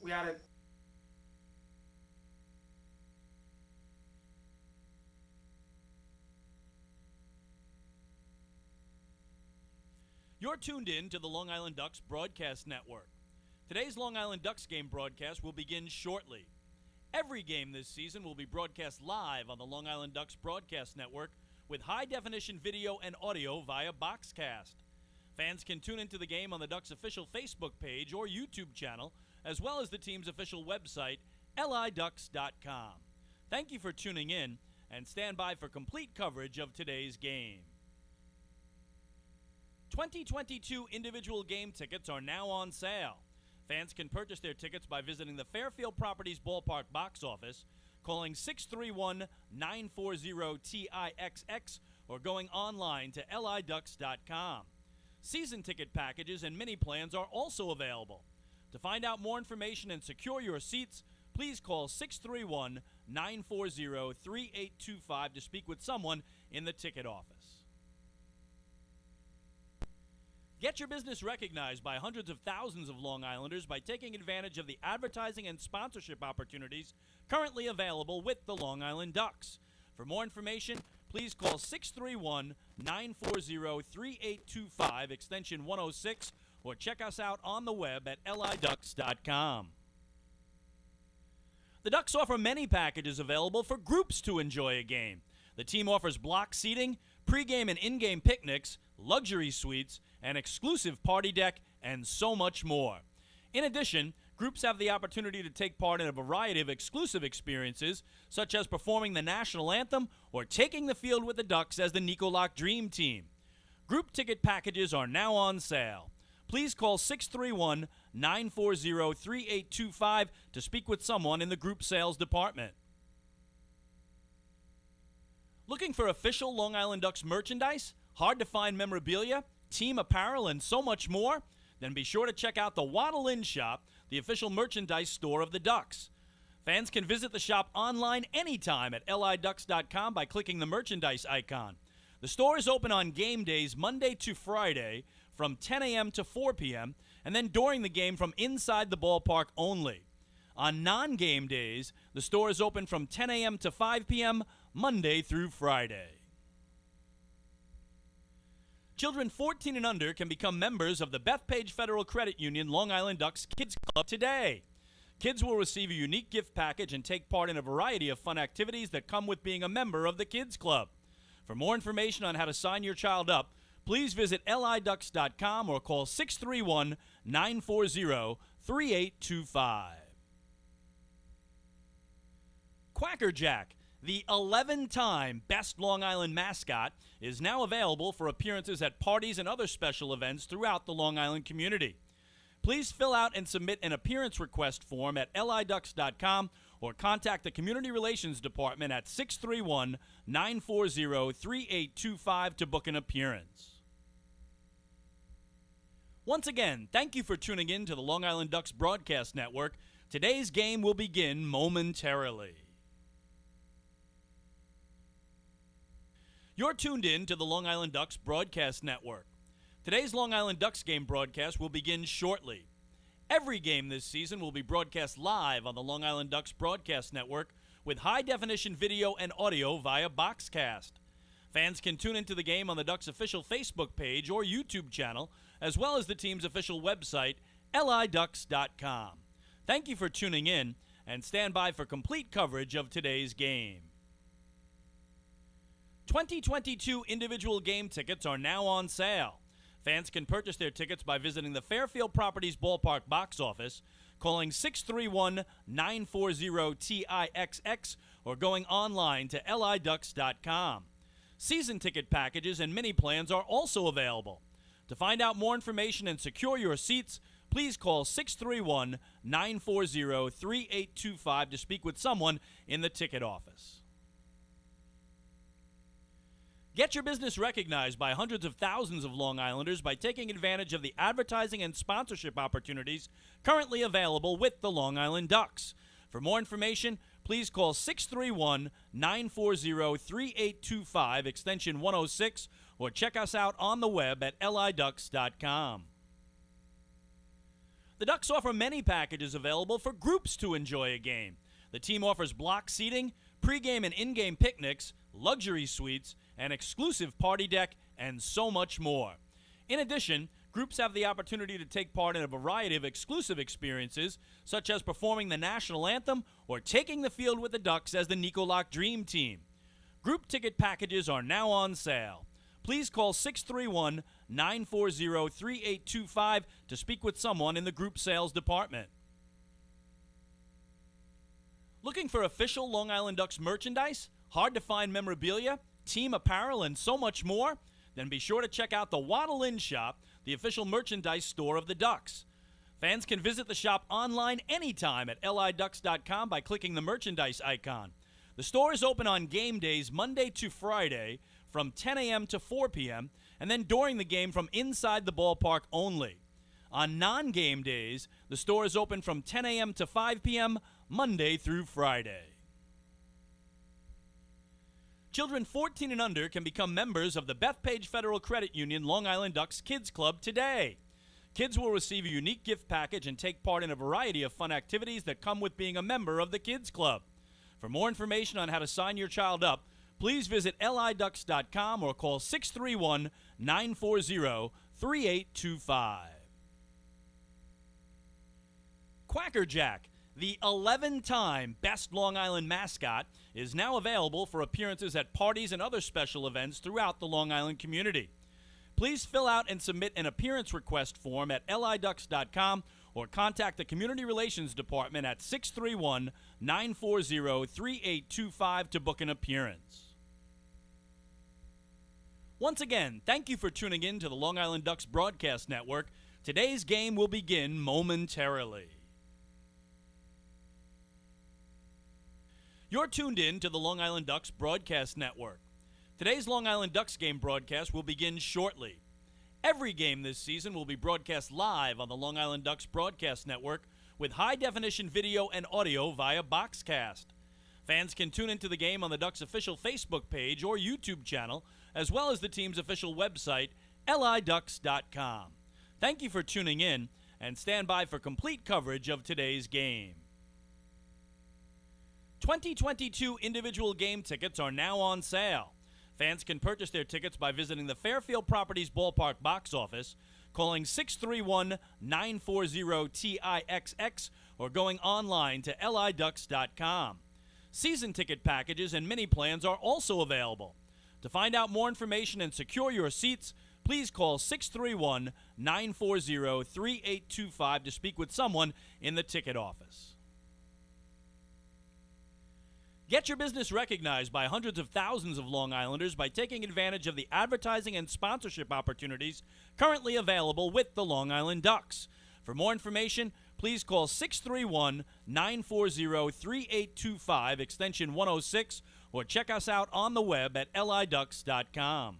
We had a You're tuned in to the Long Island Ducks Broadcast Network. Today's Long Island Ducks game broadcast will begin shortly. Every game this season will be broadcast live on the Long Island Ducks Broadcast Network with high-definition video and audio via Boxcast. Fans can tune into the game on the Ducks' official Facebook page or YouTube channel, as well as the team's official website, liducks.com. Thank you for tuning in, and stand by for complete coverage of today's game. 2022 individual game tickets are now on sale. Fans can purchase their tickets by visiting the Fairfield Properties Ballpark box office, calling 631-940-TIXX, or going online to liducks.com. Season ticket packages and mini plans are also available. To find out more information and secure your seats, please call 631-940-3825 to speak with someone in the ticket office. Get your business recognized by hundreds of thousands of Long Islanders by taking advantage of the advertising and sponsorship opportunities currently available with the Long Island Ducks. For more information, please call 631-940-3825, extension 106, or check us out on the web at liducks.com. The Ducks offer many packages available for groups to enjoy a game. The team offers block seating, pregame and in-game picnics, luxury suites, an exclusive party deck, and so much more. In addition, groups have the opportunity to take part in a variety of exclusive experiences, such as performing the national anthem or taking the field with the Ducks as the Nicolak Dream Team. Group ticket packages are now on sale. Please call 631-940-3825 to speak with someone in the group sales department. Looking for official Long Island Ducks merchandise, hard-to-find memorabilia, team apparel, and so much more? Then be sure to check out the Waddle Inn Shop, the official merchandise store of the Ducks. Fans can visit the shop online anytime at liducks.com by clicking the merchandise icon. The store is open on game days Monday to Friday from 10 a.m. to 4 p.m., and then during the game from inside the ballpark only. On non-game days, the store is open from 10 a.m. to 5 p.m. Monday through Friday. Children 14 and under can become members of the Bethpage Federal Credit Union Long Island Ducks Kids Club today. Kids will receive a unique gift package and take part in a variety of fun activities that come with being a member of the Kids Club. For more information on how to sign your child up, please visit liducks.com or call 631-940-3825. Quacker Jack, the 11-time Best Long Island mascot, is now available for appearances at parties and other special events throughout the Long Island community. Please fill out and submit an appearance request form at liducks.com or contact the Community Relations Department at 631-940-3825 to book an appearance. Once again, thank you for tuning in to the Long Island Ducks Broadcast Network. Today's game will begin momentarily. You're tuned in to the Long Island Ducks Broadcast Network. Today's Long Island Ducks game broadcast will begin shortly. Every game this season will be broadcast live on the Long Island Ducks Broadcast Network with high-definition video and audio via Boxcast. Fans can tune into the game on the Ducks' official Facebook page or YouTube channel, as well as the team's official website, liducks.com. Thank you for tuning in, and stand by for complete coverage of today's game. 2022 individual game tickets are now on sale. Fans can purchase their tickets by visiting the Fairfield Properties Ballpark box office, calling 631-940-TIXX, or going online to liducks.com. Season ticket packages and mini plans are also available. To find out more information and secure your seats, please call 631-940-3825 to speak with someone in the ticket office. Get your business recognized by hundreds of thousands of Long Islanders by taking advantage of the advertising and sponsorship opportunities currently available with the Long Island Ducks. For more information, please call 631-940-3825, extension 106, or check us out on the web at liducks.com. The Ducks offer many packages available for groups to enjoy a game. The team offers block seating, pregame and in-game picnics, luxury suites, an exclusive party deck, and so much more. In addition, groups have the opportunity to take part in a variety of exclusive experiences, such as performing the national anthem or taking the field with the Ducks as the Nicolak Dream Team. Group ticket packages are now on sale. Please call 631-940-3825 to speak with someone in the group sales department. Looking for official Long Island Ducks merchandise, hard-to-find memorabilia, team apparel, and so much more? Then be sure to check out the Waddle Inn Shop, the official merchandise store of the Ducks. Fans can visit the shop online anytime at liducks.com by clicking the merchandise icon. The store is open on game days Monday to Friday from 10 a.m. to 4 p.m., and then during the game from inside the ballpark only. On non-game days, the store is open from 10 a.m. to 5 p.m. Monday through Friday. Children 14 and under can become members of the Bethpage Federal Credit Union Long Island Ducks Kids Club today. Kids will receive a unique gift package and take part in a variety of fun activities that come with being a member of the Kids Club. For more information on how to sign your child up, please visit liducks.com or call 631-940-3825. Quacker Jack, the 11-time Best Long Island mascot, is now available for appearances at parties and other special events throughout the Long Island community. Please fill out and submit an appearance request form at liducks.com or contact the Community Relations Department at 631-940-3825 to book an appearance. Once again, thank you for tuning in to the Long Island Ducks Broadcast Network. Today's game will begin momentarily. You're tuned in to the Long Island Ducks Broadcast Network. Today's Long Island Ducks game broadcast will begin shortly. Every game this season will be broadcast live on the Long Island Ducks Broadcast Network with high-definition video and audio via Boxcast. Fans can tune into the game on the Ducks' official Facebook page or YouTube channel, as well as the team's official website, liducks.com. Thank you for tuning in, and stand by for complete coverage of today's game. 2022 individual game tickets are now on sale. Fans can purchase their tickets by visiting the Fairfield Properties Ballpark box office, calling 631-940-TIXX, or going online to liducks.com. Season ticket packages and mini plans are also available. To find out more information and secure your seats, please call 631-940-3825 to speak with someone in the ticket office. Get your business recognized by hundreds of thousands of Long Islanders by taking advantage of the advertising and sponsorship opportunities currently available with the Long Island Ducks. For more information, please call 631-940-3825, extension 106, or check us out on the web at liducks.com.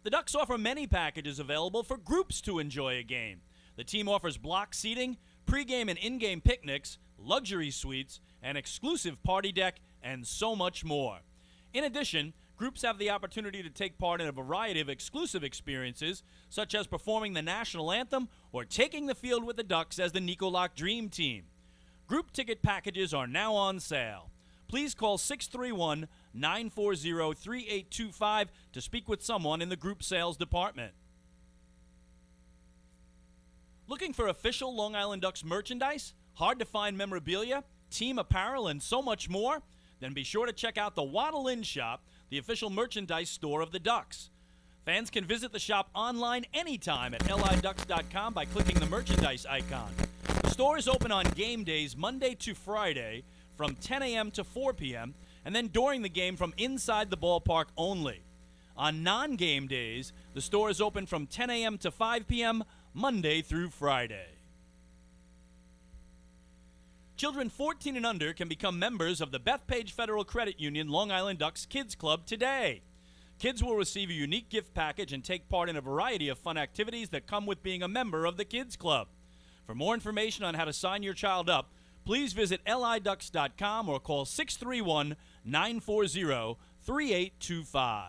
The Ducks offer many packages available for groups to enjoy a game. The team offers block seating, pregame and in-game picnics, luxury suites, an exclusive party deck, and so much more. In addition, groups have the opportunity to take part in a variety of exclusive experiences, such as performing the national anthem or taking the field with the Ducks as the Nicolak Dream Team. Group ticket packages are now on sale. Please call 631-940-3825 to speak with someone in the group sales department. Looking for official Long Island Ducks merchandise, hard-to-find memorabilia, team apparel, and so much more? Then be sure to check out the Waddle Inn Shop, the official merchandise store of the Ducks. Fans can visit the shop online anytime at liducks.com by clicking the merchandise icon. The store is open on game days Monday to Friday from 10 a.m. to 4 p.m., and then during the game from inside the ballpark only. On non-game days, the store is open from 10 a.m. to 5 p.m. Monday through Friday. Children 14 and under can become members of the Bethpage Federal Credit Union Long Island Ducks Kids Club today. Kids will receive a unique gift package and take part in a variety of fun activities that come with being a member of the Kids Club. For more information on how to sign your child up, please visit liducks.com or call 631-940-3825.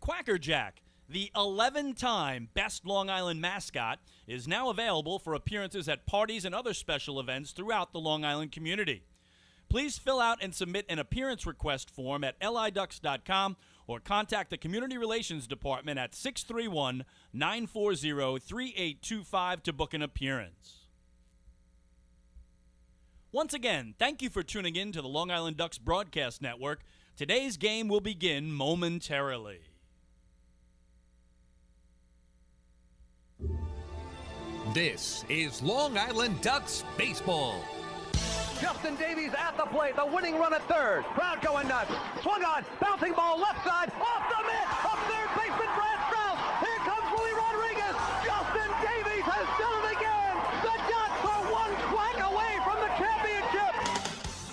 Quacker Jack, The 11-time Best Long Island mascot is now available for appearances at parties and other special events throughout the Long Island community. Please fill out and submit an appearance request form at liducks.com or contact the Community Relations Department at 631-940-3825 to book an appearance. Once again, thank you for tuning in to the Long Island Ducks Broadcast Network. Today's game will begin momentarily. This is Long Island Ducks baseball. Justin Davies at the plate, the winning run at third. Crowd going nuts. Swung on, bouncing ball left side, off the mitt, up third baseman Brad Strauss. Here comes Willie Rodriguez. Justin Davies has done it again. The Ducks are one strike away from the championship.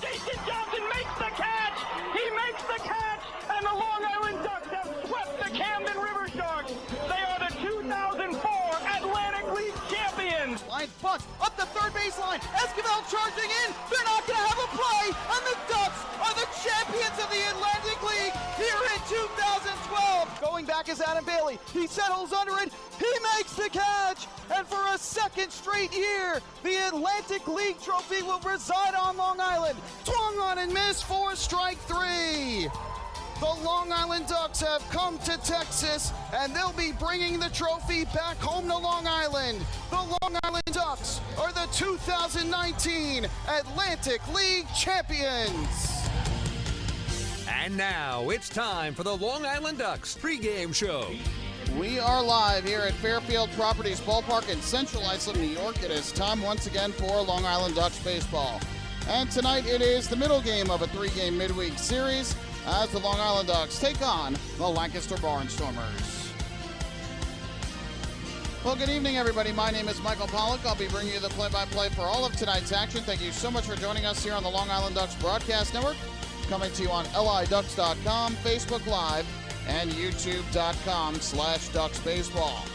Jason Johnson makes the catch. He makes the catch, and the Long Island Ducks have swept the Camden River Sharks. They are the 2004 Atlantic League champions. Line bunt up the third baseline. Esquivel charging in. They're not going to have a play, and the Ducks are the champions of the Atlantic League here in 2012. Going back is Adam Bailey. He settles under it. He makes the catch, and for a second straight year, the Atlantic League trophy will reside on Long Island. Swung on and missed for strike three. The Long Island Ducks have come to Texas, and they'll be bringing the trophy back home to Long Island. The Long Island Ducks are the 2019 Atlantic League champions. And now it's time for the Long Island Ducks pregame show. We are live here at Fairfield Properties Ballpark in Central Islip, New York. It is time once again for Long Island Ducks baseball. And tonight it is the middle game of a three-game midweek series as the Long Island Ducks take on the Lancaster Barnstormers. Well, good evening, everybody. My name is Michael Pollack. I'll be bringing you the play-by-play for all of tonight's action. Thank you so much for joining us here on the Long Island Ducks Broadcast Network, coming to you on liducks.com, Facebook Live, and youtube.com/DucksBaseball.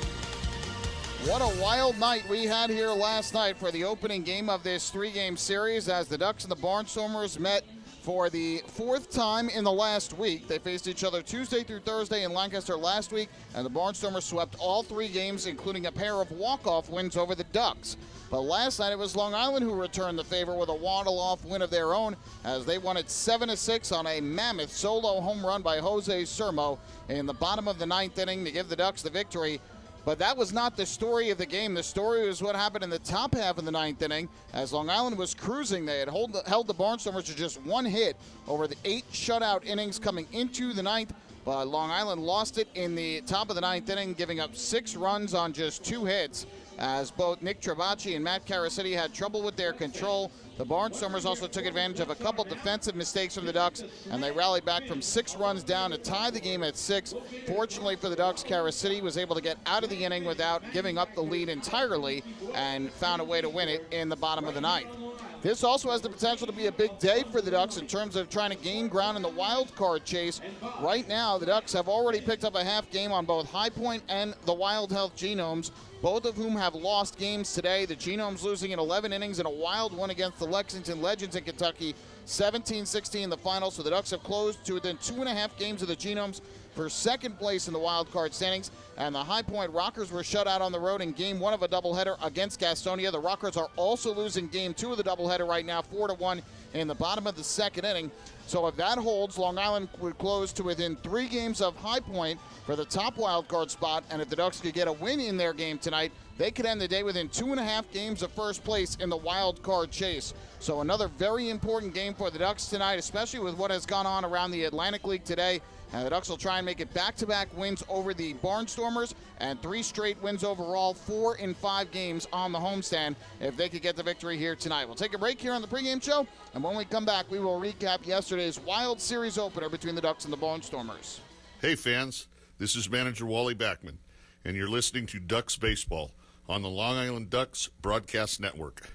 What a wild night we had here last night for the opening game of this three-game series as the Ducks and the Barnstormers met for the fourth time in the last week. They faced each other Tuesday through Thursday in Lancaster last week, and the Barnstormers swept all three games, including a pair of walk-off wins over the Ducks. But last night it was Long Island who returned the favor with a waddle-off win of their own as they won it 7-6 on a mammoth solo home run by Jose Sermo in the bottom of the ninth inning to give the Ducks the victory. But that was not the story of the game. The story was what happened in the top half of the ninth inning. As Long Island was cruising, they had held the Barnstormers to just one hit over the 8 shutout innings coming into the ninth. But Long Island lost it in the top of the ninth inning, giving up 6 runs on just 2 hits, as both Nick Travacci and Matt Carasity had trouble with their control. The Barnstormers also took advantage of a couple defensive mistakes from the Ducks, and they rallied back from 6 runs down to tie the game at 6. Fortunately for the Ducks, Carasity was able to get out of the inning without giving up the lead entirely and found a way to win it in the bottom of the ninth. This also has the potential to be a big day for the Ducks in terms of trying to gain ground in the wild card chase. Right now, the Ducks have already picked up a half game on both High Point and the Wild Health Genomes, both of whom have lost games today. The Genomes losing in 11 innings in a wild one against the Lexington Legends in Kentucky, 17-16 in the final. So the Ducks have closed to within 2.5 games of the Genomes for second place in the wild card standings. And the High Point Rockers were shut out on the road in game 1 of a doubleheader against Gastonia. The Rockers are also losing game 2 of the doubleheader right now, 4-1 in the bottom of the second inning. So if that holds, Long Island would close to within 3 games of High Point for the top wild card spot. And if the Ducks could get a win in their game tonight, they could end the day within 2.5 games of first place in the wild card chase. So another very important game for the Ducks tonight, especially with what has gone on around the Atlantic League today. And the Ducks will try and make it back-to-back wins over the Barnstormers and 3 straight wins overall, 4 in 5 games on the homestand if they could get the victory here tonight. We'll take a break here on the pregame show, and when we come back, we will recap yesterday's wild series opener between the Ducks and the Barnstormers. Hey fans, this is manager Wally Backman, and you're listening to Ducks Baseball on the Long Island Ducks Broadcast Network.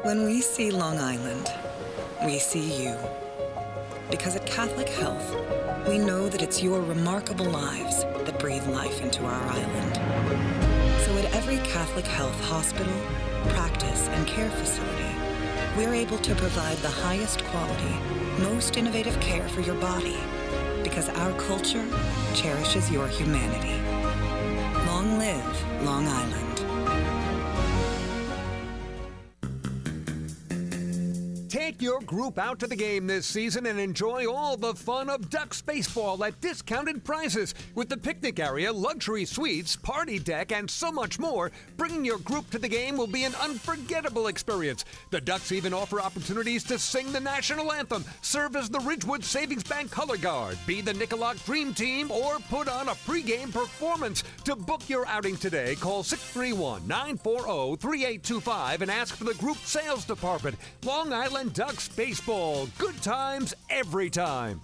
When we see Long Island, we see you. Because at Catholic Health, we know that it's your remarkable lives that breathe life into our island. So at every Catholic Health hospital, practice, and care facility, we're able to provide the highest quality, most innovative care for your body, because our culture cherishes your humanity. Long live Long Island. Take your group out to the game this season and enjoy all the fun of Ducks baseball at discounted prices. With the picnic area, luxury suites, party deck, and so much more, bringing your group to the game will be an unforgettable experience. The Ducks even offer opportunities to sing the national anthem, serve as the Ridgewood Savings Bank color guard, be the Nickolock Dream Team, or put on a pregame performance. To book your outing today, call 631-940-3825 and ask for the group sales department. Long Island Ducks baseball. Good times every time.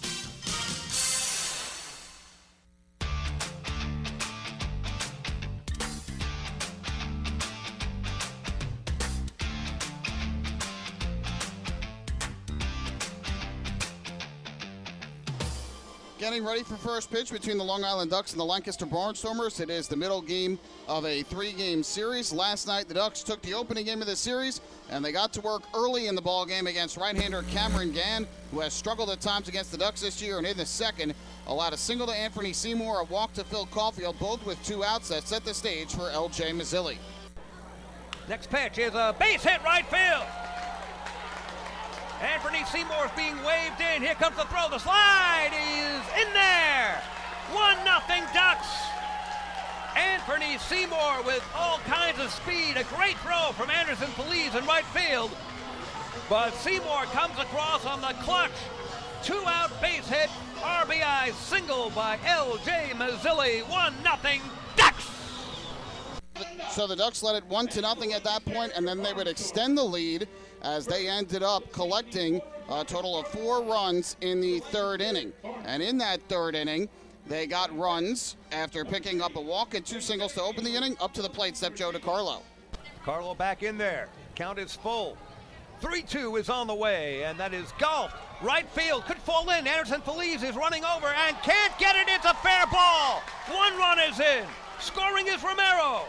Getting ready for first pitch between the Long Island Ducks and the Lancaster Barnstormers. It is the middle game of a three-game series. Last night, the Ducks took the opening game of the series, and they got to work early in the ball game against right-hander Cameron Gann, who has struggled at times against the Ducks this year, and in the second, allowed a single to Anthony Seymour, a walk to Phil Caulfield, both with two outs that set the stage for L.J. Mazzilli. Next pitch is a base hit right field. Anthony Seymour's being waved in. Here comes the throw. The slide is in there. 1-0 Ducks. Anthony Seymour with all kinds of speed. A great throw from Anderson Feliz in right field. But Seymour comes across on the clutch. Two-out base hit. RBI single by L.J. Mazzilli. 1-0 Ducks. So the Ducks led it 1-0 at that point, and then they would extend the lead as they ended up collecting a total of 4 runs in the third inning. And in that third inning, they got runs after picking up a walk and 2 singles to open the inning. Up to the plate stepped Joe DiCarlo. Carlo back in there. Count is full. 3-2 is on the way, and that is golf. Right field could fall in. Anderson Feliz is running over and can't get it. It's a fair ball. 1 run is in. Scoring is Romero.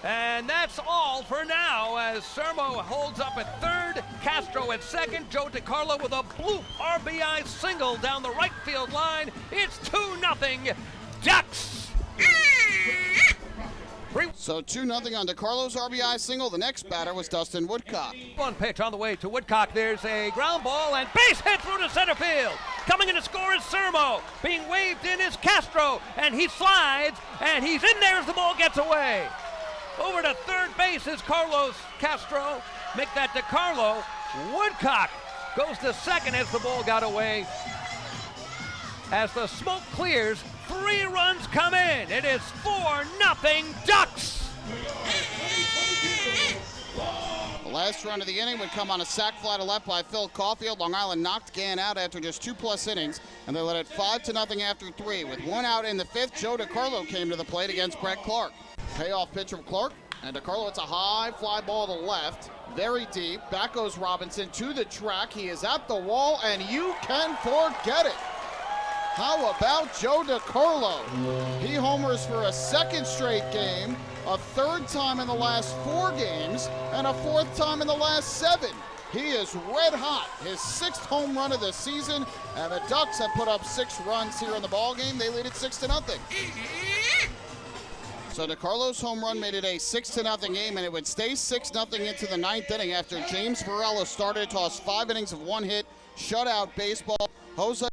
And that's all for now as Sermo holds up at third, Castro at second, Joe DiCarlo with a bloop RBI single down the right field line. It's 2-0 Ducks. So 2-0 on DiCarlo's RBI single. The next batter was Dustin Woodcock. One pitch on the way to Woodcock. There's a ground ball and base hit through to center field. Coming in to score is Sermo. Being waved in is Castro, and he slides, and he's in there as the ball gets away. Over to third base is Carlos Castro. Make that DiCarlo. Woodcock goes to second as the ball got away. As the smoke clears, 3 runs come in. It is 4-0 Ducks. The last run of the inning would come on a sac fly to left by Phil Caulfield. Long Island knocked Gann out after just 2+ innings, and they led it 5-0 after 3. With 1 out in the 5th, Joe DiCarlo came to the plate against Brett Clark. Payoff pitch from Clark, and DiCarlo, it's a high fly ball to left, very deep. Back goes Robinson to the track. He is at the wall, and you can forget it. How about Joe DiCarlo? He homers for a second straight game, a third time in the last 4 games, and a 4th time in the last 7. He is red hot. His 6th home run of the season, and the Ducks have put up 6 runs here in the ballgame. They lead it 6-0. So DiCarlo's home run made it a 6-0 game, and it would stay 6-0 into the 9th inning after James Varela started, tossed 5 innings of 1 hit, shutout baseball. Jose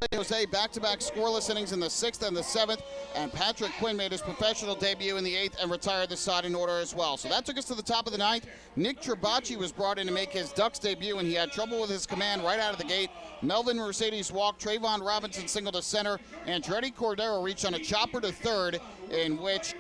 back-to-back scoreless innings in the 6th and the 7th, and Patrick Quinn made his professional debut in the 8th and retired the side in order as well. So that took us to the top of the 9th. Nick Trabacci was brought in to make his Ducks debut, and he had trouble with his command right out of the gate. Melvin Mercedes walked, Trayvon Robinson single to center, and Andretti Cordero reached on a chopper to third, in which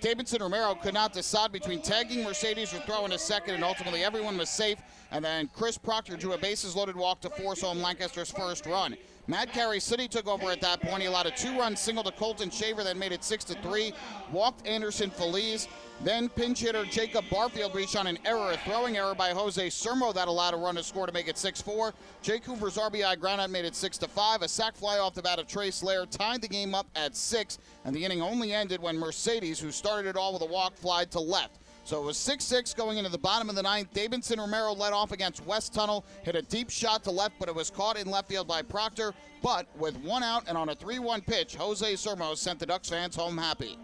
Davidson Romero could not decide between tagging Mercedes or throwing to second, and ultimately everyone was safe. And then Chris Proctor drew a bases-loaded walk to force home Lancaster's first run. Matt Carey City took over at that point. He allowed a 2-run single to Colton Shaver that made it 6-3. Walked Anderson Feliz. Then pinch hitter Jacob Barfield reached on an error, a throwing error by Jose Sermo that allowed a run to score to make it 6-4. Jake Hoover's RBI groundout made it 6-5. A sac fly off the bat of Trace Lair tied the game up at 6, and the inning only ended when Mercedes, who started it all with a walk, flied to left. So it was 6-6 going into the bottom of the ninth. Davidson Romero led off against West Tunnel, hit a deep shot to left, but it was caught in left field by Proctor. But with one out and on a 3-1 pitch, Jose Sermo sent the Ducks fans home happy.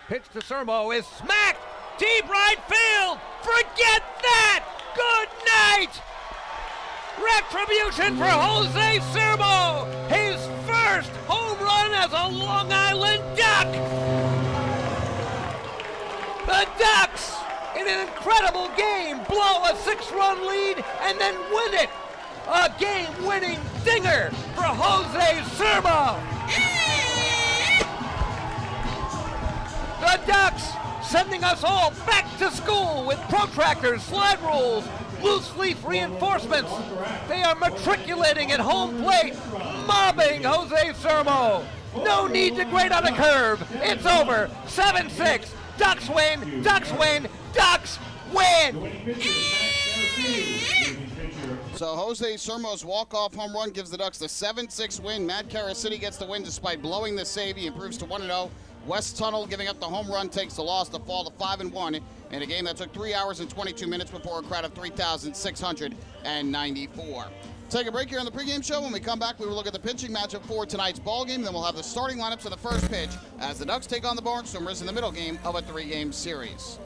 Pitch to Sermo is smacked. Deep right field. Forget that. Good night. Retribution for Jose Sermo. His first home run as a Long Island Duck. The Ducks, in an incredible game, blow a 6-run lead and then win it. A game-winning dinger for Jose Sermo. The Ducks sending us all back to school with protractors, slide rules, loose leaf reinforcements. They are matriculating at home plate, mobbing Jose Sermo. No need to grade on a curve. It's over. 7-6. Ducks win. Ducks win. Ducks win. So Jose Sermo's walk-off home run gives the Ducks the 7-6 win. Matt Caracity gets the win despite blowing the save. He improves to 1-0. West Tunnel giving up the home run takes the loss to fall to 5-1 in a game that took 3 hours and 22 minutes before a crowd of 3,694. Take a break here on the pregame show. When we come back, we will look at the pitching matchup for tonight's ball game. Then we'll have the starting lineups of the first pitch as the Ducks take on the Barnstormers in the middle game of a 3-game series.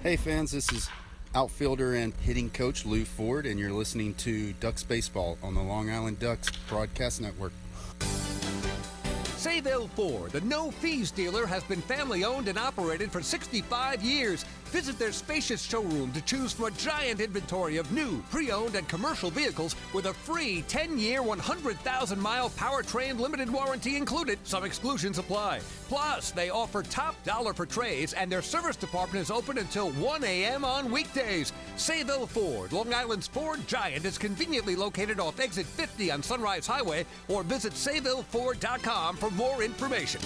Hey fans, this is outfielder and hitting coach Lou Ford, and you're listening to Ducks Baseball on the Long Island Ducks Broadcast Network. Sayville Ford, the no-fees dealer, has been family-owned and operated for 65 years. Visit their spacious showroom to choose from a giant inventory of new, pre-owned, and commercial vehicles with a free 10-year, 100,000-mile powertrain limited warranty included. Some exclusions apply. Plus, they offer top dollar for trays, and their service department is open until 1 a.m. on weekdays. Sayville Ford, Long Island's Ford giant, is conveniently located off Exit 50 on Sunrise Highway, or visit SayvilleFord.com for more information.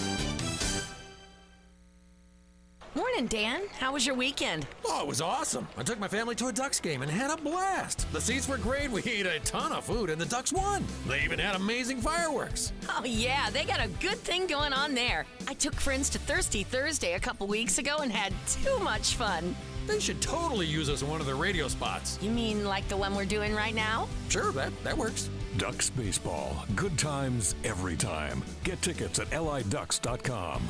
Morning, Dan. How was your weekend? Oh, it was awesome. I took my family to a Ducks game and had a blast. The seats were great, we ate a ton of food, and the Ducks won. They even had amazing fireworks. Oh, yeah, they got a good thing going on there. I took friends to Thirsty Thursday a couple weeks ago and had too much fun. They should totally use us in one of their radio spots. You mean like the one we're doing right now? Sure, that works. Ducks Baseball. Good times every time. Get tickets at liducks.com.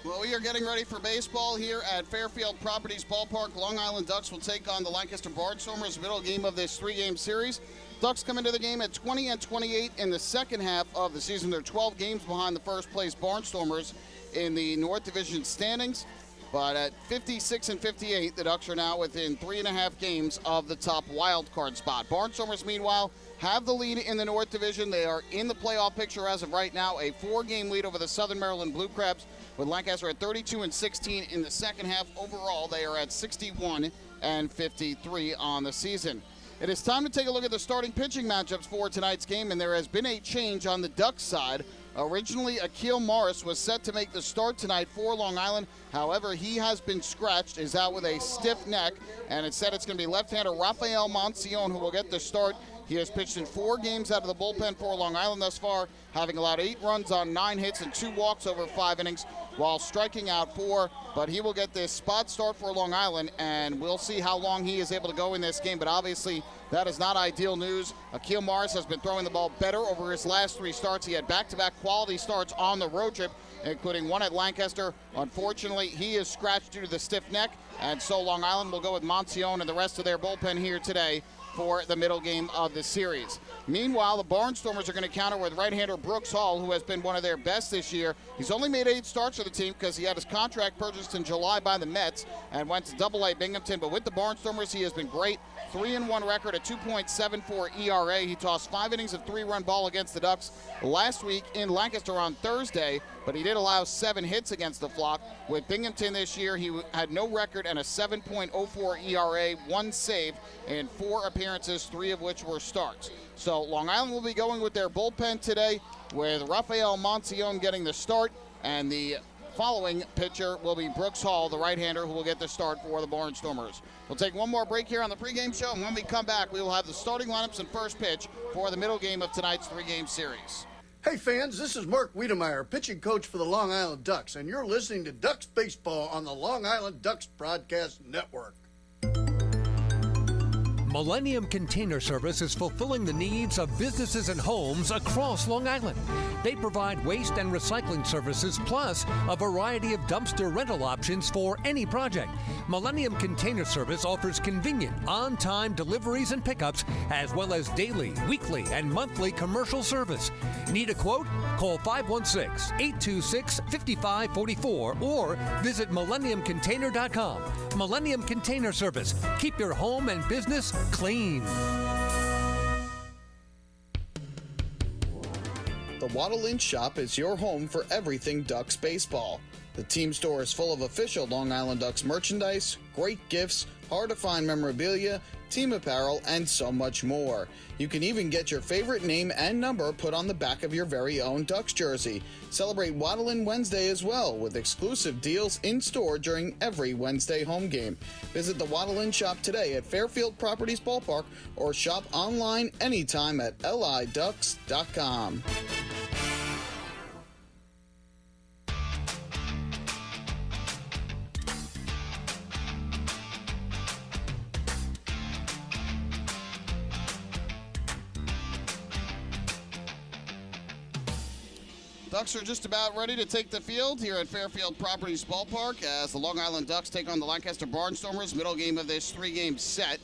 Well, we are getting ready for baseball here at Fairfield Properties Ballpark. Long Island Ducks will take on the Lancaster Barnstormers, middle game of this 3-game series. Ducks come into the game at 20-28 in the second half of the season. They're 12 games behind the first-place Barnstormers in the North Division standings. But at 56-58, the Ducks are now within 3.5 games of the top wild card spot. Barnstormers, meanwhile, have the lead in the North Division. They are in the playoff picture as of right now, a 4-game lead over the Southern Maryland Blue Crabs, with Lancaster at 32-16 in the second half. Overall, they are at 61-53 on the season. It is time to take a look at the starting pitching matchups for tonight's game, and there has been a change on the Ducks side. Originally, Akil Morris was set to make the start tonight for Long Island. However, he has been scratched, is out with a stiff neck, and instead it's going to be left-hander Rafael Monsione who will get the start. He has pitched in 4 games out of the bullpen for Long Island thus far, having allowed 8 runs on 9 hits and 2 walks over 5 innings, while striking out 4. But he will get this spot start for Long Island, and we'll see how long he is able to go in this game. But obviously, that is not ideal news. Akil Morris has been throwing the ball better over his last 3 starts. He had back-to-back quality starts on the road trip, including one at Lancaster. Unfortunately, he is scratched due to the stiff neck, and so Long Island will go with Monsione and the rest of their bullpen here today for the middle game of the series. Meanwhile, the Barnstormers are going to counter with right-hander Brooks Hall, who has been one of their best this year. He's only made 8 starts for the team because he had his contract purchased in July by the Mets and went to Double-A Binghamton. But with the Barnstormers, he has been great. 3-1 record, a 2.74 ERA. He tossed 5 innings of 3-run ball against the Ducks last week in Lancaster on Thursday, but he did allow 7 hits against the Flock. With Binghamton this year, he had no record and a 7.04 ERA, 1 save in 4 appearances, 3 of which were starts. So Long Island will be going with their bullpen today, with Rafael Monsione getting the start, and the following pitcher will be Brooks Hall, the right-hander, who will get the start for the Barnstormers. We'll take one more break here on the pregame show, and when we come back, we will have the starting lineups and first pitch for the middle game of tonight's three-game series. Hey fans, this is Mark Wiedemeyer, pitching coach for the Long Island Ducks, and you're listening to Ducks Baseball on the Long Island Ducks Broadcast Network. Millennium Container Service is fulfilling the needs of businesses and homes across Long Island. They provide waste and recycling services plus a variety of dumpster rental options for any project. Millennium Container Service offers convenient, on-time deliveries and pickups, as well as daily, weekly, and monthly commercial service. Need a quote? Call 516-826-5544 or visit millenniumcontainer.com. Millennium Container Service. Keep your home and business clean. The Waddle Inn Shop is your home for everything Ducks baseball. The team store is full of official Long Island Ducks merchandise, great gifts, hard-to-find memorabilia, team apparel, and so much more. You can even get your favorite name and number put on the back of your very own Ducks jersey. Celebrate Waddle Inn Wednesday as well, with exclusive deals in-store during every Wednesday home game. Visit the Waddle Inn Shop today at Fairfield Properties Ballpark or shop online anytime at liducks.com. Ducks are just about ready to take the field here at Fairfield Properties Ballpark as the Long Island Ducks take on the Lancaster Barnstormers, middle game of this three-game set.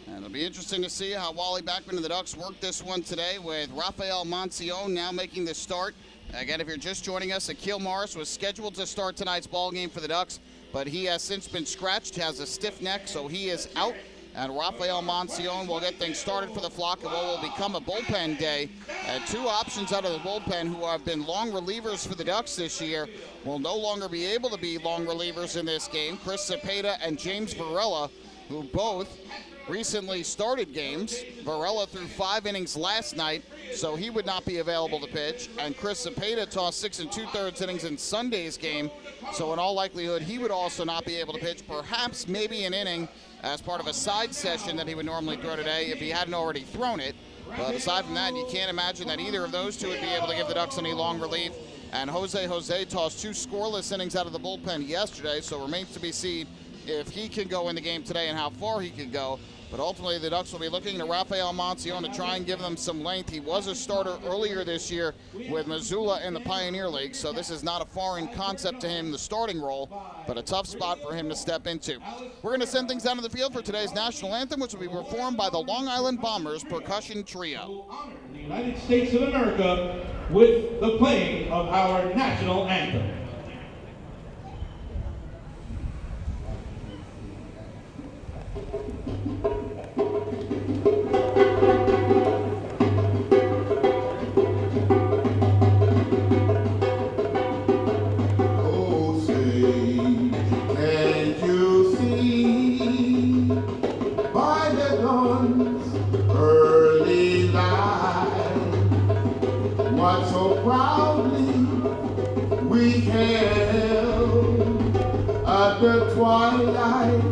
And it'll be interesting to see how Wally Backman and the Ducks work this one today with Rafael Monsione now making the start. Again, if you're just joining us, Akil Morris was scheduled to start tonight's ball game for the Ducks, but he has since been scratched, has a stiff neck, so he is out. And Rafael Monsione will get things started for the Flock of what will become a bullpen day. And two options out of the bullpen who have been long relievers for the Ducks this year will no longer be able to be long relievers in this game. Chris Cepeda and James Varela, who both recently started games. Varela threw 5 innings last night, so he would not be available to pitch. And Chris Cepeda tossed 6 2/3 innings in Sunday's game, so in all likelihood he would also not be able to pitch. Perhaps maybe an inning as part of a side session that he would normally throw today if he hadn't already thrown it. But aside from that, you can't imagine that either of those two would be able to give the Ducks any long relief. And Jose tossed 2 scoreless innings out of the bullpen yesterday, so remains to be seen if he can go in the game today and how far he can go. But ultimately, the Ducks will be looking to Rafael Monsione to try and give them some length. He was a starter earlier this year with Missoula in the Pioneer League, so this is not a foreign concept to him, the starting role, but a tough spot for him to step into. We're going to send things down to the field for today's national anthem, which will be performed by the Long Island Bombers Percussion Trio. The United States of America with the playing of our national anthem. The twilight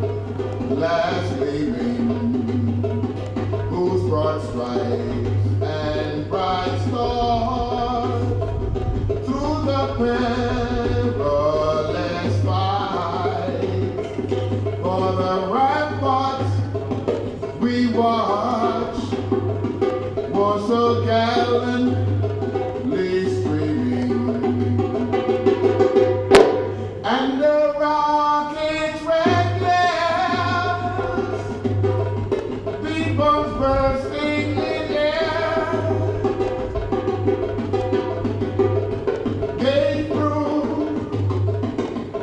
last gleaming, whose broad stripes and bright stars through the perilous fight for the ramparts we watch were so gallantly streaming, and the rocket's red glares, the bombs bursting in air, gave proof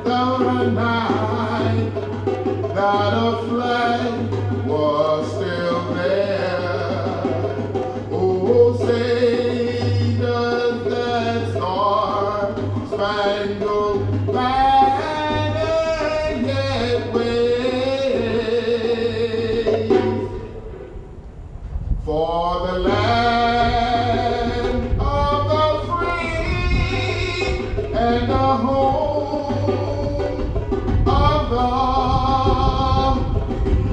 down the night that a flag was still there. Oh, say does that star-spangled banner yet wave for the land of the free and the home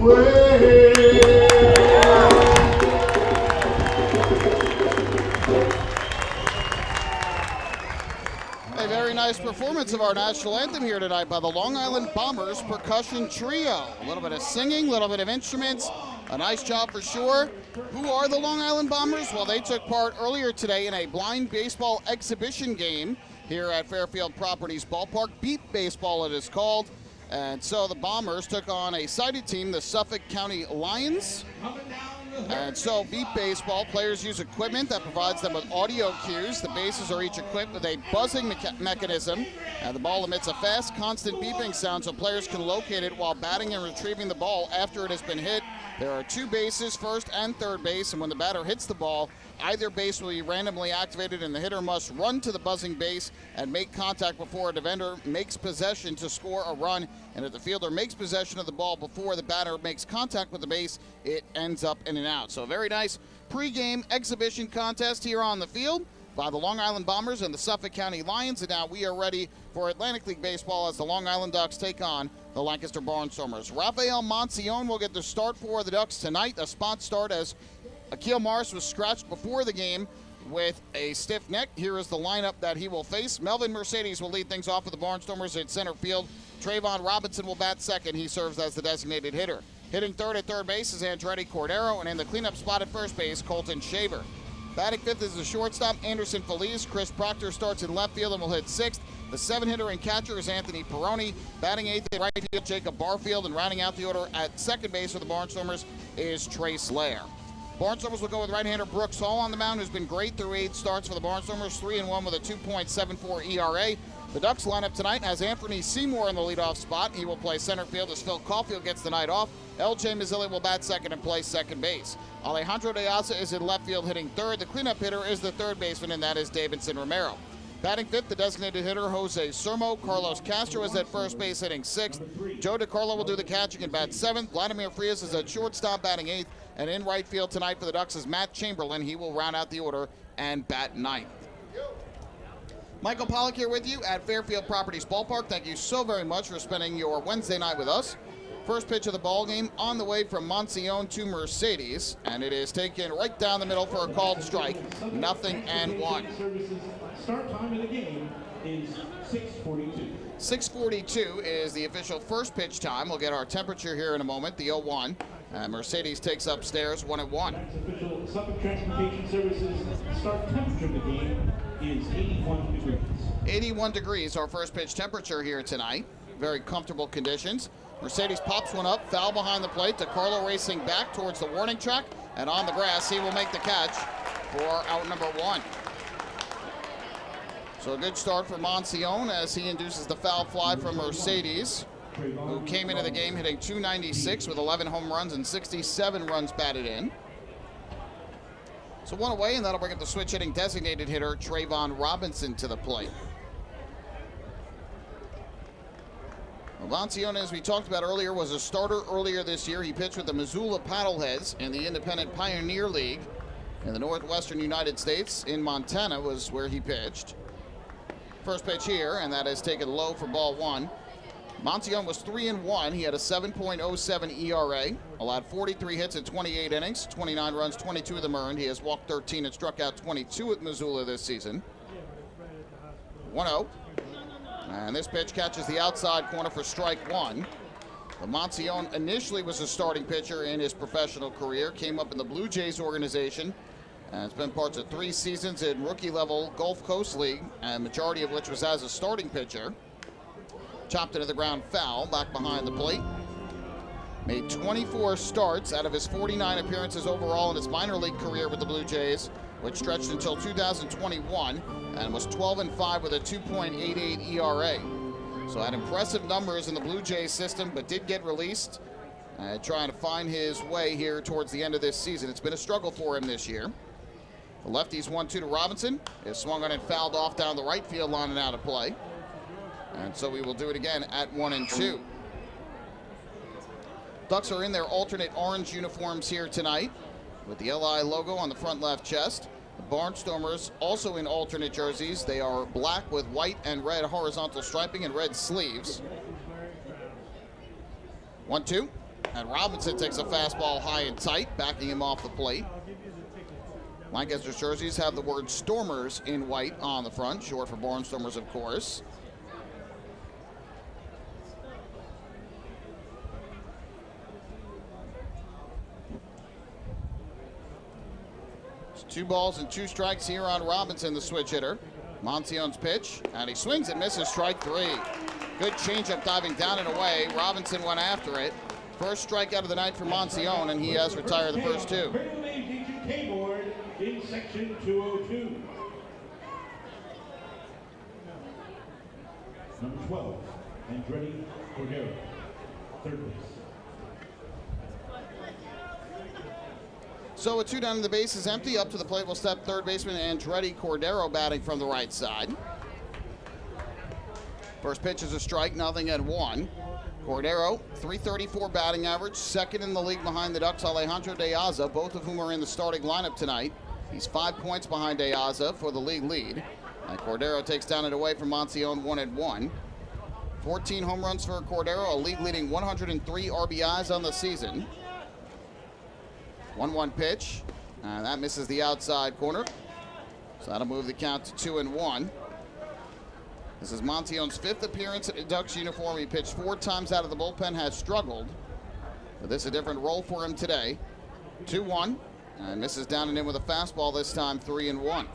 A very nice performance of our national anthem here tonight by the Long Island Bombers percussion trio. A little bit of singing, a little bit of instruments. A nice job for sure. Who are the Long Island Bombers? Well, they took part earlier today in a blind baseball exhibition game here at Fairfield Properties Ballpark. Beep baseball it is called. And so the Bombers took on a sighted team, the Suffolk County Lions. And so beep baseball, players use equipment that provides them with audio cues. The bases are each equipped with a buzzing mechanism, and the ball emits a fast, constant beeping sound so players can locate it while batting and retrieving the ball after it has been hit. There are two bases, first and third base, and when the batter hits the ball, either base will be randomly activated and the hitter must run to the buzzing base and make contact before a defender makes possession to score a run. And if the fielder makes possession of the ball before the batter makes contact with the base, it ends up in and out. So a very nice pregame exhibition contest here on the field by the Long Island Bombers and the Suffolk County Lions. And now we are ready for Atlantic League Baseball as the Long Island Ducks take on the Lancaster Barnstormers. Rafael Monsione will get the start for the Ducks tonight. A spot start as Akil Morris was scratched before the game with a stiff neck. Here is the lineup that he will face. Melvin Mercedes will lead things off with the Barnstormers at center field. Trayvon Robinson will bat second. He serves as the designated hitter. Hitting third at third base is Andretti Cordero, and in the cleanup spot at first base, Colton Shaver. Batting fifth is the shortstop, Anderson Feliz. Chris Proctor starts in left field and will hit sixth. The seven-hitter and catcher is Anthony Peroni. Batting eighth in right field, Jacob Barfield. And rounding out the order at second base for the Barnstormers is Trace Lair. Barnstormers will go with right-hander Brooks Hall on the mound, who's been great through 8 starts for the Barnstormers, 3-1 with a 2.74 ERA. The Ducks lineup tonight has Anthony Seymour in the leadoff spot. He will play center field as Phil Caulfield gets the night off. L.J. Mazzilli will bat second and play second base. Alejandro De Asa is in left field hitting third. The cleanup hitter is the third baseman, and that is Davidson Romero. Batting fifth, the designated hitter, Jose Sermo. Carlos Castro is at first base hitting sixth. Joe DiCarlo will do the catching and bat seventh. Vladimir Frias is at shortstop batting eighth. And in right field tonight for the Ducks is Matt Chamberlain. He will round out the order and bat ninth. Michael Pollack here with you at Fairfield Properties Ballpark. Thank you so very much for spending your Wednesday night with us. First pitch of the ball game on the way from Monsione to Mercedes, and it is taken right down the middle for a called strike. 0-1. Start time of the game is 6:42. 6:42 is the official first pitch time. We'll get our temperature here in a moment. The 0-1. Mercedes takes upstairs 1-1. That's official Suffolk Transportation Services. Start temperature of the game is 81 degrees. 81 degrees, our first pitch temperature here tonight. Very comfortable conditions. Mercedes pops one up, foul behind the plate. DiCarlo racing back towards the warning track, and on the grass, he will make the catch for out number 1. So a good start for Monsione as he induces the foul fly from Mercedes, who came into the game hitting .296 with 11 home runs and 67 runs batted in. So one away, and that'll bring up the switch hitting designated hitter Trayvon Robinson to the plate. Monsione, as we talked about earlier, was a starter earlier this year. He pitched with the Missoula Paddleheads in the Independent Pioneer League in the northwestern United States. In Montana was where he pitched. First pitch here, and that is taken low for ball 1. Monsione was 3-1. He had a 7.07 ERA, allowed 43 hits in 28 innings, 29 runs, 22 of them earned. He has walked 13 and struck out 22 at Missoula this season. 1-0. And this pitch catches the outside corner for strike 1. Monsione initially was a starting pitcher in his professional career, came up in the Blue Jays organization, and has been parts of 3 seasons in rookie-level Gulf Coast League, and majority of which was as a starting pitcher. Chopped into the ground foul, back behind the plate. Made 24 starts out of his 49 appearances overall in his minor league career with the Blue Jays, which stretched until 2021, and was 12-5 with a 2.88 ERA. So had impressive numbers in the Blue Jays system, but did get released, trying to find his way here towards the end of this season. It's been a struggle for him this year. The lefty's 1-2 to Robinson. Is swung on and fouled off down the right field line and out of play. And so we will do it again at 1-2. Ducks are in their alternate orange uniforms here tonight with the LI logo on the front left chest. The Barnstormers also in alternate jerseys. They are black with white and red horizontal striping and red sleeves. 1-2. And Robinson takes a fastball high and tight, backing him off the plate. Lancaster's jerseys have the word Stormers in white on the front, short for Barnstormers, of course. It's 2 balls and 2 strikes here on Robinson, the switch hitter. Moncion's pitch, and he swings and misses, strike 3. Good changeup diving down and away. Robinson went after it. First strikeout of the night for Moncion, and he has retired the first 2. K-board in section 202. Number 12, Andretti Cordero, third base. So with 2 down and the base is empty, up to the plate will step third baseman Andretti Cordero, batting from the right side. First pitch is a strike, 0-1. Cordero, .334 batting average, second in the league behind the Ducks' Alejandro De Aza, both of whom are in the starting lineup tonight. He's 5 points behind De Aza for the league lead. And Cordero takes down and away from Moncion, 1-1. 14 home runs for Cordero, a league-leading 103 RBIs on the season. 1-1 pitch, and that misses the outside corner. So that'll move the count to 2-1. This is Moncion's 5th appearance in a Ducks uniform. He pitched 4 times out of the bullpen, has struggled. But this is a different role for him today. 2-1, and misses down and in with a fastball this time, 3-1.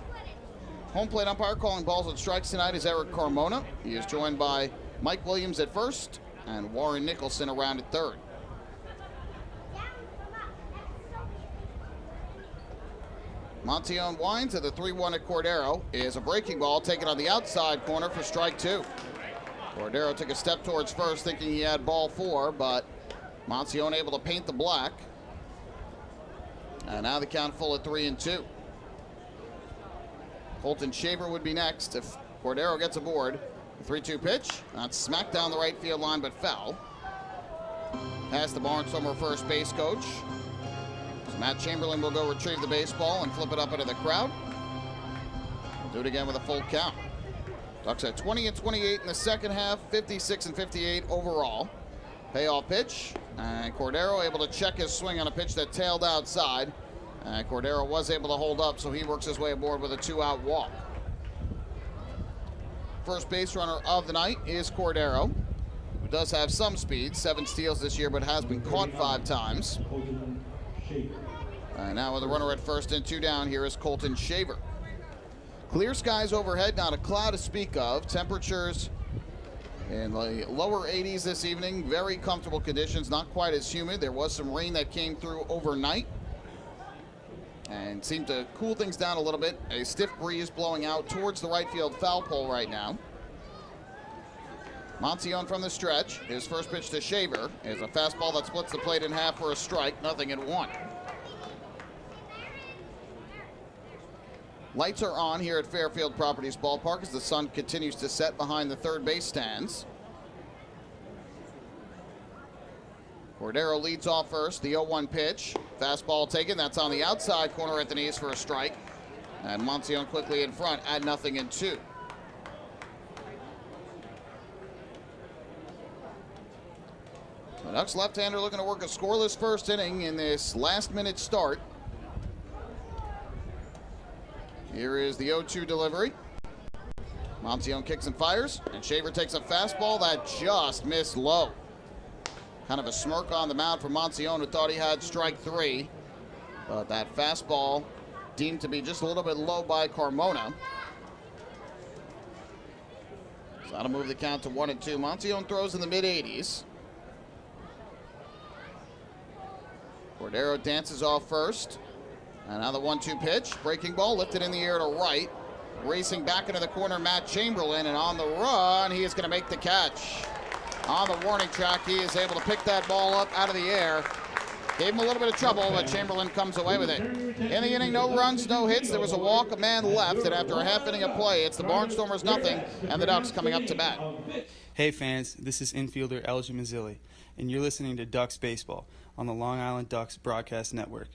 Home plate umpire calling balls and strikes tonight is Eric Carmona. He is joined by Mike Williams at first and Warren Nicholson around at third. Moncion winds at the 3-1 at Cordero. Is a breaking ball taken on the outside corner for strike 2. Cordero took a step towards first thinking he had ball 4, but Moncion able to paint the black. And now the count full at 3-2. Colton Shaver would be next if Cordero gets aboard. The 3-2 pitch, that's smacked down the right field line but foul. Past the Barnstormer first base coach. Matt Chamberlain will go retrieve the baseball and flip it up into the crowd. We'll do it again with a full count. Ducks at 20-28 in the second half, 56-58 overall. Payoff pitch, and Cordero able to check his swing on a pitch that tailed outside. And Cordero was able to hold up, so he works his way aboard with a 2-out walk. First base runner of the night is Cordero, who does have some speed, 7 steals this year, but has been caught 5 times. And now with a runner at first and 2 down, here is Colton Shaver. Clear skies overhead, not a cloud to speak of. Temperatures in the lower 80s this evening. Very comfortable conditions, not quite as humid. There was some rain that came through overnight and seemed to cool things down a little bit. A stiff breeze blowing out towards the right field foul pole right now. Moncion from the stretch. His first pitch to Shaver is a fastball that splits the plate in half for a strike, 0-1. Lights are on here at Fairfield Properties Ballpark as the sun continues to set behind the third base stands. Cordero leads off first, the 0-1 pitch. Fastball taken, that's on the outside corner at the knees for a strike. And Moncion quickly in front at 0-2. The Ducks left-hander looking to work a scoreless first inning in this last-minute start. Here is the 0-2 delivery. Moncion kicks and fires, and Shaver takes a fastball that just missed low. Kind of a smirk on the mound for Moncion, who thought he had strike 3. But that fastball deemed to be just a little bit low by Carmona. So that'll move the count to 1-2. Moncion throws in the mid-80s. Cordero dances off first. And now the 1-2 pitch. Breaking ball lifted in the air to right. Racing back into the corner, Matt Chamberlain. And on the run, he is going to make the catch. On the warning track, he is able to pick that ball up out of the air. Gave him a little bit of trouble, but Chamberlain comes away with it. In the inning, no runs, no hits. There was a walk, a man left. And after a half inning of play, it's the Barnstormers 0, and the Ducks coming up to bat. Hey fans, this is infielder Elgin Mazzilli, and you're listening to Ducks Baseball on the Long Island Ducks Broadcast Network.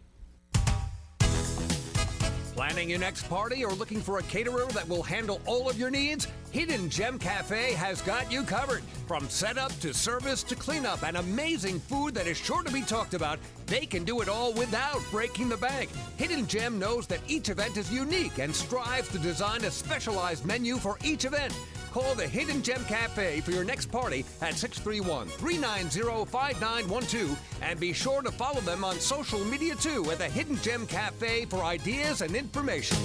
Planning your next party or looking for a caterer that will handle all of your needs? Hidden Gem Cafe has got you covered. From setup to service to cleanup and amazing food that is sure to be talked about, they can do it all without breaking the bank. Hidden Gem knows that each event is unique and strives to design a specialized menu for each event. Call the Hidden Gem Cafe for your next party at 631-390-5912 and be sure to follow them on social media too at the Hidden Gem Cafe for ideas and information.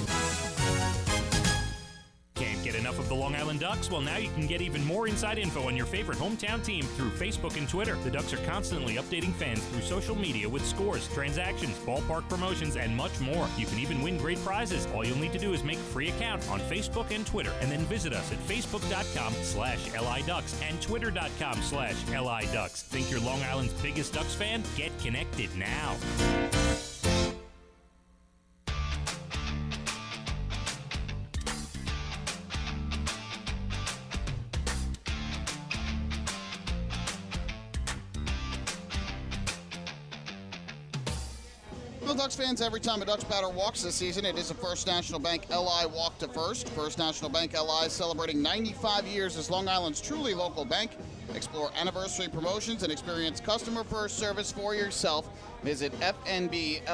Can't get enough of the Long Island Ducks? Well, now you can get even more inside info on your favorite hometown team through Facebook and Twitter. The Ducks are constantly updating fans through social media with scores, transactions, ballpark promotions, and much more. You can even win great prizes. All you'll need to do is make a free account on Facebook and Twitter, and then visit us at facebook.com/LIDucks and twitter.com/LIDucks. Think you're Long Island's biggest Ducks fan? Get connected now. Well, Ducks fans, every time a Ducks batter walks this season, it is a First National Bank LI walk to first. First National Bank LI celebrating 95 years as Long Island's truly local bank. Explore anniversary promotions and experience customer-first service for yourself. Visit fnbli.com.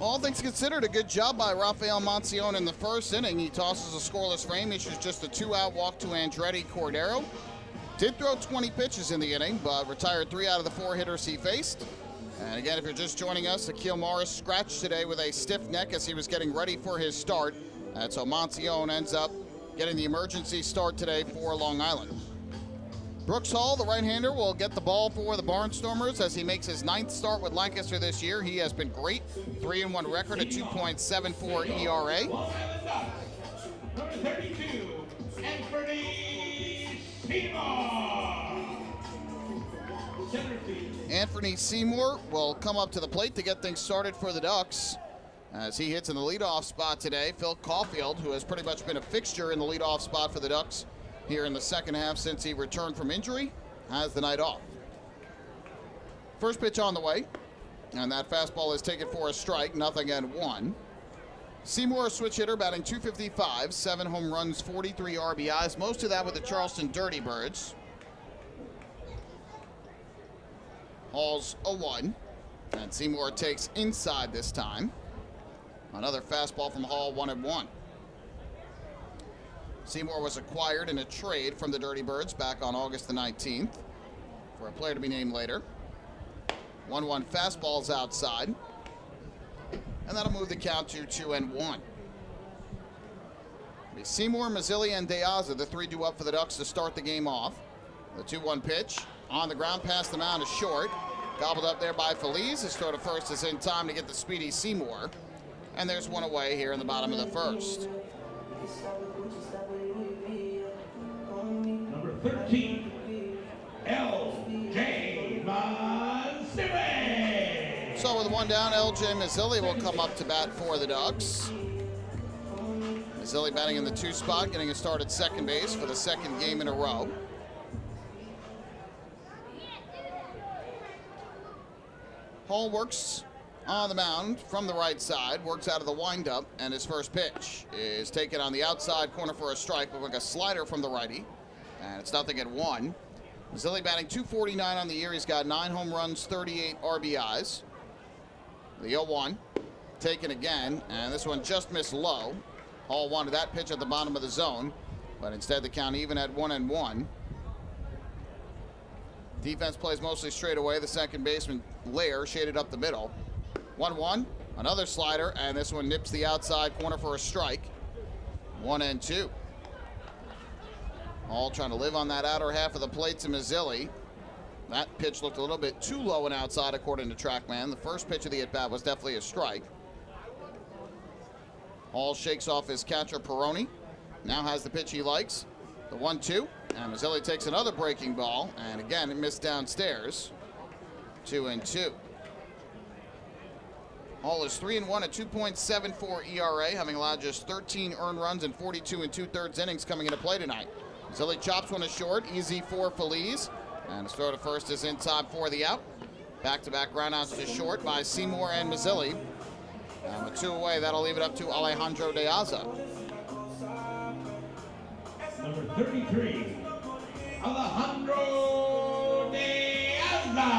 All things considered, a good job by Rafael Monsione in the first inning. He tosses a scoreless frame, issues just a 2-out walk to Andretti Cordero. Did throw 20 pitches in the inning, but retired 3 out of the 4 hitters he faced. And again, if you're just joining us, Akil Morris scratched today with a stiff neck as he was getting ready for his start. And so Monsione ends up getting the emergency start today for Long Island. Brooks Hall, the right-hander, will get the ball for the Barnstormers as he makes his 9th start with Lancaster this year. He has been great. 3-1 record, a 2.74 ERA. Long Island Ducks, number 32, Anthony Anthony Seymour will come up to the plate to get things started for the Ducks as he hits in the leadoff spot today. Phil Caulfield, who has pretty much been a fixture in the leadoff spot for the Ducks here in the second half since he returned from injury, has the night off. First pitch on the way, and that fastball is taken for a strike, 0-1. Seymour, a switch hitter, batting .255, 7 home runs, 43 RBIs, most of that with the Charleston Dirty Birds. Hall's a 1, and Seymour takes inside this time. Another fastball from Hall, 1-1. Seymour was acquired in a trade from the Dirty Birds back on August the 19th for a player to be named later. 1-1 fastballs outside. And that'll move the count to 2-1. Seymour, Mazzilli, and De Aza, the 3 due up for the Ducks to start the game off. The 2-1 pitch on the ground past the mound is short. Gobbled up there by Feliz. His throw to first is in time to get the speedy Seymour. And there's one away here in the bottom of the first. Number 13, L.J. Mazzilli. So with 1 down, L.J. Mazzilli will come up to bat for the Ducks. Mazzilli batting in the 2 spot, getting a start at second base for the 2nd game in a row. Hall works on the mound from the right side, works out of the windup, and his first pitch is taken on the outside corner for a strike, with like a slider from the righty, and it's 0-1. Mazzilli batting .249 on the year. He's got 9 home runs, 38 RBIs. The 0-1 taken again, and this one just missed low. Hall wanted that pitch at the bottom of the zone, but instead the count even at 1-1. Defense plays mostly straight away. The second baseman, Lair, shaded up the middle. 1-1, another slider, and this one nips the outside corner for a strike. 1-2. Hall trying to live on that outer half of the plate to Mazzilli. That pitch looked a little bit too low and outside, according to TrackMan. The first pitch of the at-bat was definitely a strike. Hall shakes off his catcher, Peroni. Now has the pitch he likes. The 1-2, and Mazzilli takes another breaking ball, and again, it missed downstairs. 2-2. Hall is 3-1 at 2.74 ERA, having allowed just 13 earned runs in 42 2/3 innings coming into play tonight. Mazzilli chops one to short, easy for Feliz. And his throw to first is in time for the out. Back-to-back groundouts to short by Seymour and Mazzilli. And with 2 away, that'll leave it up to Alejandro De Aza. Number 33, Alejandro De Aza.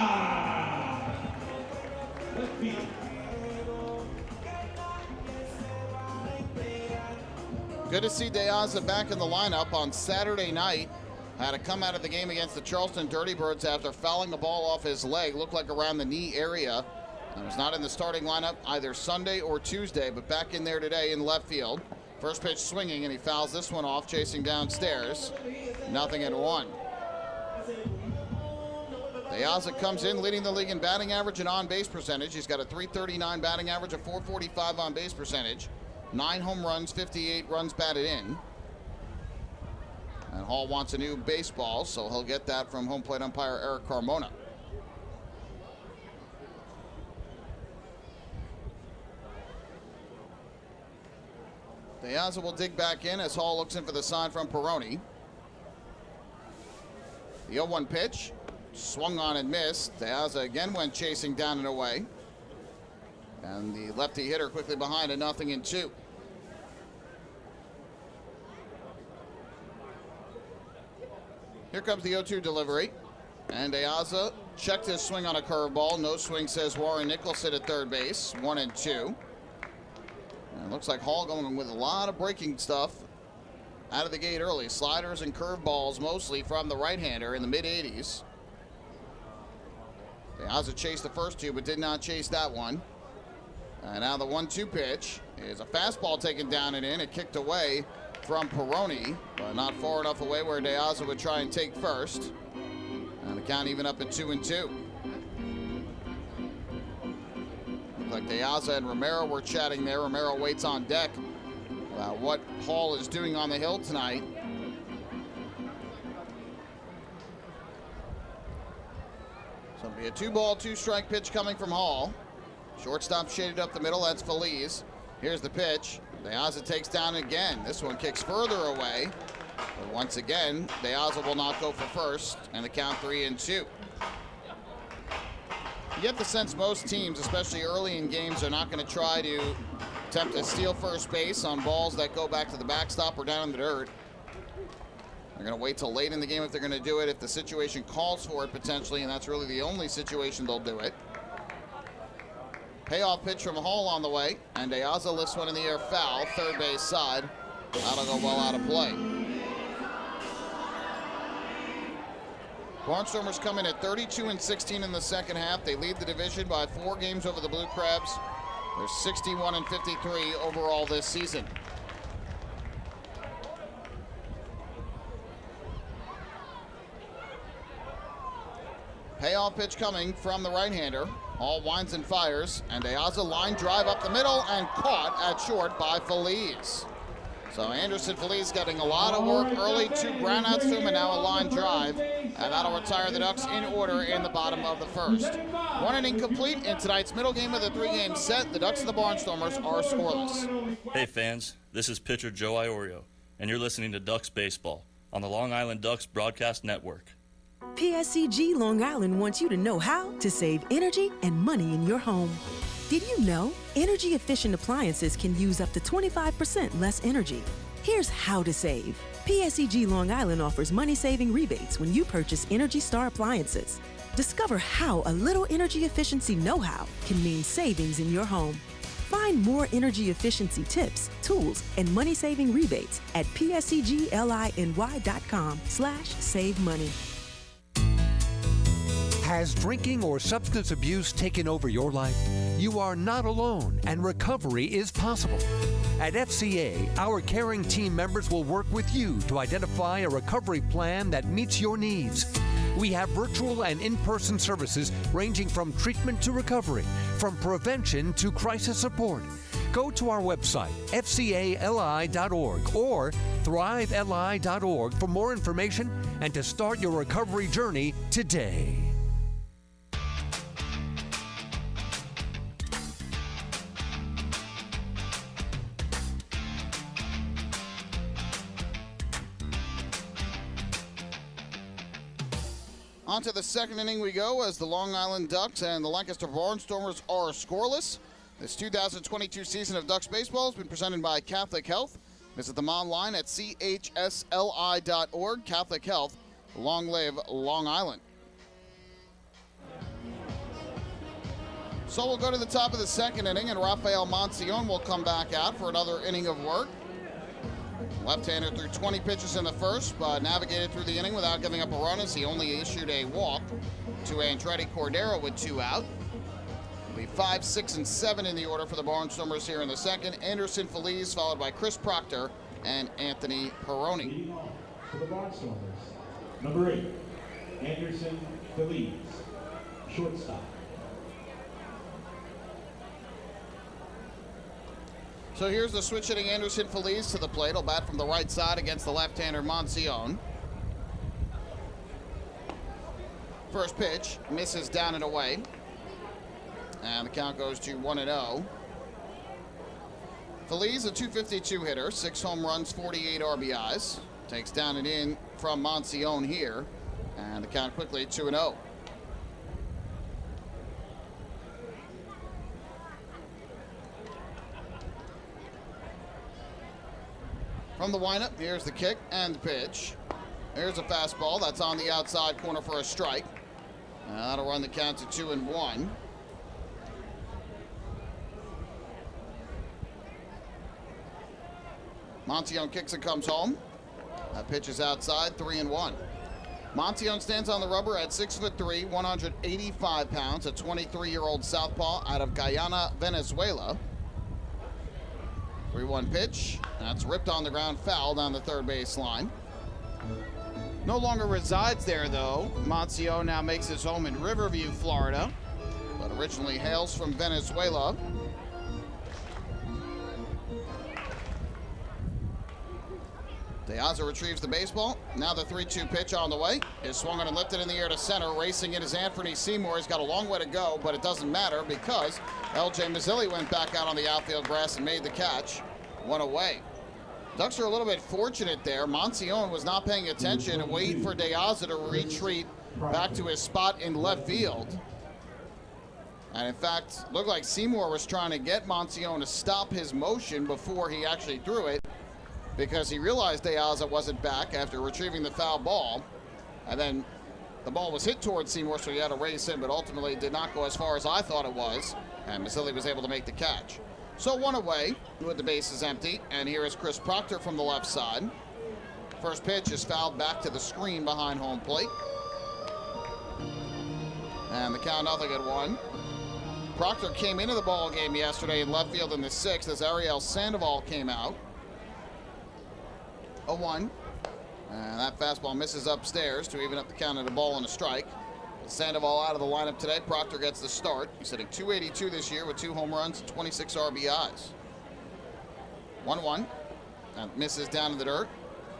Left field. Good to see De Aza back in the lineup on Saturday night. Had to come out of the game against the Charleston Dirty Birds after fouling the ball off his leg. Looked like around the knee area. And was not in the starting lineup either Sunday or Tuesday, but back in there today in left field. First pitch swinging, and he fouls this one off, chasing downstairs. 0-1. De Aza comes in, leading the league in batting average and on-base percentage. He's got a .339 batting average, a .445 on-base percentage. 9 home runs, 58 runs batted in. And Hall wants a new baseball, so he'll get that from home plate umpire Eric Carmona. De Aza will dig back in as Hall looks in for the sign from Peroni. The 0-1 pitch, swung on and missed. De Aza again went chasing down and away. And the lefty hitter quickly behind, a 0-2. Here comes the 0-2 delivery. And De Aza checked his swing on a curveball. No swing, says Warren Nicholson at third base. 1-2. And it looks like Hall going with a lot of breaking stuff out of the gate early. Sliders and curveballs mostly from the right-hander in the mid-80s. De Aza chased the first two, but did not chase that one. And now the 1-2 pitch is a fastball taken down and in. It kicked away from Peroni, but not far enough away where De Aza would try and take first. And the count even up at 2-2. Looked like De Aza and Romero were chatting there. Romero waits on deck about what Hall is doing on the hill tonight. So it'll be a 2-ball, 2-strike pitch coming from Hall. Shortstop shaded up the middle, that's Feliz. Here's the pitch. De Aza takes down again. This one kicks further away. But once again, De Aza will not go for first, and the count 3-2. You get the sense most teams, especially early in games, are not going to try to attempt to steal first base on balls that go back to the backstop or down in the dirt. They're going to wait till late in the game if they're going to do it, if the situation calls for it potentially, and that's really the only situation they'll do it. Payoff pitch from Hall on the way, and De Aza lifts one in the air foul, third base side. That'll go well out of play. Barnstormers come in at 32-16 in the second half. They lead the division by 4 games over the Blue Crabs. They're 61-53 overall this season. Payoff pitch coming from the right-hander. Hall winds and fires, and De Aza line drive up the middle and caught at short by Feliz. So Anderson Feliz getting a lot of work early, 2 groundouts to him, and now a line drive. And that'll retire the Ducks in order in the bottom of the first. 1 inning complete in tonight's middle game of the 3-game set. The Ducks and the Barnstormers are scoreless. Hey fans, this is pitcher Joe Iorio, and you're listening to Ducks Baseball on the Long Island Ducks Broadcast Network. PSCG Long Island wants you to know how to save energy and money in your home. Did you know energy-efficient appliances can use up to 25% less energy? Here's how to save. PSCG Long Island offers money-saving rebates when you purchase Energy Star appliances. Discover how a little energy efficiency know-how can mean savings in your home. Find more energy efficiency tips, tools, and money-saving rebates at pscgliny.com/save money. Has drinking or substance abuse taken over your life? You are not alone, and recovery is possible. At FCA, our caring team members will work with you to identify a recovery plan that meets your needs. We have virtual and in-person services ranging from treatment to recovery, from prevention to crisis support. Go to our website, fcali.org or thriveli.org for more information and to start your recovery journey today. On to the second inning we go as the Long Island Ducks and the Lancaster Barnstormers are scoreless. This 2022 season of Ducks baseball has been presented by Catholic Health. Visit them online at chsli.org. Catholic Health, long live Long Island. So we'll go to the top of the second inning, and Rafael Monsión will come back out for another inning of work. Left-hander threw 20 pitches in the first, but navigated through the inning without giving up a run as he only issued a walk to Andretti Cordero with 2 out. It'll be 5, 6, and 7 in the order for the Barnstormers here in the second. Anderson Feliz, followed by Chris Proctor and Anthony Perrone. For the Barnstormers, number 8, Anderson Feliz, shortstop. So here's the switch hitting Anderson Feliz to the plate. He'll bat from the right side against the left-hander Monsión. First pitch misses down and away. And the count goes to 1-0. Feliz, a .252 hitter, 6 home runs, 48 RBIs. Takes down and in from Monsión here. And the count quickly 2-0. From the windup, here's the kick and the pitch. Here's a fastball that's on the outside corner for a strike. That'll run the count to 2-1. Monsión kicks and comes home. That pitch is outside, 3-1. Monsión stands on the rubber at 6'3", 185 pounds, a 23-year-old southpaw out of Guyana, Venezuela. 3-1 pitch. That's ripped on the ground, foul down the third base line. No longer resides there, though. Monsión now makes his home in Riverview, Florida, but originally hails from Venezuela. De Aza retrieves the baseball. Now the 3-2 pitch on the way. Is swung on and lifted in the air to center. Racing in is Anthony Seymour. He's got a long way to go, but it doesn't matter because L.J. Mazzilli went back out on the outfield grass and made the catch. 1 away. Ducks are a little bit fortunate there. Monsión was not paying attention and waited for De Aza to retreat back to his spot in left field. And in fact, looked like Seymour was trying to get Monsión to stop his motion before he actually threw it, because he realized De Aza wasn't back after retrieving the foul ball. And then the ball was hit towards Seymour, so he had to race in, but ultimately did not go as far as I thought it was. And Mazzilli was able to make the catch. So 1 away with the bases empty. And here is Chris Proctor from the left side. First pitch is fouled back to the screen behind home plate. And the count 0-1. Proctor came into the ball game yesterday in left field in the 6th as Ariel Sandoval came out. 0-1. And that fastball misses upstairs to even up the count at a ball and a strike. With Sandoval out of the lineup today, Proctor gets the start. He's hitting .282 this year with 2 home runs and 26 RBIs. 1-1. That misses down in the dirt.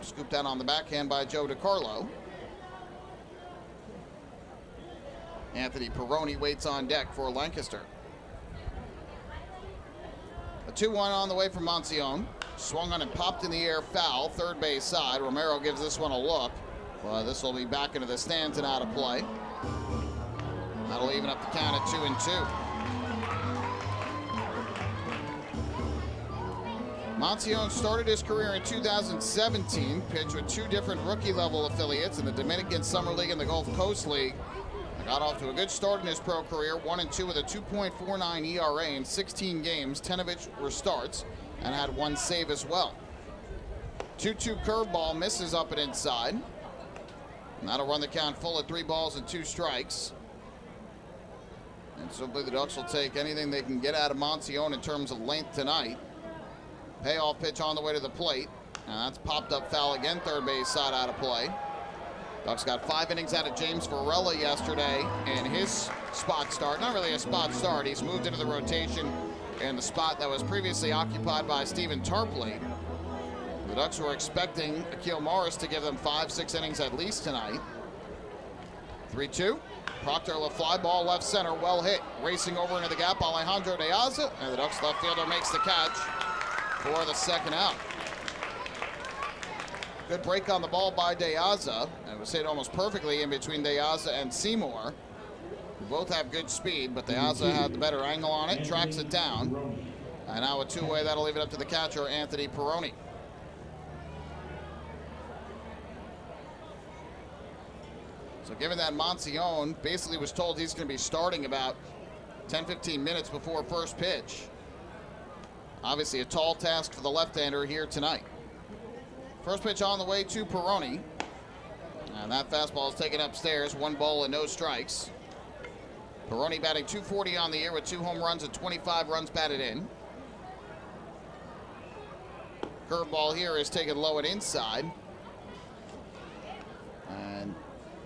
Scooped out on the backhand by Joe DiCarlo. Anthony Perrone waits on deck for Lancaster. A 2-1 on the way from Monsión. Swung on and popped in the air, foul, third base side. Romero gives this one a look. Well, this will be back into the stands and out of play. That'll even up the count at 2-2. Monsión started his career in 2017, pitched with 2 different rookie-level affiliates in the Dominican Summer League and the Gulf Coast League. Got off to a good start in his pro career, 1-2 with a 2.49 ERA in 16 games, 10 of which were starts, and had 1 save as well. 2-2 curveball misses up and inside. And that'll run the count full at 3 balls and 2 strikes. And simply the Ducks will take anything they can get out of Monsión in terms of length tonight. Payoff pitch on the way to the plate. And that's popped up foul again, third base side out of play. Ducks got 5 innings out of James Varela yesterday in his spot start. Not really a spot start. He's moved into the rotation in the spot that was previously occupied by Stephen Tarpley. The Ducks were expecting Akil Morris to give them 5-6 innings at least tonight. 3-2. Proctor, a fly ball left center, well hit. Racing over into the gap, Alejandro De Aza, and the Ducks left fielder makes the catch for the second out. Good break on the ball by De Aza. It was hit almost perfectly in between De Aza and Seymour. Both have good speed, but De Aza had the better angle on it, tracks it down. And now a two-way, that'll leave it up to the catcher, Anthony Peroni. So given that Monsione basically was told he's going to be starting about 10-15 minutes before first pitch, obviously a tall task for the left-hander here tonight. First pitch on the way to Peroni. And that fastball is taken upstairs. 1 ball and no strikes. Peroni batting .240 on the year with 2 home runs and 25 runs batted in. Curveball here is taken low and inside. And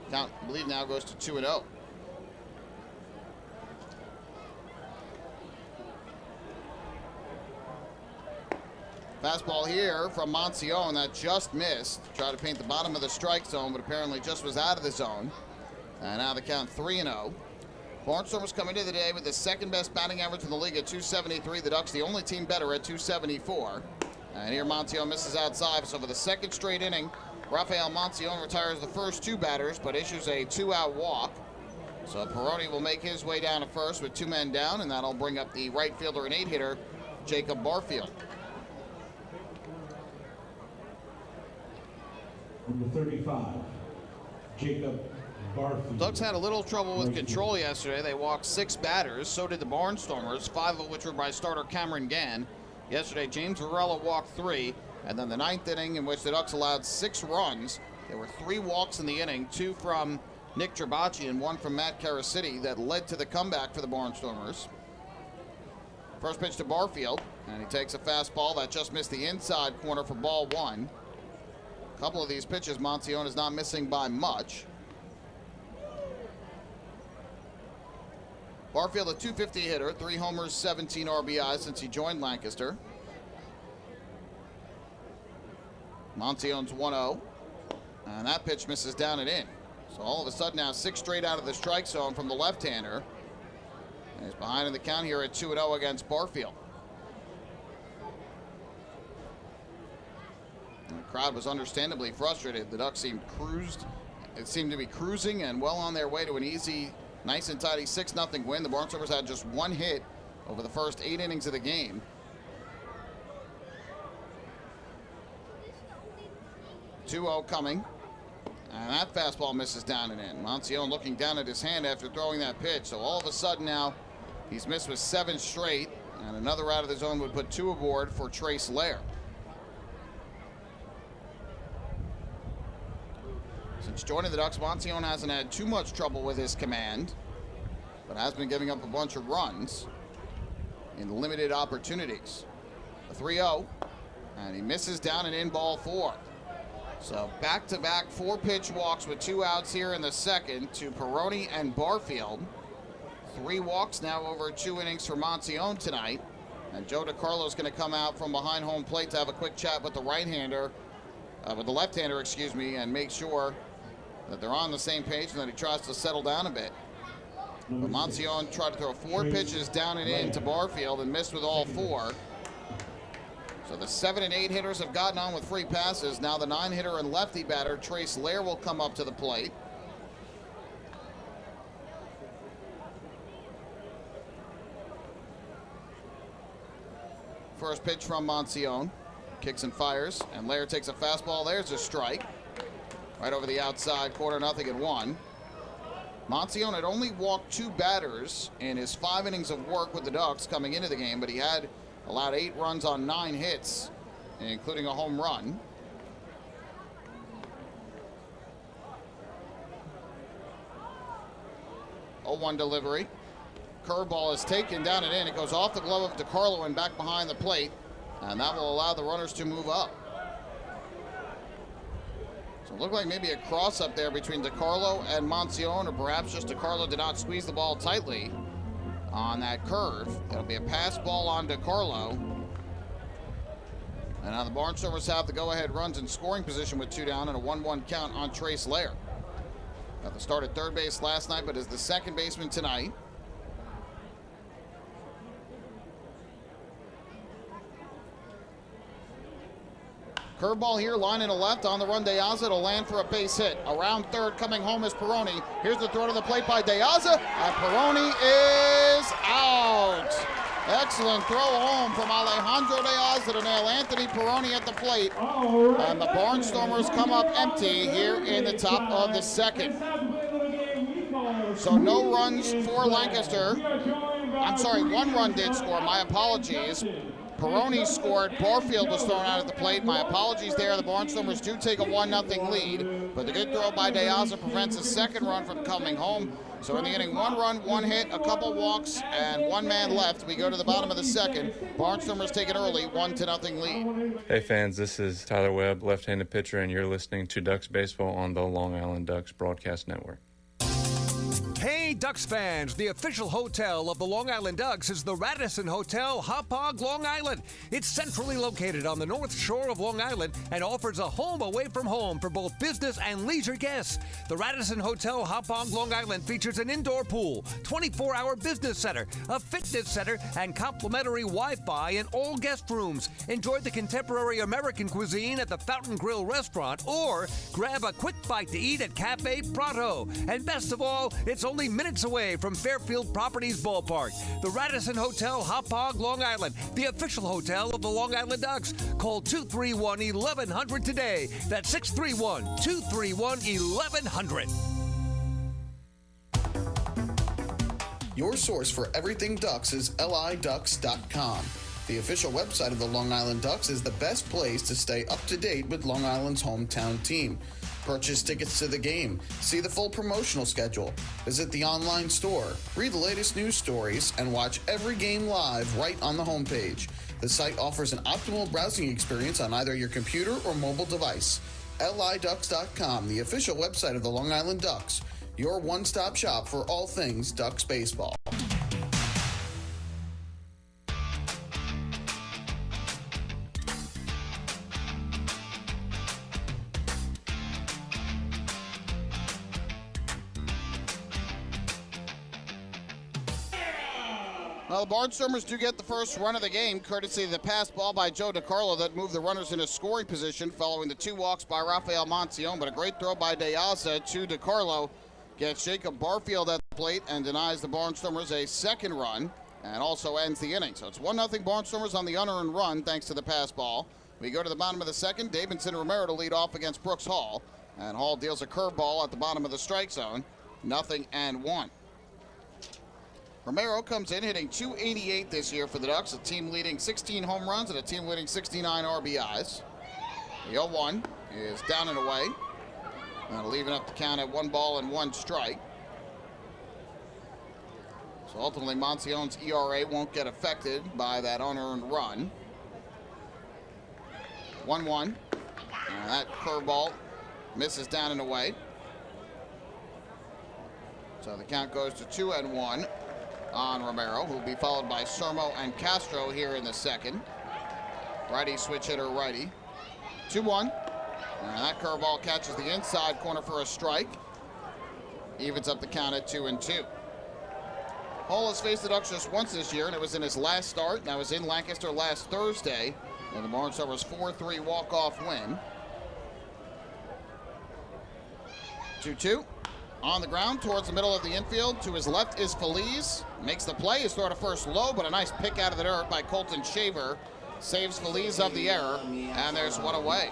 count, I believe, now goes to 2-0. Fastball here from Monsione that just missed. Tried to paint the bottom of the strike zone, but apparently just was out of the zone. And now the count 3-0. Barnstormers come into the day with the second best batting average in the league at .273. The Ducks the only team better at .274. And here Monsione misses outside. So for the second straight inning, Rafael Monsione retires the first 2 batters, but issues a 2-out walk. So Peroni will make his way down to first with 2 men down, and that'll bring up the right fielder and 8-hitter, Jacob Barfield. Number 35, Jacob Barfield. Ducks had a little trouble with control yesterday. They walked 6 batters. So did the Barnstormers, 5 of which were by starter Cameron Gann. Yesterday, James Varela walked 3. And then the 9th inning, in which the Ducks allowed 6 runs. There were 3 walks in the inning, 2 from Nick Trabacci and 1 from Matt Caracity, that led to the comeback for the Barnstormers. First pitch to Barfield, and he takes a fastball that just missed the inside corner for ball 1. A couple of these pitches, Monsione is not missing by much. Barfield, a .250 hitter, 3 homers, 17 RBIs since he joined Lancaster. Moncione's 1-0, and that pitch misses down and in. So all of a sudden now 6 straight out of the strike zone from the left-hander. And he's behind in the count here at 2-0 against Barfield. And the crowd was understandably frustrated. The Ducks seemed to be cruising and well on their way to an easy, nice and tidy 6-0 win. The Barnstormers had just 1 hit over the first 8 innings of the game. .2-0 coming, and that fastball misses down and in. Monsione looking down at his hand after throwing that pitch. So all of a sudden now he's missed with 7 straight, and another out of the zone would put 2 aboard for Trace Lair. Since joining the Ducks, Monsione hasn't had too much trouble with his command, but has been giving up a bunch of runs in limited opportunities. A 3-0, and he misses down and in ball 4. So back-to-back 4-pitch walks with 2 outs here in the second to Peroni and Barfield. 3 walks now over 2 innings for Monsione tonight. And Joe DiCarlo is going to come out from behind home plate to have a quick chat with the right-hander, with the left-hander, excuse me, and make sure that they're on the same page and that he tries to settle down a bit. But Monsione tried to throw 4 pitches down and in to Barfield and missed with all 4. So the 7 and 8 hitters have gotten on with free passes. Now the 9-hitter and lefty batter, Trace Lair, will come up to the plate. First pitch from Monsione. Kicks and fires, and Lair takes a fastball. There's a strike. Right over the outside, 0-1. Monsione had only walked 2 batters in his 5 innings of work with the Ducks coming into the game, but he had allowed 8 runs on 9 hits, including a home run. Oh, 1 delivery. Curveball is taken down and in. It goes off the glove of DiCarlo and back behind the plate, and that will allow the runners to move up. So it looked like maybe a cross-up there between DiCarlo and Monsione, or perhaps just DiCarlo did not squeeze the ball tightly on that curve. It'll be a pass ball on DiCarlo. And now the Barnstormers have the go-ahead runs in scoring position with 2 down and a 1-1 count on Trace Lair. Got the start at third base last night, but is the second baseman tonight. Curveball here, line in the left, on the run De Aza to land for a base hit. Around third, coming home is Peroni. Here's the throw to the plate by De Aza, and Peroni is out. Excellent throw home from Alejandro De Aza to nail Anthony Peroni at the plate. And the Barnstormers come up empty here in the top of the second. So no runs for Lancaster. I'm sorry, 1 run did score. My apologies. Peroni scored. Barfield was thrown out at the plate. My apologies there. The Barnstormers do take a 1-0 lead, but the good throw by De Aza prevents a second run from coming home. So in the inning, 1 run, 1 hit, a couple walks, and 1 man left. We go to the bottom of the second. Barnstormers take it early, 1-0 lead. Hey fans, this is Tyler Webb, left-handed pitcher, and you're listening to Ducks Baseball on the Long Island Ducks Broadcast Network. Hey, Ducks fans, the official hotel of the Long Island Ducks is the Radisson Hotel, Hauppauge, Long Island. It's centrally located on the north shore of Long Island and offers a home away from home for both business and leisure guests. The Radisson Hotel, Hauppauge, Long Island features an indoor pool, 24-hour business center, a fitness center, and complimentary Wi-Fi in all guest rooms. Enjoy the contemporary American cuisine at the Fountain Grill restaurant or grab a quick bite to eat at Cafe Prato. And best of all, it's only minutes away from Fairfield Properties Ballpark. The Radisson Hotel, Hauppauge, Long Island, the official hotel of the Long Island Ducks. Call 231-1100 today. That's 631-231-1100. Your source for everything Ducks is liducks.com. The official website of the Long Island Ducks is the best place to stay up to date with Long Island's hometown team. Purchase tickets to the game, see the full promotional schedule, visit the online store, read the latest news stories, and watch every game live right on the homepage. The site offers an optimal browsing experience on either your computer or mobile device. liducks.com, the official website of the Long Island Ducks, your one-stop shop for all things Ducks baseball. Well, the Barnstormers do get the first run of the game, courtesy of the pass ball by Joe DiCarlo that moved the runners into scoring position following the 2 walks by Rafael Monsione, but a great throw by De Aza to DiCarlo gets Jacob Barfield at the plate and denies the Barnstormers a second run and also ends the inning. So it's 1-0 Barnstormers on the unearned run thanks to the pass ball. We go to the bottom of the second. Davidson Romero to lead off against Brooks Hall, and Hall deals a curveball at the bottom of the strike zone. 0-1. Romero comes in hitting .288 this year for the Ducks, a team leading 16 home runs and a team leading 69 RBIs. The 0-1 is down and away, and leaving up the count at 1 ball and 1 strike. So ultimately, Moncione's ERA won't get affected by that unearned run. 1-1, and that curveball misses down and away. So the count goes to 2-1. On Romero, who will be followed by Sermo and Castro here in the second. Righty switch hitter righty. 2-1. And that curveball catches the inside corner for a strike. Evens up the count at 2-2. Hall has faced the Ducks just once this year, and it was in his last start. And that was in Lancaster last Thursday, in the Barnstormers' 4-3 walk-off win. 2-2. On the ground towards the middle of the infield. To his left is Feliz. Makes the play. His throw to first low, but a nice pick out of the dirt by Colton Shaver. Saves Feliz of the error, and there's one away.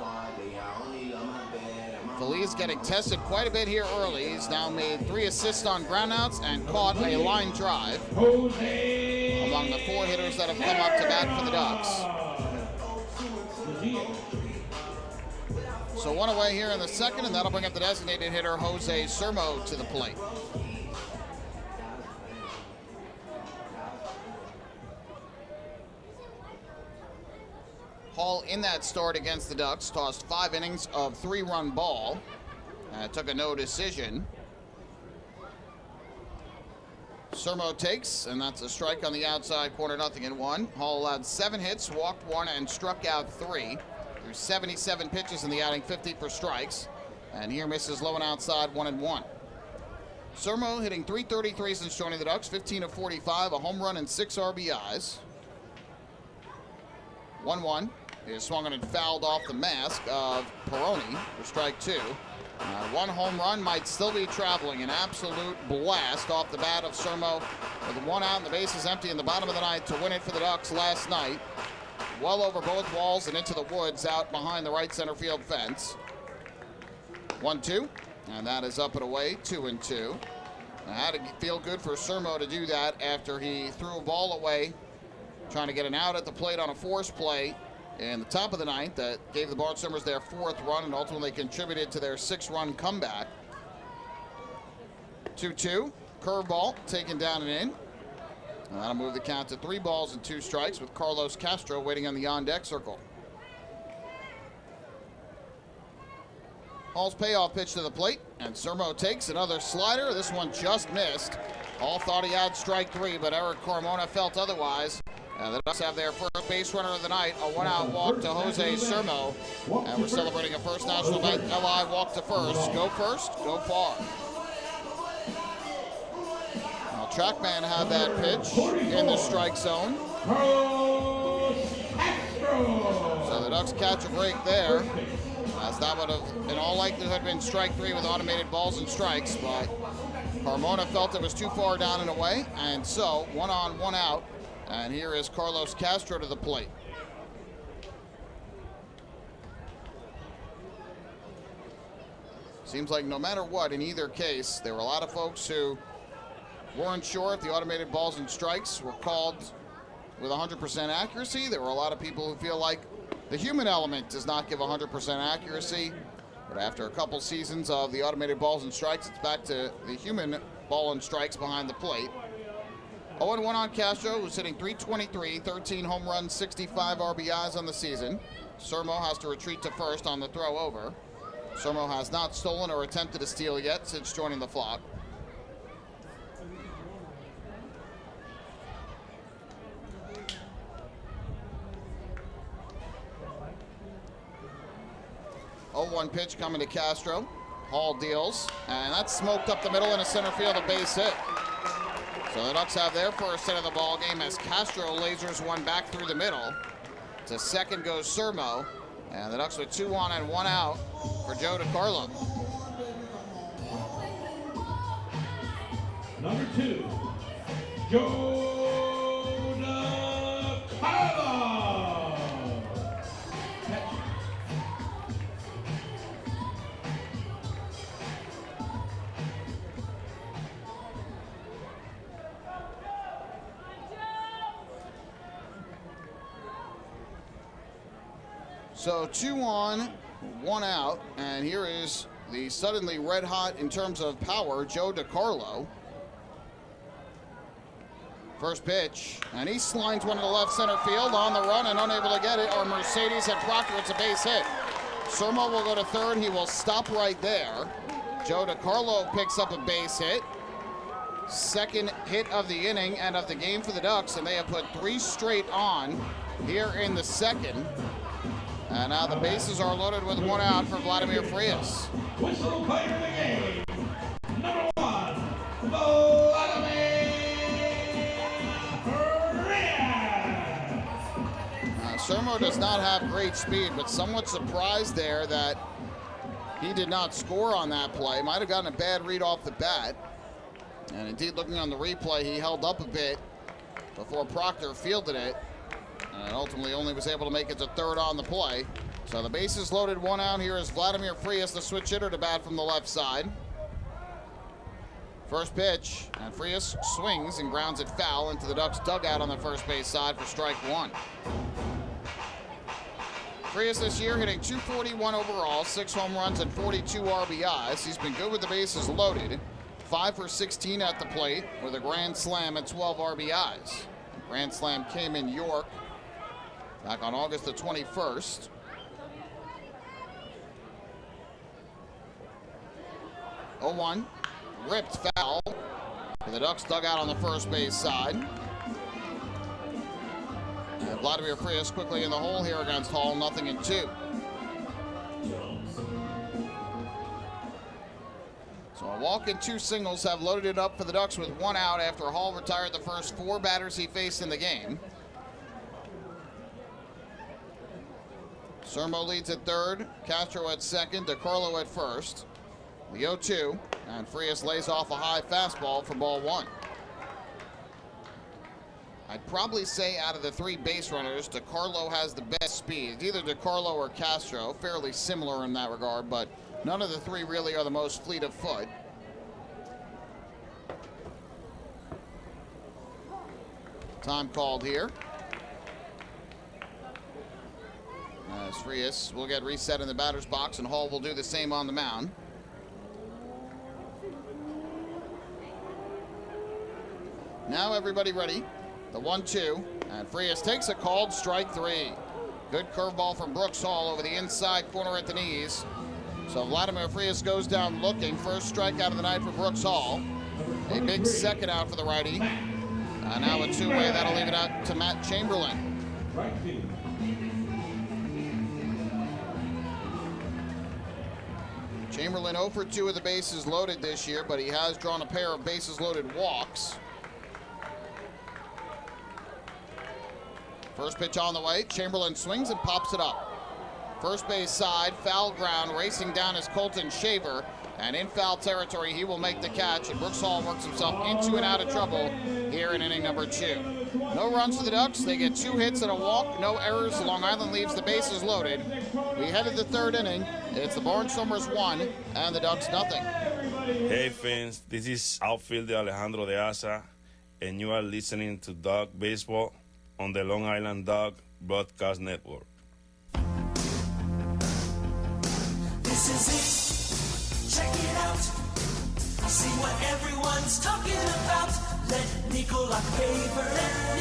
Feliz getting tested quite a bit here early. He's now made 3 assists on groundouts and caught a line drive. Among the 4 hitters that have come up to bat for the Ducks. So 1 away here in the second, and that'll bring up the designated hitter, Jose Sermo, to the plate. Hall in that start against the Ducks tossed 5 innings of 3-run ball. Took a no decision. Sermo takes, and that's a strike on the outside corner, 0-1. Hall allowed 7 hits, walked 1, and struck out 3. There's 77 pitches in the outing, 50 for strikes. And here misses low and outside, 1-1. Sermo hitting .333 since joining the Ducks, 15 of 45, a home run and 6 RBIs. 1-1. is swung on and fouled off the mask of Peroni for strike 2. One home run might still be traveling. An absolute blast off the bat of Sermo with 1 out and the bases empty in the bottom of the ninth to win it for the Ducks last night. Well over both walls and into the woods out behind the right center field fence. 1-2, and that is up and away, 2-2. Had to feel good for Sermo to do that after he threw a ball away, trying to get an out at the plate on a force play in the top of the ninth that gave the Barnstormers their 4th run and ultimately contributed to their 6-run comeback. 2-2, curveball taken down and in. And that'll move the count to 3 balls and 2 strikes with Carlos Castro waiting on the on-deck circle. Hall's payoff pitch to the plate, and Sermo takes another slider. This one just missed. Hall thought he had strike 3, but Eric Carmona felt otherwise. And the Ducks have their first base runner of the night, a 1-out walk to Jose Sermo. And we're celebrating a first National Bank LI walk to first. Go far. Now, Trackman had that pitch in the strike zone. So the Ducks catch a break there, as that would have, in all likelihood, been strike 3 with automated balls and strikes, but Carmona felt it was too far down and away, and so 1 on, 1 out, and here is Carlos Castro to the plate. Seems like no matter what, in either case, there were a lot of folks who weren't sure if the automated balls and strikes were called with 100% accuracy. There were a lot of people who feel like the human element does not give 100% accuracy, but after a couple seasons of the automated balls and strikes, it's back to the human ball and strikes behind the plate. 0-1 on Castro, who's hitting .323, 13 home runs, 65 RBIs on the season. Sermo has to retreat to first on the throw over. Sermo has not stolen or attempted to steal yet since joining the flock. One pitch coming to Castro. Hall deals, and that's smoked up the middle into center field, a base hit. So the Ducks have their first hit of the ball game as Castro lasers one back through the middle. To second goes Sermo, and the Ducks with 2 on and 1 out for Joe DiCarlo. Number 2, Joe DiCarlo. So 2 on, 1 out, and here is the suddenly red hot in terms of power, Joe DiCarlo. First pitch, and he slides one to the left center field on the run and unable to get it. Or Mercedes and Proctor, it's a base hit. Sermo will go to third, he will stop right there. Joe DiCarlo picks up a base hit. Second hit of the inning and of the game for the Ducks, and they have put 3 straight on here in the second. And now the bases are loaded with 1 out for Vladimir Frias. Whistle player of the game, number 1, Vladimir Frias. Sermo does not have great speed, but somewhat surprised there that he did not score on that play. Might have gotten a bad read off the bat. And indeed, looking on the replay, he held up a bit before Proctor fielded it. And ultimately only was able to make it to third on the play. So the bases loaded, 1 out. Here is Vladimir Frias, the switch hitter, to bat from the left side. First pitch, and Frias swings and grounds it foul into the Ducks dugout on the first base side for strike 1. Frias this year hitting .241 overall, 6 home runs and 42 RBIs. He's been good with the bases loaded. 5 for 16 at the plate with a grand slam and 12 RBIs. Grand slam came in York back on August the 21st. Oh, 1, ripped foul. The Ducks dugout on the first base side. And Vladimir Frias quickly in the hole here against Hall, 0-2. So a walk and 2 singles have loaded it up for the Ducks with 1 out after Hall retired the first 4 batters he faced in the game. Sermo leads at third, Castro at second, DeCarlo at first. The 0-2, and Frias lays off a high fastball for ball one. I'd probably say out of the three base runners, DeCarlo has the best speed. It's either DeCarlo or Castro, fairly similar in that regard, but none of the three really are the most fleet of foot. Time called here. As Frias will get reset in the batter's box, and Hall will do the same on the mound. Now everybody ready. The 1-2, and Frias takes a called strike three. Good curveball from Brooks Hall over the inside corner at the knees. So Vladimir Frias goes down looking. First strikeout of the night for Brooks Hall. A big second out for the righty. Now a two-way, that'll leave it out to Matt Chamberlain. Chamberlain 0 for 2 with the bases loaded this year, but he has drawn a pair of bases loaded walks. First pitch on the way, Chamberlain swings and pops it up. First base side, foul ground, racing down is Colton Shaver, and in foul territory he will make the catch, and Brooks Hall works himself into and out of trouble here in inning number 2. No runs for the Ducks, they get 2 hits and a walk, no errors, Long Island leaves the bases loaded. We head to the third inning, it's the Barnstormers 1 and the Ducks nothing. Hey fans, this is outfielder Alejandro de Asa, and you are listening to Duck Baseball on the Long Island Duck Broadcast Network. This is it. Check it out. See what everyone's talking about. Let Nicola Pavers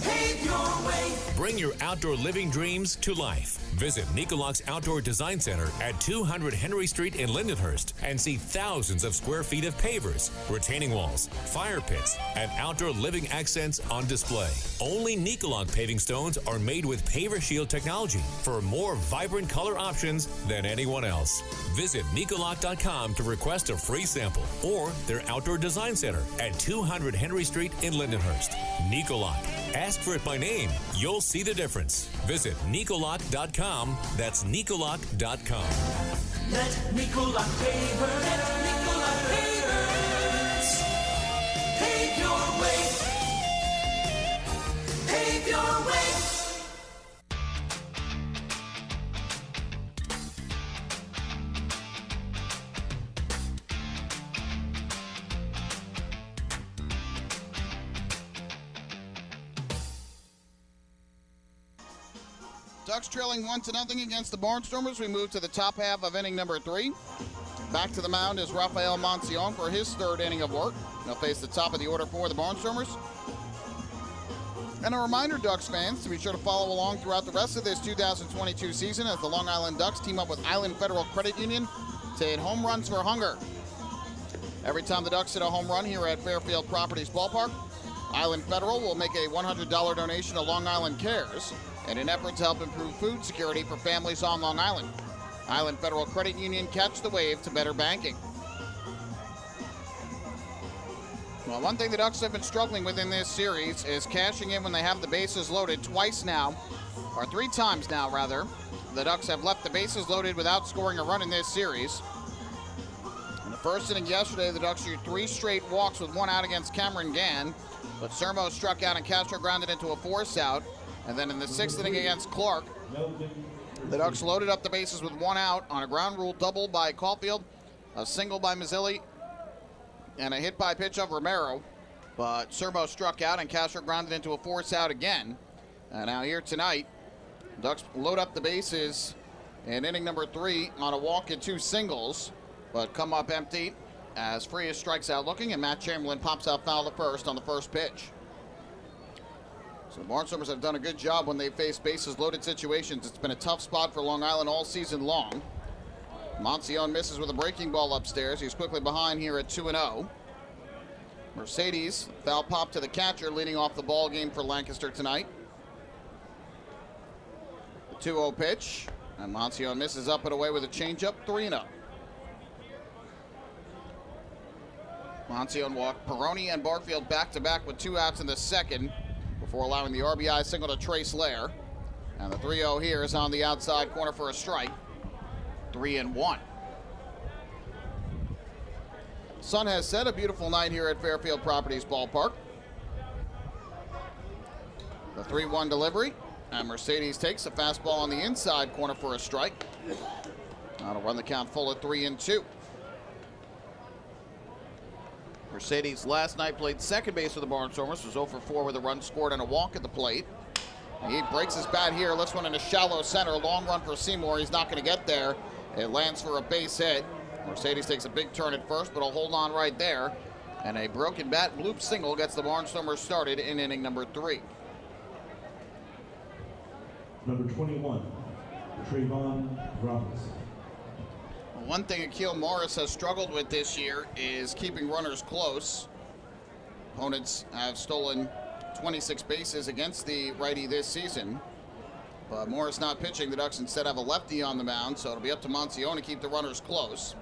pave your way. Bring your outdoor living dreams to life. Visit Nicolak's Outdoor Design Center at 200 Henry Street in Lindenhurst and see thousands of square feet of pavers, retaining walls, fire pits, and outdoor living accents on display. Only Nicolak paving stones are made with Paver Shield technology for more vibrant color options than anyone else. Visit Nicolak.com to request a free sample or their Outdoor Design Center at 200 Henry Street in Lindenhurst. Nicolak. Ask for it by name. You'll see the difference. Visit Nicolak.com. That's Nicolak.com. Let Nicolak Pavers pave your way. Pave your way. Ducks trailing 1-0 against the Barnstormers. We move to the top half of inning number 3. Back to the mound is Rafael Mancion for his third inning of work. He'll face the top of the order for the Barnstormers. And a reminder, Ducks fans, to be sure to follow along throughout the rest of this 2022 season as the Long Island Ducks team up with Island Federal Credit Union to hit home runs for hunger. Every time the Ducks hit a home run here at Fairfield Properties Ballpark, Island Federal will make a $100 donation to Long Island Cares in an effort to help improve food security for families on Long Island. Island Federal Credit Union, catch the wave to better banking. Well, one thing the Ducks have been struggling with in this series is cashing in when they have the bases loaded twice now, or 3 times now, rather. The Ducks have left the bases loaded without scoring a run in this series. In the first inning yesterday, the Ducks drew 3 straight walks with 1 out against Cameron Gann, but Sermo struck out and Castro grounded into a force out. And then in the 6th inning against Clark, the Ducks loaded up the bases with 1 out on a ground rule double by Caulfield, a single by Mazzilli, and a hit by pitch of Romero. But Sermo struck out and Castro grounded into a force out again. And now here tonight, Ducks load up the bases in inning number 3 on a walk and 2 singles, but come up empty as Frias strikes out looking and Matt Chamberlain pops out foul to first on the first pitch. So the Barnstormers have done a good job when they face bases loaded situations. It's been a tough spot for Long Island all season long. Mancion misses with a breaking ball upstairs. He's quickly behind here at 2-0. Mercedes, foul pop to the catcher, leading off the ball game for Lancaster tonight. The 2-0 pitch, and Mancion misses up and away with a changeup, 3-0. Mancion walked Peroni and Barfield back-to-back with 2 outs in the second, before before allowing the RBI single to Trace Lair. And the 3-0 here is on the outside corner for a strike. 3-1. Sun has set. A beautiful night here at Fairfield Properties Ballpark. The 3-1 delivery. And Mercedes takes a fastball on the inside corner for a strike. That'll run the count full at 3-2. Mercedes last night played second base for the Barnstormers, was 0 for 4 with a run scored and a walk at the plate. He breaks his bat here, lifts one into shallow center. Long run for Seymour. He's not going to get there. It lands for a base hit. Mercedes takes a big turn at first, but he'll hold on right there. And a broken bat bloop single gets the Barnstormers started in inning number 3. Number 21, Trayvon Robinson. One thing Akil Morris has struggled with this year is keeping runners close. Opponents have stolen 26 bases against the righty this season. But Morris not pitching. The Ducks instead have a lefty on the mound, so it'll be up to Monsione to keep the runners close.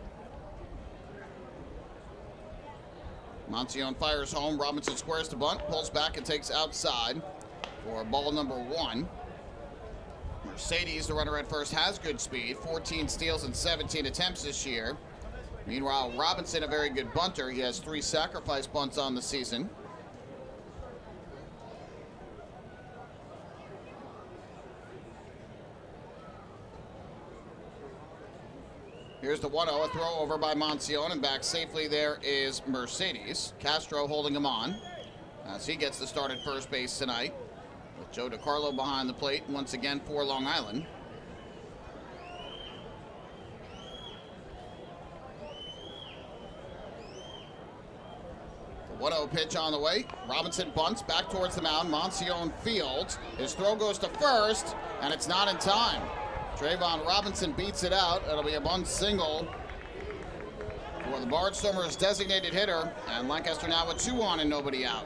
Monsione fires home. Robinson squares to bunt, pulls back and takes outside for ball number 1. Mercedes, the runner at first, has good speed. 14 steals and 17 attempts this year. Meanwhile, Robinson, a very good bunter. He has 3 sacrifice bunts on the season. Here's the 1-0, a throw over by Monsione, and back safely there is Mercedes. Castro holding him on as he gets the start at first base tonight, with Joe DiCarlo behind the plate once again for Long Island. The 1-0 pitch on the way. Robinson bunts back towards the mound. Monsione fields. His throw goes to first, and it's not in time. Trayvon Robinson beats it out. It'll be a bunt single for the Barnstormers' designated hitter, and Lancaster now with 2 on and nobody out.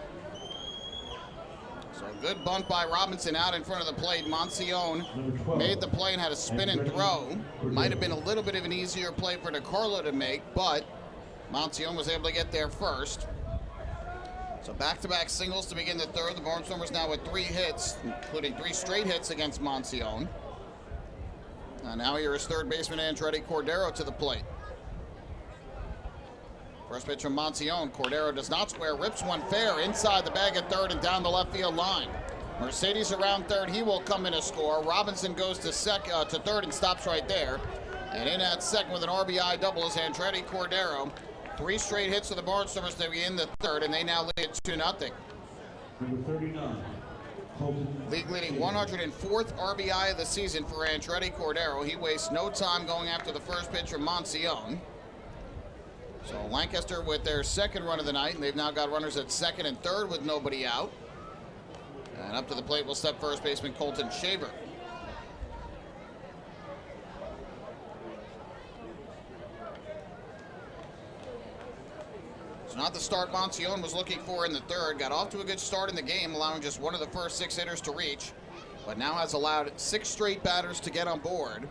So a good bunt by Robinson out in front of the plate. Monsione made the play and had a spin and throw. Might have been a little bit of an easier play for DiCarlo to make, but Monsione was able to get there first. So back-to-back singles to begin the third. The Barnstormers now with 3 hits, including 3 straight hits against Monsione. Now here is third baseman Andretti Cordero to the plate. First pitch from Monsione. Cordero does not square, rips one fair inside the bag at third and down the left field line. Mercedes around third, he will come in to score. Robinson goes to third and stops right there. And in at second with an RBI double is Andretti Cordero. 3 straight hits for the Barnstormers to begin the third, and they now lead 2-0. Number 39. League leading 104th RBI of the season for Andretti Cordero. He wastes no time going after the first pitch from Monsione. So Lancaster with their second run of the night, and they've now got runners at second and third with nobody out. And up to the plate will step first baseman Colton Shaver. Not the start Monsione was looking for in the third. Got off to a good start in the game, allowing just one of the first 6 hitters to reach, but now has allowed 6 straight batters to get on board.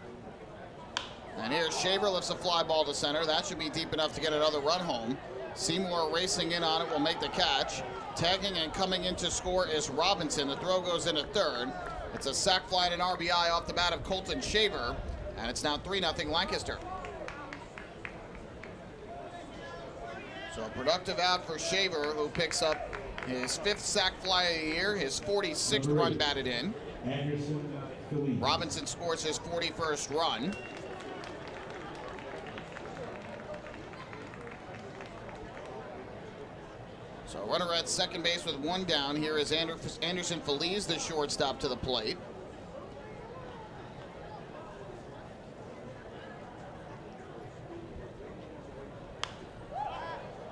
And here's Shaver, lifts a fly ball to center. That should be deep enough to get another run home. Seymour racing in on it will make the catch. Tagging and coming in to score is Robinson. The throw goes into third. It's a sac fly and an RBI off the bat of Colton Shaver, and it's now 3-0 Lancaster. So a productive out for Shaver, who picks up his 5th sac fly of the year, his 46th run batted in. Robinson scores his 41st run. So runner at second base with 1 down. Here is Anderson Feliz, the shortstop, to the plate.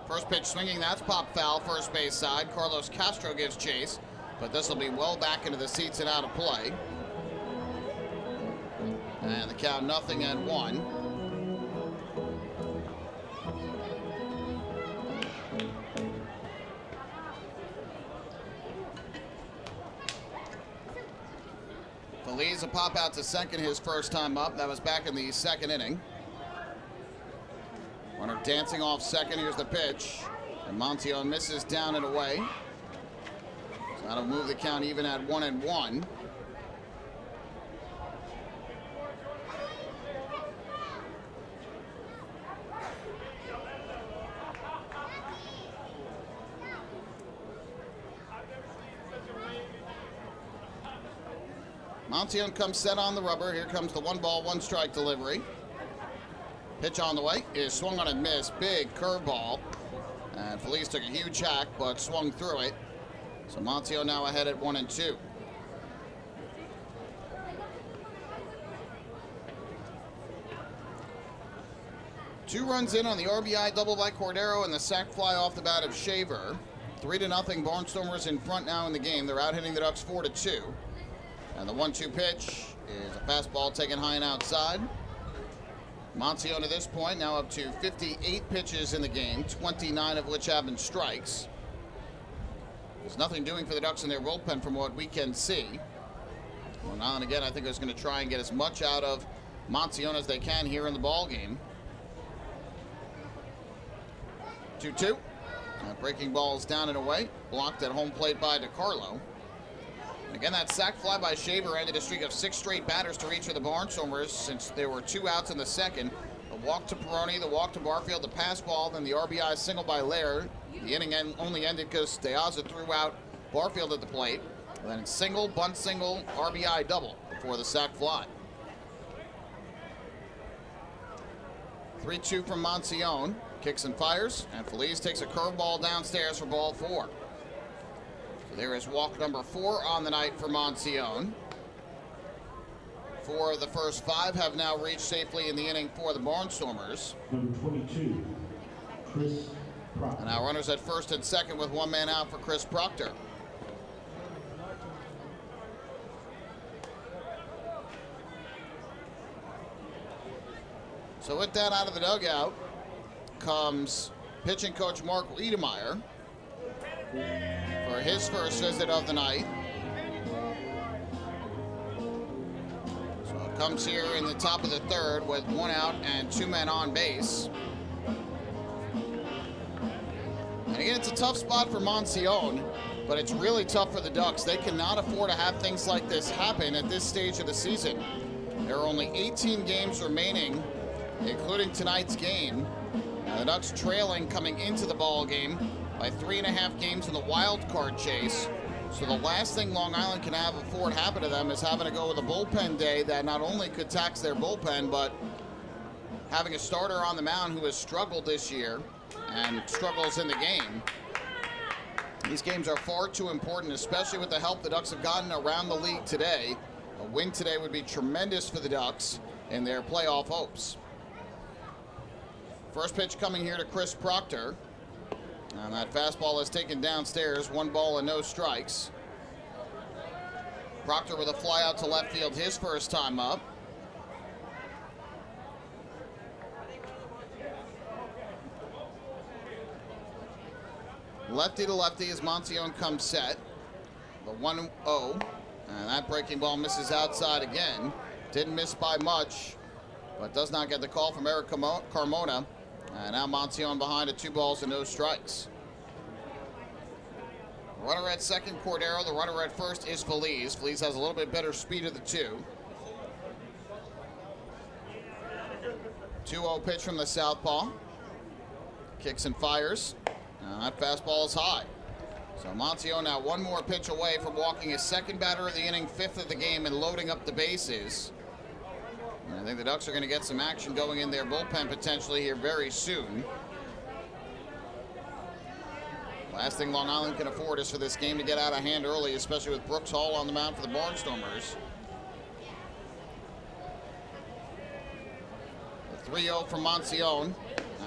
First pitch swinging, that's pop foul, first base side. Carlos Castro gives chase, but this will be well back into the seats and out of play. And the count 0-1. Feliz a pop out to second his first time up. That was back in the second inning. Runner dancing off second. Here's the pitch. And Monsione misses down and away. That'll move the count even at 1-1. Montyon comes set on the rubber. Here comes the 1-ball, 1-strike delivery. Pitch on the way is swung on and missed. Big curveball. And Feliz took a huge hack, but swung through it. So Montyon now ahead at 1-2. Two runs in on the RBI double by Cordero and the sac fly off the bat of Shaver. 3-0 Barnstormers in front now in the game. They're out hitting the Ducks 4-2. And the 1-2 pitch is a fastball taken high and outside. Montyon at this point now up to 58 pitches in the game, 29 of which have been strikes. There's nothing doing for the Ducks in their bullpen from what we can see. Well, now and again, I think they're going to try and get as much out of Montyon as they can here in the ball game. 2-2. Breaking ball is down and away. Blocked at home plate by DiCarlo. Again, that sac fly by Shaver ended a streak of 6 straight batters to reach for the Barnstormers since there were 2 outs in the second. The walk to Peroni, the walk to Barfield, the pass ball, then the RBI single by Laird. The inning only ended because De Aza threw out Barfield at the plate. And then single, bunt single, RBI double before the sac fly. 3-2 from Montyon. Kicks and fires, and Feliz takes a curveball downstairs for ball 4. There is walk number 4 on the night for Montyon. 4 of the first 5 have now reached safely in the inning for the Barnstormers. Number 22, Chris Proctor. And now runners at first and second with 1 man out for Chris Proctor. So with that out of the dugout comes pitching coach Mark Wiedemeyer for his first visit of the night. So it comes here in the top of the third with 1 out and 2 men on base. And again, it's a tough spot for Montyon, but it's really tough for the Ducks. They cannot afford to have things like this happen at this stage of the season. There are only 18 games remaining, including tonight's game. The Ducks trailing coming into the ball game by 3.5 games in the wild card chase. So the last thing Long Island can have afford happen to them is having to go with a bullpen day that not only could tax their bullpen, but having a starter on the mound who has struggled this year and struggles in the game. These games are far too important, especially with the help the Ducks have gotten around the league today. A win today would be tremendous for the Ducks in their playoff hopes. First pitch coming here to Chris Proctor. And that fastball is taken downstairs. 1 ball and no strikes. Proctor with a fly out to left field his first time up. Lefty to lefty as Montyon comes set. The 1-0. And that breaking ball misses outside again. Didn't miss by much, but does not get the call from Eric Carmona. And now Montyon behind at 2 balls and no strikes. Runner at second, Cordero. The runner at first is Feliz. Feliz has a little bit better speed of the 2. 2-0 pitch from the southpaw. Kicks and fires. That fastball is high. So Montyon now 1 more pitch away from walking his second batter of the inning, 5th of the game, and loading up the bases. And I think the Ducks are going to get some action going in their bullpen potentially here very soon. Last thing Long Island can afford is for this game to get out of hand early, especially with Brooks Hall on the mound for the Barnstormers. The 3-0 from Montyon.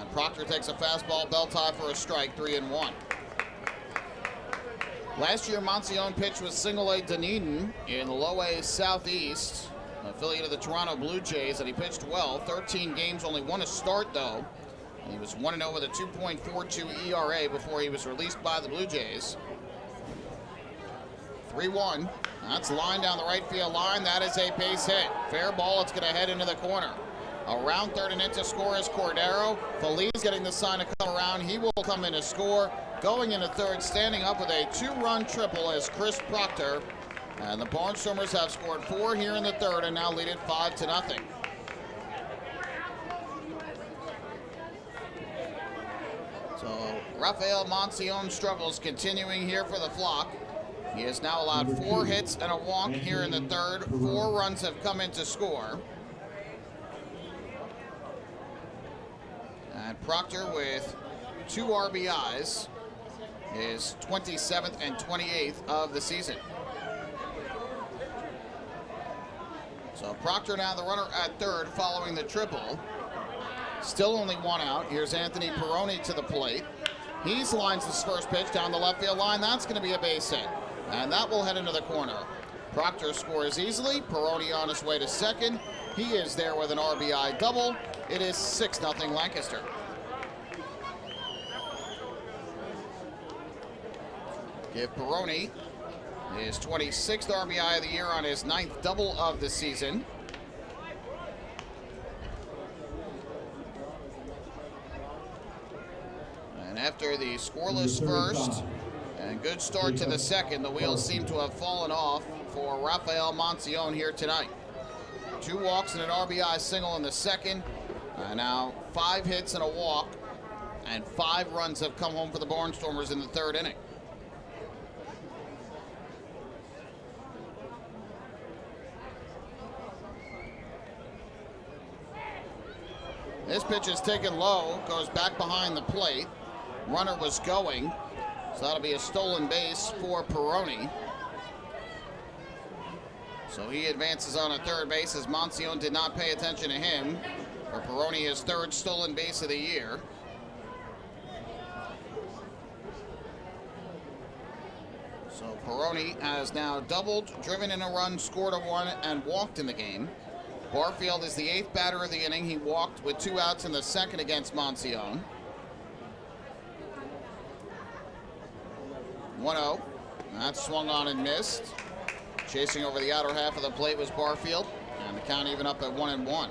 And Proctor takes a fastball, belt high for a strike, 3-1. Last year, Montyon pitched with Single A Dunedin in the Low A Southeast, affiliate of the Toronto Blue Jays, and he pitched well. 13 games, only 1 a start though. And he was 1-0 with a 2.42 ERA before he was released by the Blue Jays. 3-1. That's line down the right field line. That is a base hit. Fair ball. It's going to head into the corner. Around third and in to score is Cordero. Feliz getting the sign to come around. He will come in to score. going into third, standing up with a 2-run triple as Chris Proctor. And the Barnstormers have scored 4 here in the third and now lead it 5-0. So Rafael Monsión struggles continuing here for the Flock. He has now allowed 4 hits and a walk here in the third. 4 runs have come in to score. And Proctor with 2 RBIs, his 27th and 28th of the season. So Proctor now the runner at third following the triple. Still only 1 out. Here's Anthony Peroni to the plate. He lines his first pitch down the left field line. That's going to be a base hit. And that will head into the corner. Proctor scores easily. Peroni on his way to second. He is there with an RBI double. It is 6-0 Lancaster. Give Peroni his 26th RBI of the year on his 9th double of the season. And after the scoreless first and good start to the second, the wheels seem to have fallen off for Rafael Monsión here tonight. 2 walks and an RBI single in the second. Now 5 hits and a walk, and 5 runs have come home for the Barnstormers in the third inning. This pitch is taken low, goes back behind the plate. Runner was going, so that'll be a stolen base for Peroni. So he advances on a third base as Monsión did not pay attention to him. For Peroni, his 3rd stolen base of the year. So Peroni has now doubled, driven in a run, scored a 1, and walked in the game. Barfield is the 8th batter of the inning. He walked with 2 outs in the second against Monsión. 1-0. That swung on and missed. Chasing over the outer half of the plate was Barfield, and the count even up at 1-1.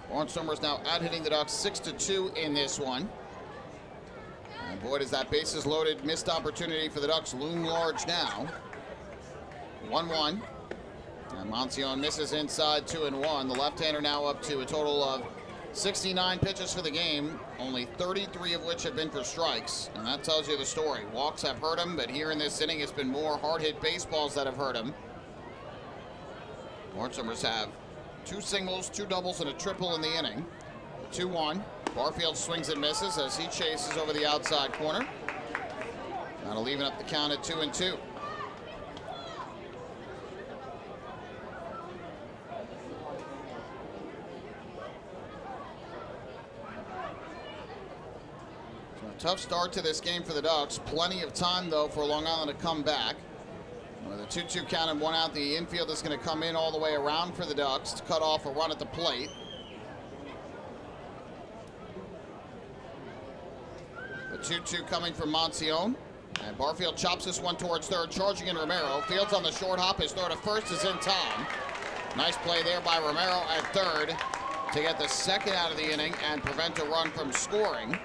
Barnstormers now out-hitting the Ducks 6-2 in this one. And boy, does that bases loaded missed opportunity for the Ducks loom large now. 1-1. And Monsión misses inside 2-1. The left-hander now up to a total of 69 pitches for the game, only 33 of which have been for strikes, and that tells you the story. Walks have hurt him, but here in this inning it's been more hard-hit baseballs that have hurt him. Barnstormers have 2 singles, 2 doubles, and a triple in the inning. 2-1. Barfield swings and misses as he chases over the outside corner. That'll even up the count at 2-2. Tough start to this game for the Ducks. Plenty of time, though, for Long Island to come back. With a 2-2 count and 1 out, the infield is going to come in all the way around for the Ducks to cut off a run at the plate. The 2-2 coming from Monsión. And Barfield chops this one towards third, charging in Romero. Fields on the short hop. His throw to first is in time. Nice play there by Romero at third to get the second out of the inning and prevent a run from scoring.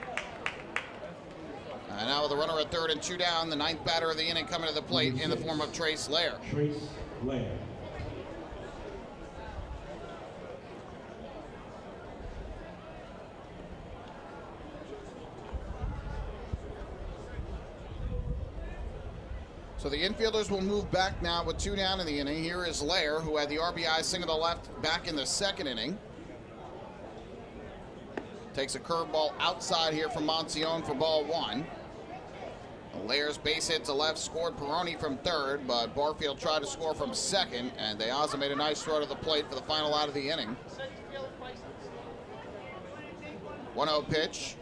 And now with a runner at third and 2 down, the 9th batter of the inning coming to the plate in the form of Trace Lair. So the infielders will move back now with 2 down in the inning. Here is Lair, who had the RBI single to left back in the second inning. Takes a curveball outside here from Monsión for ball 1. Lair's base hit to left scored Peroni from third, but Barfield tried to score from second, and De Aza made a nice throw to the plate for the final out of the inning. 1-0 pitch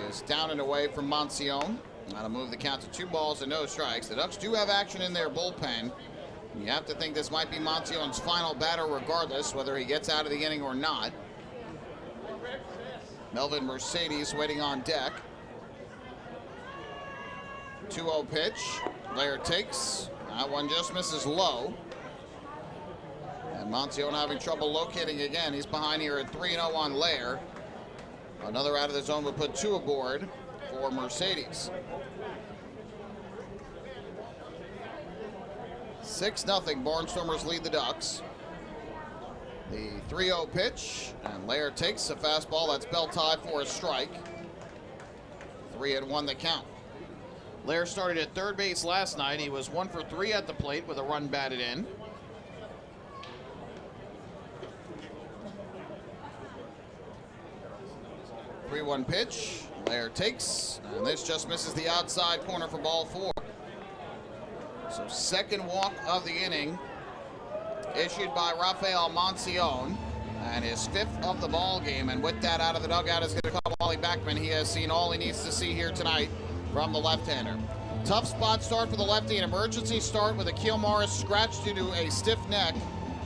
is down and away from Monsión. That'll move the count to 2 balls and no strikes. The Ducks do have action in their bullpen. You have to think this might be Monsión's final batter regardless, whether he gets out of the inning or not. Melvin Mercedes waiting on deck. 2-0 pitch. Lair takes. That one just misses low. And Monsión having trouble locating again. He's behind here at 3-0 on Lair. Another out of the zone would put 2 aboard for Mercedes. 6-0, Barnstormers lead the Ducks. The 3-0 pitch, and Lair takes a fastball. That's belt high for a strike. 3-1 the count. Lair started at third base last night. He was 1 for 3 at the plate with a run batted in. The 3-1 pitch. Lair takes, and this just misses the outside corner for ball 4. So second walk of the inning issued by Rafael Monsione, and his 5th of the ball game. And with that out of the dugout is going to come Wally Backman. He has seen all he needs to see here tonight from the left-hander. Tough spot start for the lefty, an emergency start with Akil Morris scratched due to a stiff neck.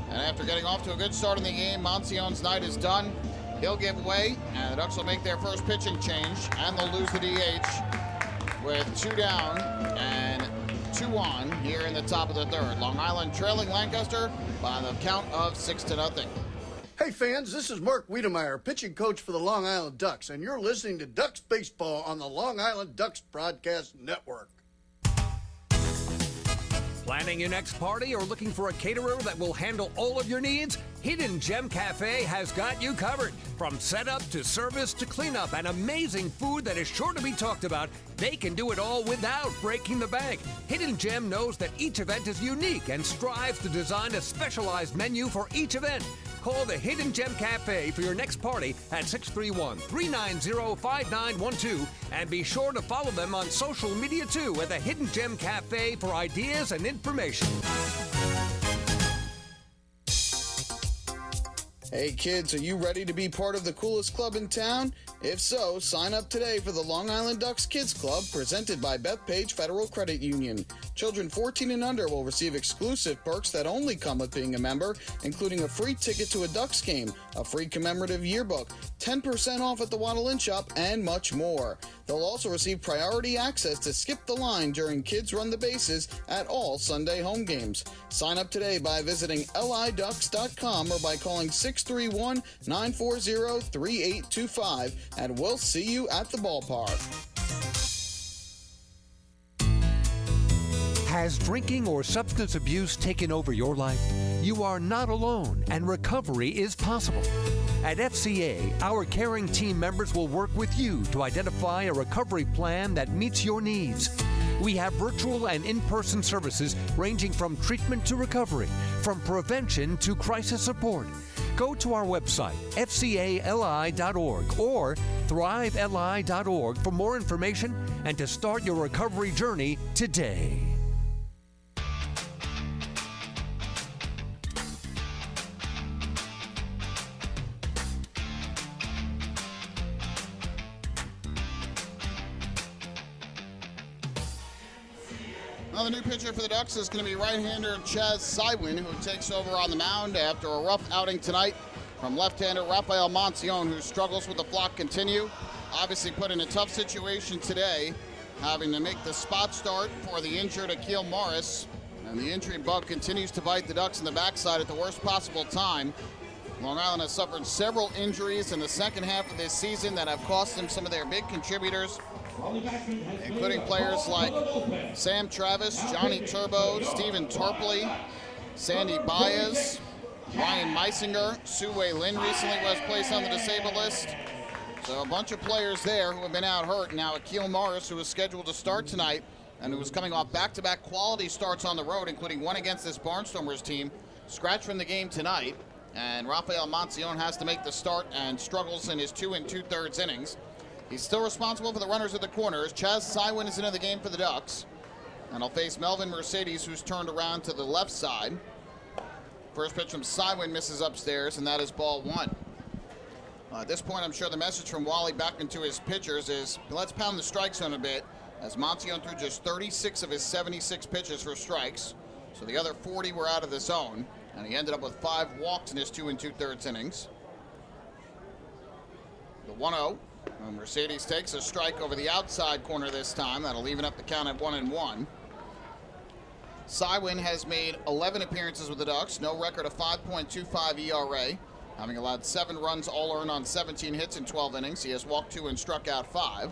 And after getting off to a good start in the game, Moncione's night is done. He'll give way, and the Ducks will make their first pitching change, and they'll lose the DH with 2 down and 2 on here in the top of the 3rd. Long Island trailing Lancaster by the count of 6-0. Hey fans, this is Mark Wiedemeyer, pitching coach for the Long Island Ducks, and you're listening to Ducks Baseball on the Long Island Ducks Broadcast Network. Planning your next party or looking for a caterer that will handle all of your needs? Hidden Gem Cafe has got you covered. From setup to service to cleanup and amazing food that is sure to be talked about, they can do it all without breaking the bank. Hidden Gem knows that each event is unique and strives to design a specialized menu for each event. Call the Hidden Gem Cafe for your next party at 631-390-5912, and be sure to follow them on social media too at the Hidden Gem Cafe for ideas and information. Hey kids, are you ready to be part of the coolest club in town? If so, sign up today for the Long Island Ducks Kids Club, presented by Bethpage Federal Credit Union. Children 14 and under will receive exclusive perks that only come with being a member, including a free ticket to a Ducks game, a free commemorative yearbook, 10% off at the Waddle Inn Shop, and much more. They'll also receive priority access to skip the line during Kids Run the Bases at all Sunday home games. Sign up today by visiting liducks.com or by calling 631-940-3825, and we'll see you at the ballpark. Has drinking or substance abuse taken over your life? You are not alone, and recovery is possible. At FCA, our caring team members will work with you to identify a recovery plan that meets your needs. We have virtual and in-person services ranging from treatment to recovery, from prevention to crisis support. Go to our website, fcali.org or thriveli.org for more information and to start your recovery journey today. Now the new pitcher for the Ducks is going to be right-hander Chaz Sywin, who takes over on the mound after a rough outing tonight from left-hander Rafael Monsione, who struggles with the flock continue. Obviously put in a tough situation today, having to make the spot start for the injured Akil Morris. And the injury bug continues to bite the Ducks in the backside at the worst possible time. Long Island has suffered several injuries in the second half of this season that have cost them some of their big contributors, including players like Sam Travis, Johnny Turbo, Stephen Tarpley, Sandy Baez, Ryan Meisinger, Sue Lin recently was placed on the disabled list. So a bunch of players there who have been out hurt. Now Akil Morris, who was scheduled to start tonight and who was coming off back-to-back quality starts on the road, including one against this Barnstormers team, scratched from the game tonight. And Rafael Monsione has to make the start and struggles in his 2 2/3 innings. He's still responsible for the runners at the corners. Chaz Sywin is into the game for the Ducks. And he'll face Melvin Mercedes, who's turned around to the left side. First pitch from Sywin misses upstairs, and that is ball 1. At this point, I'm sure the message from Wally Backman to his pitchers is, let's pound the strike zone a bit, as Monsione threw just 36 of his 76 pitches for strikes. So the other 40 were out of the zone, and he ended up with 5 walks in his 2 2/3 innings. The 1-0. Mercedes takes a strike over the outside corner this time. That'll even up the count at 1-1. Sywin has made 11 appearances with the Ducks, no record of 5.25 ERA, Having allowed 7 runs all earned on 17 hits in 12 innings. He has walked 2 and struck out 5.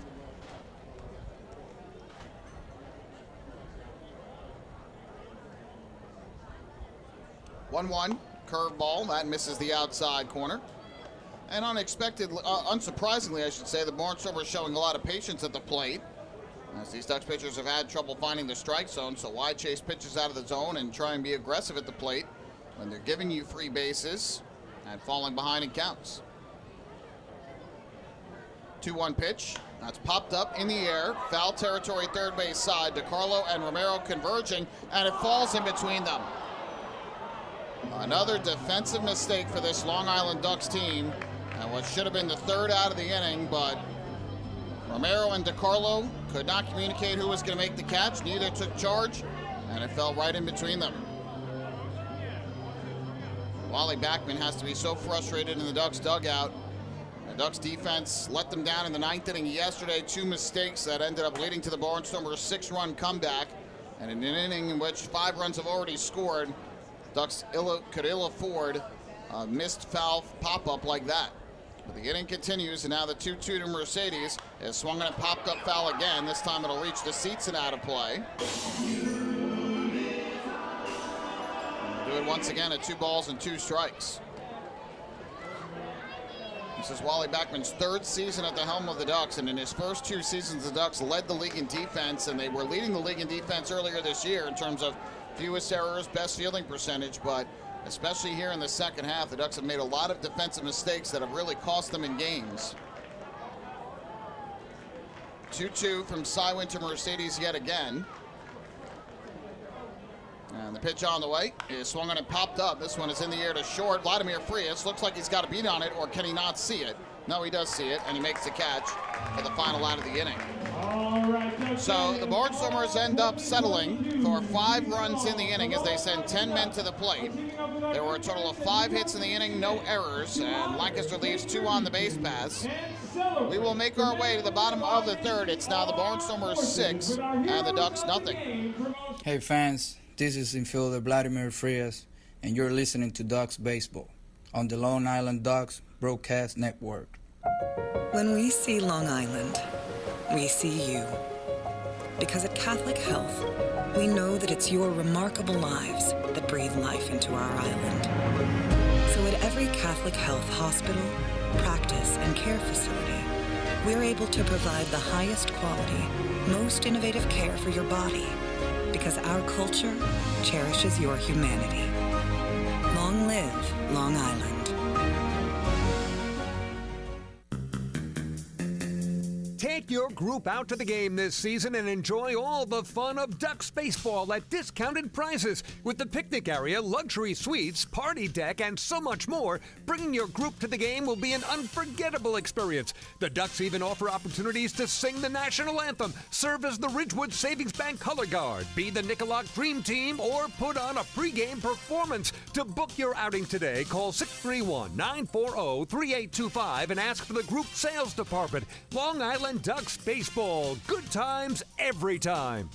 One curveball that misses the outside corner. And unsurprisingly, I should say, the Barnstormers showing a lot of patience at the plate, as these Ducks pitchers have had trouble finding the strike zone. So why chase pitches out of the zone and try and be aggressive at the plate when they're giving you free bases and falling behind in counts? 2-1 pitch. That's popped up in the air. Foul territory, third base side. DiCarlo and Romero converging, and it falls in between them. Another defensive mistake for this Long Island Ducks team, and what should have been the third out of the inning, but Romero and DiCarlo could not communicate who was going to make the catch. Neither took charge, and it fell right in between them. Wally Backman has to be so frustrated in the Ducks dugout. The Ducks defense let them down in the 9th inning yesterday. 2 mistakes that ended up leading to the Barnstormers' 6-run comeback. And in an inning in which 5 runs have already scored, Ducks could ill afford a missed foul pop-up like that. But the inning continues, and now the 2-2 to Mercedes is swung and popped up foul again. This time it'll reach the seats and out of play. Do it once again at 2 balls and 2 strikes. This is Wally Backman's 3rd season at the helm of the Ducks, and in his first 2 seasons, the Ducks led the league in defense, and they were leading the league in defense earlier this year in terms of fewest errors, best fielding percentage, but especially here in the second half, the Ducks have made a lot of defensive mistakes that have really cost them in games. 2-2 from Sywin to Mercedes yet again. And the pitch on the way is swung on and popped up. This one is in the air to short. Vladimir Frias looks like he's got a beat on it, or can he not see it? No, he does see it, and he makes the catch for the final out of the inning. So the Barnstormers end up settling for 5 runs in the inning as they send 10 men to the plate. There were a total of 5 hits in the inning, no errors, and Lancaster leaves 2 on the base paths. We will make our way to the bottom of the 3rd. It's now the Barnstormers 6 and the Ducks nothing. Hey fans, this is infielder Vladimir Frias, and you're listening to Ducks Baseball on the Long Island Ducks Broadcast Network. When we see Long Island, we see you. Because at Catholic Health, we know that it's your remarkable lives that breathe life into our island. So at every Catholic Health hospital, practice, and care facility, we're able to provide the highest quality, most innovative care for your body, because our culture cherishes your humanity. Long live Long Island. Take your group out to the game this season and enjoy all the fun of Ducks baseball at discounted prices with the picnic area, luxury suites, party deck, and so much more. Bringing your group to the game will be an unforgettable experience. The Ducks even offer opportunities to sing the national anthem, serve as the Ridgewood Savings Bank color guard, be the Nicolak Dream Team, or put on a pregame performance. To book your outing today, call 631-940-3825 and ask for the group sales department. Long Island Ducks baseball. Good times every time.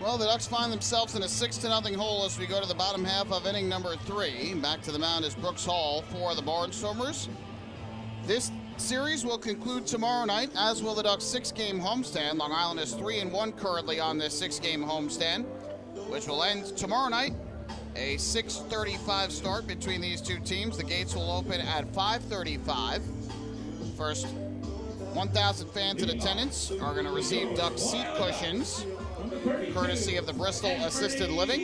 Well, the Ducks find themselves in a 6-0 hole as we go to the bottom half of inning number 3. Back to the mound is Brooks Hall for the Barnstormers. This series will conclude tomorrow night, as will the Ducks' 6-game homestand. Long Island is 3-1 currently on this 6-game homestand, which will end tomorrow night. A 6:35 start between these two teams. The gates will open at 5:35. First 1,000 fans in attendance are going to receive Ducks seat cushions, courtesy of the Bristol Assisted Living.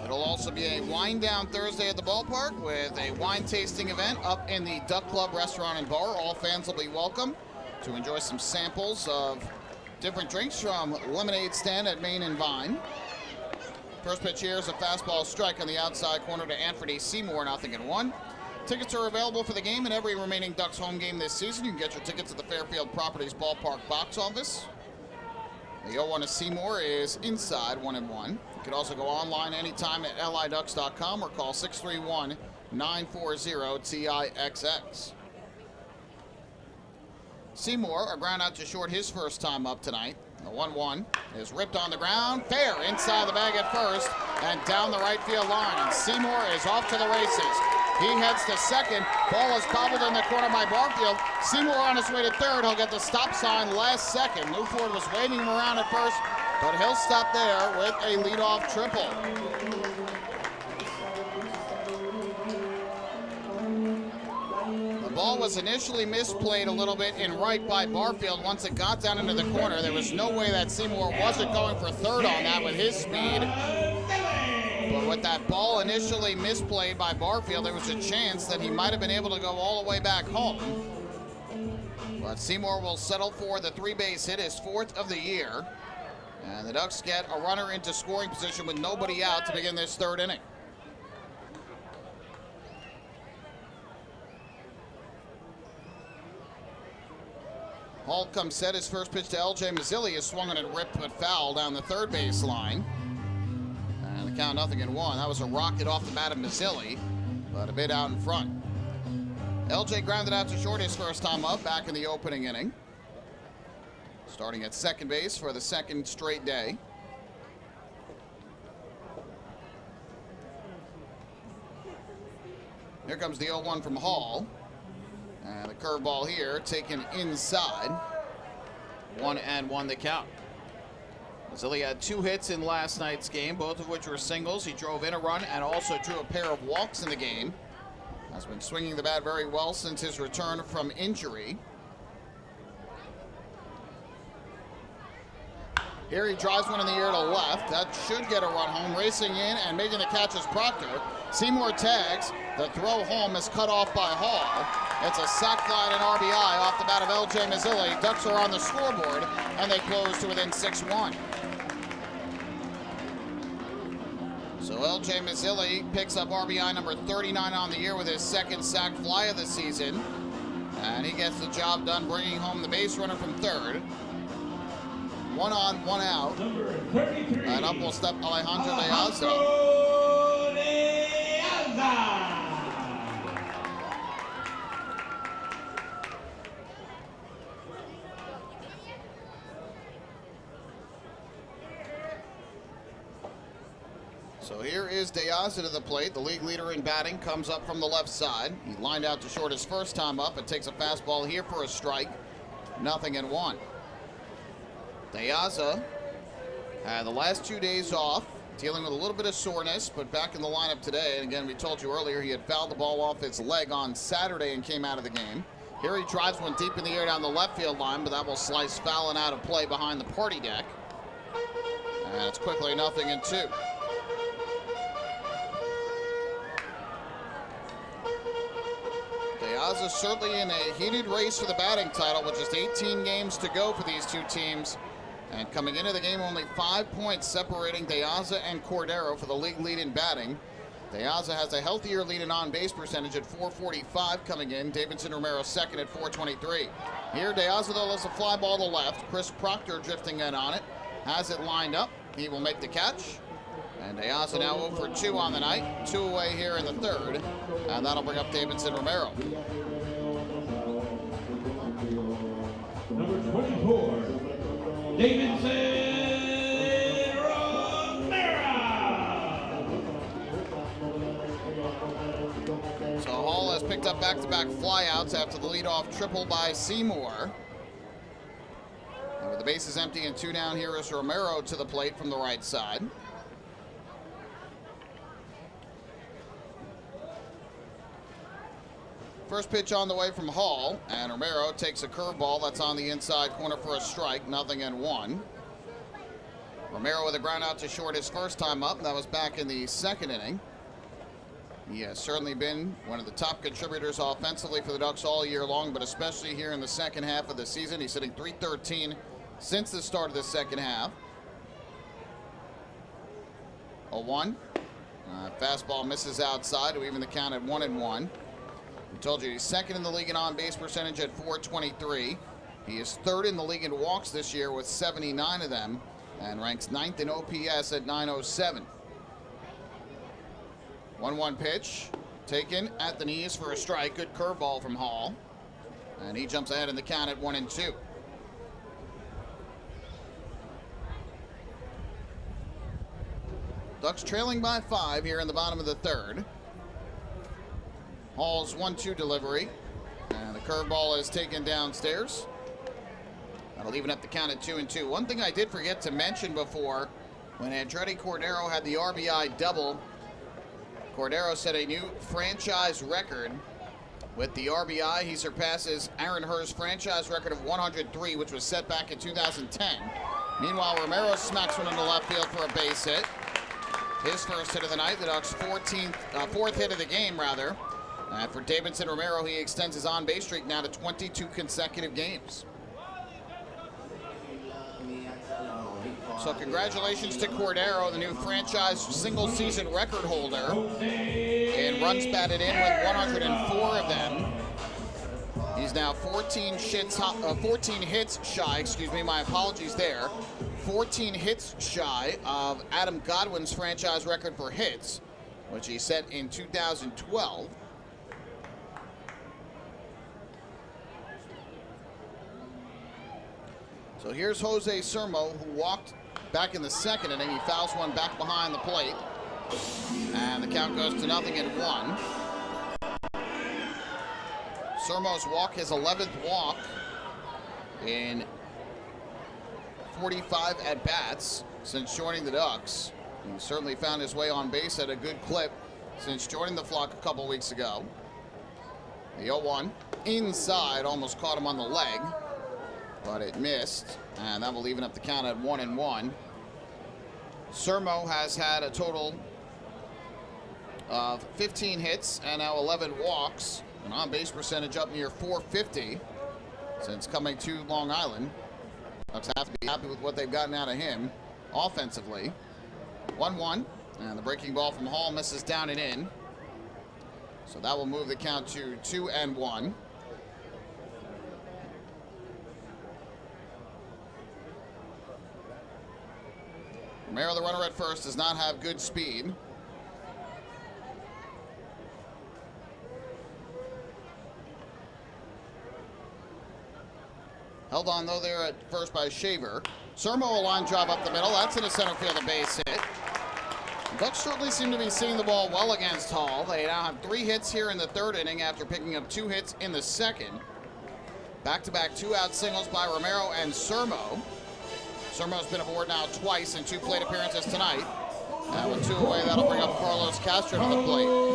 It'll also be a wind down Thursday at the ballpark with a wine tasting event up in the Duck Club restaurant and bar. All fans will be welcome to enjoy some samples of different drinks from Lemonade Stand at Main and Vine. First pitch here is a fastball strike on the outside corner to Anthony Seymour, 0-1. Tickets are available for the game and every remaining Ducks home game this season. You can get your tickets at the Fairfield Properties Ballpark box office. The 0-1 to Seymour is inside, 1-1. You can also go online anytime at liducks.com or call 631-940-TIXX. Seymour, a ground out to short his first time up tonight. The 1-1 is ripped on the ground, fair inside the bag at first and down the right field line. And Seymour is off to the races. He heads to second. Ball is bobbled in the corner by Barfield. Seymour on his way to third. He'll get the stop sign last second. Lou Ford was waving him around at first, but he'll stop there with a leadoff triple. The ball was initially misplayed a little bit in right by Barfield. Once it got down into the corner, there was no way that Seymour wasn't going for third on that with his speed. But with that ball initially misplayed by Barfield, there was a chance that he might have been able to go all the way back home. But Seymour will settle for the 3-base hit, his 4th of the year. And the Ducks get a runner into scoring position with nobody out to begin this 3rd inning. Hall comes set. His first pitch to L.J. Mazzilli is swung on and ripped but foul down the 3rd base line. And the count 0-1. That was a rocket off the bat of Mazzilli, but a bit out in front. L.J. grounded out to short his first time up back in the opening inning. Starting at second base for the 2nd straight day. Here comes the 0-1 from Hall. And the curveball here taken inside. 1-1 the count. Mazzilli had 2 hits in last night's game, both of which were singles. He drove in a run and also drew a pair of walks in the game. Has been swinging the bat very well since his return from injury. Here he drives one in the air to left. That should get a run home. Racing in and making the catch is Proctor. Seymour tags. The throw home is cut off by Hall. It's a sac fly and an RBI off the bat of L.J. Mazzilli. Ducks are on the scoreboard, and they close to within 6-1. So L.J. Mazzilli picks up RBI number 39 on the year with his 2nd sac fly of the season. And he gets the job done bringing home the base runner from 3rd. 1 on, 1 out. And up will step Alejandro De Aza. So here is De Aza to the plate. The league leader in batting comes up from the left side. He lined out to short his first time up and takes a fastball here for a strike. 0-1. De Aza had the last 2 days off, dealing with a little bit of soreness, but back in the lineup today. And again, we told you earlier he had fouled the ball off his leg on Saturday and came out of the game. Here he drives one deep in the air down the left field line, but that will slice foul and out of play behind the party deck. And it's quickly 0-2. De Aza certainly in a heated race for the batting title with just 18 games to go for these two teams. And coming into the game, only 5 points separating De Aza and Cordero for the league lead in batting. De Aza has a healthier lead in on-base percentage at .445 coming in. Davidson Romero second at .423. Here, De Aza, though, lets a fly ball to left. Chris Proctor drifting in on it. Has it lined up. He will make the catch. And De Aza now 0 for 2 on the night. 2 away here in the 3rd. And that'll bring up Davidson Romero. Number 24, Davidson Romero. So Hall has picked up back-to-back flyouts after the leadoff triple by Seymour. And with the bases empty and 2 down, here is Romero to the plate from the right side. First pitch on the way from Hall, and Romero takes a curveball that's on the inside corner for a strike, 0-1. Romero with a ground out to short his first time up. That was back in the 2nd inning. He has certainly been one of the top contributors offensively for the Ducks all year long, but especially here in the second half of the season. He's hitting .313 since the start of the second half. 0-1. Fastball misses outside to even the count at 1-1. We told you he's second in the league in on-base percentage at .423. He is third in the league in walks this year with 79 of them and ranks 9th in OPS at 907. 1-1 pitch taken at the knees for a strike. Good curveball from Hall. And he jumps ahead in the count at 1-2. Ducks trailing by 5 here in the bottom of the third. Hall's 1-2 delivery. And the curveball is taken downstairs. That'll even up the count at 2-2. One thing I did forget to mention before, when Andretti Cordero had the RBI double, Cordero set a new franchise record with the RBI. He surpasses Aaron Hur's franchise record of 103, which was set back in 2010. Meanwhile, Romero smacks one into left field for a base hit. His first hit of the night, the Ducks' fourth hit of the game, rather. And for Davidson Romero, he extends his on-base streak now to 22 consecutive games. So congratulations to Cordero, the new franchise single-season record holder, in runs batted in with 104 of them. He's now 14 hits shy, excuse me, my apologies there. 14 hits shy of Adam Godwin's franchise record for hits, which he set in 2012. So here's Jose Sermo, who walked back in the second inning. He fouls one back behind the plate. And the count goes to 0-1. Sermo's walk, his 11th walk in 45 at-bats since joining the Ducks. He certainly found his way on base at a good clip since joining the flock a couple weeks ago. The 0-1 inside, almost caught him on the leg, but it missed, and that will even up the count at 1-1. Sermo has had a total of 15 hits and now 11 walks, an on-base percentage up near .450 since coming to Long Island. Ducks have to be happy with what they've gotten out of him offensively. 1-1, and the breaking ball from Hall misses down and in. So that will move the count to 2-1. Romero, the runner at first, does not have good speed. Held on, though, there at first by Shaver. Sermo, a line drive up the middle. That's in a center field, a base hit. The Ducks certainly seem to be seeing the ball well against Hall. They now have 3 hits here in the third inning after picking up 2 hits in the second. Back-to-back 2-out singles by Romero and Sermo. Sermo's been aboard now twice in 2 plate appearances tonight. And with 2 away, that'll bring up Carlos Castro to the plate.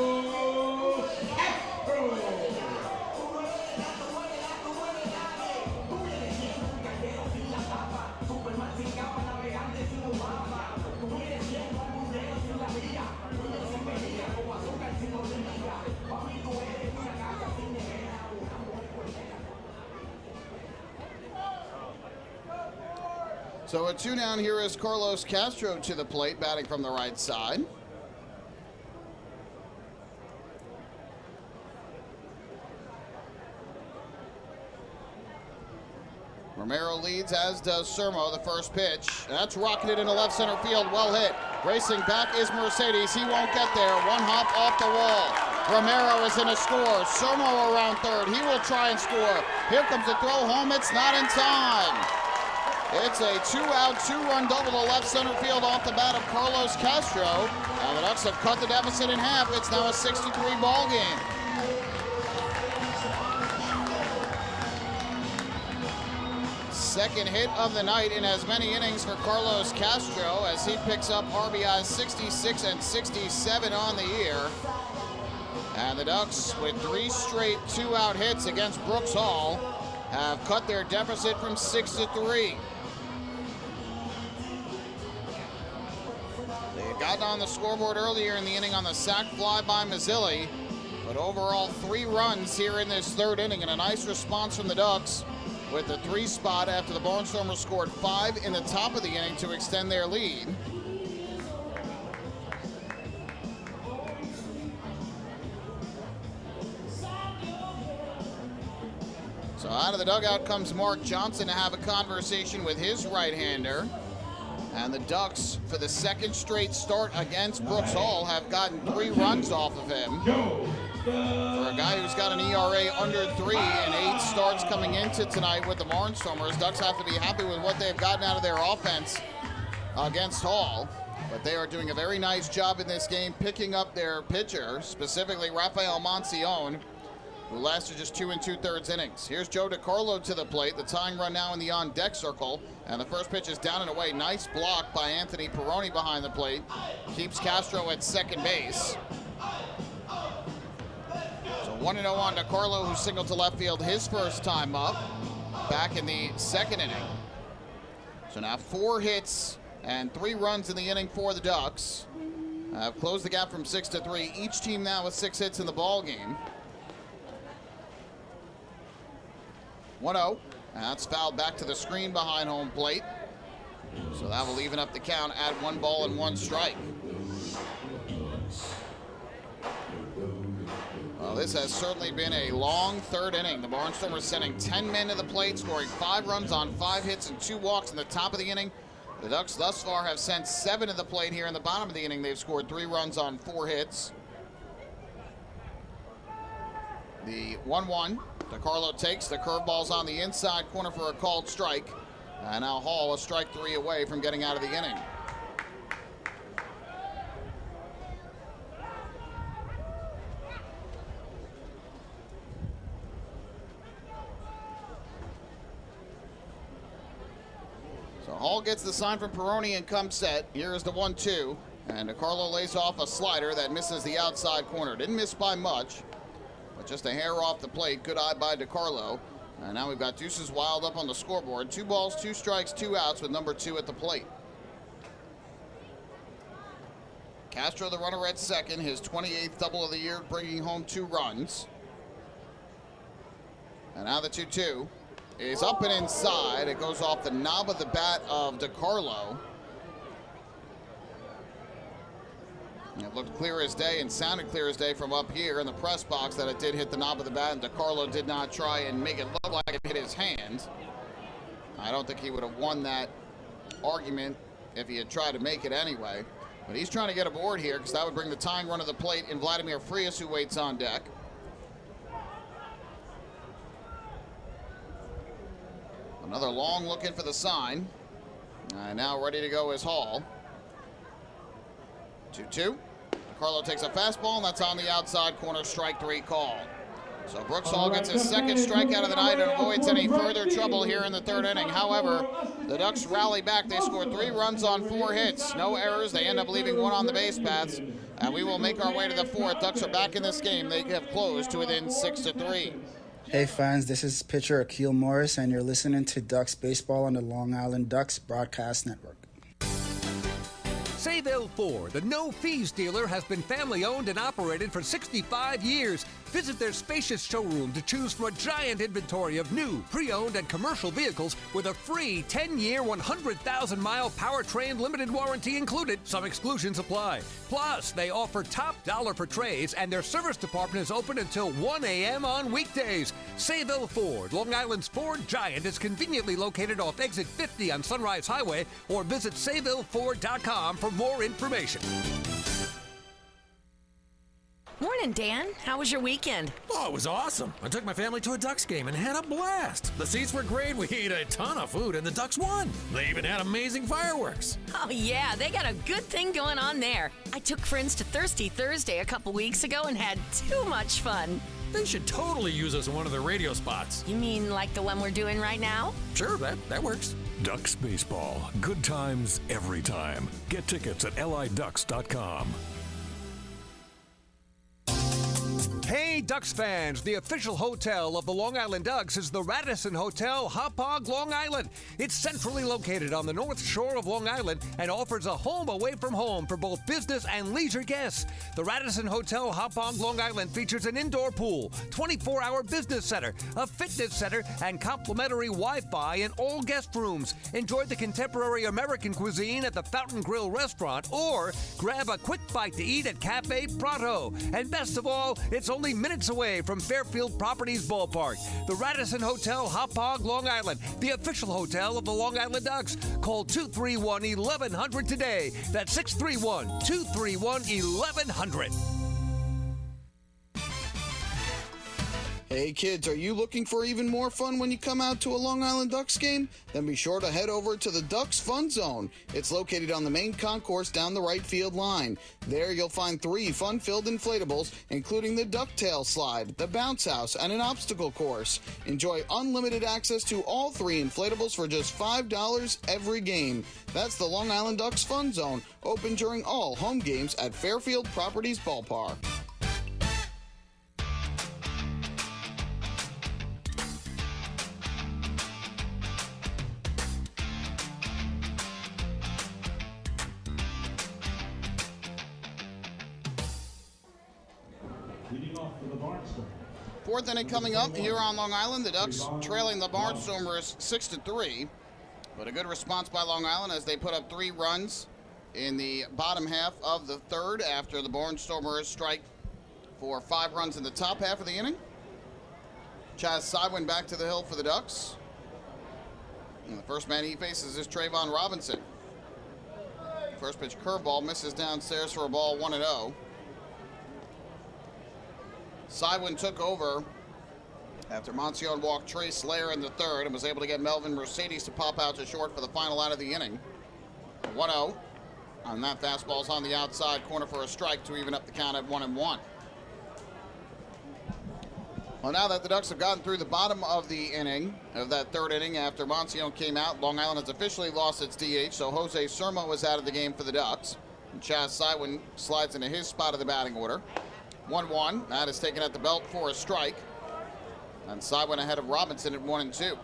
So a 2 down here is Carlos Castro to the plate, batting from the right side. Romero leads, as does Sermo. The first pitch. That's rocketed into left center field. Well hit. Racing back is Mercedes. He won't get there. 1 hop off the wall. Romero is in a score. Sermo around third. He will try and score. Here comes the throw home. It's not in time. It's a 2-out, 2-run double to left center field off the bat of Carlos Castro. And the Ducks have cut the deficit in half. It's now a 6-3 ball game. Second hit of the night in as many innings for Carlos Castro as he picks up RBIs 66 and 67 on the year. And the Ducks, with 3 straight 2-out hits against Brooks Hall, have cut their deficit from 6-3. They had gotten on the scoreboard earlier in the inning on the sac fly by Mazzilli, but overall 3 runs here in this third inning, and a nice response from the Ducks with the 3 spot after the Barnstormers scored 5 in the top of the inning to extend their lead. So out of the dugout comes Mark Johnson to have a conversation with his right-hander. And the Ducks, for the second straight start against Brooks Hall, have gotten 3 runs off of him. For a guy who's got an ERA under 3 and 8 starts coming into tonight with the Barnstormers, Ducks have to be happy with what they've gotten out of their offense against Hall. But they are doing a very nice job in this game picking up their pitcher, specifically Rafael Moncion, who lasted just 2 2/3 innings. Here's Joe DiCarlo to the plate. The tying run now in the on-deck circle. And the first pitch is down and away. Nice block by Anthony Perrone behind the plate. Keeps Castro at second base. So 1-0 on DiCarlo, who singled to left field his first time up back in the second inning. So now 4 hits and 3 runs in the inning for the Ducks. Closed the gap from 6-3. Each team now with 6 hits in the ball game. 1-0. And that's fouled back to the screen behind home plate. So that will even up the count at 1 ball and 1 strike. Well, this has certainly been a long third inning. The Barnstormers sending 10 men to the plate, scoring 5 runs on 5 hits and 2 walks in the top of the inning. The Ducks thus far have sent 7 to the plate here in the bottom of the inning. They've scored 3 runs on 4 hits. The 1-1. DiCarlo takes the curveballs on the inside corner for a called strike. And now Hall a strike 3 away from getting out of the inning. So Hall gets the sign from Perrone and comes set. Here is the 1-2. And DiCarlo lays off a slider that misses the outside corner. Didn't miss by much, but just a hair off the plate. Good eye by DiCarlo. And now we've got Deuces Wild up on the scoreboard. 2 balls, 2 strikes, 2 outs with number 2 at the plate. Castro, the runner at second, his 28th double of the year, bringing home 2 runs. And now the 2-2 is up and inside. It goes off the knob of the bat of DiCarlo. It looked clear as day and sounded clear as day from up here in the press box that it did hit the knob of the bat, and DiCarlo did not try and make it look like it hit his hand. I don't think he would have won that argument if he had tried to make it anyway. But he's trying to get aboard here because that would bring the tying run to the plate in Vladimir Frias, who waits on deck. Another long look in for the sign. And now ready to go is Hall. 2-2. DiCarlo takes a fastball, and that's on the outside corner, strike 3 call. So Brooks Hall gets his second strikeout of the night and avoids any further trouble here in the third inning. However, the Ducks rally back. They scored 3 runs on 4 hits. No errors. They end up leaving 1 on the base paths. And we will make our way to the 4th. Ducks are back in this game. They have closed to within 6-3. Hey fans, this is pitcher Akil Morris, and you're listening to Ducks Baseball on the Long Island Ducks Broadcast Network. Sayville Ford, the no-fees dealer, has been family-owned and operated for 65 years. Visit their spacious showroom to choose from a giant inventory of new, pre-owned, and commercial vehicles with a free 10-year, 100,000-mile powertrain limited warranty included. Some exclusions apply. Plus, they offer top dollar for trades, and their service department is open until 1 a.m. on weekdays. Sayville Ford, Long Island's Ford giant, is conveniently located off Exit 50 on Sunrise Highway, or visit SayvilleFord.com for more information. Morning, Dan. How was your weekend? Oh, it was awesome. I took my family to a Ducks game and had a blast. The seats were great. We ate a ton of food, and the Ducks won. They even had amazing fireworks. Oh, yeah. They got a good thing going on there. I took friends to Thirsty Thursday a couple weeks ago and had too much fun. They should totally use us in one of their radio spots. You mean like the one we're doing right now? Sure, that works. Ducks Baseball. Good times every time. Get tickets at liducks.com. Hey, Ducks fans, the official hotel of the Long Island Ducks is the Radisson Hotel, Hauppauge, Long Island. It's centrally located on the North Shore of Long Island and offers a home away from home for both business and leisure guests. The Radisson Hotel, Hauppauge, Long Island features an indoor pool, 24-hour business center, a fitness center, and complimentary Wi-Fi in all guest rooms. Enjoy the contemporary American cuisine at the Fountain Grill restaurant, or grab a quick bite to eat at Cafe Prato. And best of all, it's only minutes minutes away from Fairfield Properties Ballpark. The Radisson Hotel, Hop Hog, Long Island, the official hotel of the Long Island Ducks. Call 231-1100 today. That's 631-231-1100. Hey kids, are you looking for even more fun when you come out to a Long Island Ducks game? Then be sure to head over to the Ducks Fun Zone. It's located on the main concourse down the right field line. There you'll find 3 fun-filled inflatables, including the Ducktail Slide, the Bounce House, and an obstacle course. Enjoy unlimited access to all 3 inflatables for just $5 every game. That's the Long Island Ducks Fun Zone, open during all home games at Fairfield Properties Ballpark. Fourth inning coming up here on Long Island. The Ducks trailing the Barnstormers 6-3. But a good response by Long Island as they put up 3 runs in the bottom half of the third after the Barnstormers strike for 5 runs in the top half of the inning. Chaz Sywin back to the hill for the Ducks. And the first man he faces is Trayvon Robinson. First pitch curveball misses downstairs for a ball 1-0. Sywin took over after Monsione walked Trey Slayer in the third and was able to get Melvin Mercedes to pop out to short for the final out of the inning. 1-0. And that fastball's on the outside corner for a strike to even up the count at 1-1. Well, now that the Ducks have gotten through the bottom of the inning, of that third inning after Monsione came out, Long Island has officially lost its DH, so Jose Sermo is out of the game for the Ducks. And Chaz Sywin slides into his spot of the batting order. 1-1. That is taken at the belt for a strike. And Sywin ahead of Robinson at 1-2.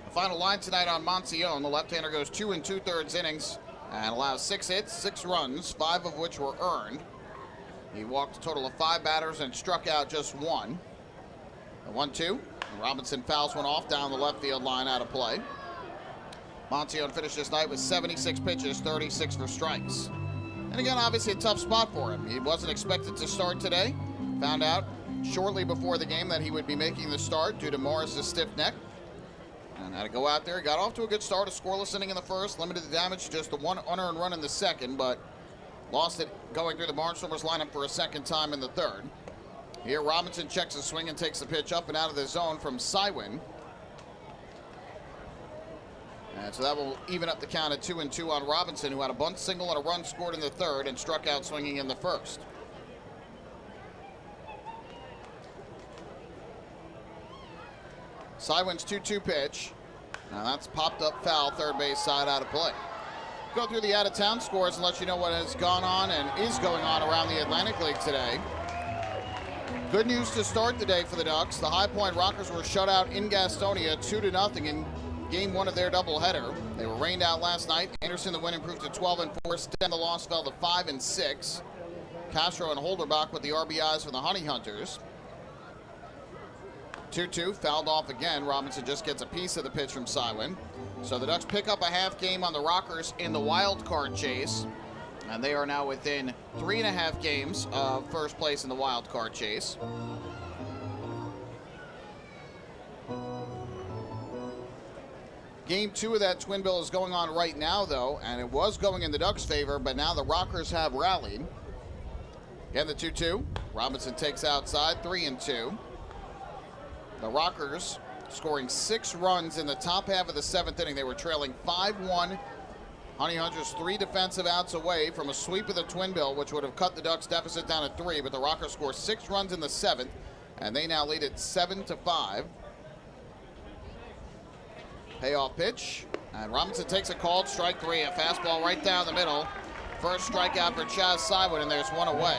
The final line tonight on Monsione. The left-hander goes 2 2/3 innings and allows 6 hits, 6 runs, 5 of which were earned. He walked a total of 5 batters and struck out just 1. The 1-2. Robinson fouls one off down the left field line out of play. Monsione finished this night with 76 pitches, 36 for strikes. And again, obviously a tough spot for him. He wasn't expected to start today. Found out shortly before the game that he would be making the start due to Morris's stiff neck. And had to go out there. He got off to a good start, a scoreless inning in the first, limited the damage to just a 1 unearned run in the second, but lost it going through the Barnstormers lineup for a second time in the third. Here, Robinson checks his swing and takes the pitch up and out of the zone from Sywin. And so that will even up the count at 2-2 on Robinson, who had a bunt single and a run scored in the third and struck out swinging in the first. Sywin's 2-2 pitch. Now that's popped up foul, third base side out of play. Go through the out-of-town scores and let you know what has gone on and is going on around the Atlantic League today. Good news to start the day for the Ducks. The High Point Rockers were shut out in Gastonia 2-0 in Game 1 of their doubleheader. They were rained out last night. Anderson, the win, improved to 12-4. Stem, the loss, fell to 5-6. Castro and Holderbach with the RBIs for the Honey Hunters. 2-2, fouled off again. Robinson just gets a piece of the pitch from Sywin. So the Ducks pick up a half game on the Rockers in the wild card chase. And they are now within 3.5 games of first place in the wild card chase. Game 2 of that twin bill is going on right now, though, and it was going in the Ducks' favor, but now the Rockers have rallied. Again, the 2-2. Robinson takes outside, 3-2. The Rockers scoring 6 runs in the top half of the 7th inning. They were trailing 5-1. Honey Hunters 3 defensive outs away from a sweep of the twin bill, which would have cut the Ducks' deficit down to 3, but the Rockers score 6 runs in the 7th, and they now lead at 7-5. Payoff pitch, and Robinson takes a called strike 3, a fastball right down the middle. First strikeout for Chaz Sywin, and there's one away.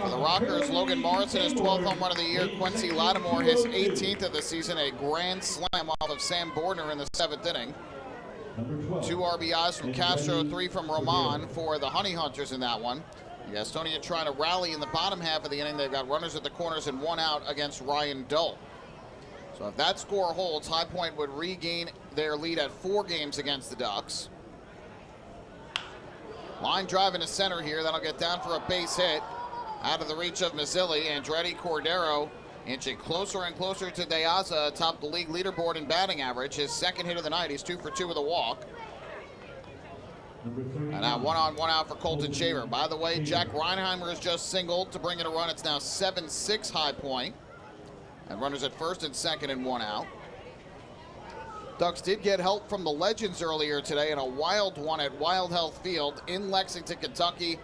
For the Rockers, Logan Morrison, his 12th home run of the year. Quincy Lattimore, his 18th of the season, a grand slam off of Sam Bordner in the 7th inning. 2 RBIs from Castro, 3 from Roman for the Honey Hunters in that one. Gastonia trying to rally in the bottom half of the inning. They've got runners at the corners and 1 out against Ryan Dull. So if that score holds, High Point would regain their lead at 4 games against the Ducks. Line drive into center here. That'll get down for a base hit. out of the reach of Mazzilli. Andretti Cordero inching closer and closer to De Aza atop the league leaderboard in batting average. His second hit of the night. He's 2 for 2 with a walk. And now 1 on 1 out for Colton Shaver. By the way, Jack Reinheimer has just singled to bring in a run. It's now 7-6 High Point. And runners at first and second and 1 out. Ducks did get help from the Legends earlier today in a wild one at Wild Health Field in Lexington, Kentucky.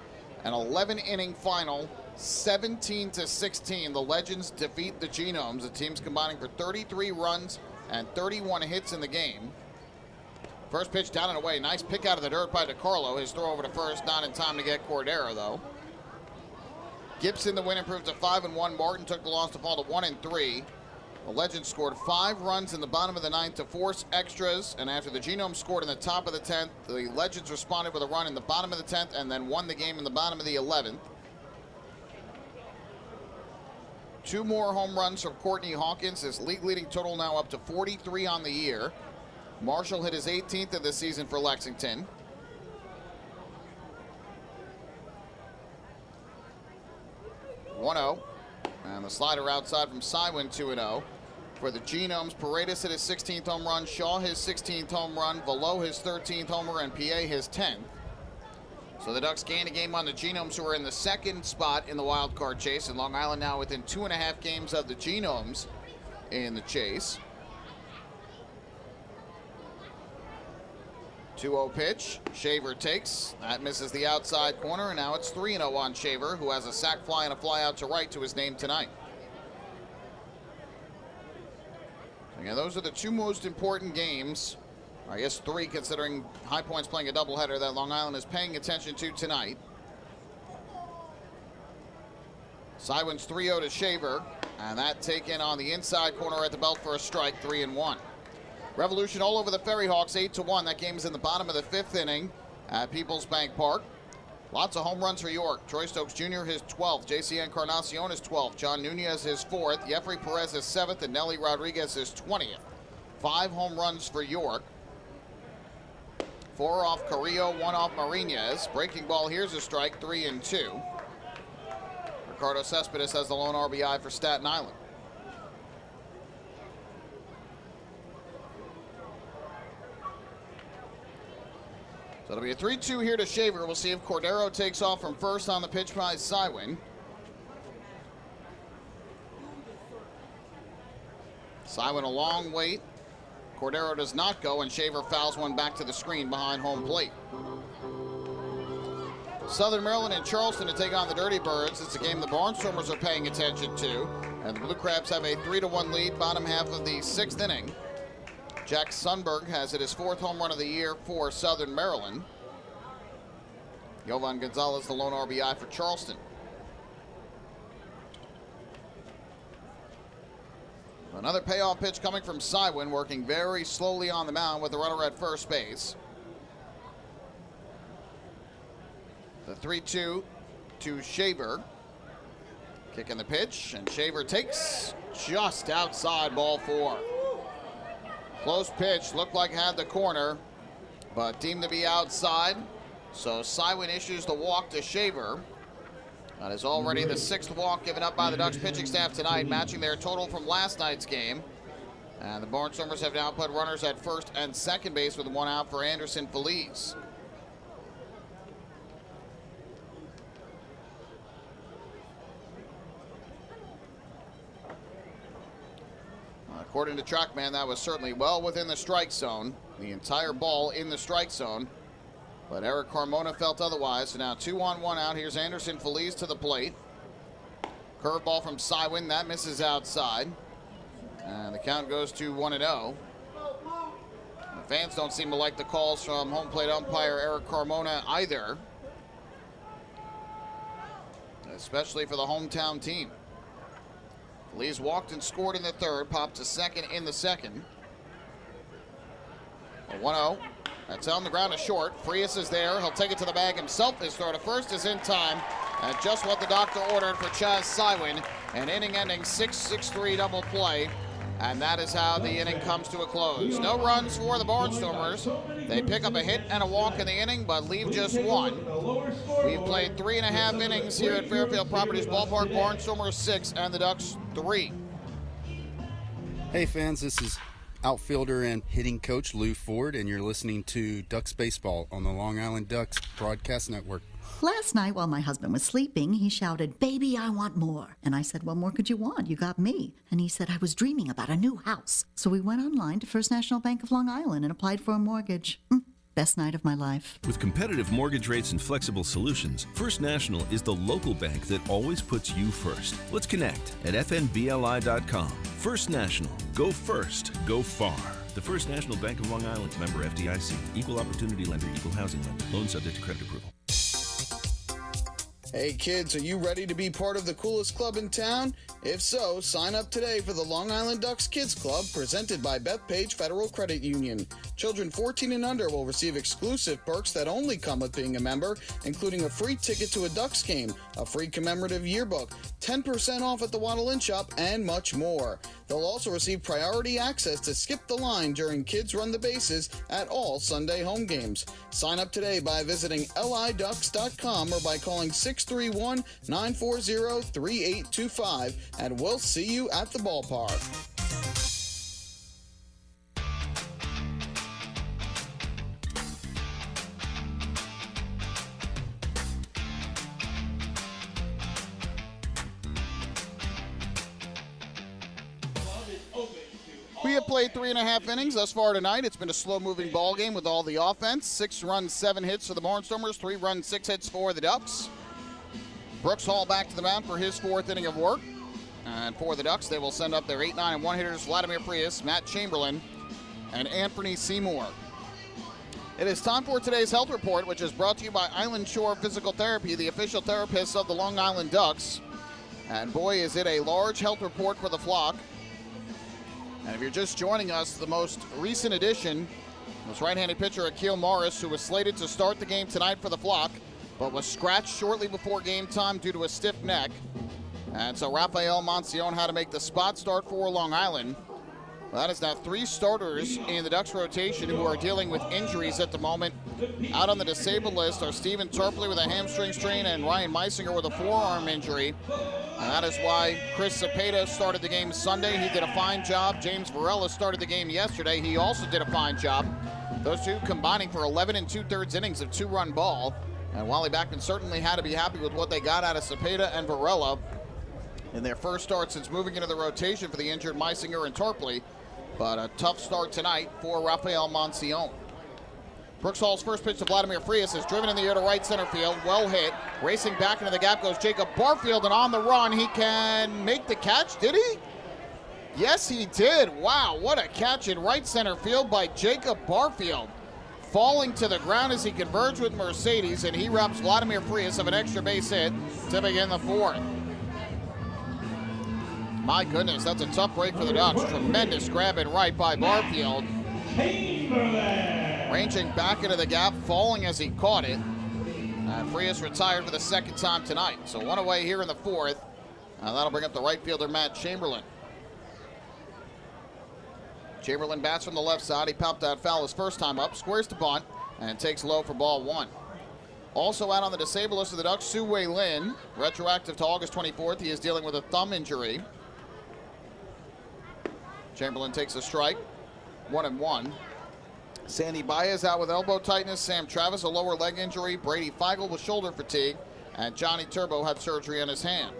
An 11-inning final, 17-16. The Legends defeat the Genomes. The team's combining for 33 runs and 31 hits in the game. First pitch down and away. Nice pick out of the dirt by DeCarlo. His throw over to first, not in time to get Cordero, though. Gibson, the win, improved to 5-1. Martin took the loss to fall to 1-3. The Legends scored 5 runs in the bottom of the 9th to force extras, and after the Genomes scored in the top of the 10th, the Legends responded with a run in the bottom of the 10th and then won the game in the bottom of the 11th. 2 more home runs from Courtney Hawkins. His league-leading total now up to 43 on the year. Marshall hit his 18th of the season for Lexington. (1-0). And the slider outside from Sywin, 2-0. For the Genomes, Paredes hit his 16th home run, Shaw his 16th home run, Velo his 13th homer, and PA his 10th. So the Ducks gained a game on the Genomes, who are in the second spot in the wild card chase, and Long Island now within 2.5 games of the Genomes in the chase. 2-0 pitch. Shaver takes. That misses the outside corner, and now it's 3-0 on Shaver, who has a sac fly and a fly out to right to his name tonight. Again, those are the 2 most important games, I guess 3, considering High Point's playing a doubleheader, that Long Island is paying attention to tonight. Sywin's 3-0 to Shaver, and that taken on the inside corner at the belt for a strike, 3-1. Revolution all over the Ferry Hawks, 8-1. That game is in the bottom of the 5th inning at Peoples Bank Park. Lots of home runs for York. Troy Stokes Jr. his 12th. JC Encarnacion his 12th. John Nunez his 4th. Jeffrey Perez his 7th. And Nelly Rodriguez his 20th. 5 home runs for York. 4 off Carrillo, 1 off Marinez. Breaking ball, here's a strike, 3-2. Ricardo Cespedes has the lone RBI for Staten Island. So it'll be a 3-2 here to Shaver. We'll see if Cordero takes off from first on the pitch by Sywin. Sywin a long wait. Cordero does not go, and Shaver fouls one back to the screen behind home plate. Southern Maryland and Charleston to take on the Dirty Birds. It's a game the Barnstormers are paying attention to. And the Blue Crabs have a 3-1 lead, bottom half of the 6th inning. Jack Sundberg has hit his 4th home run of the year for Southern Maryland. Jovan Gonzalez, the lone RBI for Charleston. Another payoff pitch coming from Sywin, working very slowly on the mound with the runner at first base. The 3-2 to Shaver. Kicking the pitch, and Shaver takes just outside, ball 4. Close pitch, looked like had the corner, but deemed to be outside. So Sywin issues the walk to Shaver. That is already the 6th walk given up by the Ducks pitching staff tonight, matching their total from last night's game. And the Barnstormers have now put runners at first and second base with 1 out for Anderson Feliz. According to TrackMan, that was certainly well within the strike zone. The entire ball in the strike zone. But Eric Carmona felt otherwise. So now 2 on 1 out. Here's Anderson Feliz to the plate. Curveball from Sywin. That misses outside. And the count goes to 1-0. The fans don't seem to like the calls from home plate umpire Eric Carmona either. Especially for the hometown team. Feliz walked and scored in the 3rd, popped to second in the 2nd. 1-0. That's on the ground to short. Frias is there. He'll take it to the bag himself. His throw to first is in time. And just what the doctor ordered for Chaz Sywin. An inning-ending 6-6-3 double play And that is how the inning comes to a close. No runs for the Barnstormers. They pick up a hit and a walk in the inning, but leave just one. We've played 3.5 innings here at Fairfield Properties Ballpark. Barnstormers 6 and the Ducks 3. Hey fans, this is outfielder and hitting coach Lou Ford, and you're listening to Ducks Baseball on the Long Island Ducks Broadcast Network. Last night while my husband was sleeping, he shouted, "Baby, I want more." And I said, "What more could you want? You got me." And he said, "I was dreaming about a new house." So we went online to First National Bank of Long Island and applied for a mortgage. Best night of my life. With competitive mortgage rates and flexible solutions, First National is the local bank that always puts you first. Let's connect at fnbli.com. First National. Go first. Go far. The First National Bank of Long Island. Member FDIC. Equal opportunity lender. Equal housing lender. Loan subject to credit approval. Hey kids, are you ready to be part of the coolest club in town? If so, sign up today for the Long Island Ducks Kids Club presented by Bethpage Federal Credit Union. Children 14 and under will receive exclusive perks that only come with being a member, including a free ticket to a Ducks game, a free commemorative yearbook, 10% off at the Waddle Inn Shop, and much more. They'll also receive priority access to skip the line during Kids Run the Bases at all Sunday home games. Sign up today by visiting liducks.com or by calling 631-940-3825, and we'll see you at the ballpark. We have played 3.5 innings thus far tonight. It's been a slow-moving ball game with all the offense. 6 runs, 7 hits for the Barnstormers, 3 runs, 6 hits for the Ducks. Brooks Hall back to the mound for his 4th inning of work. And for the Ducks, they will send up their 8, 9, and 1 hitters, Vladimir Frias, Matt Chamberlain, and Anthony Seymour. It is time for today's health report, which is brought to you by Island Shore Physical Therapy, the official therapists of the Long Island Ducks. And boy, is it a large health report for the flock. And if you're just joining us, the most recent addition was right-handed pitcher Akil Morris, who was slated to start the game tonight for the flock, but was scratched shortly before game time due to a stiff neck. And so Rafael Monsione had to make the spot start for Long Island. Well, that is now 3 starters in the Ducks rotation who are dealing with injuries at the moment. Out on the disabled list are Steven Tarpley with a hamstring strain and Ryan Meisinger with a forearm injury. And that is why Chris Cepeda started the game Sunday. He did a fine job. James Varela started the game yesterday. He also did a fine job. Those two combining for 11 2/3 innings of 2-run ball. And Wally Backman certainly had to be happy with what they got out of Cepeda and Varela in their first start since moving into the rotation for the injured Meisinger and Tarpley. But a tough start tonight for Rafael Monsione. Brooks Hall's first pitch to Vladimir Frias is driven in the air to right center field. Well hit. Racing back into the gap goes Jacob Barfield, and on the run, he can make the catch. Did he? Yes, he did. Wow, what a catch in right center field by Jacob Barfield. Falling to the ground as he converged with Mercedes, and he robs Vladimir Frias of an extra base hit to begin the 4th. My goodness, that's a tough break for the Ducks. Tremendous grab and right by Barfield. Ranging back into the gap, falling as he caught it. Frias retired for the 2nd time tonight. So 1 away here in the 4th. That'll bring up the right fielder, Matt Chamberlain. Chamberlain bats from the left side. He popped out foul his first time up, squares to bunt, and takes low for ball 1. Also out on the disabled list of the Ducks, Sue-Wei Lin. Retroactive to August 24th. He is dealing with a thumb injury. Chamberlain takes a strike, 1-1. Sandy Baez out with elbow tightness. Sam Travis a lower leg injury. Brady Feigl with shoulder fatigue. And Johnny Turbo had surgery on his hand.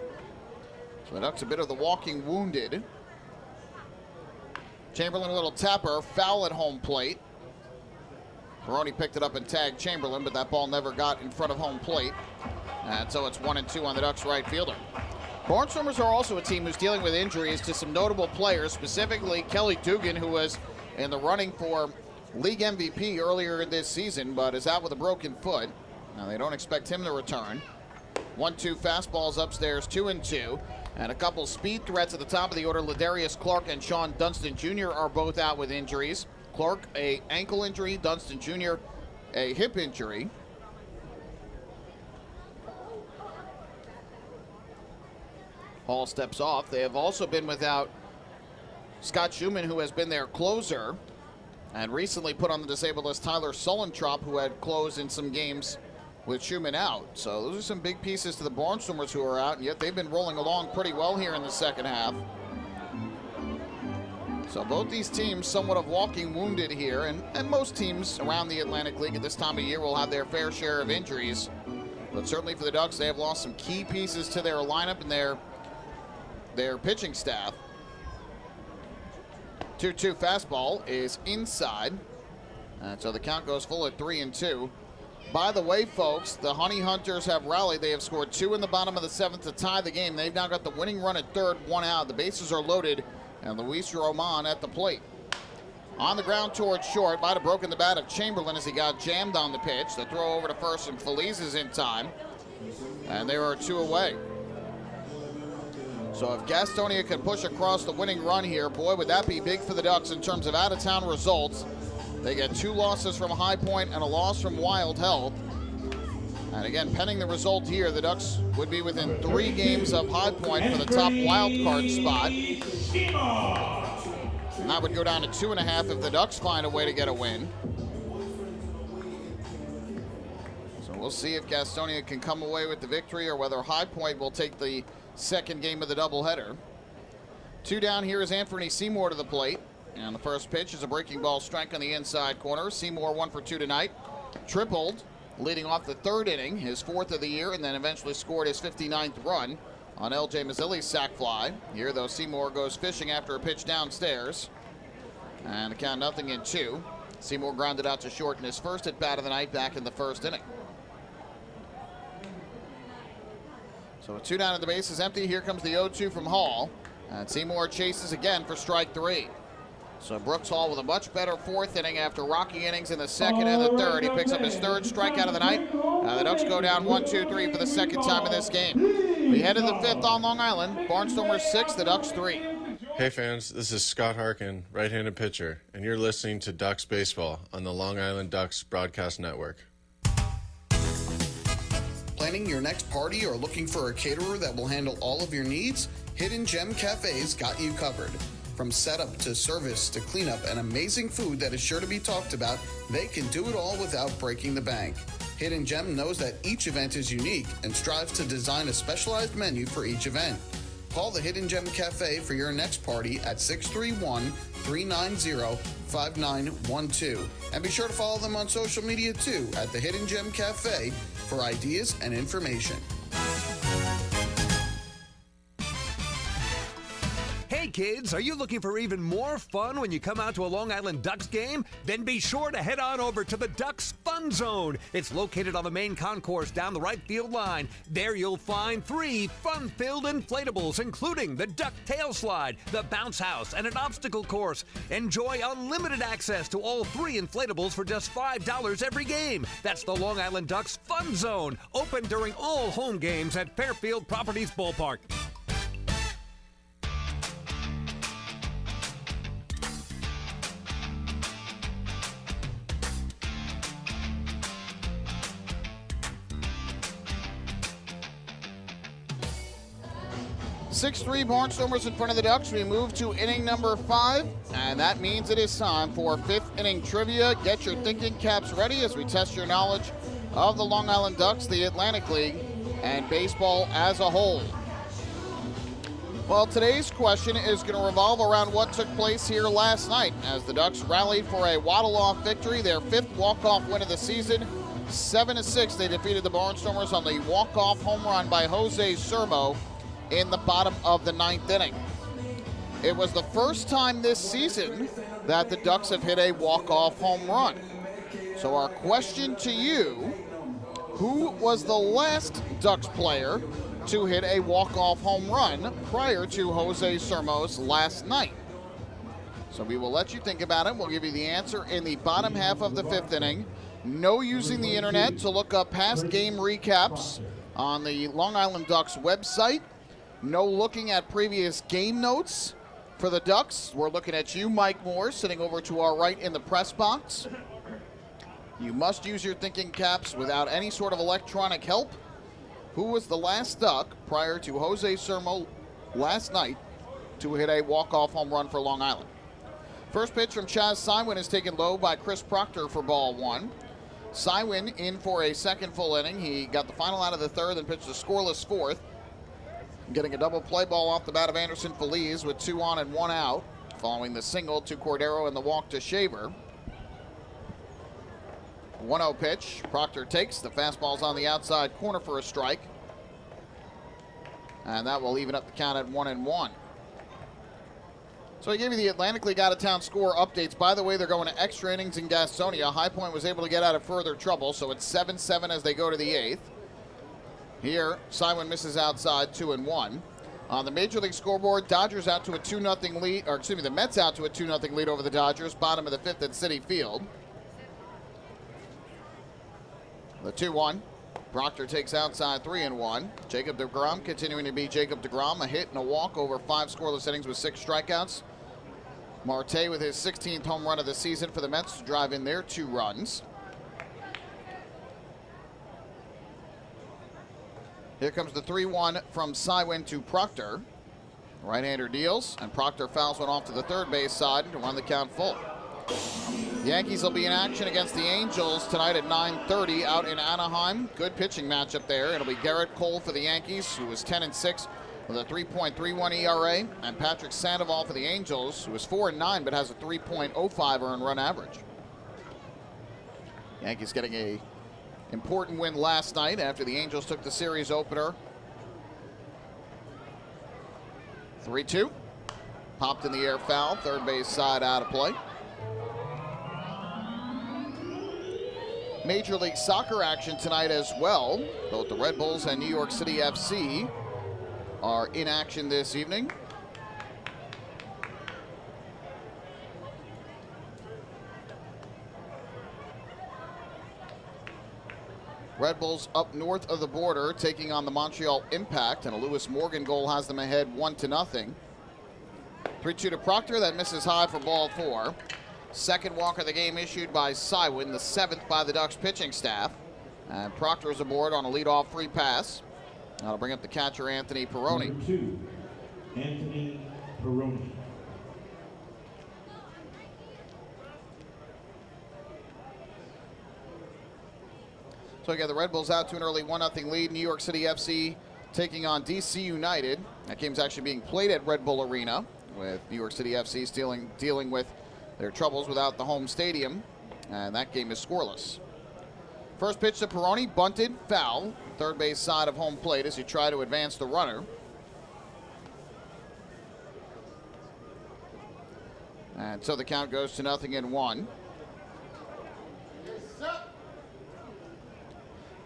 So the Ducks a bit of the walking wounded. Chamberlain a little tapper, foul at home plate. Peroni picked it up and tagged Chamberlain, but that ball never got in front of home plate. And so it's 1-2 on the Ducks right fielder. Barnstormers are also a team who's dealing with injuries to some notable players, specifically Kelly Dugan, who was in the running for league MVP earlier this season, but is out with a broken foot. Now they don't expect him to return. 1-2 fastballs upstairs, 2-2. And a couple speed threats at the top of the order. Ladarius Clark and Sean Dunston Jr. are both out with injuries. Clark, a ankle injury. Dunston Jr., a hip injury. Hall steps off. They have also been without Scott Schumann, who has been their closer, and recently put on the disabled list Tyler Sullentrop, who had closed in some games with Schumann out. So those are some big pieces to the Barnstormers who are out, and yet they've been rolling along pretty well here in the second half. So both these teams somewhat of walking wounded here, and most teams around the Atlantic League at this time of year will have their fair share of injuries. But certainly for the Ducks, they have lost some key pieces to their lineup and their pitching staff. 2-2 fastball is inside. And so the count goes full at 3-2. By the way, folks, the Honey Hunters have rallied. They have scored 2 in the bottom of the 7th to tie the game. They've now got the winning run at third, 1 out. The bases are loaded, and Luis Roman at the plate. On the ground towards short, might have broken the bat of Chamberlain as he got jammed on the pitch. The throw over to first, and Feliz is in time. And there are 2 away. So if Gastonia can push across the winning run here, boy, would that be big for the Ducks in terms of out-of-town results. They get 2 losses from High Point and a loss from Wild Health. And again, pending the result here, the Ducks would be within 3 games of High Point for the top wild card spot. And that would go down to 2.5 if the Ducks find a way to get a win. So we'll see if Gastonia can come away with the victory or whether High Point will take the second game of the doubleheader. 2 down here is Anthony Seymour to the plate. And the first pitch is a breaking ball strike on the inside corner. Seymour 1 for 2 tonight. Tripled, leading off the 3rd inning, his 4th of the year, and then eventually scored his 59th run on L.J. Mazzilli's sac fly. Here, though, Seymour goes fishing after a pitch downstairs. And the count 0-2. Seymour grounded out to short in his first at bat of the night back in the 1st inning. So with 2 down and the base is empty. Here comes the 0-2 from Hall. And Seymour chases again for strike 3. So Brooks Hall with a much better 4th inning after rocky innings in the 2nd and the 3rd. He picks up his 3rd strikeout of the night. Now the Ducks go down 1-2-3 for the 2nd time in this game. We head to the 5th on Long Island. Barnstormers 6, the Ducks 3. Hey fans, this is Scott Harkin, right-handed pitcher, and you're listening to Ducks Baseball on the Long Island Ducks Broadcast Network. Planning your next party or looking for a caterer that will handle all of your needs? Hidden Gem Cafe's got you covered. From setup to service to cleanup and amazing food that is sure to be talked about, they can do it all without breaking the bank. Hidden Gem knows that each event is unique and strives to design a specialized menu for each event. Call the Hidden Gem Cafe for your next party at 631-390-5912. And be sure to follow them on social media too at the Hidden Gem Cafe for ideas and information. Hey kids, are you looking for even more fun when you come out to a Long Island Ducks game? Then be sure to head on over to the Ducks Fun Zone. It's located on the main concourse down the right field line. There you'll find 3 fun-filled inflatables, including the Duck Tail Slide, the Bounce House, and an obstacle course. Enjoy unlimited access to all 3 inflatables for just $5 every game. That's the Long Island Ducks Fun Zone, open during all home games at Fairfield Properties Ballpark. Six-3 Barnstormers in front of the Ducks. We move to inning number 5, and that means it is time for 5th inning trivia. Get your thinking caps ready as we test your knowledge of the Long Island Ducks, the Atlantic League, and baseball as a whole. Well, today's question is going to revolve around what took place here last night as the Ducks rallied for a waddle-off victory, their 5th walk-off win of the season. 7-6, they defeated the Barnstormers on the walk-off home run by Jose Sermo in the bottom of the 9th inning. It was the first time this season that the Ducks have hit a walk-off home run. So our question to you, who was the last Ducks player to hit a walk-off home run prior to Jose Sermo's last night? So we will let you think about it. We'll give you the answer in the bottom half of the 5th inning. No using the internet to look up past game recaps on the Long Island Ducks website. No looking at previous game notes for the Ducks. We're looking at you, Mike Moore, sitting over to our right in the press box. You must use your thinking caps without any sort of electronic help. Who was the last Duck prior to Jose Sermo last night to hit a walk-off home run for Long Island. First pitch from Chaz Sywin is taken low by Chris Proctor for ball one. Sywin in for a second full inning. He got the final out of the third and pitched a scoreless fourth. Getting a double play ball off the bat of Anderson Feliz with 2 on and 1 out. Following the single to Cordero and the walk to Shaver. 1-0 pitch. Proctor takes. The fastball's on the outside corner for a strike. And that will even up the count at 1-1. So I gave you the Atlantic League out-of-town score updates. By the way, they're going to extra innings in Gastonia. High Point was able to get out of further trouble, so it's 7-7 as they go to the 8th. Here, Sywin misses outside, 2-1. On the Major League scoreboard, Dodgers out to a 2-0 lead, or excuse me, the Mets out to a 2-0 lead over the Dodgers, bottom of the 5th at Citi Field. The 2-1. Proctor takes outside, 3-1. Jacob deGrom continuing to be Jacob deGrom, a hit and a walk over 5 scoreless innings with 6 strikeouts. Marte with his 16th home run of the season for the Mets to drive in their 2 runs. Here comes the 3-1 from Sywin to Proctor. Right-hander deals, and Proctor fouls one off to the third base side to run the count full. The Yankees will be in action against the Angels tonight at 9:30 out in Anaheim. Good pitching matchup there. It'll be Garrett Cole for the Yankees, who was 10-6 with a 3.31 ERA, and Patrick Sandoval for the Angels, who is 4-9 but has a 3.05 earned run average. Yankees getting a important win last night after the Angels took the series opener. 3-2. Popped in the air foul. Third base side out of play. Major League Soccer action tonight as well. Both the Red Bulls and New York City FC are in action this evening. Red Bulls up north of the border taking on the Montreal Impact, and a Lewis Morgan goal has them ahead 1-0. 3-2 to Proctor, that misses high for ball 4. Second walk of the game issued by Sywin, the 7th by the Ducks pitching staff. And Proctor is aboard on a leadoff free pass. That'll bring up the catcher, Anthony Perroni. Number 2, Anthony Perroni. So again, the Red Bulls out to an early 1-0 lead. New York City FC taking on DC United. That game's actually being played at Red Bull Arena, with New York City FC dealing with their troubles without the home stadium, and that game is scoreless. First pitch to Perroni, bunted, foul. Third base side of home plate as he tried to advance the runner. And so the count goes to 0-1.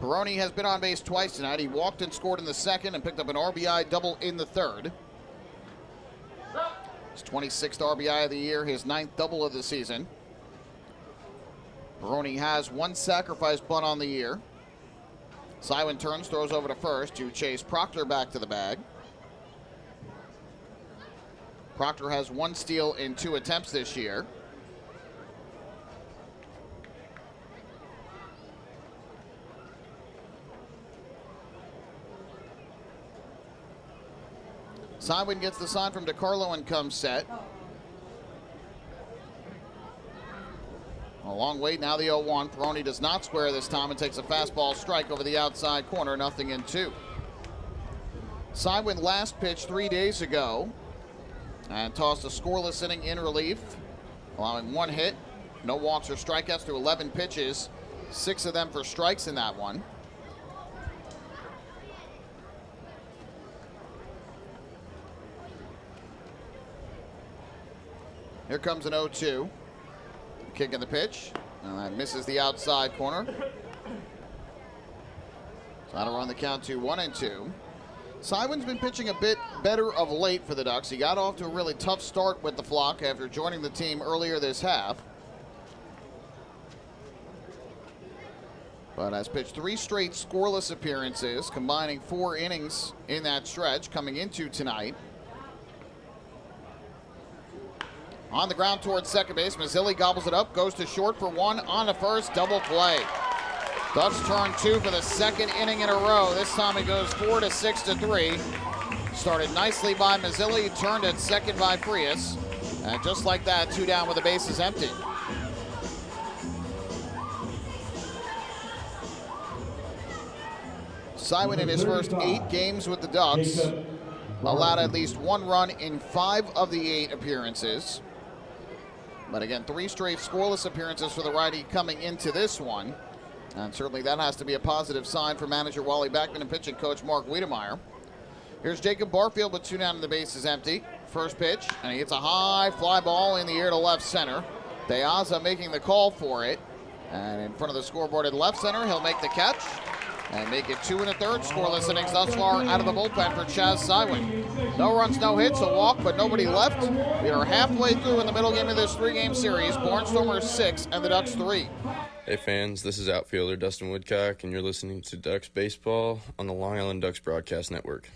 Perroni has been on base twice tonight. He walked and scored in the second and picked up an RBI double in the third. His 26th RBI of the year, his 9th double of the season. Perroni has 1 sacrifice bunt on the year. Sywin turns, throws over to first to chase Proctor back to the bag. Proctor has 1 steal in 2 attempts this year. Sywin gets the sign from DiCarlo and comes set. A long wait, now the 0-1. Perroni does not square this time and takes a fastball strike over the outside corner, 0-2. Sywin last pitched 3 days ago and tossed a scoreless inning in relief, allowing 1 hit, no walks or strikeouts through 11 pitches, 6 of them for strikes in that one. Here comes an 0-2. Kick in the pitch. Misses the outside corner. So that'll run the count to 1-2. Sywin's been pitching a bit better of late for the Ducks. He got off to a really tough start with the Flock after joining the team earlier this half. But has pitched 3 straight scoreless appearances, combining 4 innings in that stretch coming into tonight. On the ground towards second base, Mazzilli gobbles it up, goes to short for 1, on to first, double play. Ducks turn 2 for the 2nd inning in a row. This time it goes 4-6-3. Started nicely by Mazzilli, turned at second by Frias. And just like that, 2 down with the bases empty. Sywin in his first 8 games with the Ducks allowed at least 1 run in 5 of the 8 appearances. But again, 3 straight scoreless appearances for the righty coming into this one. And certainly that has to be a positive sign for manager Wally Backman and pitching coach Mark Wiedemeyer. Here's Jacob Barfield with 2 down and the bases empty. First pitch, and he hits a high fly ball in the air to left center. De Aza making the call for it. And in front of the scoreboard in left center, he'll make the catch. And make it 2 1/3 scoreless innings thus far out of the bullpen for Chaz Sywin. No runs, no hits, a walk, but nobody left. We are halfway through in the middle game of this 3-game series. Barnstormers 6 and the Ducks 3. Hey fans, this is outfielder Dustin Woodcock, and you're listening to Ducks Baseball on the Long Island Ducks Broadcast Network.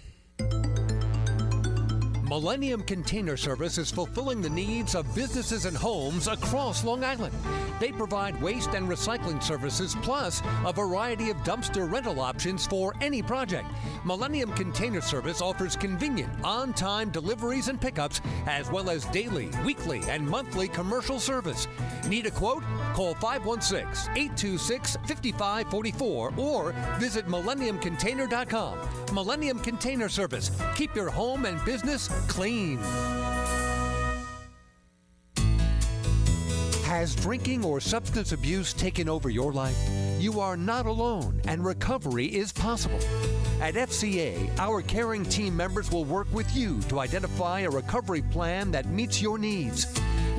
Millennium Container Service is fulfilling the needs of businesses and homes across Long Island. They provide waste and recycling services plus a variety of dumpster rental options for any project. Millennium Container Service offers convenient, on-time deliveries and pickups, as well as daily, weekly, and monthly commercial service. Need a quote? Call 516-826-5544 or visit millenniumcontainer.com. Millennium Container Service. Keep your home and business clean. Has drinking or substance abuse taken over your life? You are not alone, and recovery is possible. At FCA, our caring team members will work with you to identify a recovery plan that meets your needs.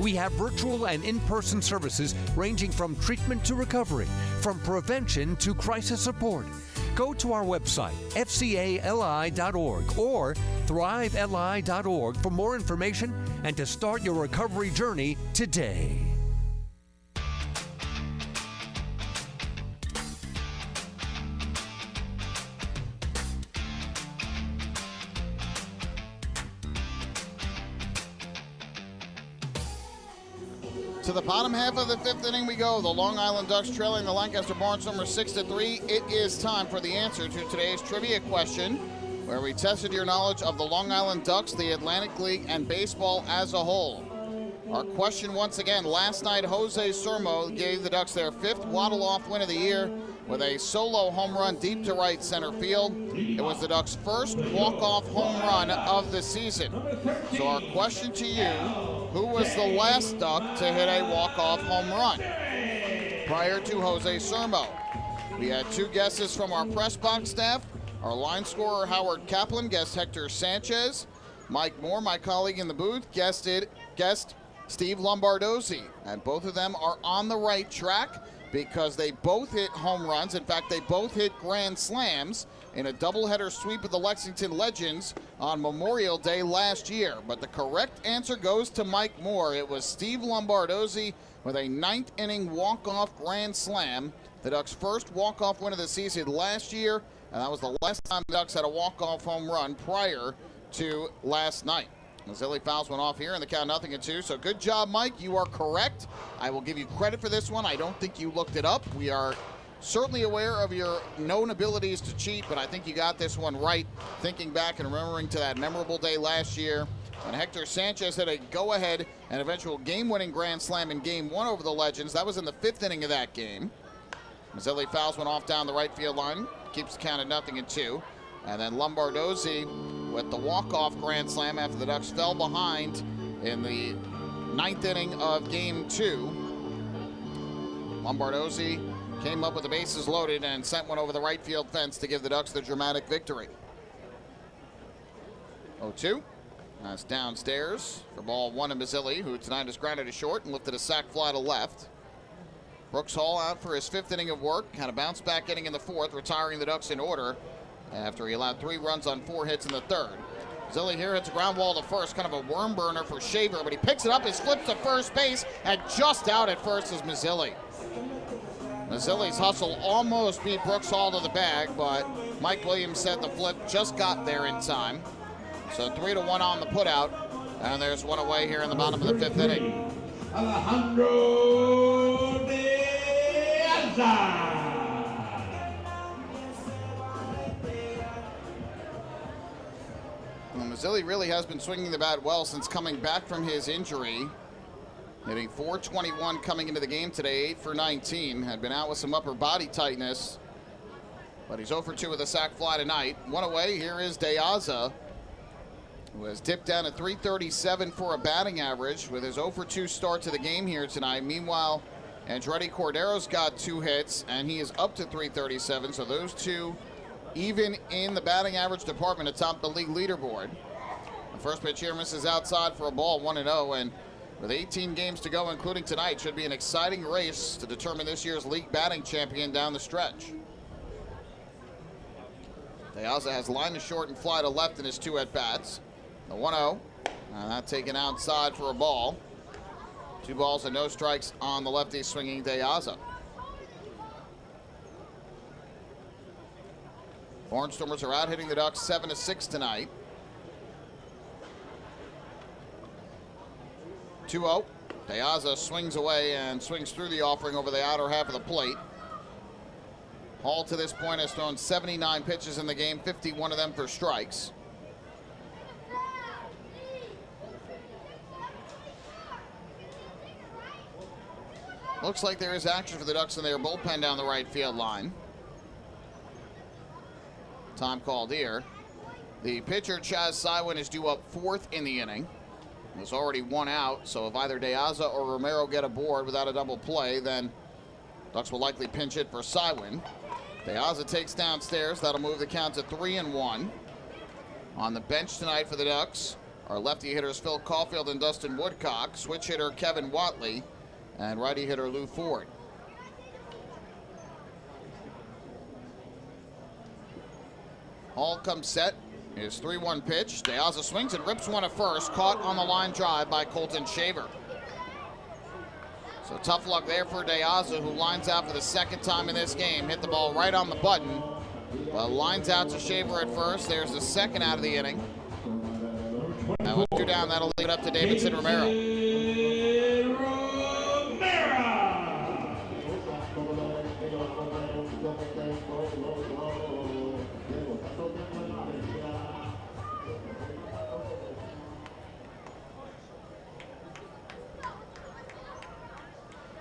We have virtual and in-person services ranging from treatment to recovery, from prevention to crisis support. Go to our website, fcali.org or thriveli.org for more information and to start your recovery journey today. To the bottom half of the 5th inning we go. The Long Island Ducks trailing the Lancaster Barnstormers 6-3. It is time for the answer to today's trivia question, where we tested your knowledge of the Long Island Ducks, the Atlantic League, and baseball as a whole. Our question once again, last night Jose Sermo gave the Ducks their 5th waddle-off win of the year with a solo home run deep to right center field. It was the Ducks' first walk-off home run of the season. So our question to you, who was the last Duck to hit a walk-off home run prior to Jose Sermo? We had 2 guesses from our press box staff. Our line scorer, Howard Kaplan, guessed Hector Sanchez. Mike Moore, my colleague in the booth, guessed Steve Lombardozzi. And both of them are on the right track because they both hit home runs. In fact, they both hit grand slams in a doubleheader sweep of the Lexington Legends on Memorial Day last year. But the correct answer goes to Mike Moore. It was Steve Lombardozzi with a 9th inning walk-off grand slam. The Ducks' first walk-off win of the season last year, and that was the last time the Ducks had a walk-off home run prior to last night. Mazzilli fouls one off here, and the count 0-2. So good job, Mike. You are correct. I will give you credit for this one. I don't think you looked it up. We are certainly aware of your known abilities to cheat, but I think you got this one right, thinking back and remembering to that memorable day last year when Hector Sanchez hit a go-ahead and eventual game-winning grand slam in Game 1 over the Legends. That was in the 5th inning of that game. Mazzilli fouls one off down the right field line, keeps the count at 0-2. And then Lombardozzi with the walk-off grand slam after the Ducks fell behind in the 9th inning of Game 2. Lombardozzi came up with the bases loaded and sent one over the right field fence to give the Ducks the dramatic victory. 0-2. That's downstairs for ball 1 to Mazzilli, who tonight has grounded to short and lifted a sac fly to left. Brooks Hall out for his 5th inning of work. Had a bounce-back inning in the 4th, retiring the Ducks in order after he allowed 3 runs on 4 hits in the 3rd. Mazzilli here hits a ground ball to first, kind of a worm burner for Shaver, but he picks it up, he flips to first base, and just out at first is Mazzilli. Mazzilli's hustle almost beat Brooks Hall to the bag, but Mike Williams said the flip just got there in time. So 3-1 on the putout, and there's one away here in the bottom of the 5th inning. Alejandro De Aza. Zilli really has been swinging the bat well since coming back from his injury. Hitting .421 coming into the game today, 8 for 19. Had been out with some upper body tightness, but he's 0 for 2 with a sac fly tonight. One away, here is De Aza, who has dipped down to .337 for a batting average with his 0 for 2 start to the game here tonight. Meanwhile, Andretti Cordero's got 2 hits, and he is up to .337, so those two even in the batting average department atop the league leaderboard. The first pitch here misses outside for a ball, 1-0, and with 18 games to go, including tonight, should be an exciting race to determine this year's league batting champion down the stretch. De Aza has line to short and fly to left in his 2 at-bats. The 1-0, and that taken outside for a ball. 2 balls and no strikes on the lefty swinging De Aza. Barnstormers are out hitting the Ducks 7-6 tonight. 2-0. De Aza swings away and swings through the offering over the outer half of the plate. Hall to this point has thrown 79 pitches in the game, 51 of them for strikes. Looks like there is action for the Ducks in their bullpen down the right field line. Time called here. The pitcher, Chaz Sywin, is due up 4th in the inning. There's already 1 out, so if either De Aza or Romero get aboard without a double play, then Ducks will likely pinch it for Sywin. De Aza takes downstairs. That'll move the count to 3-1. On the bench tonight for the Ducks are lefty hitters Phil Caulfield and Dustin Woodcock, switch hitter Kevin Watley, and righty hitter Lou Ford. Hall comes set. His 3-1 pitch. De Aza swings and rips one at first. Caught on the line drive by Colton Shaver. So tough luck there for De Aza, who lines out for the 2nd time in this game. Hit the ball right on the button. But lines out to Shaver at first. There's the 2nd out of the inning. And with 2 down, that'll leave it up to Davidson Romero.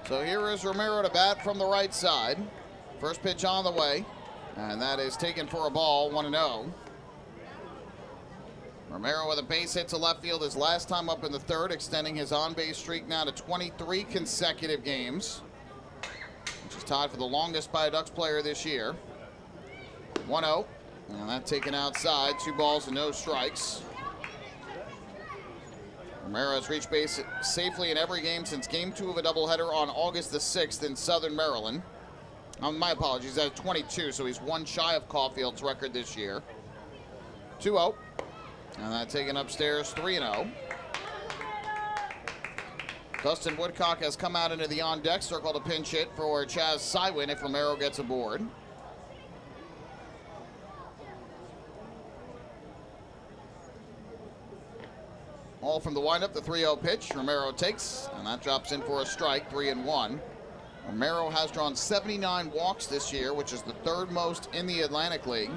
So here is Romero to bat from the right side. First pitch on the way, and that is taken for a ball, 1-0. Romero with a base hit to left field his last time up in the 3rd, extending his on-base streak now to 23 consecutive games, which is tied for the longest by a Ducks player this year. 1-0, and that taken outside, 2 balls and no strikes. Romero has reached base safely in every game since Game 2 of a doubleheader on August the 6th in Southern Maryland. My apologies, at 22, so he's 1 shy of Caulfield's record this year. 2-0, and that taken upstairs, 3-0. Dustin Woodcock has come out into the on-deck circle to pinch hit for Chaz Sywin if Romero gets aboard. All from the windup, the 3-0 pitch. Romero takes, and that drops in for a strike, 3-1. Romero has drawn 79 walks this year, which is the 3rd most in the Atlantic League.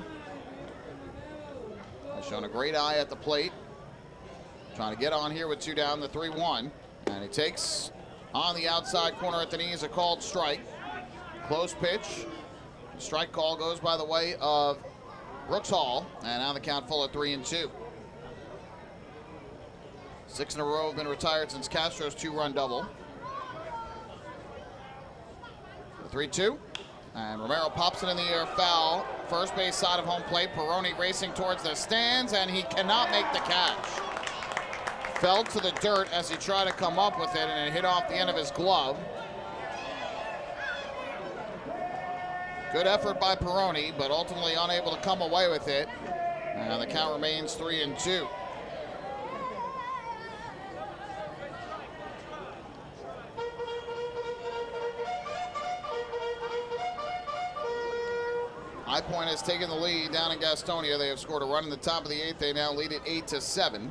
Has shown a great eye at the plate. Trying to get on here with 2 down, the 3-1. And he takes on the outside corner at the knees, a called strike. Close pitch. The strike call goes by the way of Brooks Hall, and now the count full at 3-2. 6 in a row have been retired since Castro's 2-run double. The 3-2, and Romero pops it in the air, foul. First base side of home plate. Peroni racing towards the stands, and he cannot make the catch. Fell to the dirt as he tried to come up with it, and it hit off the end of his glove. Good effort by Peroni, but ultimately unable to come away with it. And the count remains 3-2. High Point has taken the lead down in Gastonia. They have scored a run in the top of the 8th. They now lead it 8-7.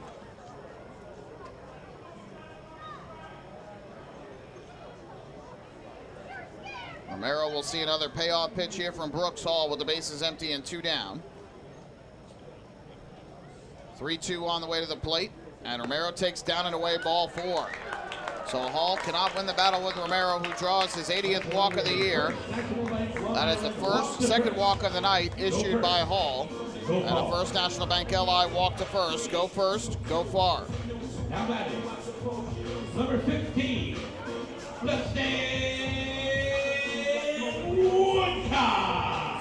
Romero will see another payoff pitch here from Brooks Hall with the bases empty and 2 down. 3-2 on the way to the plate, and Romero takes down and away ball 4. So Hall cannot win the battle with Romero, who draws his 80th walk of the year. That is the second walk of the night issued by Hall. And a First National Bank LI walk to first, go far. Now batting, number 15, Dustin Woodcock.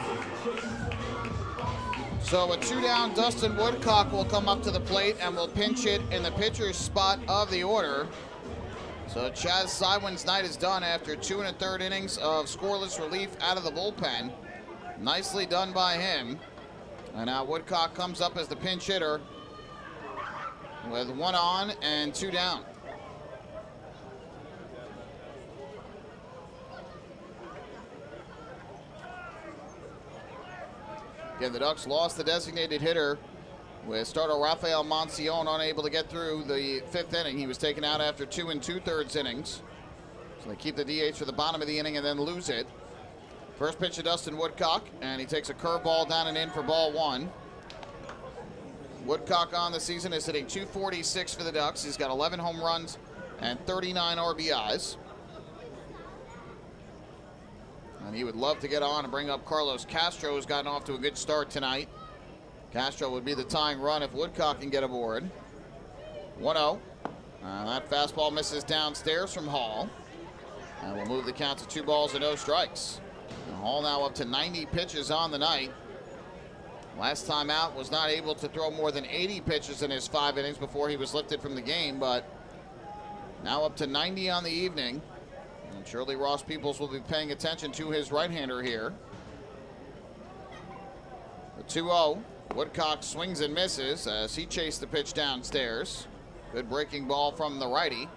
So a 2-down Dustin Woodcock will come up to the plate and will pinch it in the pitcher's spot of the order. So Chaz Sywin's night is done after 2 1/3 innings of scoreless relief out of the bullpen. Nicely done by him. And now Woodcock comes up as the pinch hitter with 1 on and 2 down. Again, the Ducks lost the designated hitter with starter Rafael Monsión unable to get through the 5th inning. He was taken out after 2 2/3 innings. So they keep the DH for the bottom of the inning and then lose it. First pitch to Dustin Woodcock, and he takes a curveball down and in for ball 1. Woodcock on the season is hitting .246 for the Ducks. He's got 11 home runs and 39 RBIs. And he would love to get on and bring up Carlos Castro, who's gotten off to a good start tonight. Castro would be the tying run if Woodcock can get aboard. 1-0. That fastball misses downstairs from Hall. And we'll move the count to 2 balls and no strikes. And Hall now up to 90 pitches on the night. Last time out was not able to throw more than 80 pitches in his 5 innings before he was lifted from the game, but now up to 90 on the evening. And surely Ross Peoples will be paying attention to his right-hander here. The 2-0. Woodcock swings and misses as he chased the pitch downstairs. Good breaking ball from the righty.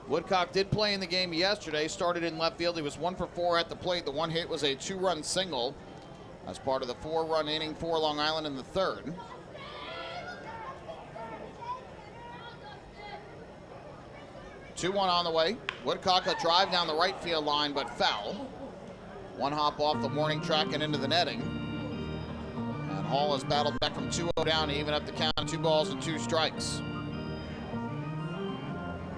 Woodcock did play in the game yesterday, started in left field. He was 1 for 4 at the plate. The one hit was a 2-run single as part of the 4-run inning for Long Island in the 3rd. Two-1 on the way. Woodcock a drive down the right field line, but foul. One hop off the warning track and into the netting. And Hall has battled back from 2-0 down to even up the count, 2 balls and 2 strikes.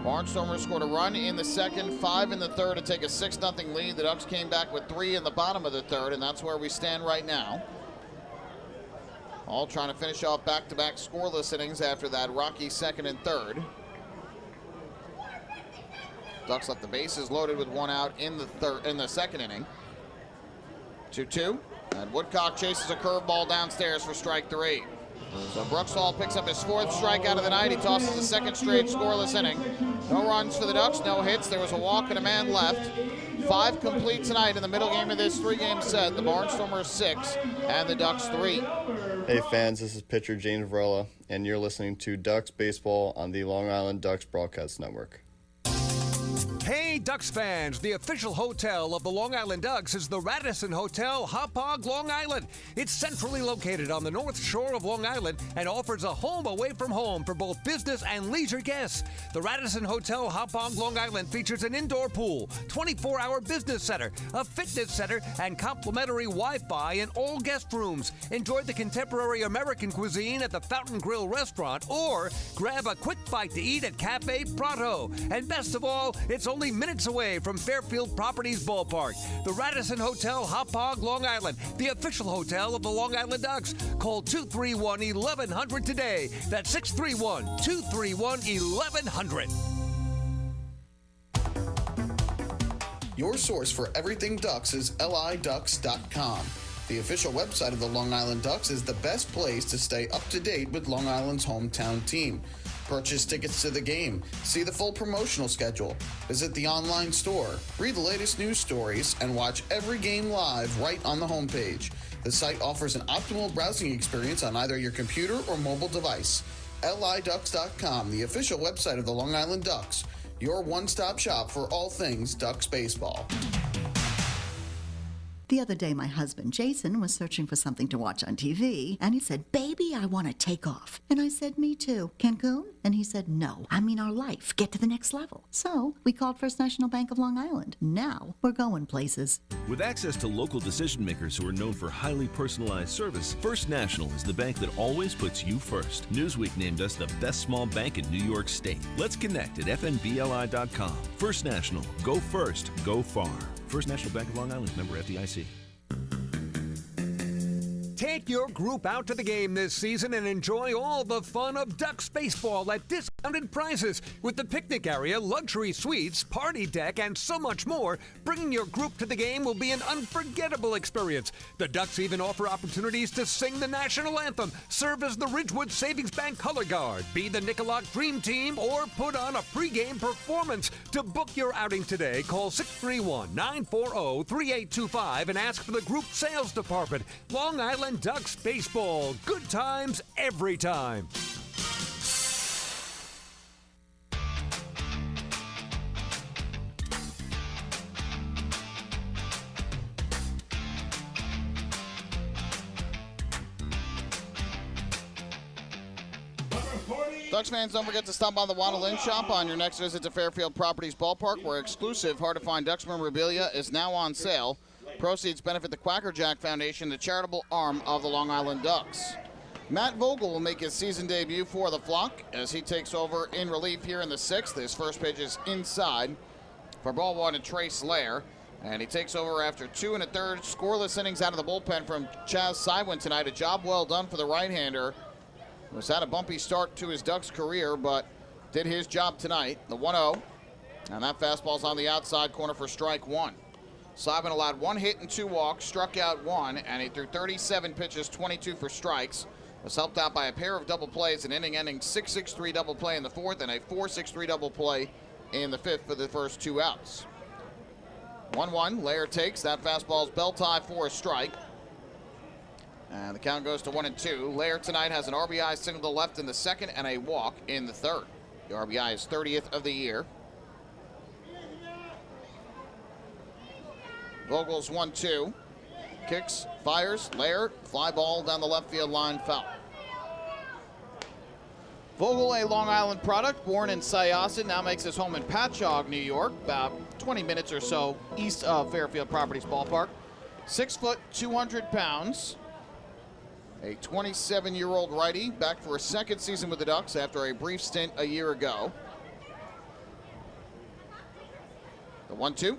Barnstormers scored a run in the 2nd, 5 in the 3rd to take a 6-0 lead. The Ducks came back with 3 in the bottom of the 3rd, and that's where we stand right now. Hall trying to finish off back-to-back scoreless innings after that rocky 2nd and 3rd. Ducks left the bases loaded with 1 out in the 2nd inning. 2-2, and Woodcock chases a curveball downstairs for strike 3. So Brooks Hall picks up his 4th strikeout of the night. He tosses a 2nd straight scoreless inning. No runs for the Ducks, no hits. There was a walk and a man left. 5 complete tonight in the middle game of this 3-game set. The Barnstormers 6 and the Ducks 3. Hey fans, this is pitcher James Varela, and you're listening to Ducks Baseball on the Long Island Ducks Broadcast Network. Hey, Ducks fans, the official hotel of the Long Island Ducks is the Radisson Hotel, Hauppauge, Long Island. It's centrally located on the north shore of Long Island and offers a home away from home for both business and leisure guests. The Radisson Hotel, Hauppauge, Long Island features an indoor pool, 24-hour business center, a fitness center, and complimentary Wi-Fi in all guest rooms. Enjoy the contemporary American cuisine at the Fountain Grill restaurant or grab a quick bite to eat at Cafe Prato. And best of all, it's only minutes away from Fairfield Properties Ballpark. The Radisson Hotel, Hauppauge, Long Island, the official hotel of the Long Island Ducks. Call 231-1100 today. That's 631-231-1100. Your source for everything Ducks is liducks.com. The official website of the Long Island Ducks is the best place to stay up to date with Long Island's hometown team. Purchase tickets to the game, see the full promotional schedule, visit the online store, read the latest news stories, and watch every game live right on the homepage. The site offers an optimal browsing experience on either your computer or mobile device. liducks.com, the official website of the Long Island Ducks, your one-stop shop for all things Ducks baseball. The other day, my husband, Jason, was searching for something to watch on TV, and he said, "Baby, I want to take off." And I said, "Me too. Cancun?" And he said, "No. I mean our life. Get to the next level." So we called First National Bank of Long Island. Now we're going places. With access to local decision makers who are known for highly personalized service, First National is the bank that always puts you first. Newsweek named us the best small bank in New York State. Let's connect at fnbli.com. First National. Go first. Go far. First National Bank of Long Island. Member FDIC. Take your group out to the game this season and enjoy all the fun of Ducks baseball at discounted prices with the picnic area, luxury suites, party deck, and so much more. Bringing your group to the game will be an unforgettable experience. The Ducks even offer opportunities to sing the national anthem, serve as the Ridgewood Savings Bank color guard, be the Nickolock Dream Team, or put on a pregame performance. To book your outing today, call 631-940-3825 and ask for the group sales department. Long Island Ducks baseball. Good times every time. Ducks fans, don't forget to stop by the Waddle Inn Shop on your next visit to Fairfield Properties Ballpark, where exclusive hard-to-find Ducks memorabilia is now on sale. Proceeds benefit the Quacker Jack Foundation, the charitable arm of the Long Island Ducks. Matt Vogel will make his season debut for the Flock as he takes over in relief here in the sixth. His first pitch is inside for ball one to Trace Lair. And he takes over after 2 1/3 scoreless innings out of the bullpen from Chaz Sywin tonight. A job well done for the right-hander. Was had a bumpy start to his Ducks career, but did his job tonight. The 1-0, and that fastball's on the outside corner for strike one. Sywin allowed 1 hit and 2 walks, struck out 1, and he threw 37 pitches, 22 for strikes. Was helped out by a pair of double plays, an inning-ending 6-6-3 double play in the fourth, and a 4-6-3 double play in the fifth for the first 2 outs. 1-1, Lair takes. That fastball's belt high for a strike. And the count goes to 1-2. Lair tonight has an RBI single to left in the second and a walk in the third. The RBI is 30th of the year. Vogel's 1-2. Kicks, fires, Lair, fly ball down the left field line, foul. Vogel, a Long Island product, born in Syosset, now makes his home in Patchogue, New York, about 20 minutes or so east of Fairfield Properties Ballpark. 6 foot, 200 pounds. A 27-year-old righty, back for a second season with the Ducks after a brief stint a year ago. The 1-2.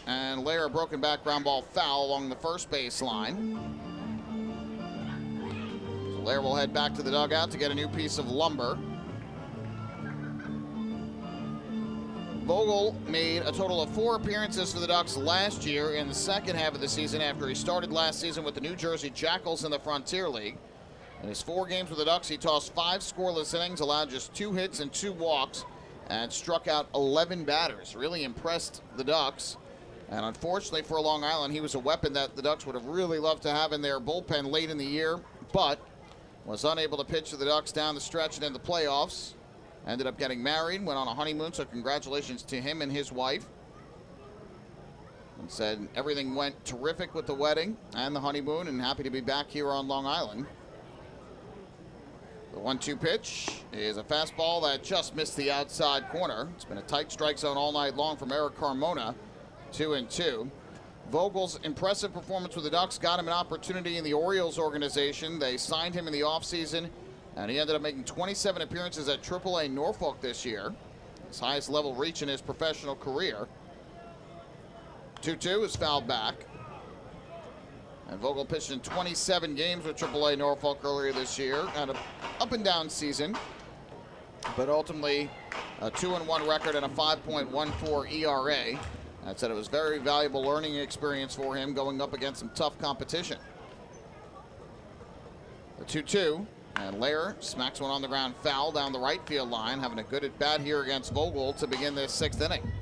And Lair, a broken back ground ball foul along the first base line. So Lair will head back to the dugout to get a new piece of lumber. Vogel made a total of 4 appearances for the Ducks last year in the second half of the season after he started last season with the New Jersey Jackals in the Frontier League. In his 4 games with the Ducks, he tossed 5 scoreless innings, allowed just 2 hits and 2 walks, and struck out 11 batters. Really impressed the Ducks. And unfortunately for Long Island, he was a weapon that the Ducks would have really loved to have in their bullpen late in the year, but was unable to pitch for the Ducks down the stretch and in the playoffs. Ended up getting married, went on a honeymoon, so congratulations to him and his wife. And said everything went terrific with the wedding and the honeymoon, and happy to be back here on Long Island. The 1-2 pitch is a fastball that just missed the outside corner. It's been a tight strike zone all night long from Eric Carmona. 2-2. Vogel's impressive performance with the Ducks got him an opportunity in the Orioles organization. They signed him in the offseason, and he ended up making 27 appearances at AAA Norfolk this year, his highest level reach in his professional career. 2-2 is fouled back. And Vogel pitched in 27 games with AAA Norfolk earlier this year. Had an up-and-down season, but ultimately a 2-1 record and a 5.14 ERA. That said, it was a very valuable learning experience for him going up against some tough competition. The 2-2, and Lair smacks one on the ground foul down the right field line, having a good at-bat here against Vogel to begin this 6th inning.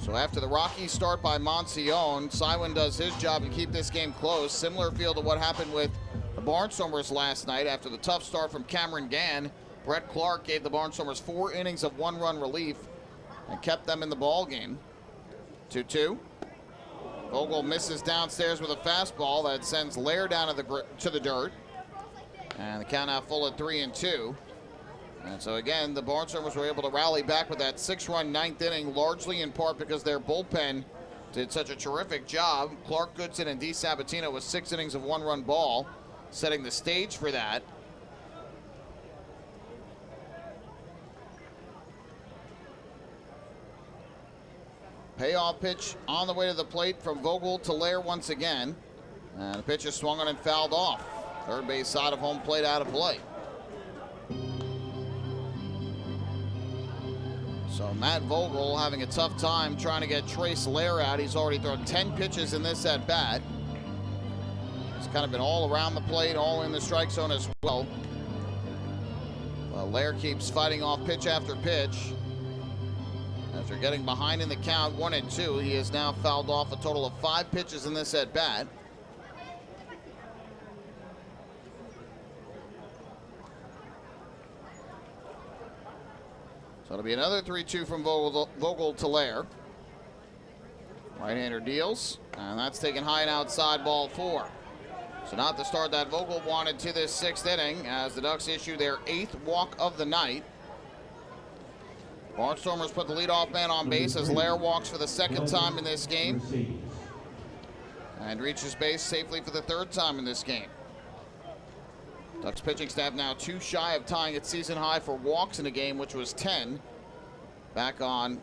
So after the rocky start by Monsione, Sywin does his job and keep this game close. Similar feel to what happened with the Barnstormers last night after the tough start from Cameron Gann. Brett Clark gave the Barnstormers 4 innings of 1-run relief and kept them in the ball game. 2-2. Vogel misses downstairs with a fastball that sends Lair down to the dirt. And the count now full at 3-2. And so again, the Barnstormers were able to rally back with that 6-run ninth inning, largely in part because their bullpen did such a terrific job. Clark Goodson and D. Sabatino with 6 innings of 1-run ball, setting the stage for that. Payoff pitch on the way to the plate from Vogel to Lair once again. And the pitch is swung on and fouled off. Third base side of home plate out of play. So Matt Vogel having a tough time trying to get Trace Lair out. He's already thrown 10 pitches in this at bat. It's kind of been all around the plate, all in the strike zone as well. Lair keeps fighting off pitch after pitch. After getting behind in the count 1-2, he has now fouled off a total of 5 pitches in this at bat. So it'll be another 3-2 from Vogel to Lair. Right-hander deals, and that's taken high and outside, ball 4. So not the start that Vogel wanted to this 6th inning as the Ducks issue their 8th walk of the night. Barnstormers put the leadoff man on base as Lair walks for the 2nd time in this game and reaches base safely for the 3rd time in this game. Ducks pitching staff now 2 shy of tying its season high for walks in a game, which was 10 back on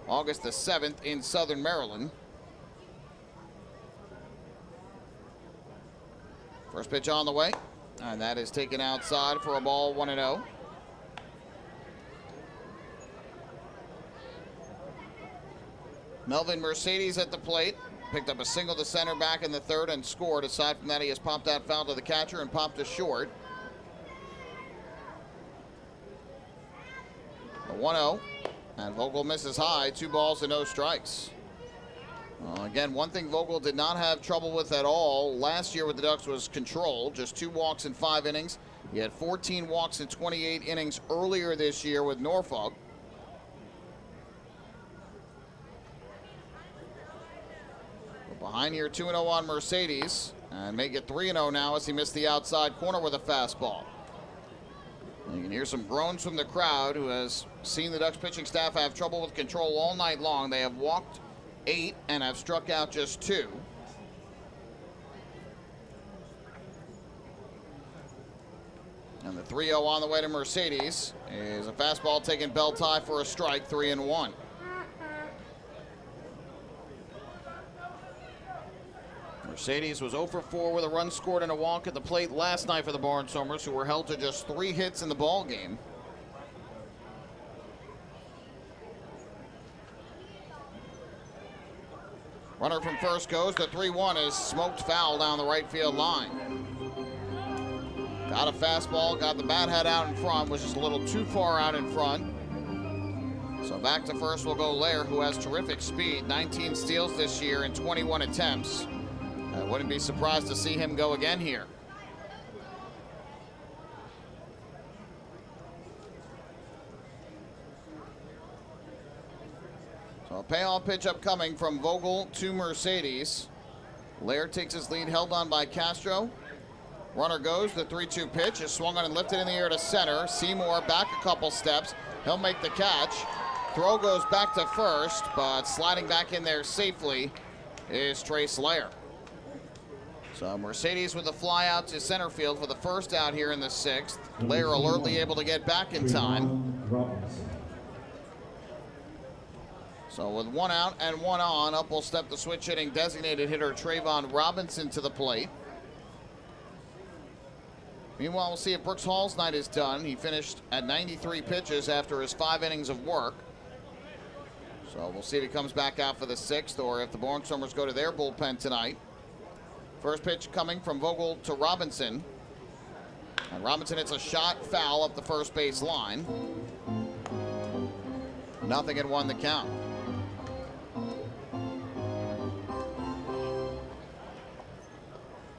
August the 7th in Southern Maryland. First pitch on the way, and that is taken outside for a ball, 1-0. Melvin Mercedes at the plate. Picked up a single to center back in the 3rd and scored. Aside from that, he has popped that foul to the catcher and popped to short. A 1-0. And Vogel misses high. 2 balls and no strikes. Again, one thing Vogel did not have trouble with at all last year with the Ducks was control. Just 2 walks in 5 innings. He had 14 walks in 28 innings earlier this year with Norfolk. Behind here, 2-0 on Mercedes, and make it 3-0 now as he missed the outside corner with a fastball. And you can hear some groans from the crowd, who has seen the Ducks pitching staff have trouble with control all night long. They have walked 8 and have struck out just 2. And the 3-0 on the way to Mercedes is a fastball taking belt high for a strike, 3-1. Mercedes was 0 for 4 with a run scored and a walk at the plate last night for the Barnstormers, who were held to just 3 hits in the ball game. Runner from first goes. The 3-1 is smoked foul down the right field line. Got a fastball, got the bat head out in front, was just a little too far out in front. So back to first will go Lair, who has terrific speed, 19 steals this year in 21 attempts. I wouldn't be surprised to see him go again here. So a payoff pitch upcoming from Vogel to Mercedes. Lair takes his lead, held on by Castro. Runner goes, the 3-2 pitch is swung on and lifted in the air to center. Seymour back a couple steps. He'll make the catch. Throw goes back to first, but sliding back in there safely is Trace Lair. So Mercedes with a fly out to center field for the first out here in the 6th. Lair alertly able to get back in time. So with 1 out and 1 on, up will step the switch hitting designated hitter Trayvon Robinson to the plate. Meanwhile, we'll see if Brooks Hall's night is done. He finished at 93 pitches after his 5 innings of work. So we'll see if he comes back out for the 6th or if the Barnstormers go to their bullpen tonight. First pitch coming from Vogel to Robinson. And Robinson hits a shot foul up the first base line. 0-1 the count.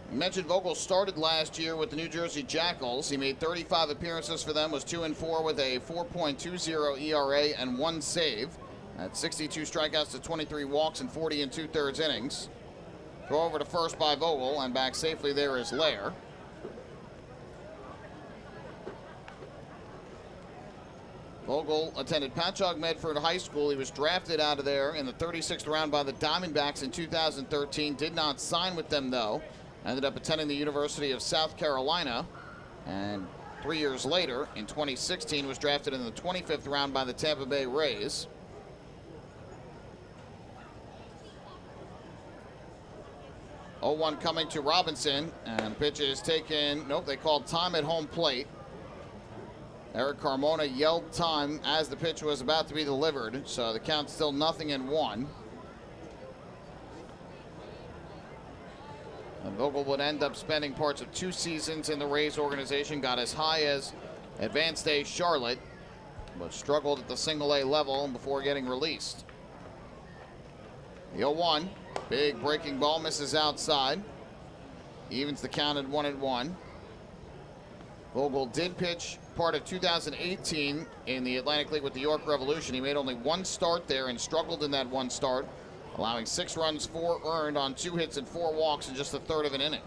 I mentioned Vogel started last year with the New Jersey Jackals. He made 35 appearances for them, was 2-4 with a 4.20 ERA and 1 save. At 62 strikeouts to 23 walks in 40 2/3 innings. Throw over to first by Vogel, and back safely there is Lair. Vogel attended Patchogue Medford High School. He was drafted out of there in the 36th round by the Diamondbacks in 2013. Did not sign with them, though. Ended up attending the University of South Carolina. And 3 years later, in 2016, was drafted in the 25th round by the Tampa Bay Rays. Oh, 1 coming to Robinson, and pitch is taken. Nope, they called time at home plate. Eric Carmona yelled time as the pitch was about to be delivered, so the count's still 0-1. And Vogel would end up spending parts of 2 seasons in the Rays organization, got as high as Advanced A Charlotte, but struggled at the single-A level before getting released. The 0-1, big breaking ball, misses outside. Evens the count at 1-1. Vogel did pitch part of 2018 in the Atlantic League with the York Revolution. He made only 1 start there and struggled in that 1 start, allowing 6 runs, 4 earned on 2 hits and 4 walks in just a third of an inning.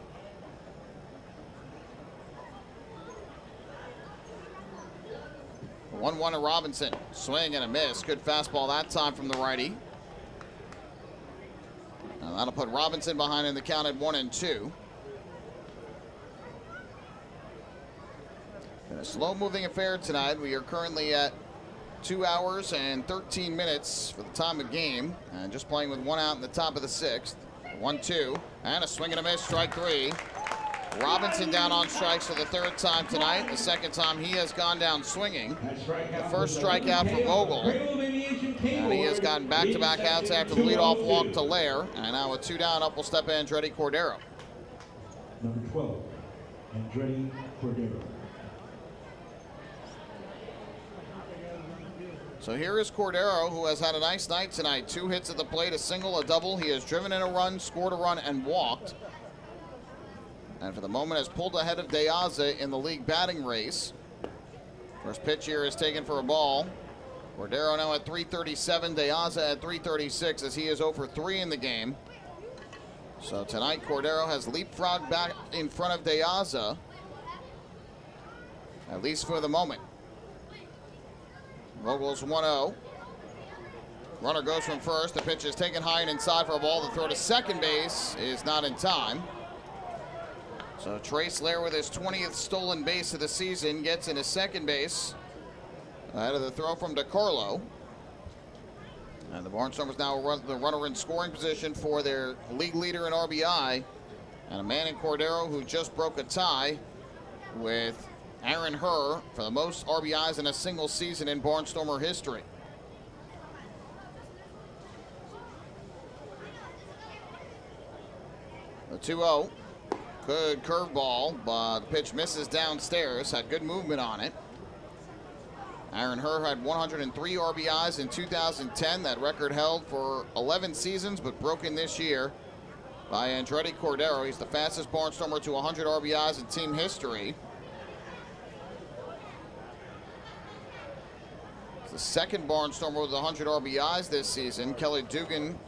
The 1-1 to Robinson. Swing and a miss. Good fastball that time from the righty. Now that'll put Robinson behind in the count at 1-2. In a slow-moving affair tonight. We are currently at 2 hours and 13 minutes for the time of game. And just playing with 1 out in the top of the 6th. 1-2. And a swing and a miss, strike 3. Robinson down on strikes for the 3rd time tonight. The 2nd time he has gone down swinging. The first strikeout for Vogel. And he has gotten back-to-back outs after the leadoff walk to Lair. And now with 2 down, up will step Andretti Cordero. Number 12, Andretti Cordero. So here is Cordero, who has had a nice night tonight. 2 hits at the plate, a single, a double. He has driven in a run, scored a run, and walked. And for the moment has pulled ahead of De Aza in the league batting race. First pitch here is taken for a ball. Cordero now at 337, De Aza at 336 as he is 0 for 3 in the game. So tonight Cordero has leapfrogged back in front of De Aza, at least for the moment. Vogel's 1-0. Runner goes from first. The pitch is taken high and inside for a ball. The throw to second base is not in time. So Trace Lair with his 20th stolen base of the season gets into second base ahead of the throw from DeCarlo. And the Barnstormers now run the runner in scoring position for their league leader in RBI. And a man in Cordero who just broke a tie with Aaron Herr for the most RBIs in a single season in Barnstormer history. The 2-0. Good curveball, but the pitch misses downstairs. Had good movement on it. Aaron Herr had 103 RBIs in 2010. That record held for 11 seasons, but broken this year by Andretti Cordero. He's the fastest Barnstormer to 100 RBIs in team history. It's the second Barnstormer with 100 RBIs this season. Kelly Dugan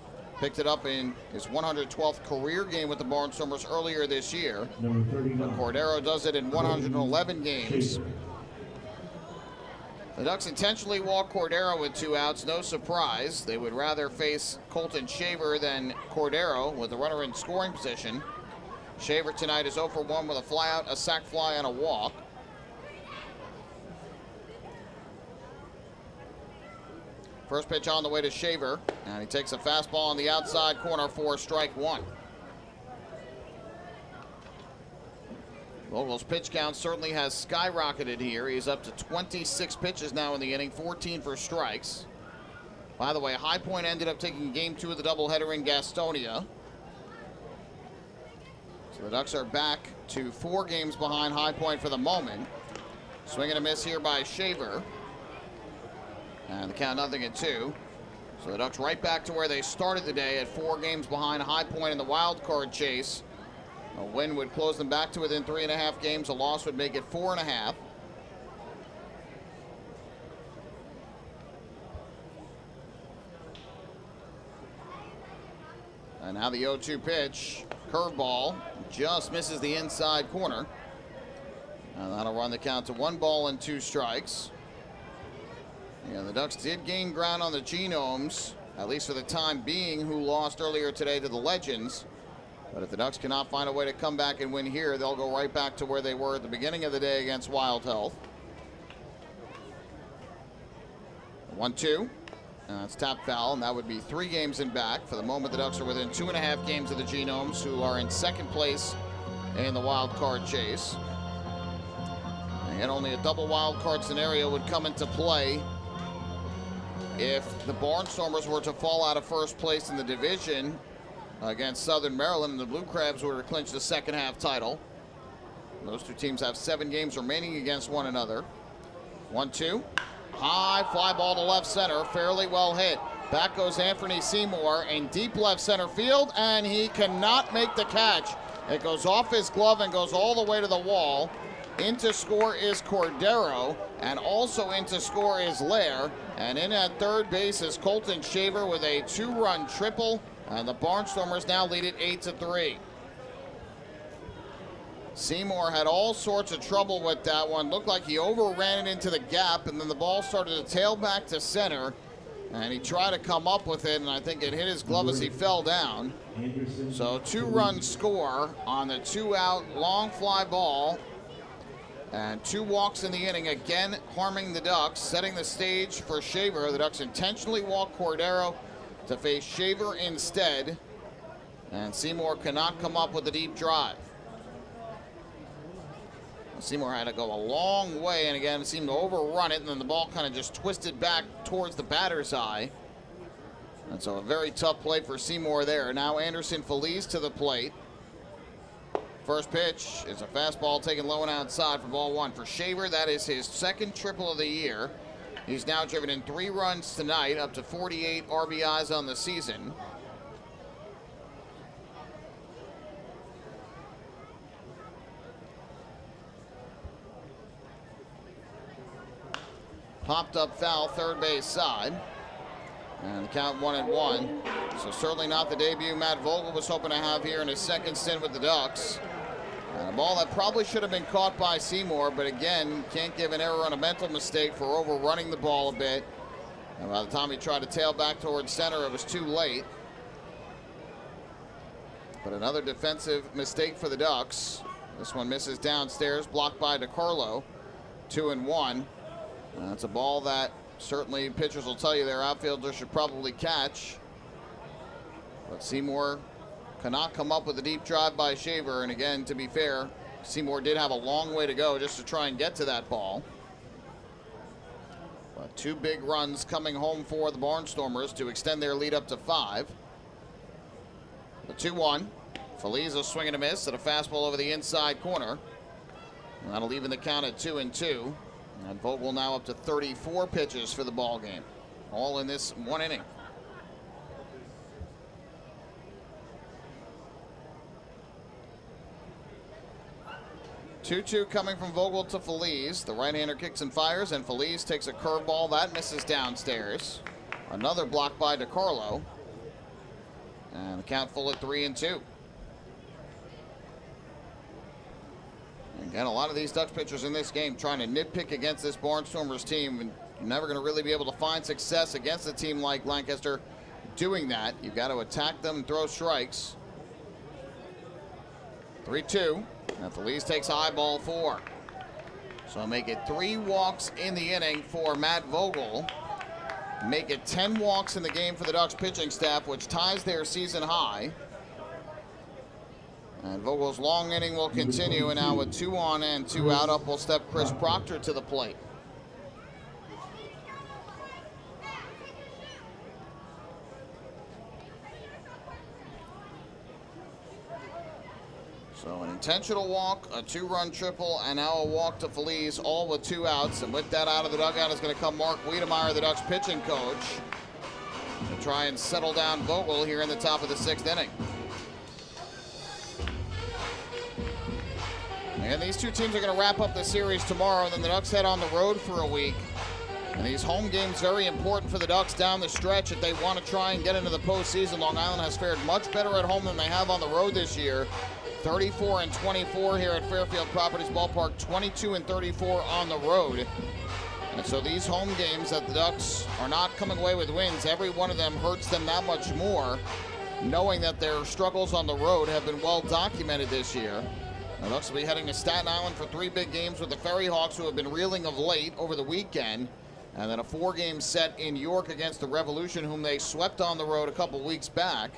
picked it up in his 112th career game with the Barnstormers earlier this year. Cordero does it in 111 games. The Ducks intentionally walk Cordero with 2 outs, no surprise. They would rather face Colton Shaver than Cordero with the runner in scoring position. Shaver tonight is 0 for 1 with a flyout, a sac fly, and a walk. First pitch on the way to Shaver, and he takes a fastball on the outside corner for strike 1. Vogel's pitch count certainly has skyrocketed here. He's up to 26 pitches now in the inning, 14 for strikes. By the way, High Point ended up taking game 2 of the doubleheader in Gastonia. So the Ducks are back to 4 games behind High Point for the moment. Swing and a miss here by Shaver. And the count 0-2. So the Ducks right back to where they started the day at 4 games behind High Point in the wild card chase. A win would close them back to within 3.5 games. A loss would make it 4.5. And now the 0-2 pitch. Curveball just misses the inside corner. And that'll run the count to 1 ball and 2 strikes. Yeah, the Ducks did gain ground on the Genomes, at least for the time being, who lost earlier today to the Legends. But if the Ducks cannot find a way to come back and win here, they'll go right back to where they were at the beginning of the day against Wild Health. 1-2. And that's tap foul, and that would be 3 games in back. For the moment, the Ducks are within 2.5 games of the Genomes, who are in second place in the wild card chase. And only a double wild card scenario would come into play if the Barnstormers were to fall out of first place in the division against Southern Maryland, and the Blue Crabs were to clinch the second half title. Those two teams have 7 games remaining against one another. 1-2. High fly ball to left center, fairly well hit. Back goes Anthony Seymour in deep left center field, and he cannot make the catch. It goes off his glove and goes all the way to the wall. Into score is Cordero, and also into score is Lair. And in at third base is Colton Shaver with a 2-run triple, and the Barnstormers now lead it 8-3. Seymour had all sorts of trouble with that one. Looked like he overran it into the gap, and then the ball started to tail back to center, and he tried to come up with it, and I think it hit his glove as he fell down. So 2-run score on the 2-out long fly ball, and 2 walks in the inning, again harming the Ducks, setting the stage for Shaver. The Ducks intentionally walk Cordero to face Shaver instead, and Seymour cannot come up with a deep drive. Seymour had to go a long way, and again, it seemed to overrun it, and then the ball kind of just twisted back towards the batter's eye. And so a very tough play for Seymour there. Now Anderson Feliz to the plate. First pitch is a fastball taken low and outside for ball 1. For Shaver, that is his 2nd triple of the year. He's now driven in 3 runs tonight, up to 48 RBIs on the season. Popped up foul, third base side. And the count 1-1. So certainly not the debut Matt Vogel was hoping to have here in his 2nd stint with the Ducks. And a ball that probably should have been caught by Seymour, but again, can't give an error on a mental mistake for overrunning the ball a bit. And by the time he tried to tail back towards center, it was too late. But another defensive mistake for the Ducks. This one misses downstairs, blocked by DiCarlo. 2-1. That's a ball that certainly pitchers will tell you their outfielders should probably catch. But Seymour cannot come up with a deep drive by Shaver. And again, to be fair, Seymour did have a long way to go just to try and get to that ball. But 2 big runs coming home for the Barnstormers to extend their lead up to 5. The 2-1. Feliz a swing and a miss at a fastball over the inside corner. And that'll even the count at 2-2. And Vogel now up to 34 pitches for the ball game, all in this 1 inning. Two-two coming from Vogel to Feliz. The right-hander kicks and fires, and Feliz takes a curveball that misses downstairs. Another block by DiCarlo, and the count full at 3-2. Again, a lot of these Ducks pitchers in this game trying to nitpick against this Barnstormers team, and you're never going to really be able to find success against a team like Lancaster doing that. You've got to attack them and throw strikes. 3-2, and Feliz takes high ball 4. So make it 3 walks in the inning for Matt Vogel. Make it 10 walks in the game for the Ducks pitching staff, which ties their season high. And Vogel's long inning will continue, and now with 2 on and 2 out, up will step Chris Proctor to the plate. So an intentional walk, a 2-run triple, and now a walk to Feliz, all with 2 outs. And with that out of the dugout is going to come Mark Wiedemeyer, the Ducks pitching coach, to try and settle down Vogel here in the top of the 6th inning. And these two teams are going to wrap up the series tomorrow, and then the Ducks head on the road for a week And these home games very important for the Ducks down the stretch if they want to try and get into the postseason. Long Island has fared much better at home than they have on the road this year. 34-24 here at Fairfield Properties Ballpark, 22-34 on the road. And so these home games that the Ducks are not coming away with wins, every one of them hurts them that much more, knowing that their struggles on the road have been well documented this year. The Ducks will be heading to Staten Island for 3 big games with the Ferry Hawks, who have been reeling of late over the weekend. And then a 4-game set in York against the Revolution, whom they swept on the road a couple weeks back.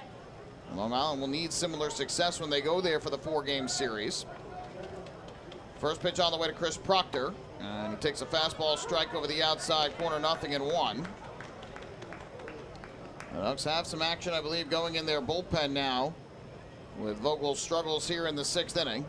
Long Island will need similar success when they go there for the 4-game series. First pitch on the way to Chris Proctor. And he takes a fastball strike over the outside corner, 0-1. The Ducks have some action, I believe, going in their bullpen now, with Vogel's struggles here in the 6th inning.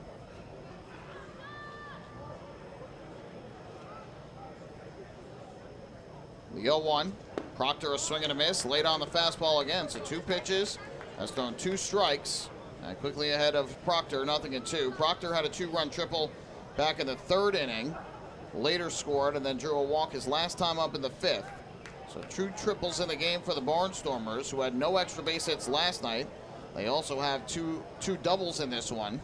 The 0-1. Proctor a swing and a miss. Late on the fastball again. So 2 pitches. Has thrown 2 strikes. And quickly ahead of Proctor, 0-2. Proctor had a 2-run triple back in the 3rd inning. Later scored and then drew a walk his last time up in the 5th. So 2 triples in the game for the Barnstormers, who had no extra base hits last night. They also have two doubles in this one.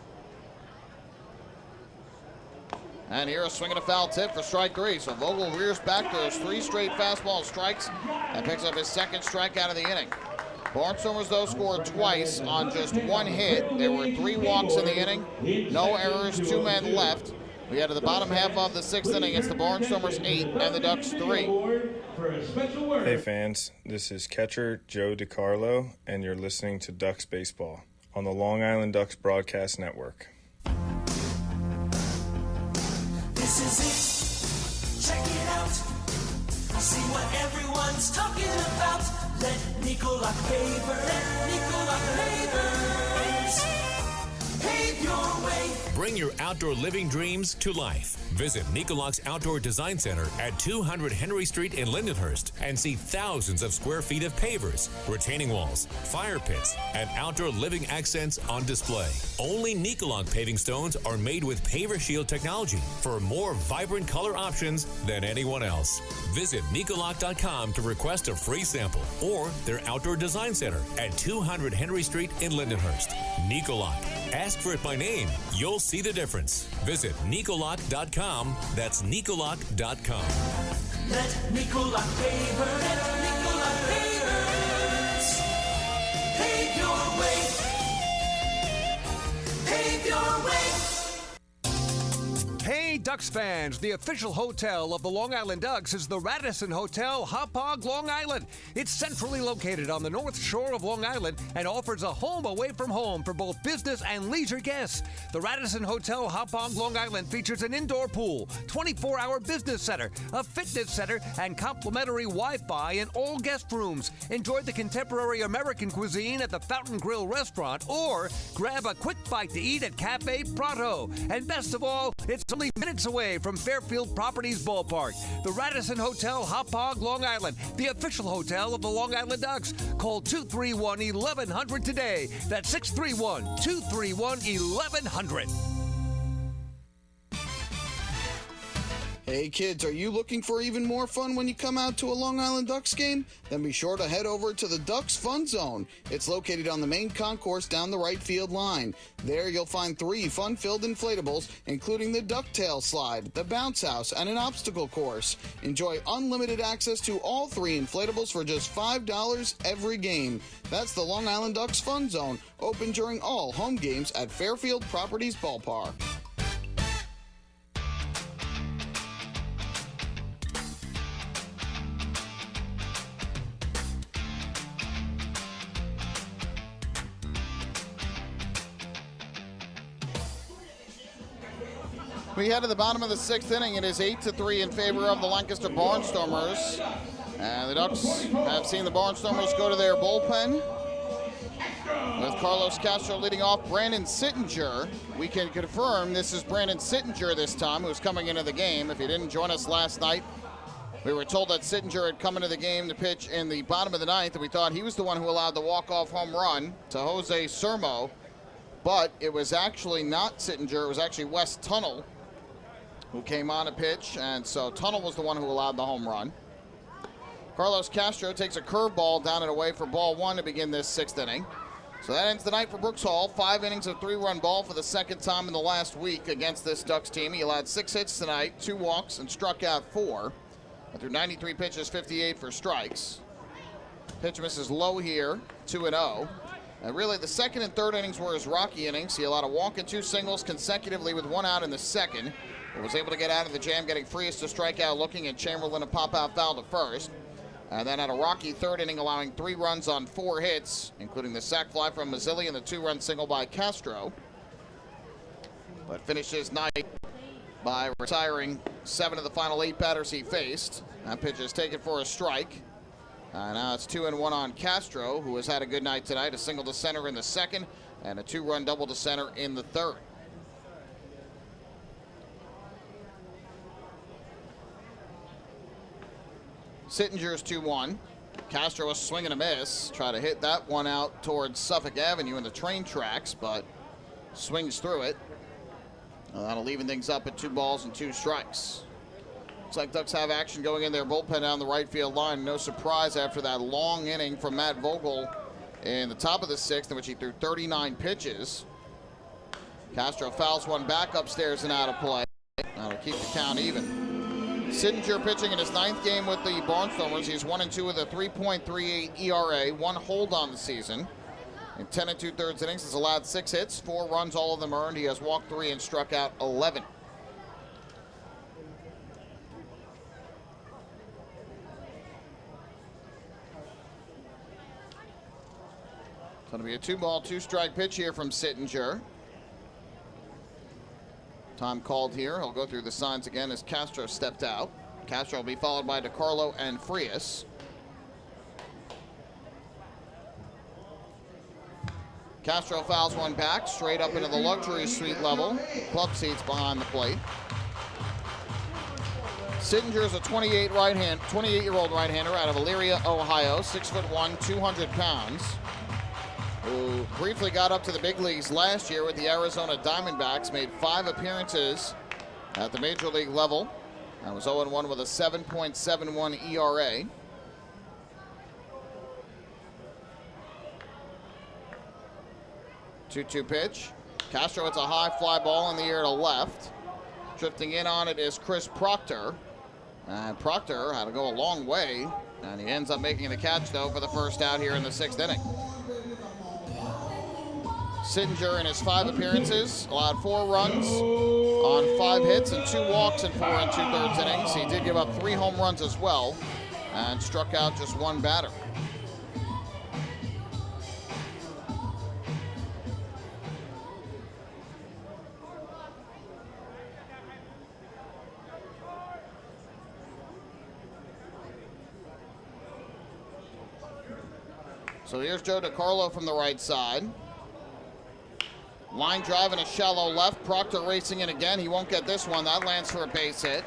And here a swing and a foul tip for strike 3. So Vogel rears back, throws 3 straight fastball strikes, and picks up his 2nd strikeout of the inning. Barnstormers, though, scored twice on just 1 hit. There were 3 walks in the inning, no errors, 2 men left. We head to the bottom half of the 6th inning. It's the Barnstormers 8 and the Ducks 3. Hey fans, this is catcher Joe DiCarlo, and you're listening to Ducks Baseball on the Long Island Ducks Broadcast Network. This is it. Check it out. See what everyone's talking about. Let Nicolak pave your way. Bring your outdoor living dreams to life. Visit Nicolak's Outdoor Design Center at 200 Henry Street in Lindenhurst and see thousands of square feet of pavers, retaining walls, fire pits, and outdoor living accents on display. Only Nicolak paving stones are made with Paver Shield technology for more vibrant color options than anyone else. Visit Nicolak.com to request a free sample or their Outdoor Design Center at 200 Henry Street in Lindenhurst. Nicolak. Ask for it by name. You'll see the difference. Visit Nicolak.com. That's Nicolak.com. Let Nicolak paver, let Nicolak pavers pave your way. Pave your way. Hey, Ducks fans, the official hotel of the Long Island Ducks is the Radisson Hotel, Hauppauge, Long Island. It's centrally located on the north shore of Long Island and offers a home away from home for both business and leisure guests. The Radisson Hotel, Hauppauge, Long Island features an indoor pool, 24-hour business center, a fitness center, and complimentary Wi-Fi in all guest rooms. Enjoy the contemporary American cuisine at the Fountain Grill restaurant or grab a quick bite to eat at Cafe Prato. And best of all, it's only minutes away from Fairfield Properties Ballpark. The Radisson Hotel, Hauppauge, Long Island, the official hotel of the Long Island Ducks. Call 231-1100 today. That's 631-231-1100. Hey kids, are you looking for even more fun when you come out to a Long Island Ducks game? Then be sure to head over to the Ducks Fun Zone. It's located on the main concourse down the right field line. There you'll find 3 fun-filled inflatables, including the ducktail slide, the bounce house, and an obstacle course. Enjoy unlimited access to all 3 inflatables for just $5 every game. That's the Long Island Ducks Fun Zone, open during all home games at Fairfield Properties Ballpark. We head to the bottom of the 6th inning. It is 8-3 in favor of the Lancaster Barnstormers. And the Ducks have seen the Barnstormers go to their bullpen with Carlos Castro leading off. Brandon Sittinger, we can confirm this is Brandon Sittinger this time, who's coming into the game. If you didn't join us last night, we were told that Sittinger had come into the game to pitch in the bottom of the 9th, and we thought he was the one who allowed the walk-off home run to Jose Sermo. But it was actually not Sittinger, it was actually Wes Tunnell who came on to pitch, and so Tunnell was the one who allowed the home run. Carlos Castro takes a curveball down and away for ball 1 to begin this 6th inning. So that ends the night for Brooks Hall. 5 innings of 3-run ball for the second time in the last week against this Ducks team. He allowed 6 hits tonight, 2 walks, and struck out 4. And through 93 pitches, 58 for strikes. Pitch misses low here, 2-0. And really, the second and third innings were his rocky innings. He allowed a walk and 2 singles consecutively with 1 out in the second. But was able to get out of the jam, getting Frias to strike out looking, and Chamberlain a pop-out foul to first. And then had a rocky third inning, allowing 3 runs on 4 hits, including the sac fly from Mazzilli and the 2-run single by Castro. But finished his night by retiring 7 of the final 8 batters he faced. That pitch is taken for a strike. Now it's 2-1 on Castro, who has had a good night tonight. A single to center in the second and a 2-run double to center in the third. Sittinger's 2-1. Castro a swing and a miss. Try to hit that one out towards Suffolk Avenue in the train tracks, but swings through it. That'll even things up at 2 balls and 2 strikes. Looks like Ducks have action going in their bullpen down the right field line. No surprise after that long inning from Matt Vogel in the top of the 6th, in which he threw 39 pitches. Castro fouls one back upstairs and out of play. That'll keep the count even. Sittinger pitching in his 9th game with the Barnstormers. He's 1-2 with a 3.38 ERA, 1 hold on the season. In 10 2/3 innings, has allowed 6 hits, 4 runs, all of them earned. He has walked 3 and struck out 11. It's going to be a 2-ball, 2-strike pitch here from Sittinger. Time called here. He'll go through the signs again as Castro stepped out. Castro will be followed by DiCarlo and Frias. Castro fouls one back, straight up into the luxury suite level. Club seats behind the plate. Sittinger is a 28-year-old right-hander out of Elyria, Ohio, 6'1", 200 pounds. Who briefly got up to the big leagues last year with the Arizona Diamondbacks, made 5 appearances at the major league level. And was 0-1 with a 7.71 ERA. Two-two pitch. Castro hits a high fly ball in the air to left. Drifting in on it is Chris Proctor. And Proctor had to go a long way. And he ends up making the catch, though, for the first out here in the 6th inning. Sittinger in his 5 appearances allowed 4 runs on 5 hits and 2 walks in 4 2/3 innings. He did give up 3 home runs as well and struck out just 1 batter. So here's Joe DiCarlo from the right side. Line drive and a shallow left. Proctor racing in again. He won't get this one. That lands for a base hit.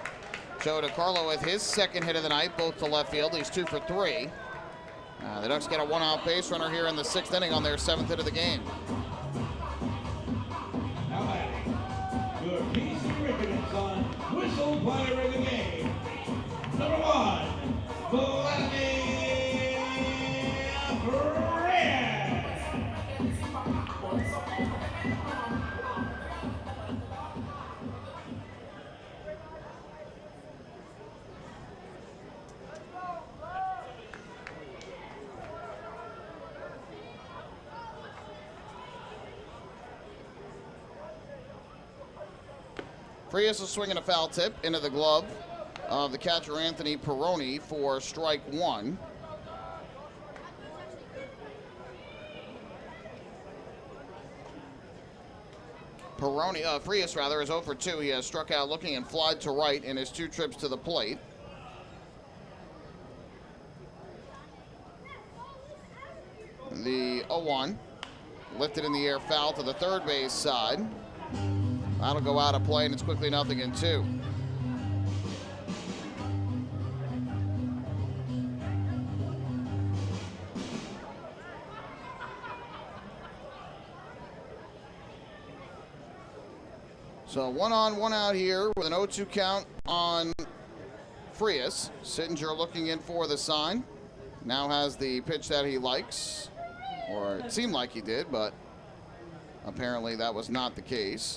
Joe DiCarlo with his 2nd hit of the night, both to left field. He's 2 for 3. The Ducks get a 1-out base runner here in the 6th inning on their 7th hit of the game. Now batting, your PC Ricketts on whistle player of the game, number 1, Vladimir Frias. Frias is swinging a foul tip into the glove of the catcher Anthony Perrone for strike 1. Frias is 0 for 2. He has struck out looking and flied to right in his 2 trips to the plate. The 0-1 lifted in the air, foul to the third base side. That'll go out of play, and it's quickly 0-2. So 1 on, 1 out here with an 0-2 count on Frias. Sittinger looking in for the sign. Now has the pitch that he likes, or it seemed like he did, but apparently that was not the case.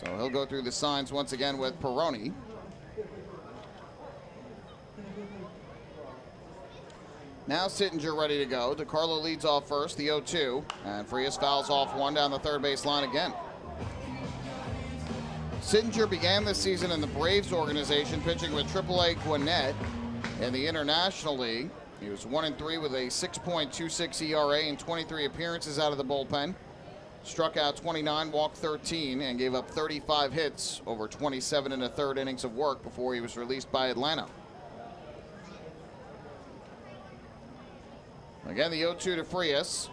So he'll go through the signs once again with Peroni. Now Sittinger ready to go. DiCarlo leads off first, the 0-2, and Frias fouls off one down the third base line again. Sittinger began this season in the Braves organization, pitching with AAA Gwinnett in the International League. He was 1-3 with a 6.26 ERA in 23 appearances out of the bullpen. Struck out 29, walked 13, and gave up 35 hits over 27 1/3 innings of work before he was released by Atlanta. Again, the 0-2 to Frias,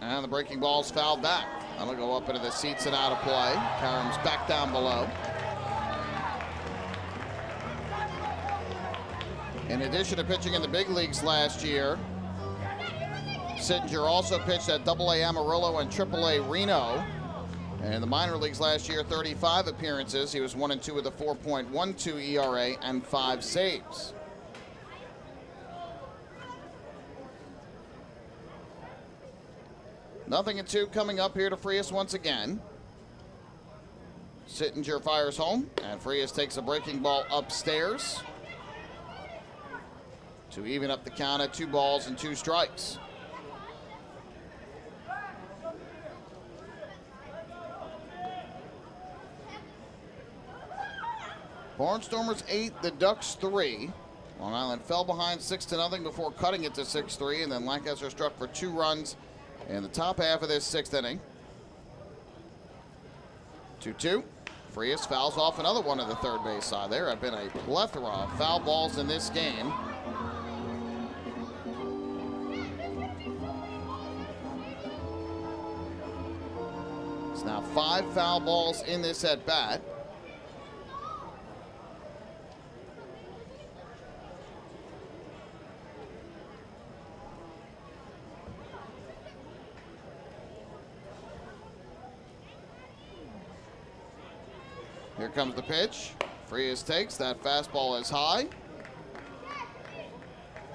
and the breaking ball's fouled back. That'll go up into the seats and out of play. Karam's back down below. In addition to pitching in the big leagues last year, Sittinger also pitched at AA Amarillo and AAA Reno. And in the minor leagues last year, 35 appearances. He was 1-2 with a 4.12 ERA and 5 saves. Nothing and 2 coming up here to Frias once again. Sittinger fires home, and Frias takes a breaking ball upstairs to even up the count at 2 balls and 2 strikes. Barnstormers 8, the Ducks 3. Long Island fell behind 6-0 before cutting it to 6-3, and then Lancaster struck for 2 runs in the top half of this 6th inning. 2-2. Frias fouls off another one of the third base side. There have been a plethora of foul balls in this game. It's now 5 foul balls in this at bat. Here comes the pitch. Frias takes. That fastball is high.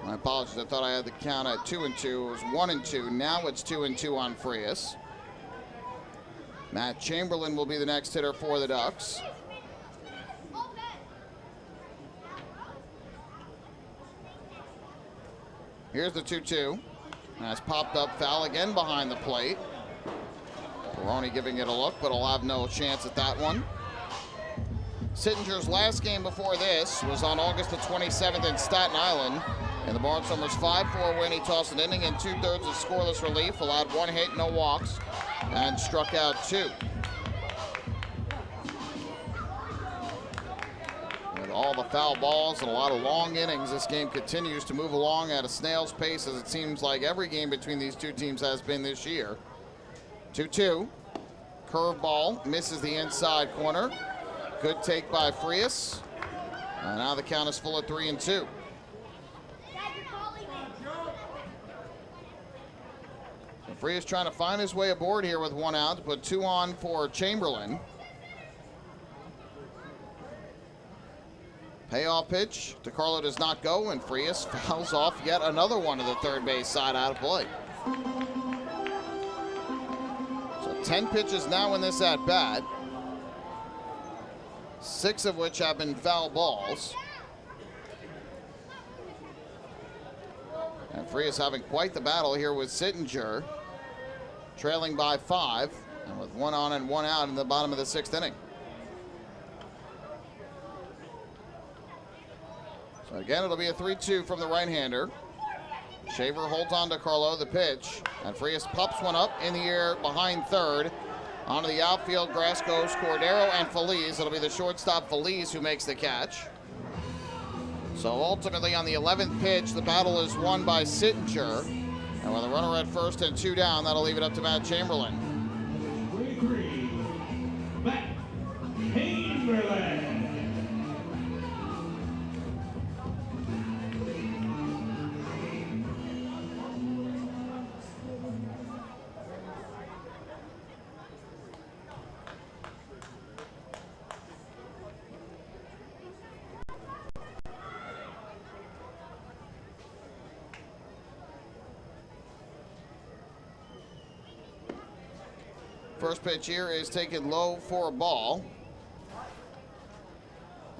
My apologies. I thought I had the count at 2-2. It was 1-2. Now it's 2-2 on Frias. Matt Chamberlain will be the next hitter for the Ducks. Here's the 2-2. That's popped up foul again behind the plate. Peroni giving it a look, but will have no chance at that one. Sittinger's last game before this was on August the 27th in Staten Island. In the Barnstormers' 5-4 win, he tossed an inning and 2/3 of scoreless relief, allowed 1 hit, no walks, and struck out 2. With all the foul balls and a lot of long innings, this game continues to move along at a snail's pace, as it seems like every game between these two teams has been this year. 2-2. Curveball misses the inside corner. Good take by Frias. And now the count is full at 3-2. So Frias trying to find his way aboard here with 1 out to put 2 on for Chamberlain. Payoff pitch. DiCarlo does not go, and Frias fouls off yet another one to the third base side out of play. So 10 pitches now in this at bat. 6 of which have been foul balls. And Frias having quite the battle here with Sittinger, trailing by 5, and with 1 on and 1 out in the bottom of the 6th inning. So again, it'll be a 3-2 from the right-hander. Shaver holds on to Carlo, the pitch, and Frias pops one up in the air behind third. Onto the outfield, grass goes Cordero and Feliz. It'll be the shortstop Feliz who makes the catch. So ultimately on the 11th pitch, the battle is won by Sittinger. And with a runner at first and 2 down, that'll leave it up to Matt Chamberlain. 3-3, Matt Chamberlain. First pitch here is taken low for a ball.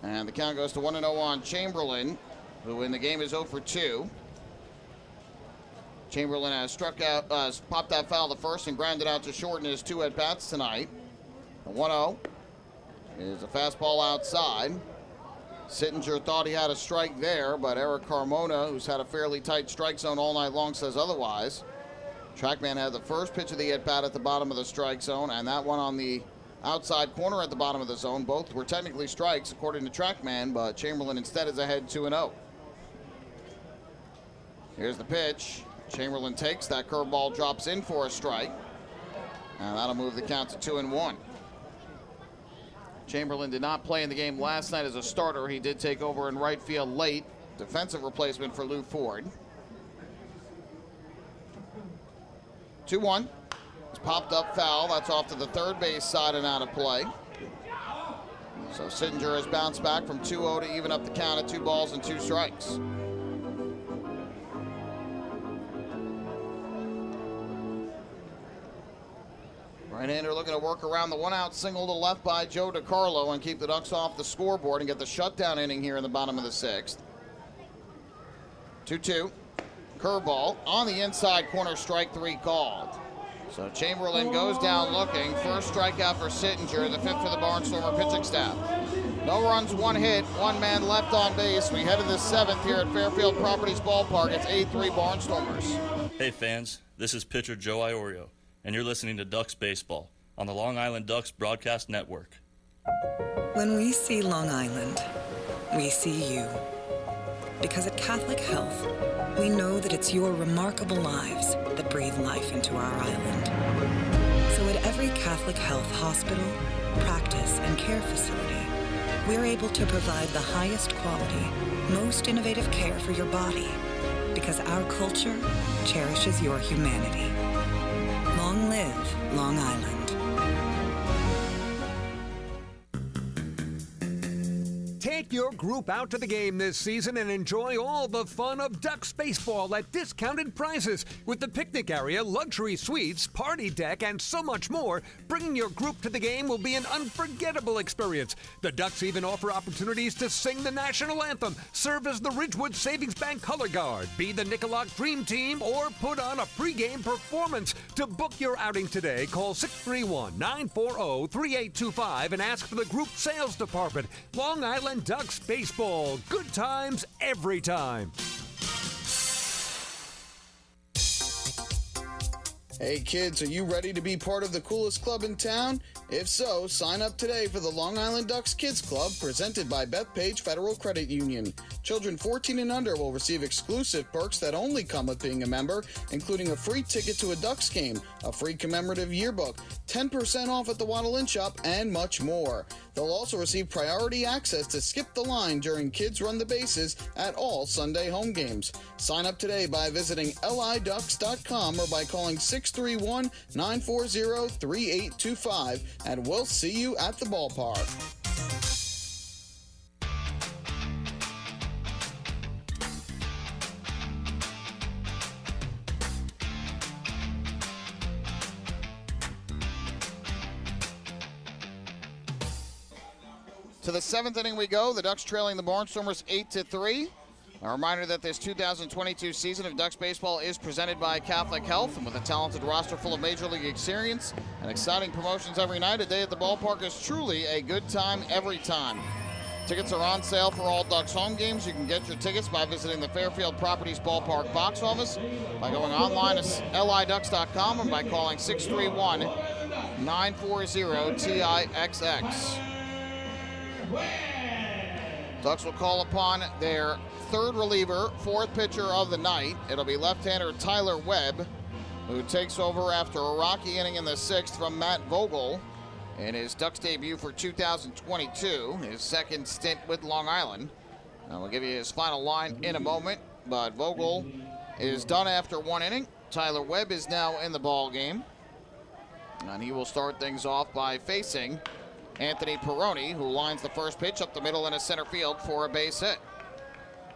And the count goes to 1-0 on Chamberlain, who in the game is 0 for 2. Chamberlain has popped that foul the first and grounded out to short in his 2 at-bats tonight. The 1-0 is a fastball outside. Sittinger thought he had a strike there, but Eric Carmona, who's had a fairly tight strike zone all night long, says otherwise. Trackman had the first pitch of the at-bat at the bottom of the strike zone, and that one on the outside corner at the bottom of the zone. Both were technically strikes, according to Trackman, but Chamberlain instead is ahead 2-0. Here's the pitch. Chamberlain takes. That curveball drops in for a strike, and that'll move the count to 2-1. Chamberlain did not play in the game last night as a starter. He did take over in right field late. Defensive replacement for Lou Ford. 2-1. It's popped up foul. That's off to the third base side and out of play. So Sittinger has bounced back from 2-0 to even up the count at 2 balls and 2 strikes. Right-hander looking to work around the 1-out single to left by Joe DiCarlo and keep the Ducks off the scoreboard and get the shutdown inning here in the bottom of the 6th. 2-2. Curveball on the inside corner, strike 3 called. So Chamberlain goes down looking. First strikeout for Sittinger, the 5th for the Barnstormer pitching staff. No runs, 1 hit, 1 man left on base. We head to the 7th here at Fairfield Properties Ballpark. It's 8-3 Barnstormers. Hey fans, this is pitcher Joe Iorio, and you're listening to Ducks Baseball on the Long Island Ducks Broadcast Network. When we see Long Island, we see you. Because at Catholic Health, we know that it's your remarkable lives that breathe life into our island. So at every Catholic Health hospital, practice, and care facility, we're able to provide the highest quality, most innovative care for your body, because our culture cherishes your humanity. Long live Long Island. Take your group out to the game this season and enjoy all the fun of Ducks baseball at discounted prices with the picnic area, luxury suites, party deck, and so much more. Bringing your group to the game will be an unforgettable experience. The Ducks even offer opportunities to sing the national anthem, serve as the Ridgewood Savings Bank color guard, be the Nickolock Dream Team, or put on a pregame performance. To book your outing today, call 631-940-3825 and ask for the group sales department. Long Island Ducks baseball. Good times every time. Hey kids, are you ready to be part of the coolest club in town? If so, sign up today for the Long Island Ducks Kids Club presented by Bethpage Federal Credit Union. Children 14 and under will receive exclusive perks that only come with being a member, including a free ticket to a Ducks game, a free commemorative yearbook, 10% off at the Waddle Inn Shop, and much more. They'll also receive priority access to skip the line during Kids Run the Bases at all Sunday home games. Sign up today by visiting liducks.com or by calling 631-940-3825, and we'll see you at the ballpark. To the 7th inning we go. The Ducks trailing the Barnstormers 8-3. A reminder that this 2022 season of Ducks baseball is presented by Catholic Health, and with a talented roster full of Major League experience and exciting promotions every night, a day at the ballpark is truly a good time every time. Tickets are on sale for all Ducks home games. You can get your tickets by visiting the Fairfield Properties Ballpark box office, by going online to liducks.com, and by calling 631-940-TIXX. Ducks will call upon their third reliever, 4th pitcher of the night. It'll be left-hander Tyler Webb, who takes over after a rocky inning in the 6th from Matt Vogel in his Ducks debut for 2022, his second stint with Long Island. We'll give you his final line in a moment, but Vogel is done after 1 inning. Tyler Webb is now in the ball game, and he will start things off by facing Anthony Perrone, who lines the first pitch up the middle into center field for a base hit.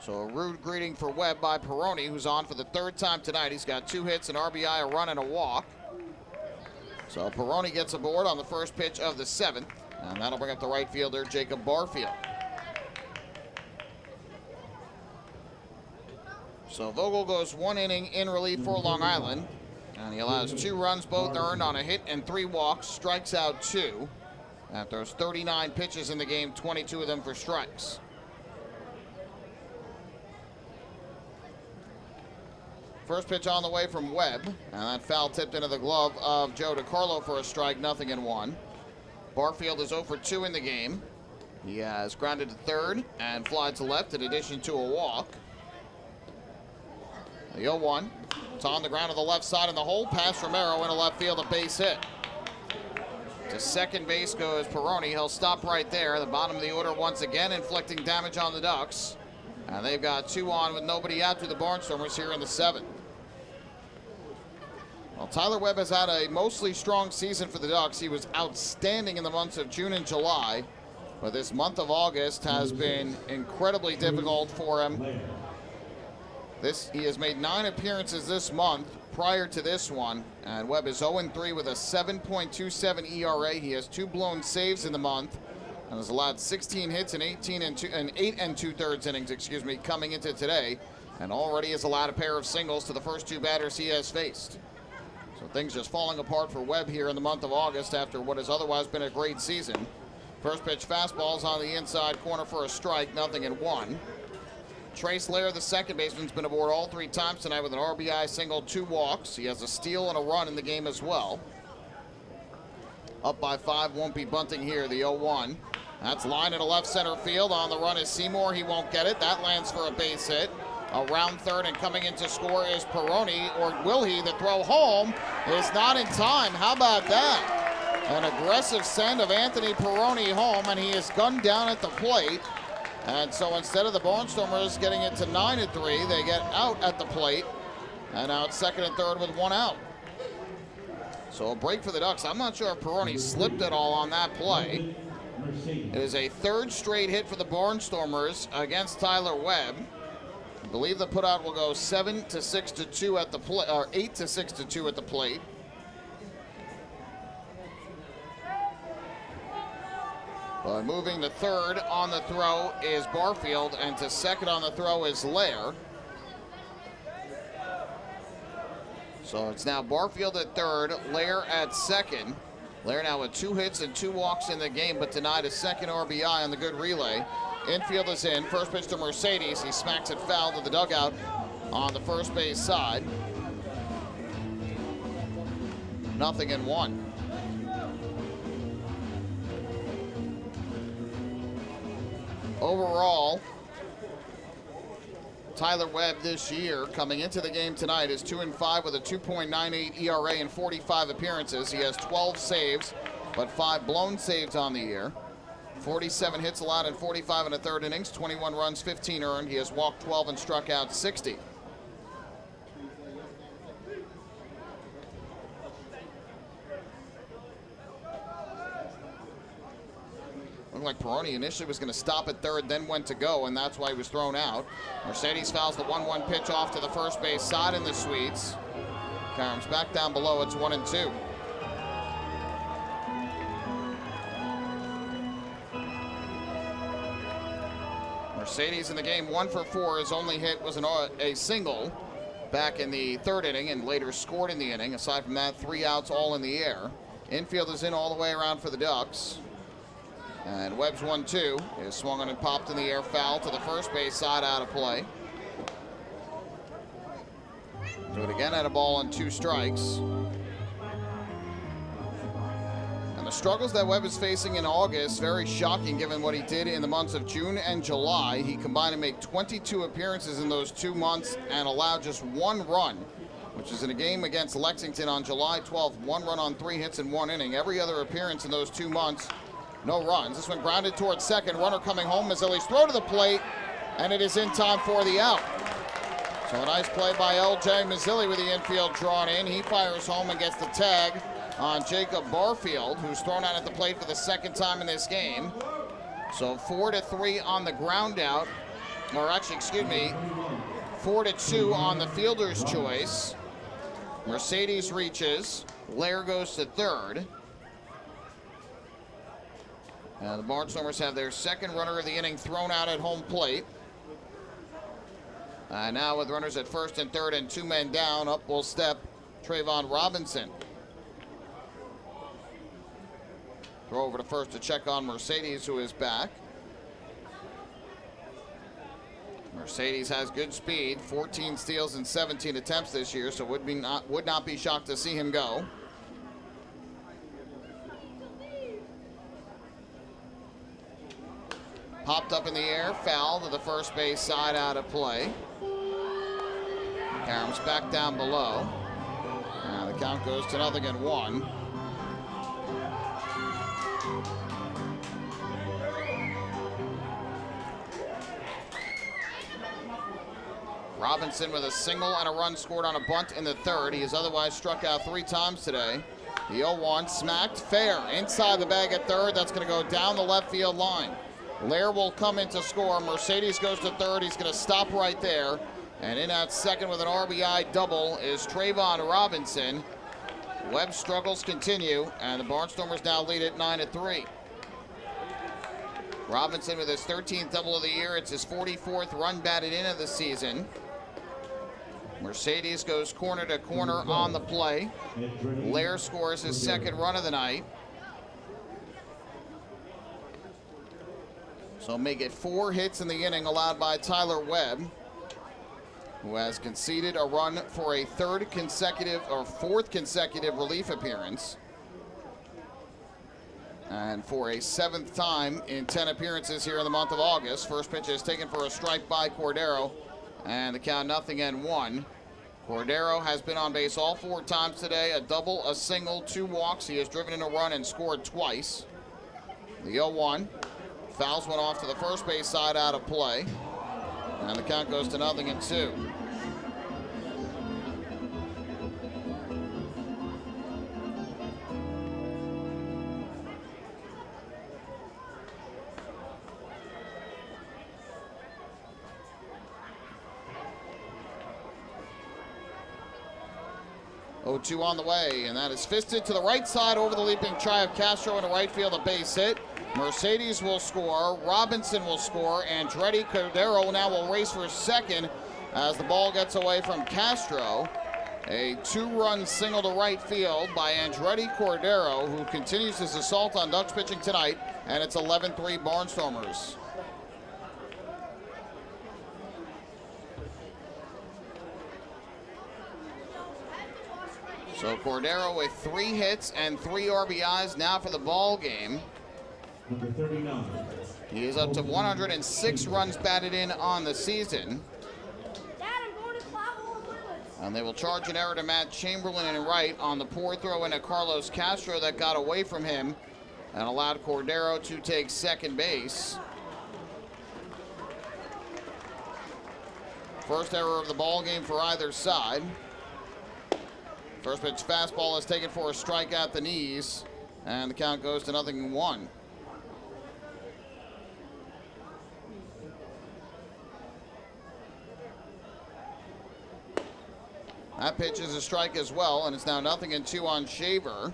So a rude greeting for Webb by Perrone, who's on for the 3rd time tonight. He's got 2 hits, an RBI, a run, and a walk. So Peroni gets aboard on the first pitch of the 7th, and that'll bring up the right fielder, Jacob Barfield. So Vogel goes 1 inning in relief for Long Island, and he allows 2 runs, both earned on a hit and 3 walks, strikes out 2. After 39 pitches in the game, 22 of them for strikes. First pitch on the way from Webb, and that foul tipped into the glove of Joe DiCarlo for a strike, 0-1. Barfield is 0 for 2 in the game. He has grounded to third and flied to left in addition to a walk. The 0-1. It's on the ground to the left side in the hole. Past Romero into left field, a base hit. To second base goes Peroni. He'll stop right there. The bottom of the order once again, inflicting damage on the Ducks. And they've got 2 on with nobody out to the Barnstormers here in the 7th. Well, Tyler Webb has had a mostly strong season for the Ducks. He was outstanding in the months of June and July. But this month of August has been incredibly difficult for him. He has made 9 appearances this month prior to this one, and Webb is 0-3 with a 7.27 ERA. He has 2 blown saves in the month and has allowed 16 hits in 8 2/3 innings, coming into today, and already has allowed a pair of singles to the first 2 batters he has faced. So things just falling apart for Webb here in the month of August after what has otherwise been a great season. First pitch fastball's on the inside corner for a strike, 0-1. Trace Lair, the second baseman, has been aboard all 3 times tonight with an RBI single, 2 walks. He has a steal and a run in the game as well. Up by 5, won't be bunting here, the 0-1. That's line into left center field. On the run is Seymour. He won't get it. That lands for a base hit. Around third and coming in to score is Peroni, or will he? The throw home is not in time. How about that? An aggressive send of Anthony Peroni home, and he is gunned down at the plate. And so instead of the Barnstormers getting it to 9-3, they get out at the plate. And now it's second and third with 1 out. So a break for the Ducks. I'm not sure if Peroni slipped at all on that play. It is a 3rd straight hit for the Barnstormers against Tyler Webb. I believe the putout will go 7-6-2 at the plate, or 8-6-2 at the plate. But moving to third on the throw is Barfield, and to second on the throw is Lair. So it's now Barfield at third, Lair at second. Lair now with 2 hits and 2 walks in the game, but denied a second RBI on the good relay. Infield is in. First pitch to Mercedes. He smacks it foul to the dugout on the first base side. 0-1. Overall, Tyler Webb this year, coming into the game tonight, is 2-5 with a 2.98 ERA in 45 appearances. He has 12 saves, but 5 blown saves on the year. 47 hits allowed in 45 1/3 innings, 21 runs, 15 earned. He has walked 12 and struck out 60. Looked like Peroni initially was going to stop at third, then went to go, and that's why he was thrown out. Mercedes fouls the 1-1 pitch off to the first base side in the Sweets. Carams back down below. It's 1-2. Mercedes in the game, 1 for 4. His only hit was a single back in the 3rd inning and later scored in the inning. Aside from that, 3 outs all in the air. Infield is in all the way around for the Ducks. And Webb's 1-2 is swung on and popped in the air, foul to the first base side, out of play. Do it again at a ball and 2 strikes. And the struggles that Webb is facing in August, very shocking given what he did in the months of June and July. He combined to make 22 appearances in those 2 months and allowed just 1 run, which is in a game against Lexington on July 12th. 1 run on 3 hits in 1 inning. Every other appearance in those 2 months, no runs. This one grounded towards second. Runner coming home. Mazzilli's throw to the plate, and it is in time for the out. So a nice play by L.J. Mazzilli with the infield drawn in. He fires home and gets the tag on Jacob Barfield, who's thrown out at the plate for the 2nd time in this game. So 4-3 on the ground out, or actually, 4-2 on the fielder's choice. Mercedes reaches. Lair goes to third. The Barnstormers have their second runner of the inning thrown out at home plate. Now with runners at first and third and 2 men down, up will step Trayvon Robinson. Throw over to first to check on Mercedes, who is back. Mercedes has good speed, 14 steals and 17 attempts this year, so would not be shocked to see him go. Popped up in the air, foul to the first base side, out of play. Karam's back down below. The count goes to 0-1. Robinson with a single and a run scored on a bunt in the third. He has otherwise struck out 3 times today. The 0-1 smacked fair inside the bag at third. That's going to go down the left field line. Lair will come in to score. Mercedes goes to third. He's going to stop right there. And in at second with an RBI double is Trayvon Robinson. Webb's struggles continue, and the Barnstormers now lead at 9-3. Robinson with his 13th double of the year. It's his 44th run batted in of the season. Mercedes goes corner to corner on the play. Lair scores his second run of the night. So make it 4 hits in the inning allowed by Tyler Webb, who has conceded a run for a 4th consecutive relief appearance. And for a 7th time in 10 appearances here in the month of August. First pitch is taken for a strike by Cordero, and the count 0-1. Cordero has been on base all 4 times today, a double, a single, 2 walks. He has driven in a run and scored twice. The 0-1 fouls one off to the first base side, out of play, and the count goes to 0-2. 0-2 on the way, and that is fisted to the right side over the leaping try of Castro into right field, a base hit. Mercedes will score, Robinson will score, Andretti Cordero now will race for second as the ball gets away from Castro. A 2-run single to right field by Andretti Cordero, who continues his assault on Ducks pitching tonight, and it's 11-3 Barnstormers. So Cordero with 3 hits and 3 RBIs now for the ball game. Number 39. He is up to 106 runs batted in on the season. And they will charge an error to Matt Chamberlain in right on the poor throw into Carlos Castro that got away from him and allowed Cordero to take second base. First error of the ball game for either side. First pitch fastball is taken for a strike at the knees, and the count goes to 0-1. That pitch is a strike as well, and it's now 0-2 on Shaver.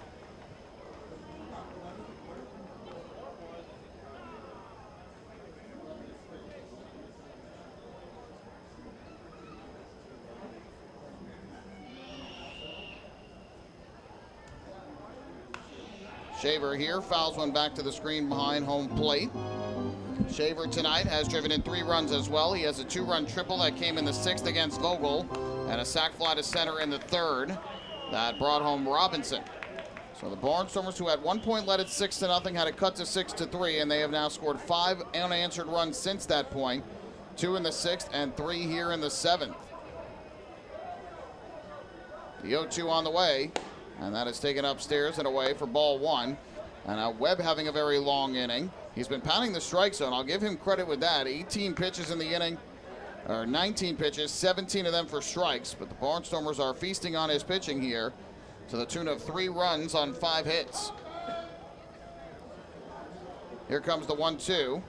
Shaver here fouls one back to the screen behind home plate. Shaver tonight has driven in 3 runs as well. He has a 2-run triple that came in the 6th against Vogel, and a sac fly to center in the 3rd that brought home Robinson. So the Barnstormers, who at one point led it 6-0, had it cut to 6-3, and they have now scored 5 unanswered runs since that point. 2 in the 6th and 3 here in the 7th. The 0-2 on the way, and that is taken upstairs and away for ball 1. And now Webb having a very long inning. He's been pounding the strike zone. I'll give him credit with that. 18 pitches in the inning, or 19 pitches, 17 of them for strikes. But the Barnstormers are feasting on his pitching here to the tune of 3 runs on 5 hits. Here comes the 1-2.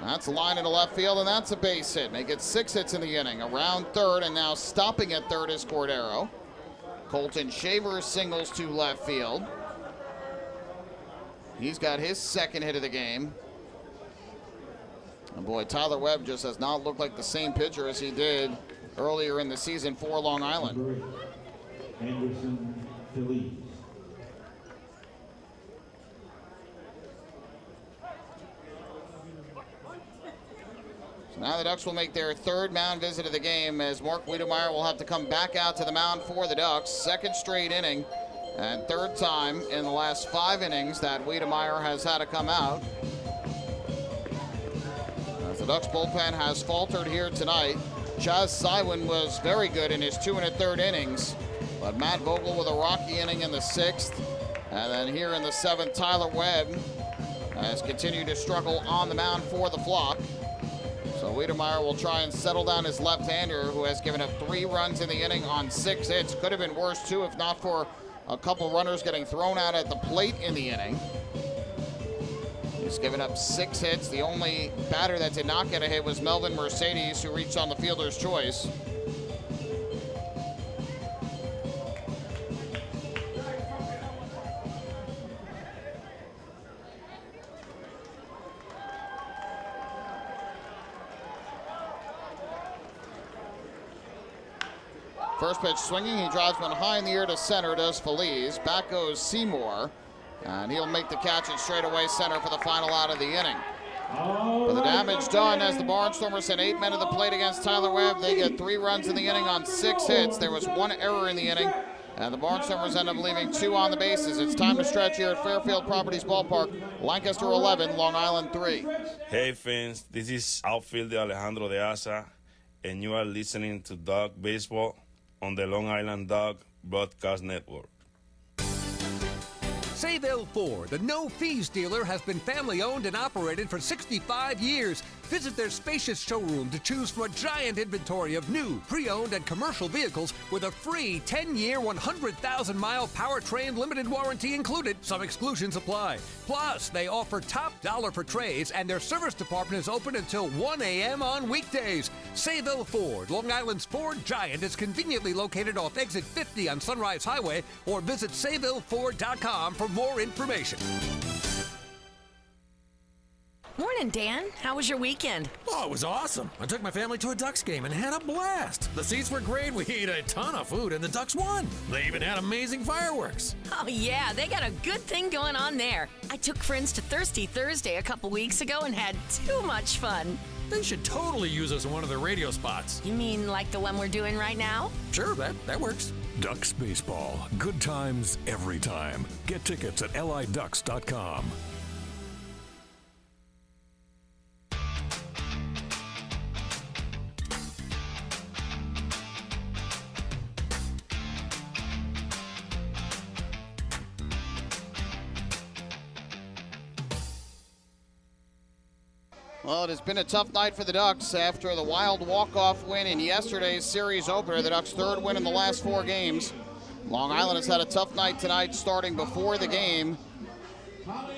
That's a line into left field, and that's a base hit. Make it 6 hits in the inning. Around third, and now stopping at third is Cordero. Colton Shaver singles to left field. He's got his second hit of the game. And boy, Tyler Webb just has not looked like the same pitcher as he did earlier in the season for Long Island. Anderson Feliz. So now the Ducks will make their third mound visit of the game as Mark Wiedemeyer will have to come back out to the mound for the Ducks. Second straight inning and third time in the last 5 innings that Wiedemeyer has had to come out. As the Ducks bullpen has faltered here tonight. Chaz Sywin was very good in his 2 1/3 innings, but Matt Vogel with a rocky inning in the 6th. And then here in the 7th, Tyler Webb has continued to struggle on the mound for the Flock. So Wiedemeyer will try and settle down his left-hander, who has given up 3 runs in the inning on 6 hits. Could have been worse, too, if not for a couple runners getting thrown out at the plate in the inning. He's given up 6 hits. The only batter that did not get a hit was Melvin Mercedes, who reached on the fielder's choice. First pitch swinging, he drives one high in the air to center, does Feliz. Back goes Seymour, and he'll make the catch at straightaway center for the final out of the inning. But the damage done as the Barnstormers sent 8 men to the plate against Tyler Webb. They get 3 runs in the inning on 6 hits. There was 1 error in the inning, and the Barnstormers end up leaving 2 on the bases. It's time to stretch here at Fairfield Properties Ballpark. Lancaster 11, Long Island 3. Hey fans, this is outfielder Alejandro de Asa, and you are listening to Dog Baseball on the Long Island Dog Broadcast Network. Sayville Ford, the no-fees dealer, has been family-owned and operated for 65 years. Visit their spacious showroom to choose from a giant inventory of new, pre-owned, and commercial vehicles with a free 10-year, 100,000-mile powertrain limited warranty included. Some exclusions apply. Plus, they offer top dollar for trades, and their service department is open until 1 a.m. on weekdays. Sayville Ford, Long Island's Ford giant, is conveniently located off Exit 50 on Sunrise Highway, or visit SayvilleFord.com for more information. Morning, Dan. How was your weekend? Oh, it was awesome. I took my family to a Ducks game and had a blast. The seats were great. We ate a ton of food, and the Ducks won. They even had amazing fireworks. Oh, yeah, they got a good thing going on there. I took friends to Thirsty Thursday a couple weeks ago and had too much fun. They should totally use us in one of their radio spots. You mean like the one we're doing right now? Sure, that works. Ducks Baseball. Good times every time. Get tickets at liducks.com. Well, it has been a tough night for the Ducks after the wild walk-off win in yesterday's series opener. The Ducks' 3rd win in the last 4 games. Long Island has had a tough night tonight starting before the game,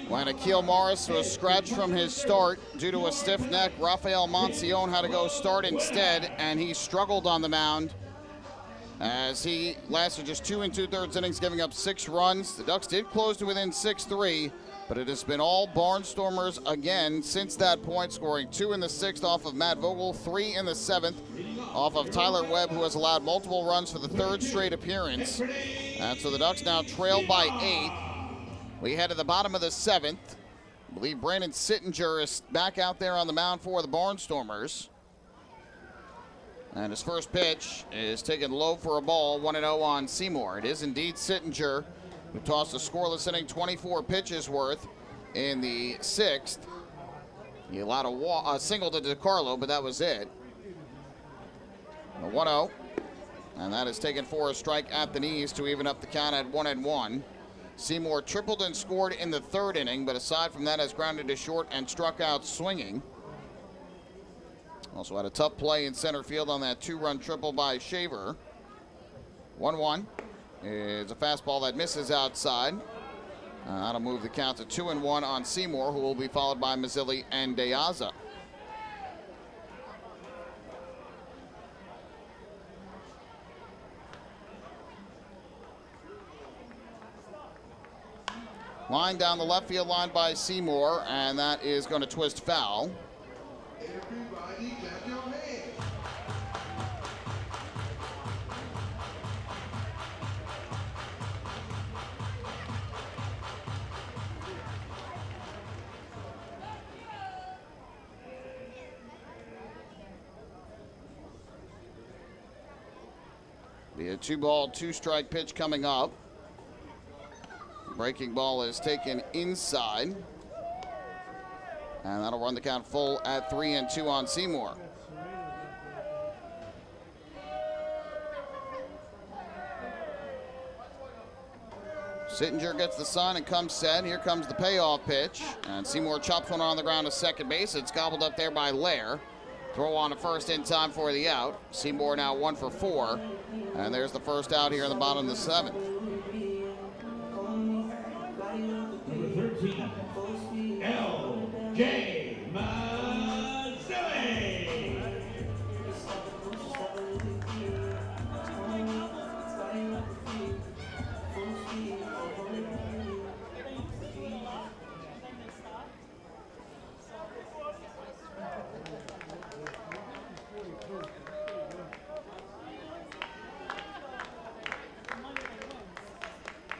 when Akil Morris was scratched from his start due to a stiff neck. Rafael Monsione had to go start instead, and he struggled on the mound as he lasted just 2 2/3 innings, giving up 6 runs. The Ducks did close to within 6-3, but it has been all Barnstormers again since that point, scoring 2 in the 6th off of Matt Vogel, 3 in the 7th off of Tyler Webb, who has allowed multiple runs for the 3rd straight appearance. And so the Ducks now trail by 8. We head to the bottom of the 7th. I believe Brandon Sittinger is back out there on the mound for the Barnstormers. And his first pitch is taken low for a ball, 1-0 on Seymour. It is indeed Sittinger, who tossed a scoreless inning, 24 pitches worth in the 6th. He allowed a single to DiCarlo, but that was it. The 1-0, and that is taken for a strike at the knees to even up the count at 1-1. Seymour tripled and scored in the 3rd inning, but aside from that has grounded to short and struck out swinging. Also had a tough play in center field on that 2-run triple by Shaver. 1-1 is a fastball that misses outside. That'll move the count to 2-1 on Seymour, who will be followed by Mazzilli and De Aza. Line down the left field line by Seymour, and that is going to twist foul. Everybody clap your hands. Be a 2-ball, 2-strike pitch coming up. Breaking ball is taken inside. And that'll run the count full at 3-2 on Seymour. Sittinger gets the sign and comes set. Here comes the payoff pitch. And Seymour chops one on the ground to second base. It's gobbled up there by Lair. Throw on to first in time for the out. Seymour now 1 for 4. And there's the first out here in the bottom of the 7th. Number 13, L.J. Mazzilli.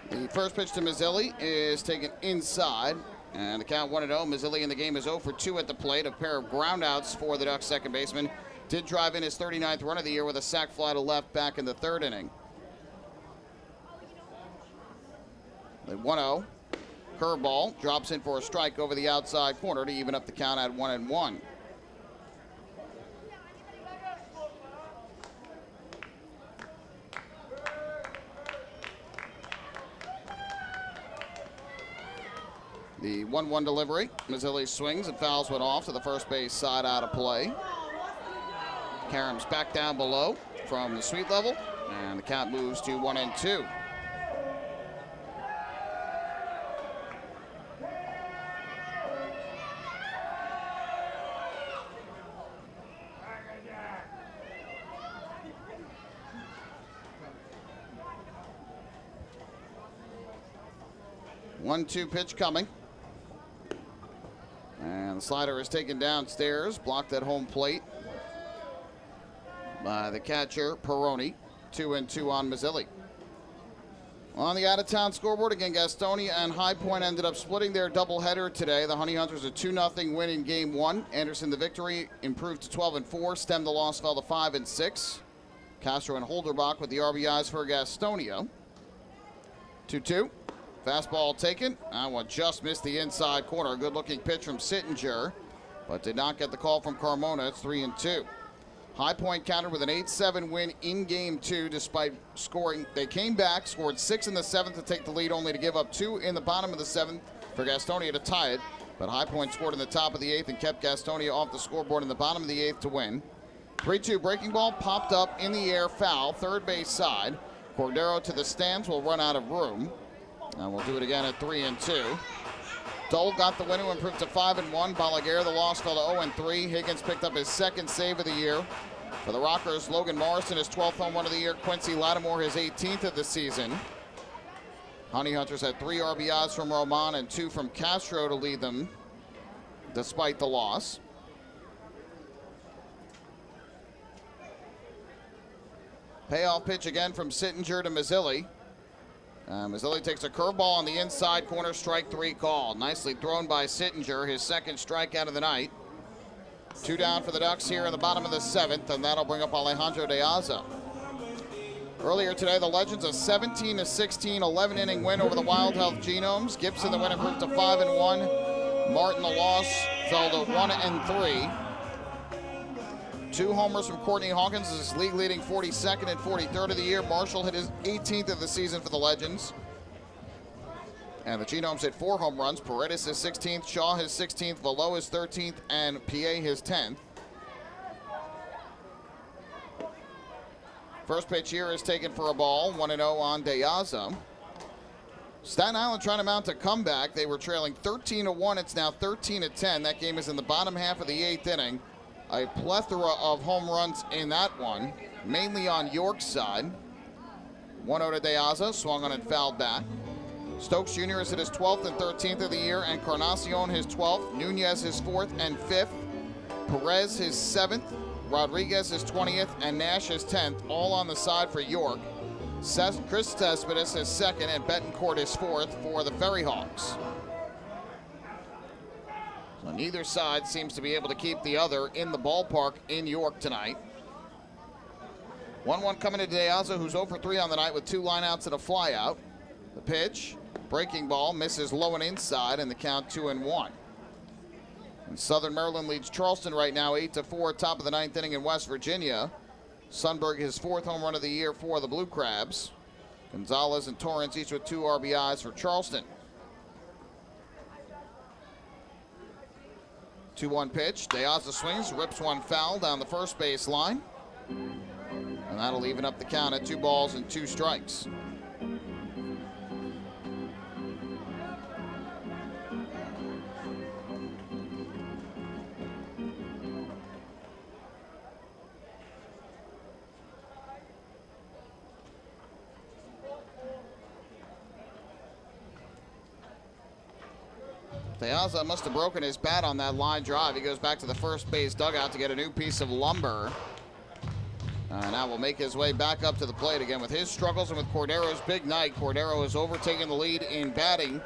The first pitch to Mazzilli is taken inside, and the count 1-0. Mazzilli in the game is 0 for 2 at the plate. A pair of groundouts for the Ducks second baseman. Did drive in his 39th run of the year with a sac fly to left back in the 3rd inning. The 1-0. Curveball drops in for a strike over the outside corner to even up the count at 1-1. The 1-1 delivery. Mazzilli swings and fouls one off to the first base side out of play. Karam's back down below from the suite level, and the count moves to 1-2. One-two pitch coming. And the slider is taken downstairs, blocked at home plate by the catcher, Peroni. 2-2 on Mazzilli. On the out-of-town scoreboard, again, Gastonia and High Point ended up splitting their doubleheader today. The Honey Hunters a 2-0 win in Game 1. Anderson, the victory, improved to 12-4. Stem, the loss, fell to 5-6. Castro and Holderbach with the RBIs for Gastonia. 2-2. Fastball taken. That one just missed the inside corner. Good-looking pitch from Sittinger, but did not get the call from Carmona. It's 3-2. High Point countered with an 8-7 win in Game 2 despite scoring. They came back, scored 6 in the 7th to take the lead, only to give up 2 in the bottom of the 7th for Gastonia to tie it. But High Point scored in the top of the 8th and kept Gastonia off the scoreboard in the bottom of the 8th to win. 3-2 breaking ball popped up in the air, foul, third base side. Cordero to the stands, will run out of room. And we'll do it again at 3-2. Dole got the win to improve to 5-1. Balaguer, the loss, fell to 0-3. Higgins picked up his 2nd save of the year. For the Rockers, Logan Morrison, his 12th home run of the year. Quincy Lattimore, his 18th of the season. Honey Hunters had 3 RBIs from Roman and 2 from Castro to lead them, despite the loss. Payoff pitch again from Sittinger to Mazzilli. Mazzilli takes a curveball on the inside corner, strike 3 call. Nicely thrown by Sittinger, his 2nd strikeout of the night. 2 down for the Ducks here in the bottom of the 7th, and that'll bring up Alejandro De Aza. Earlier today, the Legends a 17-16 11-inning win over the Wild Health Genomes. Gibson, the win, improved to 5-1. Martin, the loss, fell to 1-3. 2 homers from Courtney Hawkins, his league-leading 42nd and 43rd of the year. Marshall hit his 18th of the season for the Legends. And the Genomes hit 4 home runs. Paredes his 16th, Shaw his 16th, Velo his 13th, and PA his 10th. First pitch here is taken for a ball, 1-0 on De Aza. Staten Island trying to mount a comeback. They were trailing 13-1. It's now 13-10. That game is in the bottom half of the 8th inning. A plethora of home runs in that one, mainly on York's side. 1-0 to De Aza, swung on and fouled back. Stokes Jr. is hit his 12th and 13th of the year, and Encarnacion his 12th, Nunez his 4th and 5th, Perez his 7th, Rodriguez his 20th, and Nash his 10th, all on the side for York. Chris Cespedes his 2nd, and Betancourt his 4th for the Ferry Hawks. So neither side seems to be able to keep the other in the ballpark in York tonight. 1-1 coming to De Aza, who's 0 for 3 on the night with 2 lineouts and a flyout. The pitch, breaking ball, misses low and inside, and the count 2-1. And Southern Maryland leads Charleston right now 8-4, top of the 9th inning in West Virginia. Sundberg his 4th home run of the year for the Blue Crabs. Gonzalez and Torrance each with 2 RBIs for Charleston. 2-1 pitch. De Aza swings, rips one foul down the first base line. And that'll even up the count at 2 balls and 2 strikes. De Aza must have broken his bat on that line drive. He goes back to the first base dugout to get a new piece of lumber. Now will make his way back up to the plate again with his struggles and with Cordero's big night. Cordero has overtaken the lead in batting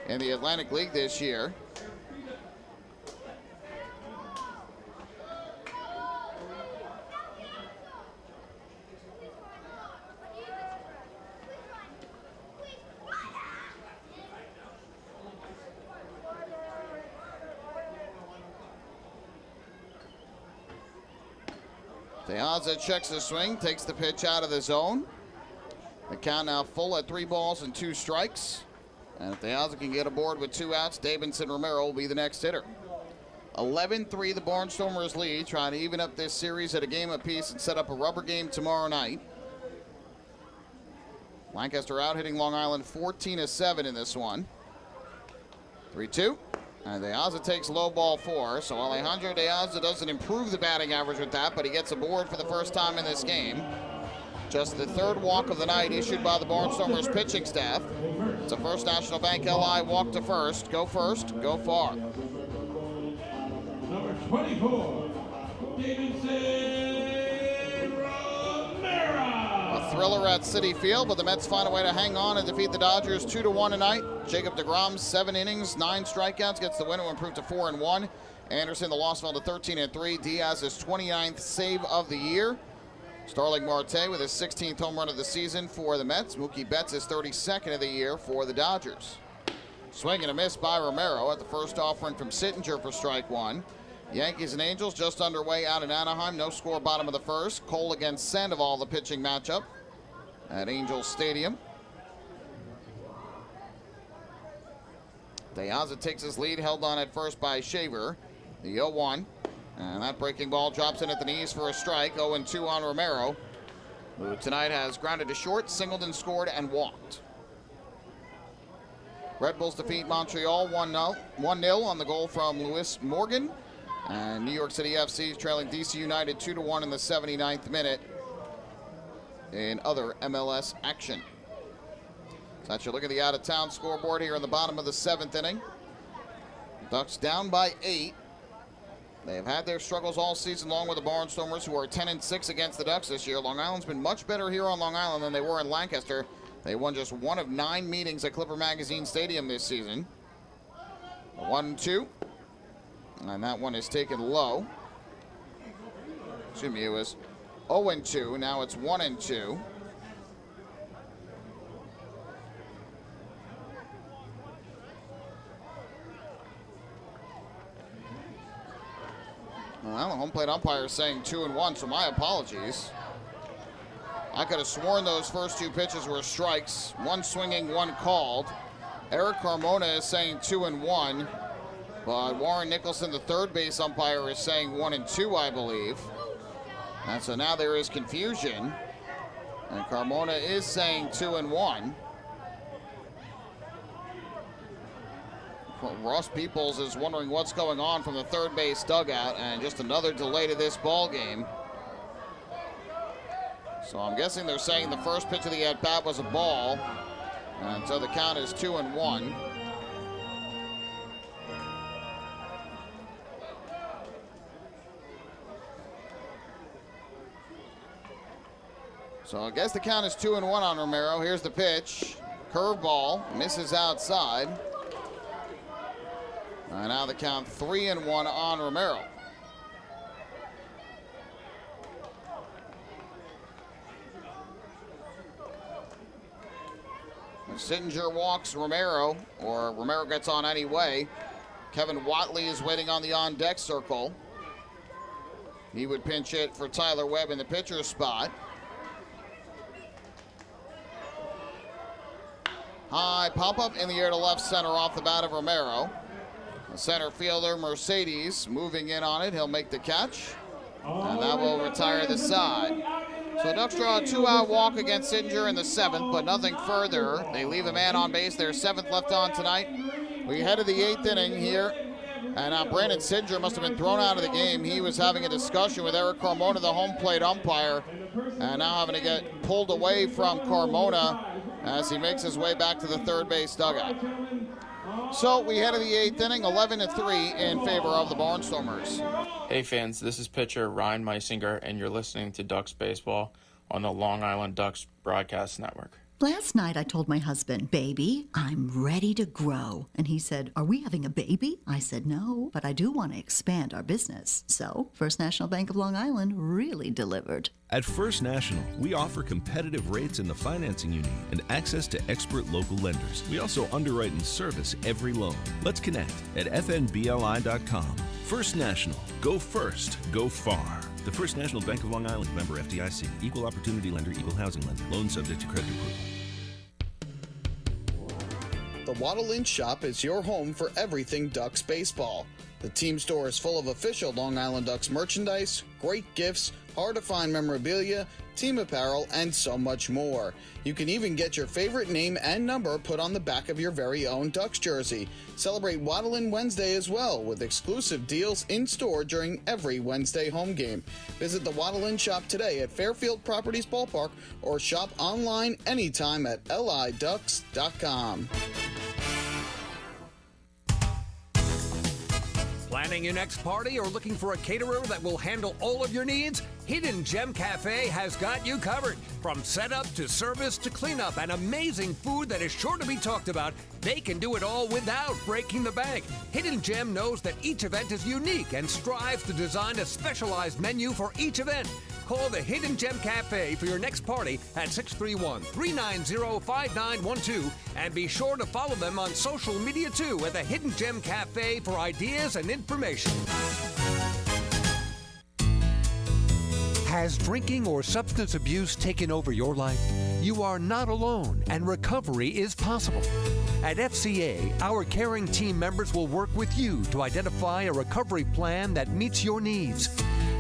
in the Atlantic League this year. De Aza checks the swing, takes the pitch out of the zone. The count now full at 3 balls and 2 strikes. And if De Aza can get aboard with 2 outs, Davidson Romero will be the next hitter. 11-3 the Barnstormers lead, trying to even up this series at a game apiece and set up a rubber game tomorrow night. Lancaster out hitting Long Island 14-7 in this one. 3-2. And De Aza takes low ball 4, so Alejandro De Aza doesn't improve the batting average with that, but he gets aboard for the first time in this game. Just the 3rd walk of the night issued by the Barnstormers pitching staff. It's a First National Bank LI walk to first, go far. Number 24, Davidson Romero. A thriller at Citi Field, but the Mets find a way to hang on and defeat the Dodgers 2-1 tonight. Jacob deGrom, 7 innings, 9 strikeouts, gets the win to improve to 4-1. Anderson, the loss fell to 13-3. Diaz, his 29th save of the year. Starling Marte with his 16th home run of the season for the Mets. Mookie Betts, his 32nd of the year for the Dodgers. Swing and a miss by Romero at the first offering from Sittinger for strike 1. Yankees and Angels just underway out in Anaheim. No score bottom of the first. Cole against Sandoval, the pitching matchup at Angels Stadium. De Aza takes his lead, held on at first by Shaver. The 0-1. And that breaking ball drops in at the knees for a strike. 0-2 on Romero, who tonight has grounded to short, singled and scored, and walked. Red Bulls defeat Montreal 1-0 on the goal from Lewis Morgan. And New York City FC is trailing DC United 2-1 in the 79th minute in other MLS action. So that's your look at the out-of-town scoreboard here in the bottom of the 7th inning. Ducks down by 8. They have had their struggles all season long with the Barnstormers, who are 10-6 against the Ducks this year. Long Island's been much better here on Long Island than they were in Lancaster. They won just 1 of 9 meetings at Clipper Magazine Stadium this season. 1-2. And that one is taken low. Excuse me, it was 0-2. Now it's 1-2. Well, the home plate umpire is saying 2-1, so my apologies. I could have sworn those first 2 pitches were strikes. 1 swinging, 1 called. Eric Carmona is saying 2-1. But Warren Nicholson, the third base umpire, is saying 1-2, I believe. And so now there is confusion. And Carmona is saying 2-1. Ross Peoples is wondering what's going on from the third base dugout, and just another delay to this ball game. So I'm guessing they're saying the first pitch of the at-bat was a ball. And so the count is 2-1. So I guess the count is 2-1 on Romero. Here's the pitch. Curveball, misses outside. And now the count 3-1 on Romero. Sittinger walks Romero, or Romero gets on anyway. Kevin Watley is waiting on the on-deck circle. He would pinch it for Tyler Webb in the pitcher's spot. High pop-up in the air to left center off the bat of Romero. The center fielder, Mercedes, moving in on it. He'll make the catch, and that will retire the side. So Ducks draw a 2-out walk against Sittinger in the 7th, but nothing further. They leave a man on base. Their 7th left on tonight. We head to the 8th inning here, and now Brandon Sittinger must have been thrown out of the game. He was having a discussion with Eric Carmona, the home plate umpire, and now having to get pulled away from Carmona as he makes his way back to the third base dugout. So we head to the 8th inning, 11-3 in favor of the Barnstormers. Hey fans, this is pitcher Ryan Meisinger, and you're listening to Ducks Baseball on the Long Island Ducks Broadcast Network. Last night I told my husband, baby, I'm ready to grow. And he said, are we having a baby? I said, no, but I do want to expand our business. So First National Bank of Long Island really delivered. At First National, we offer competitive rates in the financing you need and access to expert local lenders. We also underwrite and service every loan. Let's connect at fnbli.com. First National. Go first. Go far. The First National Bank of Long Island, member FDIC. Equal opportunity lender, equal housing lender. Loan subject to credit approval. The Waddle Inn Shop is your home for everything Ducks baseball. The team store is full of official Long Island Ducks merchandise, great gifts, hard-to-find memorabilia, team apparel, and so much more. You can even get your favorite name and number put on the back of your very own Ducks jersey. Celebrate Waddle Inn Wednesday as well, with exclusive deals in-store during every Wednesday home game. Visit the Waddle Inn Shop today at Fairfield Properties Ballpark or shop online anytime at liducks.com. Planning your next party or looking for a caterer that will handle all of your needs? Hidden Gem Cafe has got you covered. From setup to service to cleanup and amazing food that is sure to be talked about, they can do it all without breaking the bank. Hidden Gem knows that each event is unique and strives to design a specialized menu for each event. Call the Hidden Gem Cafe for your next party at 631-390-5912 and be sure to follow them on social media too at the Hidden Gem Cafe for ideas and information. Has drinking or substance abuse taken over your life? You are not alone, and recovery is possible. At FCA, our caring team members will work with you to identify a recovery plan that meets your needs.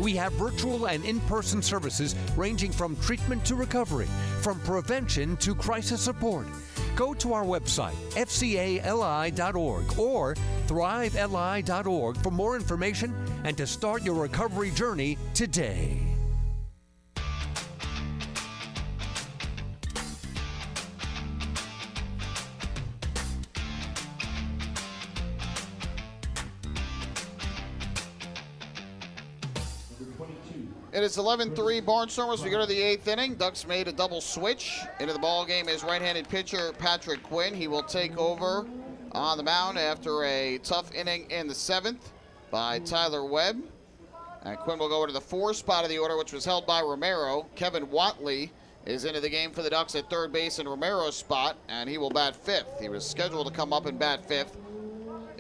We have virtual and in-person services ranging from treatment to recovery, from prevention to crisis support. Go to our website, fcali.org or thriveli.org for more information and to start your recovery journey today. It is 11-3 Barnstormers. We go to the 8th inning. Ducks made a double switch. Into the ball game is right-handed pitcher Patrick Quinn. He will take over on the mound after a tough inning in the 7th by Tyler Webb. And Quinn will go into the 4th spot of the order, which was held by Romero. Kevin Watley is into the game for the Ducks at third base in Romero's spot, and he will bat 5th. He was scheduled to come up and bat 5th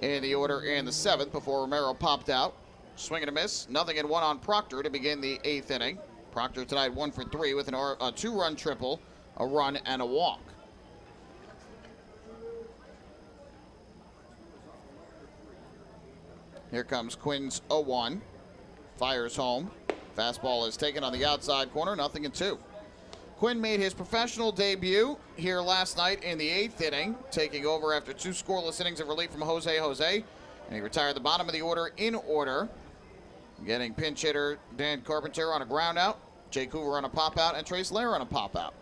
in the order in the 7th before Romero popped out. Swing and a miss, 0-1 on Proctor to begin the 8th inning. Proctor tonight 1 for 3 with a 2-run triple, a run, and a walk. Here comes Quinn's 0-1. Fires home. Fastball is taken on the outside corner, 0-2. Quinn made his professional debut here last night in the 8th inning, taking over after 2 scoreless innings of relief from Jose. And he retired the bottom of the order in order. Getting pinch hitter Dan Carpenter on a ground out, Jake Hoover on a pop out, and Trace Lair on a pop out.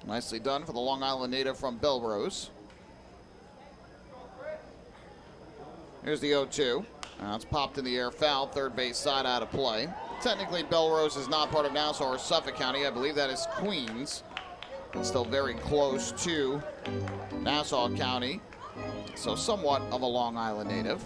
Nicely done for the Long Island native from Belrose. Here's the 0-2. It's popped in the air, foul, third base side out of play. Technically, Belrose is not part of Nassau or Suffolk County. I believe that is Queens, but still very close to Nassau County. So somewhat of a Long Island native.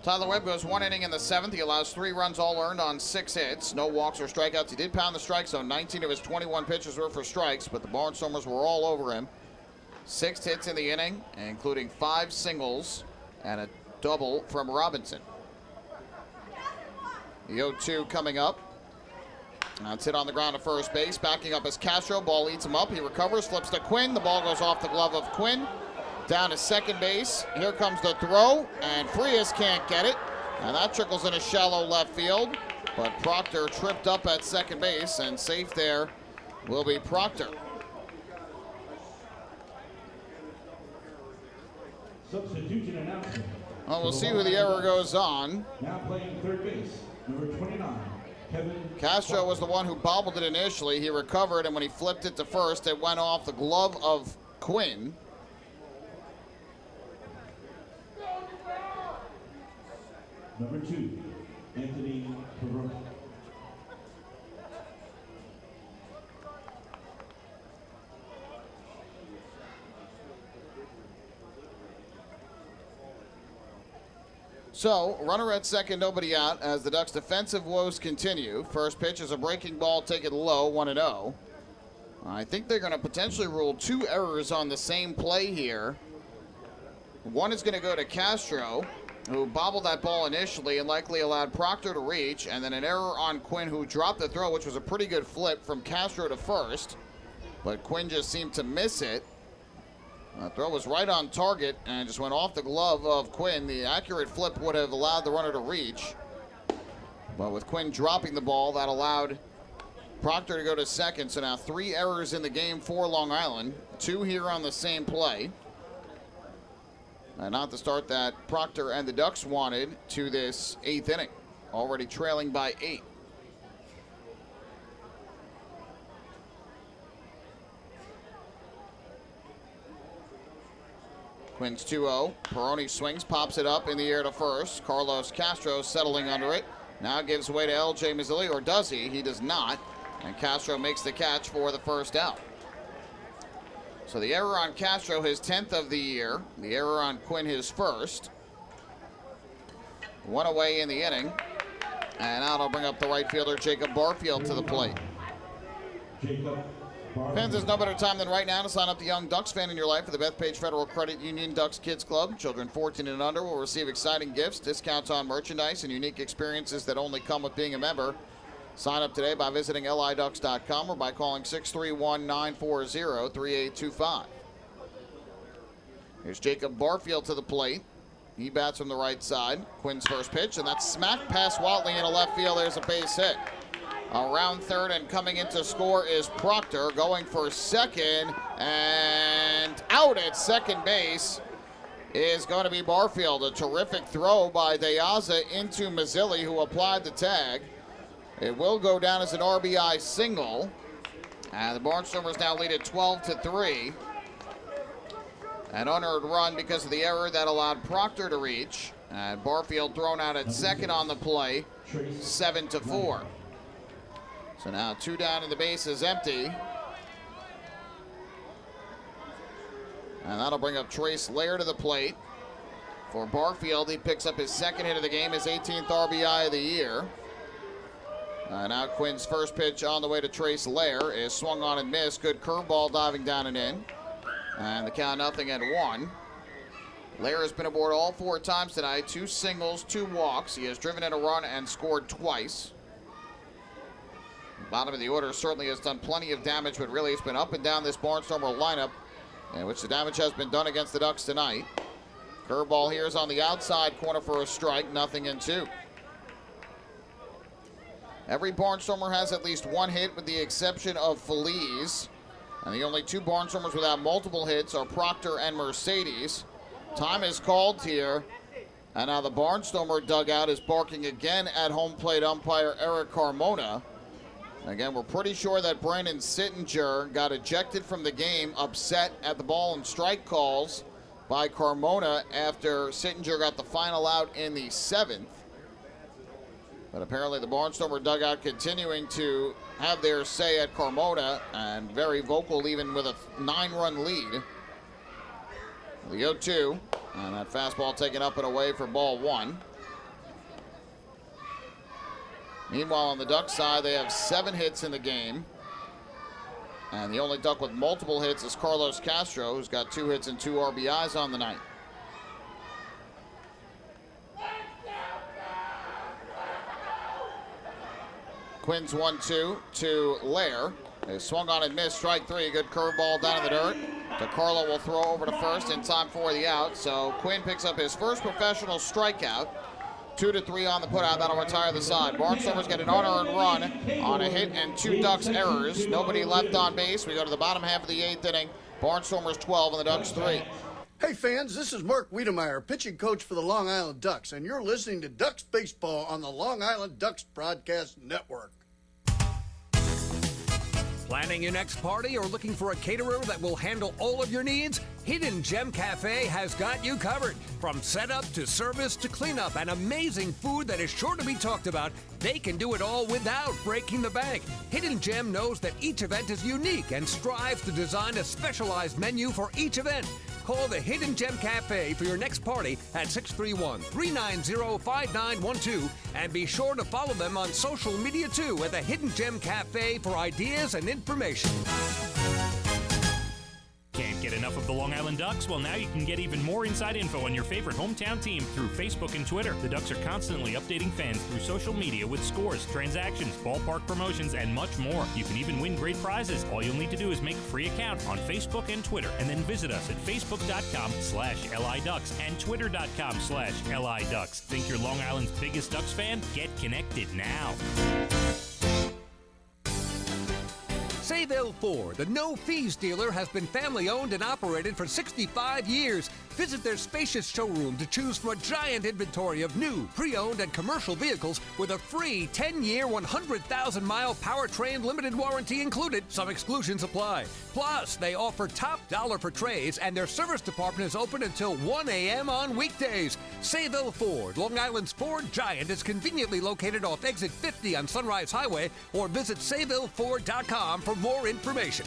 Tyler Webb goes 1 inning in the 7th. He allows 3 runs all earned on 6 hits. No walks or strikeouts. He did pound the strike zone. 19 of his 21 pitches were for strikes, but the Barnstormers were all over him. 6 hits in the inning, including 5 singles and a double from Robinson. The 0-2 coming up. That's hit on the ground to first base. Backing up is Castro. Ball eats him up. He recovers, flips to Quinn. The ball goes off the glove of Quinn. Down to second base. Here comes the throw, and Frias can't get it. And that trickles in a shallow left field. But Proctor tripped up at second base, and safe there will be Proctor. Substitution announcement. Well, we'll see who the error goes on. Now playing third base, number 29, Kevin Castro was the one who bobbled it initially. He recovered, and when he flipped it to first, it went off the glove of Quinn. Number 2, Anthony Perot. So, runner at second, nobody out as the Ducks' defensive woes continue. First pitch is a breaking ball, taken low, 1-0. I think they're going to potentially rule 2 errors on the same play here. One is going to go to Castro, who bobbled that ball initially and likely allowed Proctor to reach, and then an error on Quinn, who dropped the throw, which was a pretty good flip from Castro to first, but Quinn just seemed to miss it. The throw was right on target and just went off the glove of Quinn. The accurate flip would have allowed the runner to reach, but with Quinn dropping the ball, that allowed Proctor to go to second. So now 3 errors in the game for Long Island, 2 here on the same play. And not the start that Proctor and the Ducks wanted to this 8th inning, already trailing by 8. Quinn's 2-0. Peroni swings, pops it up in the air to first. Carlos Castro settling under it. Now gives way to L.J. Mazzilli, or does he? He does not. And Castro makes the catch for the first out. So the error on Castro, his 10th of the year. The error on Quinn, his first. 1 away in the inning. And now it'll bring up the right fielder, Jacob Barfield, to the plate. Fans, there's no better time than right now to sign up the young Ducks fan in your life for the Bethpage Federal Credit Union Ducks Kids Club. Children 14 and under will receive exciting gifts, discounts on merchandise, and unique experiences that only come with being a member. Sign up today by visiting liducks.com or by calling 631-940-3825. Here's Jacob Barfield to the plate. He bats from the right side. Quinn's first pitch, and that's smacked past Watley into left field. There's a base hit. Around third and coming in to score is Proctor, going for second, and out at second base is going to be Barfield. A terrific throw by Deaza into Mazzilli, who applied the tag. It will go down as an RBI single, and the Barnstormers now lead at 12-3. An unearned run because of the error that allowed Proctor to reach, and Barfield thrown out at second on the play, 7-4. So now 2 down and the base is empty. And that'll bring up Trace Lair to the plate. For Barfield, he picks up his 2nd hit of the game, his 18th RBI of the year. Now Quinn's first pitch on the way to Trace Lair is swung on and missed. Good curveball diving down and in. And the count 0-1. Lair has been aboard all 4 times tonight. 2 singles, 2 walks. He has driven in a run and scored twice. Bottom of the order certainly has done plenty of damage, but really it's been up and down this Barnstormer lineup, in which the damage has been done against the Ducks tonight. Curveball here is on the outside corner for a strike, 0-2. Every Barnstormer has at least 1 hit with the exception of Feliz. And the only 2 Barnstormers without multiple hits are Proctor and Mercedes. Time is called here. And now the Barnstormer dugout is barking again at home plate umpire Eric Carmona. Again, we're pretty sure that Brandon Sittinger got ejected from the game, upset at the ball and strike calls by Carmona after Sittinger got the final out in the 7th. But apparently the Barnstormer dugout continuing to have their say at Carmona, and very vocal even with a 9-run lead. The 0-2, and that fastball taken up and away for ball 1. Meanwhile, on the Ducks side, they have 7 hits in the game. And the only Duck with multiple hits is Carlos Castro, who's got 2 hits and 2 RBIs on the night. Quinn's 1-2 to Lair. They swung on and missed, strike 3. Good curveball down in the dirt. DeCarlo will throw over to first in time for the out. So Quinn picks up his first professional strikeout. 2-3 on the putout. That'll retire the side. Barnstormers get an unearned run on a hit and 2 Ducks errors. Nobody left on base. We go to the bottom half of the 8th inning. Barnstormers 12 and the Ducks 3. Hey fans, this is Mark Wiedemeyer, pitching coach for the Long Island Ducks, and you're listening to Ducks Baseball on the Long Island Ducks Broadcast Network. Planning your next party or looking for a caterer that will handle all of your needs? Hidden Gem Cafe has got you covered. From setup to service to cleanup and amazing food that is sure to be talked about, they can do it all without breaking the bank. Hidden Gem knows that each event is unique and strives to design a specialized menu for each event. Call the Hidden Gem Cafe for your next party at 631-390-5912 and be sure to follow them on social media too at the Hidden Gem Cafe for ideas and information. Can't get enough of the Long Island Ducks? Well, now you can get even more inside info on your favorite hometown team through Facebook and Twitter. The Ducks are constantly updating fans through social media with scores, transactions, ballpark promotions, and much more. You can even win great prizes. All you'll need to do is make a free account on Facebook and Twitter, and then visit us at facebook.com/LIDucks and twitter.com/LIDucks. Think you're Long Island's biggest Ducks fan? Get connected now. Sayville Ford, the no-fees dealer, has been family-owned and operated for 65 years. Visit their spacious showroom to choose from a giant inventory of new, pre-owned, and commercial vehicles with a free 10-year, 100,000-mile powertrain limited warranty included. Some exclusions apply. Plus, they offer top dollar for trades, and their service department is open until 1 a.m. on weekdays. Sayville Ford, Long Island's Ford giant, is conveniently located off exit 50 on Sunrise Highway, or visit SayvilleFord.com for more information.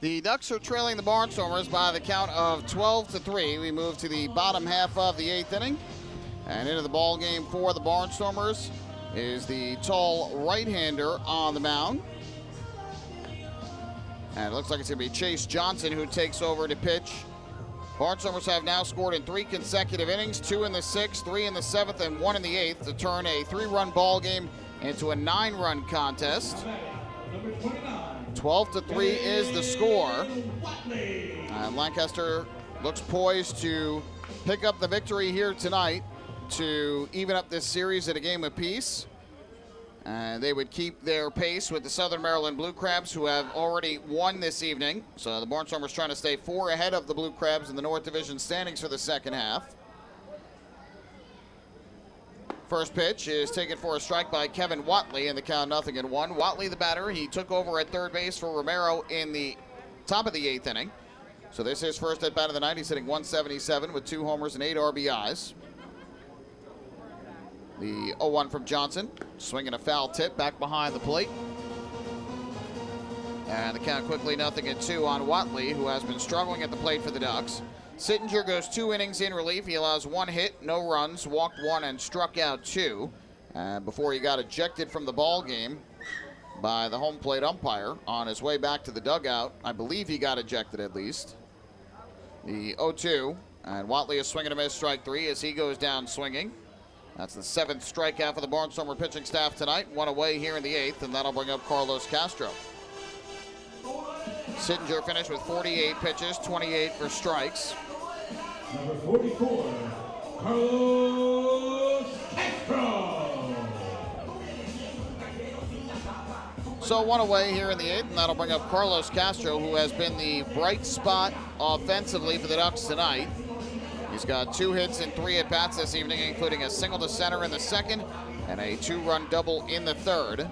The Ducks are trailing the Barnstormers by the count of 12-3. We move to the bottom half of the 8th inning. And into the ball game for the Barnstormers is the tall right-hander on the mound. And it looks like it's going to be Chase Johnson who takes over to pitch. Barnstormers have now scored in 3 consecutive innings, 2 in the 6th, 3 in the 7th, and 1 in the 8th to turn a 3-run ball game into a 9-run contest. 12-3 is the score. And Lancaster looks poised to pick up the victory here tonight to even up this series at a game apiece. And they would keep their pace with the Southern Maryland Blue Crabs, who have already won this evening. So the Barnstormers trying to stay 4 ahead of the Blue Crabs in the North Division standings for the second half. First pitch is taken for a strike by Kevin Watley, and the count 0-1. Watley, the batter, he took over at third base for Romero in the top of the 8th inning. So this is his first at bat of the night. He's hitting 177 with 2 homers and 8 RBIs. The 0-1 from Johnson, swinging a foul tip back behind the plate. And the count quickly 0-2 on Watley, who has been struggling at the plate for the Ducks. Sittinger goes 2 innings in relief. He allows 1 hit, no runs, walked 1, and struck out 2 before he got ejected from the ball game by the home plate umpire on his way back to the dugout. I believe he got ejected at least. The 0-2, and Watley is swinging a miss, strike 3 as he goes down swinging. That's the 7th strikeout for the Barnstormer pitching staff tonight. 1 away here in the 8th, and that'll bring up Carlos Castro. Sittinger finished with 48 pitches, 28 for strikes. Number 44, Carlos Castro. So one away here in the 8th, and that'll bring up Carlos Castro, who has been the bright spot offensively for the Ducks tonight. He's got 2 hits and 3 at-bats this evening, including a single to center in the 2nd and a 2-run double in the 3rd.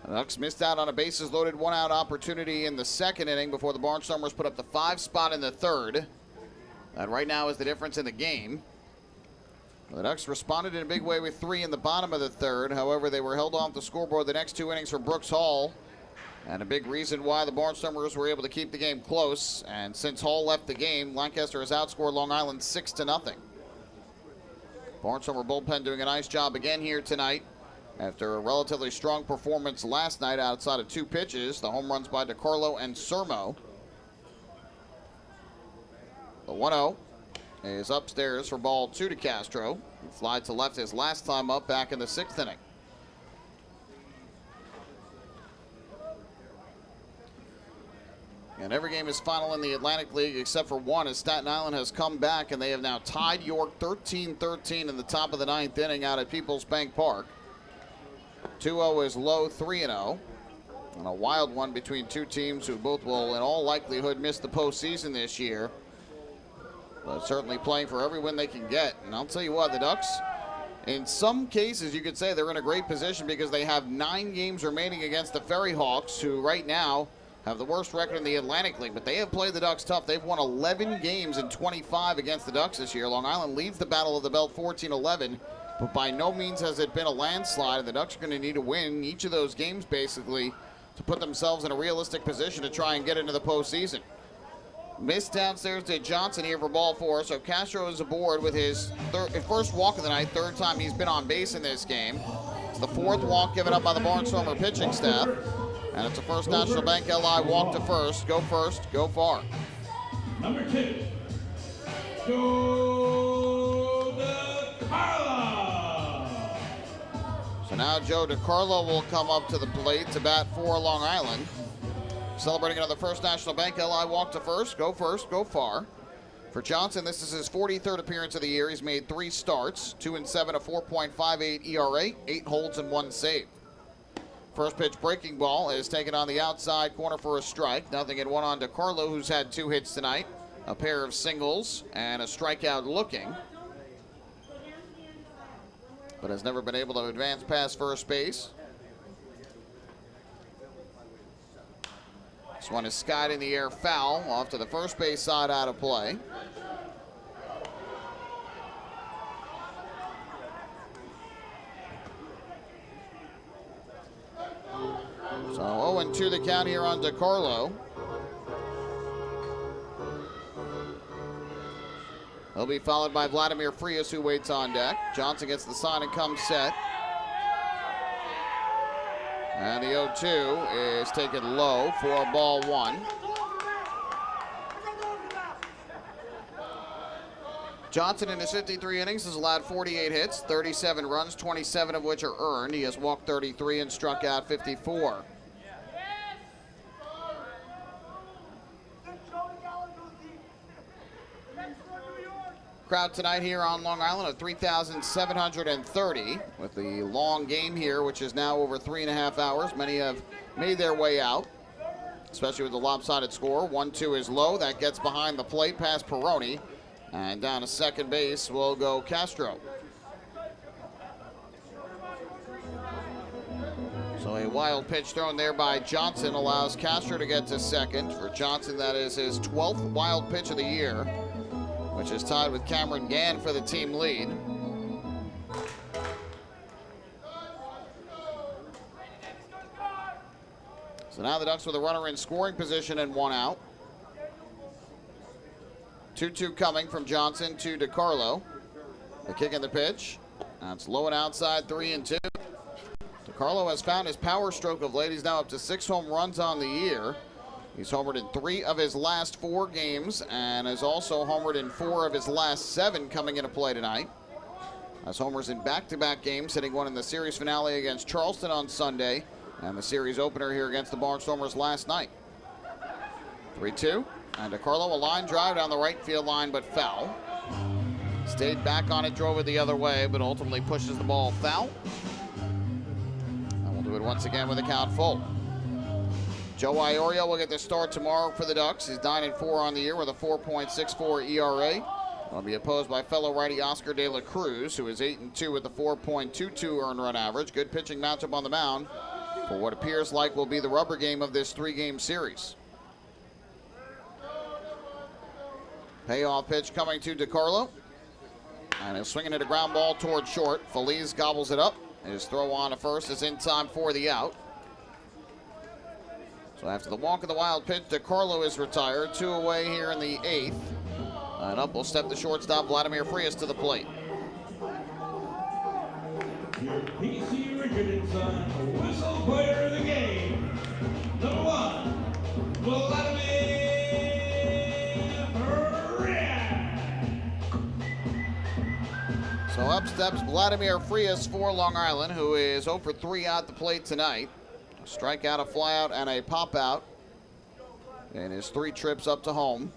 The Ducks missed out on a bases-loaded 1-out opportunity in the 2nd inning before the Barnstormers put up the 5 spot in the 3rd. That right now is the difference in the game. The Ducks responded in a big way with 3 in the bottom of the 3rd. However, they were held off the scoreboard the next 2 innings from Brooks Hall. And a big reason why the Barnstormers were able to keep the game close. And since Hall left the game, Lancaster has outscored Long Island 6-0. Barnstormer bullpen doing a nice job again here tonight. After a relatively strong performance last night outside of 2 pitches, the home runs by DiCarlo and Sermo. The 1-0 is upstairs for ball 2 to Castro. He flied to left his last time up back in the 6th inning. And every game is final in the Atlantic League except for one, as Staten Island has come back and they have now tied York 13-13 in the top of the 9th inning out at Peoples Bank Park. 2-0 is low, 3-0. And a wild one between 2 teams who both will in all likelihood miss the postseason this year. But certainly playing for every win they can get. And I'll tell you what, the Ducks, in some cases you could say they're in a great position because they have 9 games remaining against the Ferry Hawks, who right now have the worst record in the Atlantic League. But they have played the Ducks tough. They've won 11 games in 25 against the Ducks this year. Long Island leads the Battle of the Belt 14-11. But by no means has it been a landslide, and the Ducks are going to need to win each of those games, basically, to put themselves in a realistic position to try and get into the postseason. Missed downstairs to Johnson here for ball 4, so Castro is aboard with his first walk of the night, 3rd time he's been on base in this game. It's the 4th walk given up by the Barnstormer pitching staff, and it's a First National Bank LI walk to first, go far. Number 2, Joe DiCarlo. So now Joe DiCarlo will come up to the plate to bat for Long Island. Celebrating another First National Bank LI walk to first, go far. For Johnson, this is his 43rd appearance of the year. He's made 3 starts, 2-7, a 4.58 ERA, 8 holds and 1 save. First pitch breaking ball is taken on the outside corner for a strike. 0-1 on DiCarlo, who's had 2 hits tonight, a pair of singles and a strikeout looking, but has never been able to advance past first base. This one is skied in the air foul off to the first base side, out of play. So 0-2 the count here on DiCarlo. He'll be followed by Vladimir Frias, who waits on deck. Johnson gets the sign and comes set. And the 0-2 is taken low for ball 1. Johnson in his 53 innings has allowed 48 hits, 37 runs, 27 of which are earned. He has walked 33 and struck out 54. Crowd tonight here on Long Island of 3,730 with the long game here, which is now over 3.5 hours. Many have made their way out, especially with the lopsided score. 1-2 is low. That gets behind the plate past Peroni. And down to second base will go Castro. So a wild pitch thrown there by Johnson allows Castro to get to second. For Johnson, that is his 12th wild pitch of the year, which is tied with Cameron Gann for the team lead. So now the Ducks with a runner in scoring position and 1 out. 2-2 coming from Johnson to DiCarlo. The kick and the pitch. That's low and outside, 3-2. DiCarlo has found his power stroke of late. He's now up to 6 home runs on the year. He's homered in 3 of his last 4 games and has also homered in 4 of his last 7 coming into play tonight. Has homers in back-to-back games, hitting one in the series finale against Charleston on Sunday and the series opener here against the Barnstormers last night. 3-2, and DiCarlo a line drive down the right field line, but foul. Stayed back on it, drove it the other way, but ultimately pushes the ball foul. And we'll do it once again with a count full. Joe Iorio will get the start tomorrow for the Ducks. He's 9-4 on the year with a 4.64 ERA. He'll be opposed by fellow righty Oscar De La Cruz, who is 8-2 with a 4.22 earned run average. Good pitching matchup on the mound for what appears like will be the rubber game of this three-game series. Payoff pitch coming to DeCarlo. And he's swinging at a ground ball toward short. Feliz gobbles it up. His throw on to first is in time for the out. So after the walk of the wild pitch, DeCarlo is retired. 2 away here in the 8th. And up will step the shortstop, Vladimir Frias, to the plate. Your PC Richardson, whistle player of the game. Number 1, Vladimir Frias. So up steps Vladimir Frias for Long Island, who is 0 for 3 at the plate tonight. A strikeout, a flyout, and a pop-out in his 3 trips up to home.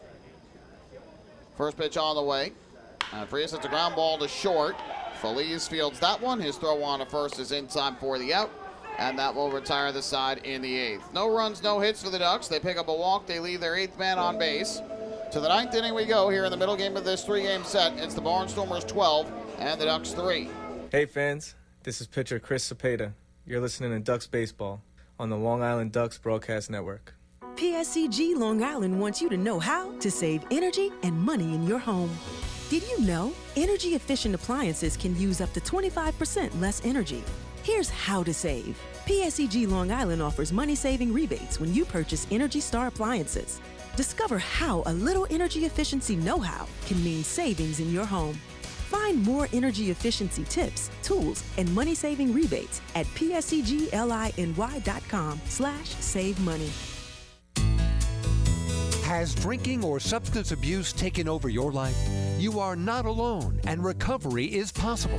First pitch on the way. And Frias hits a ground ball to short. Feliz fields that one. His throw on to first is in time for the out. And that will retire the side in the 8th. No runs, no hits for the Ducks. They pick up a walk. They leave their 8th man on base. To the 9th inning we go here in the middle game of this 3-game set. It's the Barnstormers 12 and the Ducks 3. Hey fans, this is pitcher Chris Cepeda. You're listening to Ducks Baseball on the Long Island Ducks Broadcast Network. PSCG Long Island wants you to know how to save energy and money in your home. Did you know energy-efficient appliances can use up to 25% less energy? Here's how to save. PSCG Long Island offers money-saving rebates when you purchase Energy Star appliances. Discover how a little energy efficiency know-how can mean savings in your home. Find more energy efficiency tips, tools, and money-saving rebates at pscgliny.com/save money. Has drinking or substance abuse taken over your life? You are not alone, and recovery is possible.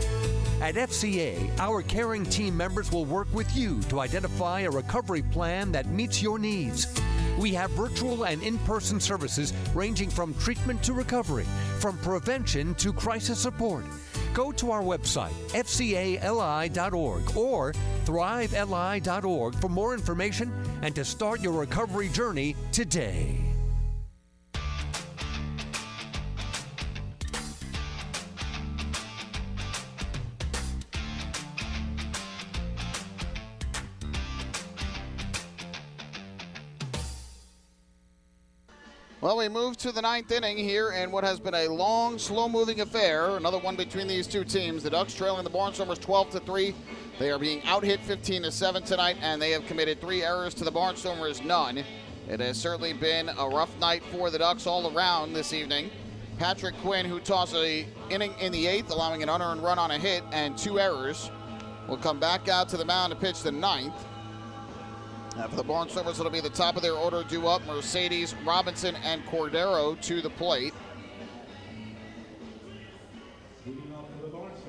At FCA, our caring team members will work with you to identify a recovery plan that meets your needs. We have virtual and in-person services ranging from treatment to recovery, from prevention to crisis support. Go to our website, fcali.org or thriveli.org for more information and to start your recovery journey today. Well, we move to the 9th inning here in what has been a long, slow-moving affair. Another one between these two teams. The Ducks trailing the Barnstormers 12-3. They are being out-hit 15-7 tonight, and they have committed 3 errors to the Barnstormers, none. It has certainly been a rough night for the Ducks all around this evening. Patrick Quinn, who tossed an inning in the 8th, allowing an unearned run on a hit and 2 errors, will come back out to the mound to pitch the 9th. For the Barnstormers, it'll be the top of their order due up. Mercedes, Robinson, and Cordero to the plate.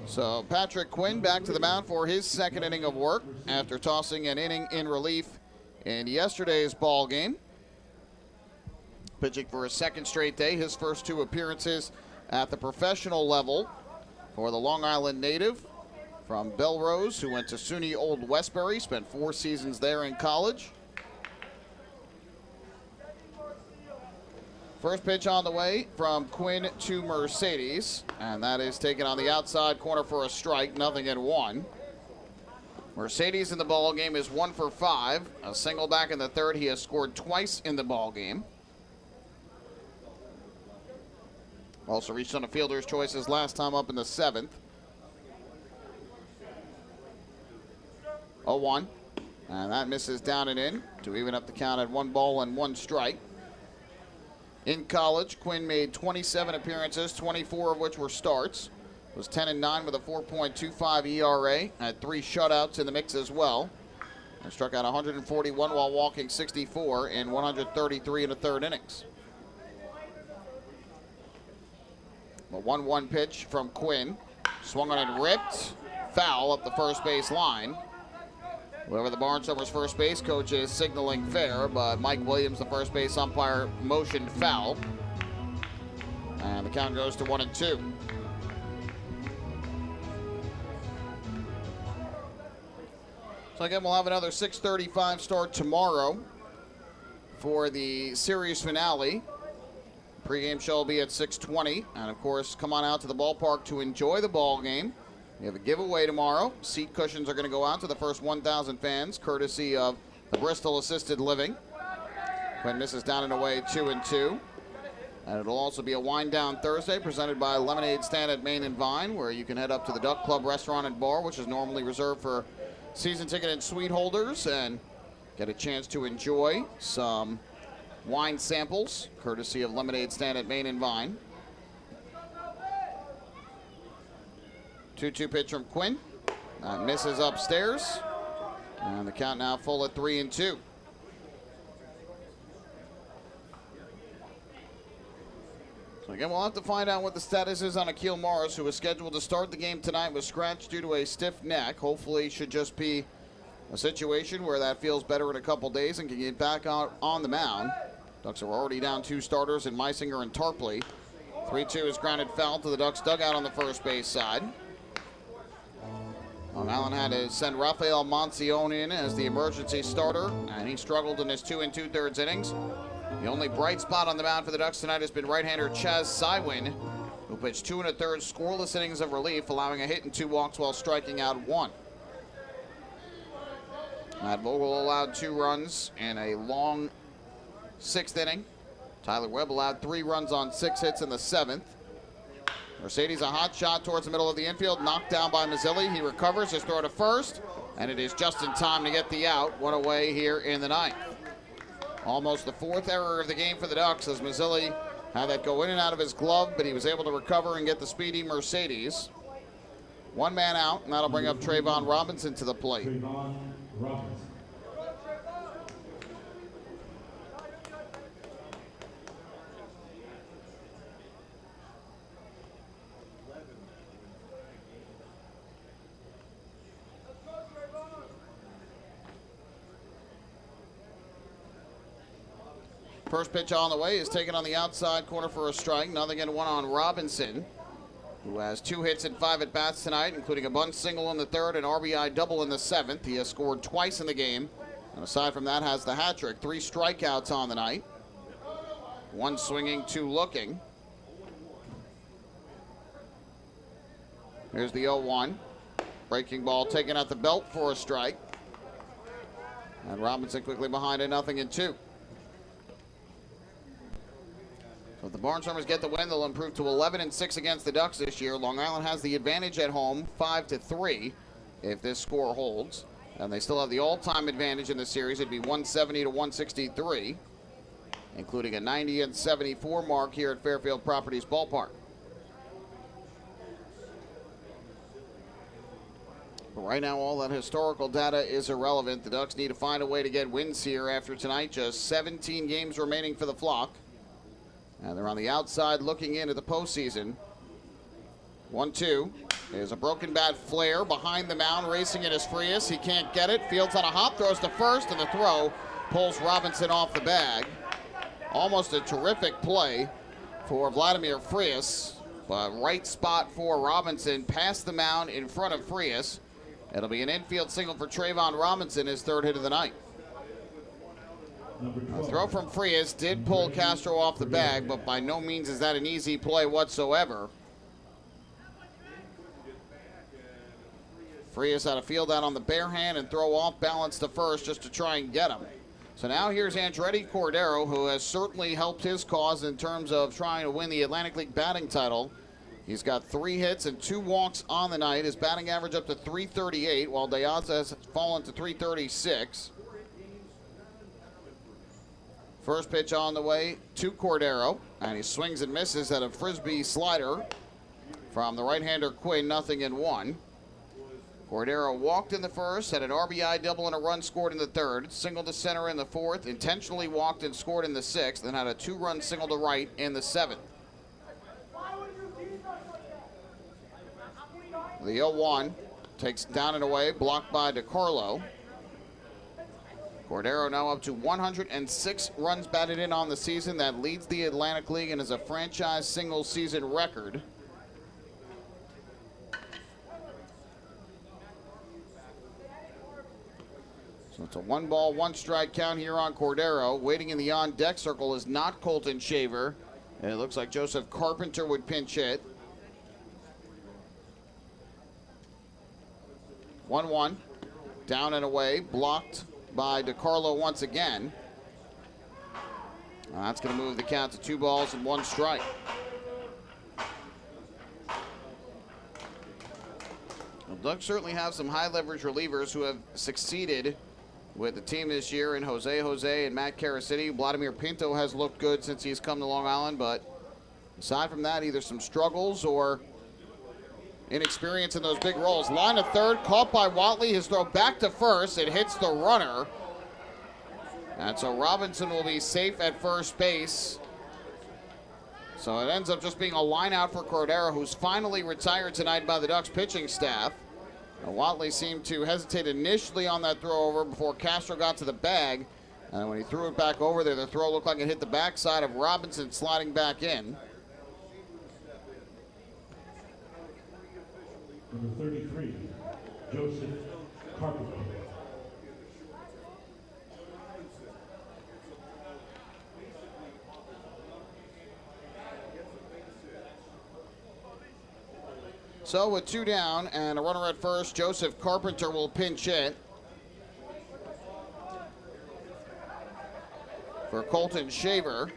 So Patrick Quinn back to the mound for his 2nd inning of work after tossing an inning in relief in yesterday's ball game. Pitching for a 2nd straight day, his first 2 appearances at the professional level for the Long Island native from Belrose, who went to SUNY Old Westbury, spent 4 seasons there in college. First pitch on the way from Quinn to Mercedes, and that is taken on the outside corner for a strike, 0-1. Mercedes in the ball game is 1 for 5, a single back in the 3rd. He has scored twice in the ball game. Also reached on a fielder's choices last time up in the 7th. 0-1, and that misses down and in to even up the count at 1 ball and 1 strike. In college, Quinn made 27 appearances, 24 of which were starts. Was 10-9 with a 4.25 ERA, had 3 shutouts in the mix as well. And struck out 141 while walking 64 in 133 1/3 innings. The 1-1 pitch from Quinn, swung on and ripped, foul up the first base line. Whoever the Barnstormers first base coach is signaling fair, but Mike Williams, the first base umpire, motioned foul. And the count goes to 1-2. So again, we'll have another 6:35 start tomorrow for the series finale. Pre-game show will be at 6:20. And, of course, come on out to the ballpark to enjoy the ball game. We have a giveaway tomorrow. Seat cushions are going to go out to the first 1,000 fans, courtesy of the Bristol Assisted Living. Quinn misses down and away 2-2. And it'll also be a wind down Thursday presented by Lemonade Stand at Main and Vine, where you can head up to the Duck Club Restaurant and Bar, which is normally reserved for season ticket and suite holders, and get a chance to enjoy some wine samples, courtesy of Lemonade Stand at Main and Vine. 2-2 pitch from Quinn. That misses upstairs. And the count now full at 3-2. So again, we'll have to find out what the status is on Akil Morris, who was scheduled to start the game tonight with scratch due to a stiff neck. Hopefully it should just be a situation where that feels better in a couple days and can get back out on the mound. Ducks are already down 2 starters in Meisinger and Tarpley. 3-2 is grounded foul to the Ducks dugout on the first base side. Long Island had to send Rafael Monsione in as the emergency starter, and he struggled in his 2 2/3 innings. The only bright spot on the mound for the Ducks tonight has been right-hander Chaz Sywin, who pitched 2 1/3 scoreless innings of relief, allowing a hit and 2 walks while striking out 1. Matt Vogel allowed 2 runs in a long 6th inning. Tyler Webb allowed 3 runs on 6 hits in the 7th. Mercedes a hot shot towards the middle of the infield, knocked down by Mazzilli. He recovers his throw to first, and it is just in time to get the out. 1 away here in the 9th. Almost the 4th error of the game for the Ducks, as Mazzilli had that go in and out of his glove, but he was able to recover and get the speedy Mercedes. 1 man out, and that'll bring up Trayvon Robinson to the plate. First pitch on the way is taken on the outside corner for a strike. 0-1 on Robinson, who has 2 hits and 5 at-bats tonight, including a bunt single in the 3rd and RBI double in the 7th. He has scored twice in the game, and aside from that has the hat trick. 3 strikeouts on the night. 1 swinging, 2 looking. Here's the 0-1. Breaking ball taken at the belt for a strike. And Robinson quickly behind it, 0-2. So if the Barnstormers get the win, they'll improve to 11-6 against the Ducks this year. Long Island has the advantage at home, 5-3, if this score holds. And they still have the all-time advantage in the series. It'd be 170-163, including a 90-74 mark here at Fairfield Properties Ballpark. But right now, all that historical data is irrelevant. The Ducks need to find a way to get wins here after tonight. Just 17 games remaining for the flock. And they're on the outside looking into the postseason. 1-2. There's a broken bat flare behind the mound. Racing it is Frias. He can't get it. Fields on a hop. Throws to first. And the throw pulls Robinson off the bag. Almost a terrific play for Vladimir Frias. But right spot for Robinson. Past the mound in front of Frias. It'll be an infield single for Trayvon Robinson, his 3rd hit of the night. A throw from Frias did pull Castro off the bag, but by no means is that an easy play whatsoever. Frias had to field out on the bare hand and throw off balance to first just to try and get him. So now here's Andretti Cordero, who has certainly helped his cause in terms of trying to win the Atlantic League batting title. He's got 3 hits and 2 walks on the night. His batting average up to .338, while Diaz has fallen to .336. First pitch on the way to Cordero, and he swings and misses at a frisbee slider from the right-hander Quinn, 0-1. Cordero walked in the first, had an RBI double and a run scored in the 3rd, single to center in the 4th, intentionally walked and scored in the 6th, and had a 2-run single to right in the 7th. The 0-1 takes down and away, blocked by DiCarlo. Cordero now up to 106 runs batted in on the season. That leads the Atlantic League and is a franchise single-season record. So it's a 1-ball, 1-strike count here on Cordero. Waiting in the on-deck circle is not Colton Shaver. And it looks like Joseph Carpenter would pinch hit. 1-1. Down and away. Blocked by DiCarlo once again. That's going to move the count to 2 balls and 1 strike. The Ducks certainly have some high-leverage relievers who have succeeded with the team this year in Jose and Matt Caracity. Vladimir Pinto has looked good since he's come to Long Island, but aside from that, either some struggles or inexperience in those big roles. Line of third, caught by Watley. His throw back to first. It hits the runner. And so Robinson will be safe at first base. So it ends up just being a line out for Cordero, who's finally retired tonight by the Ducks pitching staff. Now, Watley seemed to hesitate initially on that throw over before Castro got to the bag. And when he threw it back over there, the throw looked like it hit the backside of Robinson sliding back in. Number 33, Joseph Carpenter. So with 2 down and a runner at first, Joseph Carpenter will pinch hit for Colton Shaver.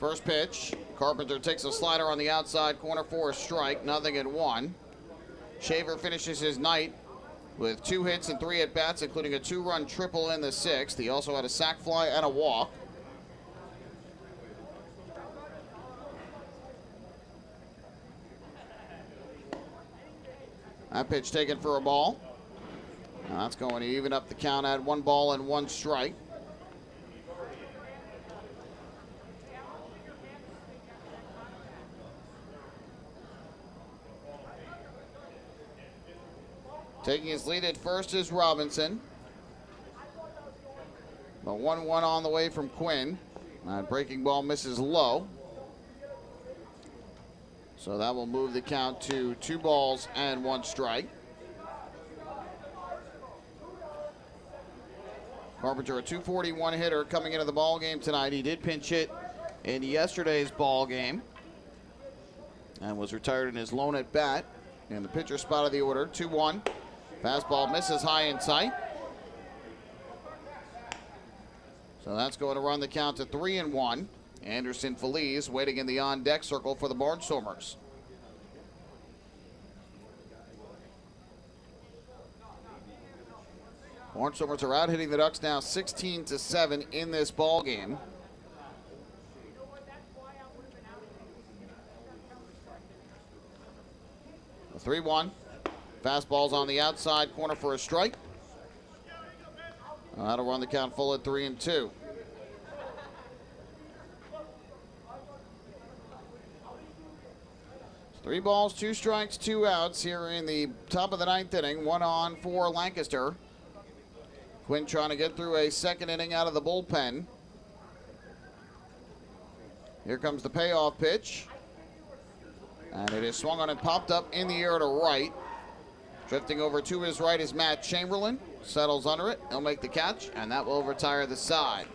First pitch, Carpenter takes a slider on the outside corner for a strike, 0-1. Shaver finishes his night with 2 hits and 3 at-bats, including a 2-run triple in the 6th. He also had a sac fly and a walk. That pitch taken for a ball. Now that's going to even up the count at 1 ball and 1 strike. Taking his lead at first is Robinson. The 1-1 on the way from Quinn. That breaking ball misses low. So that will move the count to 2 balls and 1 strike. Carpenter, a .241 hitter coming into the ball game tonight. He did pinch hit in yesterday's ball game and was retired in his lone at bat in the pitcher spot of the order. 2-1. Fastball misses high in sight. So that's going to run the count to 3-1. Anderson Feliz waiting in the on-deck circle for the Barnstormers. Barnstormers are out hitting the Ducks now 16-7 in this ball game. A 3-1. Fastball's on the outside corner for a strike. That'll run the count full at 3-2. Three balls, 2 strikes, 2 outs here in the top of the 9th inning. 1 on for Lancaster. Quinn trying to get through a 2nd inning out of the bullpen. Here comes the payoff pitch. And it is swung on and popped up in the air to right. Drifting over to his right is Matt Chamberlain. Settles under it. He'll make the catch, and that will retire the side.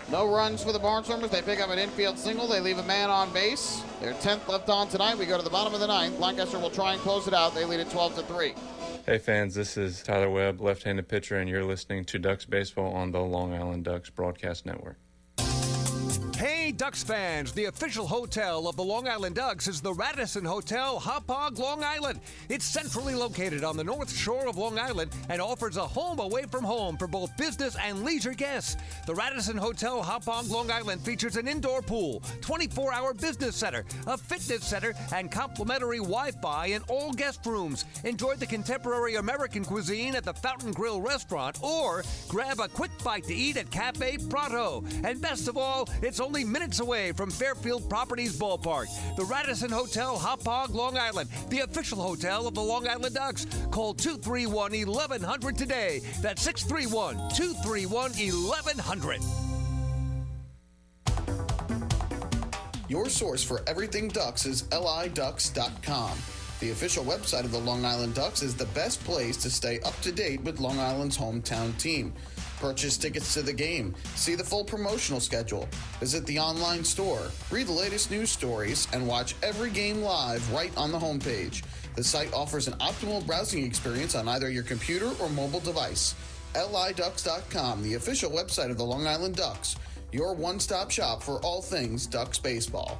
No runs for the Barnstormers. They pick up an infield single. They leave a man on base. Their 10th left on tonight. We go to the bottom of the 9th. Lancaster will try and close it out. They lead it 12-3. Hey fans, this is Tyler Webb, left-handed pitcher, and you're listening to Ducks Baseball on the Long Island Ducks Broadcast Network. Hey, Ducks fans, the official hotel of the Long Island Ducks is the Radisson Hotel, Hauppauge, Long Island. It's centrally located on the north shore of Long Island and offers a home away from home for both business and leisure guests. The Radisson Hotel, Hauppauge, Long Island features an indoor pool, 24-hour business center, a fitness center, and complimentary Wi-Fi in all guest rooms. Enjoy the contemporary American cuisine at the Fountain Grill restaurant or grab a quick bite to eat at Cafe Prato. And best of all, it's only minutes away from Fairfield Properties Ballpark. The Radisson Hotel, Hauppauge, Long Island, the official hotel of the Long Island Ducks. Call 231-1100 today. That's 631-231-1100. Your source for everything Ducks is liducks.com. The official website of the Long Island Ducks is the best place to stay up to date with Long Island's hometown team. Purchase tickets to the game, see the full promotional schedule, visit the online store, read the latest news stories, and watch every game live right on the homepage. The site offers an optimal browsing experience on either your computer or mobile device. LIDucks.com, the official website of the Long Island Ducks, your one-stop shop for all things Ducks baseball.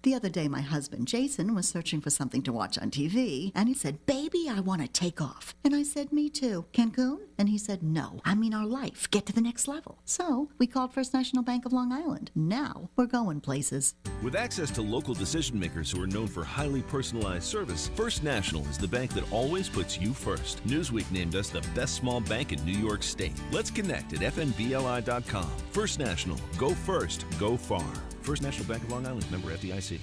The other day, my husband, Jason, was searching for something to watch on TV, and he said, "Baby, I want to take off." And I said, "Me too. Cancun?" And he said, "No, I mean our life. Get to the next level." So we called First National Bank of Long Island. Now we're going places. With access to local decision makers who are known for highly personalized service, First National is the bank that always puts you first. Newsweek named us the best small bank in New York State. Let's connect at fnbli.com. First National. Go first. Go far. First National Bank of Long Island, member FDIC.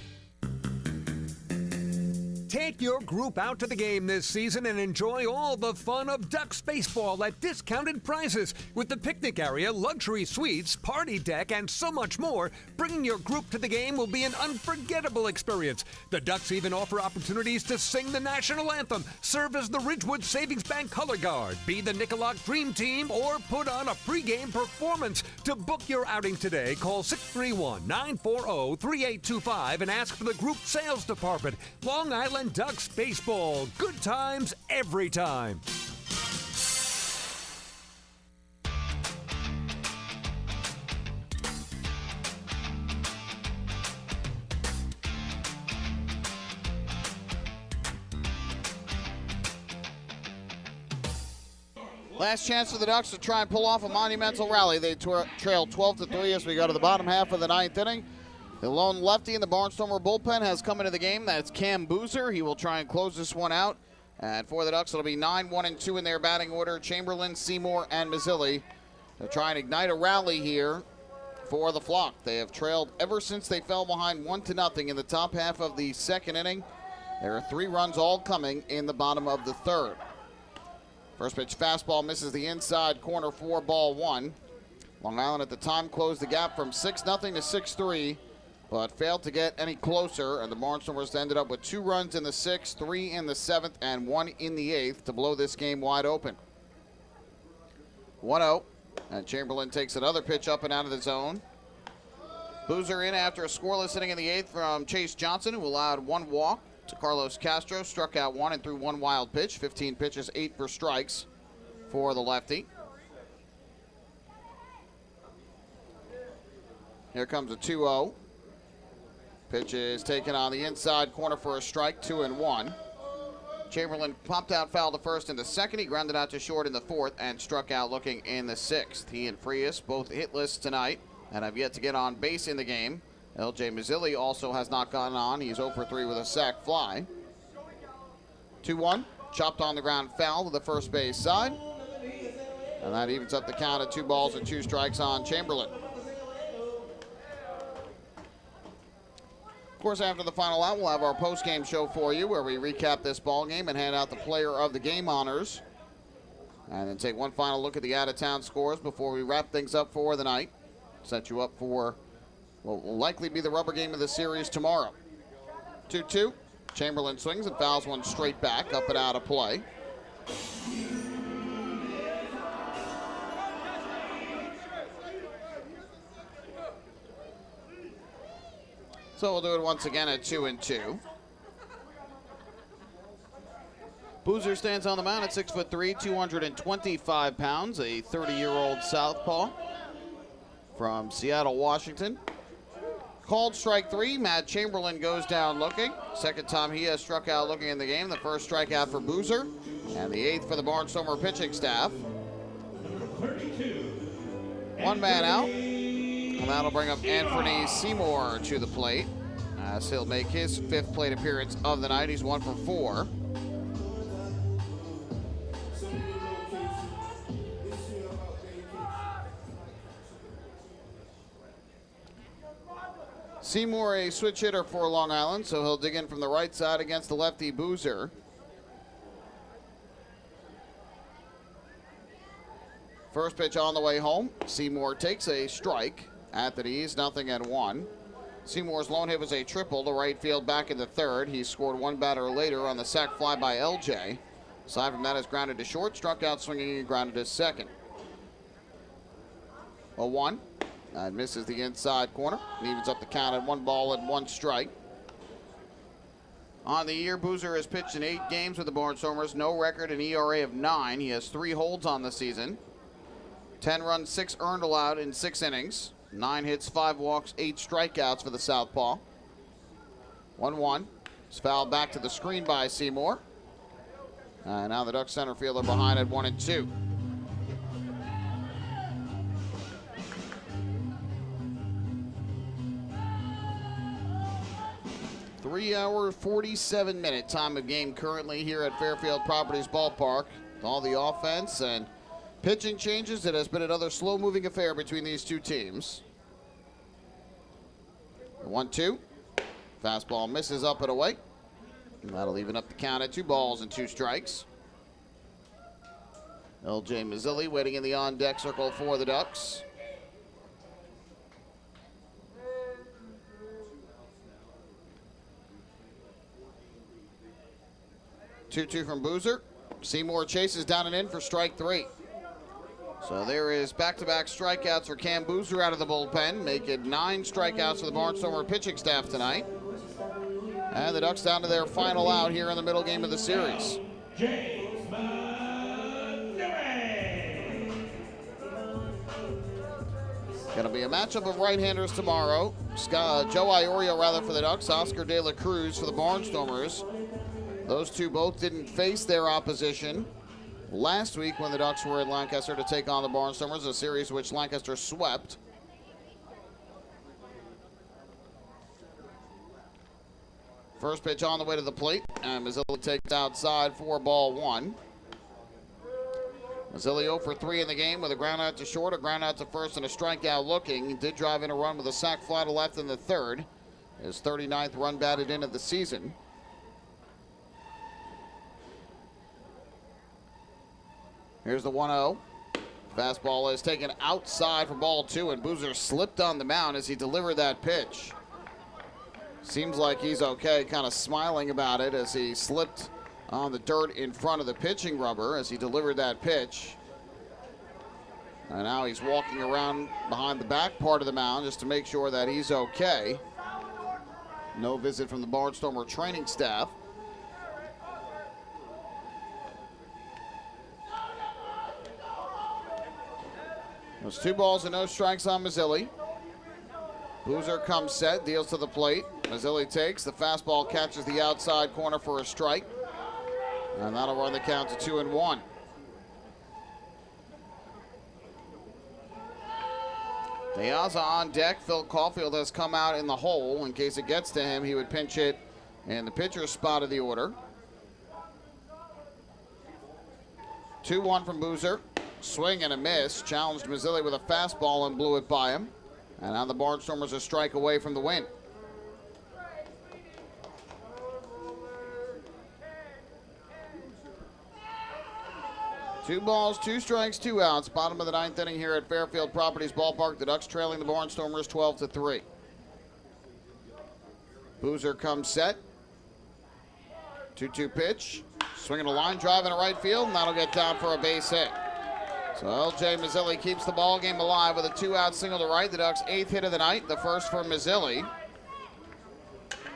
Take your group out to the game this season and enjoy all the fun of Ducks baseball at discounted prices with the picnic area, luxury suites, party deck, and so much more. Bringing your group to the game will be an unforgettable experience. The Ducks even offer opportunities to sing the national anthem, serve as the Ridgewood Savings Bank color guard, be the Nickolock Dream Team, or put on a pregame performance. To book your outing today, call 631-940-3825 and ask for the group sales department. Long Island Ducks baseball. Good times every time. Last chance for the Ducks to try and pull off a monumental rally. They trail 12-3 as we go to the bottom half of the ninth inning. The lone lefty in the Barnstormer bullpen has come into the game. That's Cam Boozer. He will try and close this one out. And for the Ducks, it'll be 9-1-2 in their batting order. Chamberlain, Seymour, and Mazzilli. They'll try and ignite a rally here for the flock. They have trailed ever since they fell behind 1-0 in the top half of the second inning. There are 3 runs all coming in the bottom of the third. First pitch fastball misses the inside corner, 4-1. Long Island at the time closed the gap from 6-0 to 6-3. But failed to get any closer, and the Barnstormers ended up with 2 runs in the 6th, 3 in the 7th, and 1 in the 8th to blow this game wide open. 1-0, and Chamberlain takes another pitch up and out of the zone. Boozer in after a scoreless inning in the 8th from Chase Johnson, who allowed 1 walk to Carlos Castro, struck out 1 and threw 1 wild pitch. 15 pitches, 8 for strikes for the lefty. Here comes a 2-0. Pitch is taken on the inside corner for a strike, 2-1. Chamberlain popped out foul to first in the second. He grounded out to short in the 4th and struck out looking in the 6th. He and Frias both hitless tonight and have yet to get on base in the game. L.J. Mazzilli also has not gotten on. He's 0 for 3 with a sac fly. 2-1, chopped on the ground foul to the first base side. And that evens up the count at 2 balls and 2 strikes on Chamberlain. Of course, after the final out, we'll have our post-game show for you where we recap this ball game and hand out the player of the game honors. And then take one final look at the out-of-town scores before we wrap things up for the night. Set you up for what will likely be the rubber game of the series tomorrow. 2-2. Chamberlain swings and fouls one straight back, up and out of play. So we'll do it once again at 2-2. Boozer stands on the mound at 6'3", 225 pounds, a 30-year-old southpaw from Seattle, Washington. Called strike 3. Matt Chamberlain goes down looking. Second time he has struck out looking in the game. The first strikeout for Boozer, and the 8th for the Barnstormer pitching staff. 32. 1 man out. And that'll bring up Anthony Seymour to the plate as he'll make his 5th plate appearance of the night. He's 1 for 4. Seymour, a switch hitter for Long Island, so he'll dig in from the right side against the lefty Boozer. First pitch on the way home. Seymour takes a strike at the knees, 0-1. Seymour's lone hit was a triple to right field back in the third. He scored one batter later on the sac fly by LJ. Aside from that, is grounded to short, struck out swinging and grounded to second. 0-1. That misses the inside corner. Evens up the count at 1 ball and 1 strike. On the year, Boozer has pitched in 8 games with the Barnstormers. No record, an ERA of 9. He has 3 holds on the season. 10 runs, 6 earned allowed in 6 innings. 9 hits, 5 walks, 8 strikeouts for the southpaw. 1-1. It's fouled back to the screen by Seymour. Now the Ducks center fielder behind at 1-2. 3-hour, 47-minute time of game currently here at Fairfield Properties Ballpark. All the offense and pitching changes. It has been another slow-moving affair between these two teams. 1-2. Fastball misses up and away. And that'll even up the count at 2 balls and 2 strikes. LJ Mazzilli waiting in the on-deck circle for the Ducks. 2-2 from Boozer. Seymour chases down and in for strike 3. So there is back-to-back strikeouts for Cam Boozer out of the bullpen, making 9 strikeouts for the Barnstormer pitching staff tonight. And the Ducks down to their final out here in the middle game of the series. Going to be a matchup of right-handers tomorrow. Joe Iorio for the Ducks, Oscar De La Cruz for the Barnstormers. Those two both didn't face their opposition last week when the Ducks were at Lancaster to take on the Barnstormers, a series which Lancaster swept. First pitch on the way to the plate, and Mazzilli takes outside for ball 1. Mazzilli 0 for 3 in the game with a ground out to short, a ground out to first, and a strikeout looking. He did drive in a run with a sac fly to left in the third. His 39th run batted in of the season. Here's the 1-0. Fastball is taken outside for ball 2, and Boozer slipped on the mound as he delivered that pitch. Seems like he's okay, kind of smiling about it as he slipped on the dirt in front of the pitching rubber as he delivered that pitch. And now he's walking around behind the back part of the mound just to make sure that he's okay. No visit from the Barnstormer training staff. There's 2 balls and no strikes on Mazzilli. Boozer comes set, deals to the plate. Mazzilli takes. The fastball catches the outside corner for a strike. And that'll run the count to 2-1. Deaza on deck. Phil Caulfield has come out in the hole. In case it gets to him, he would pinch it in the pitcher's spot of the order. 2-1 from Boozer. Swing and a miss. Challenged Mazzilli with a fastball and blew it by him. And now the Barnstormers a strike away from the win. Two balls, 2 strikes, 2 outs. Bottom of the 9th inning here at Fairfield Properties Ballpark. The Ducks trailing the Barnstormers 12-3. Boozer comes set. 2-2 pitch. Swinging a line drive in right field, and that'll get down for a base hit. So LJ Mazzilli keeps the ball game alive with a 2-out single to right. The Ducks' 8th hit of the night, the first for Mazzilli.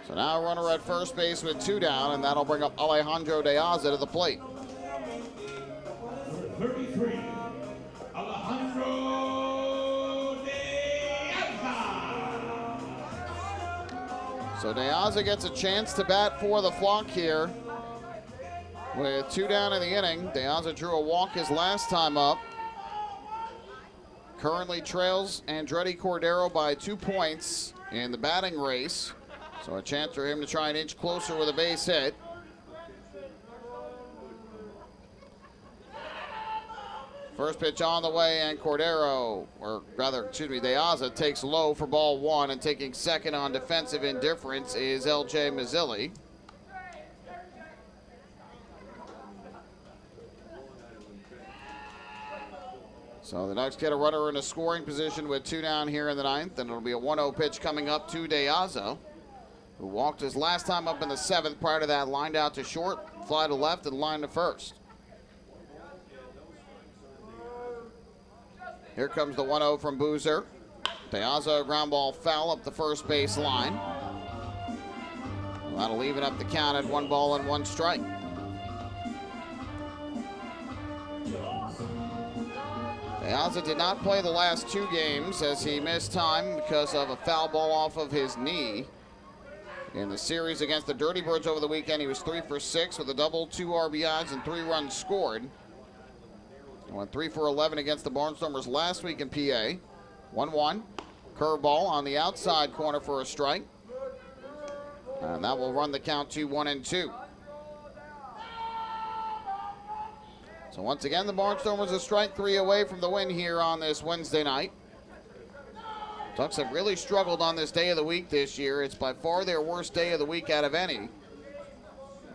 So now a runner at first base with 2 down, and that'll bring up Alejandro Deaza to the plate. 33, Alejandro Deaza. So Deaza gets a chance to bat for the flock here. With 2 down in the inning, Deaza drew a walk his last time up. Currently trails Andretti Cordero by 2 points in the batting race. So a chance for him to try and inch closer with a base hit. First pitch on the way, and Deaza takes low for ball 1, and taking second on defensive indifference is LJ Mazzilli. So the Ducks get a runner in a scoring position with 2 down here in the 9th, and it'll be a 1-0 pitch coming up to DeAzo, who walked his last time up in the 7th. Prior to that, lined out to short, fly to left, and line to first. Here comes the 1-0 from Boozer. DeAzo, ground ball foul up the first base line. That'll even up the count at 1 ball and 1 strike. DeAzo did not play the last 2 games as he missed time because of a foul ball off of his knee. In the series against the Dirty Birds over the weekend, he was 3 for 6 with a double, 2 RBIs, and 3 runs scored. He went 3 for 11 against the Barnstormers last week in PA. 1-1. Curveball on the outside corner for a strike. And that will run the count to 1-2. So once again, the Barnstormers are strike 3 away from the win here on this Wednesday night. Ducks have really struggled on this day of the week this year. It's by far their worst day of the week out of any.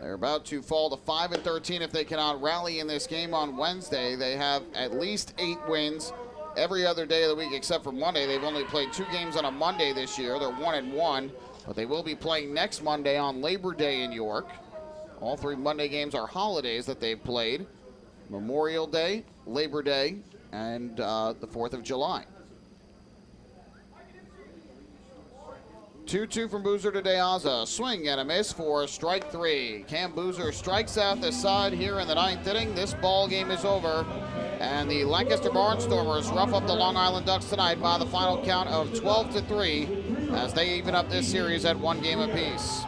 They're about to fall to 5-13 if they cannot rally in this game on Wednesday. They have at least 8 wins every other day of the week except for Monday. They've only played 2 games on a Monday this year. They're 1-1, but they will be playing next Monday on Labor Day in York. All 3 Monday games are holidays that they've played: Memorial Day, Labor Day, and the 4th of July. 2-2 from Boozer to DeAzo. Swing and a miss for strike 3. Cam Boozer strikes out the side here in the 9th inning. This ball game is over, and the Lancaster Barnstormers rough up the Long Island Ducks tonight by the final count of 12-3 as they even up this series at 1 game apiece.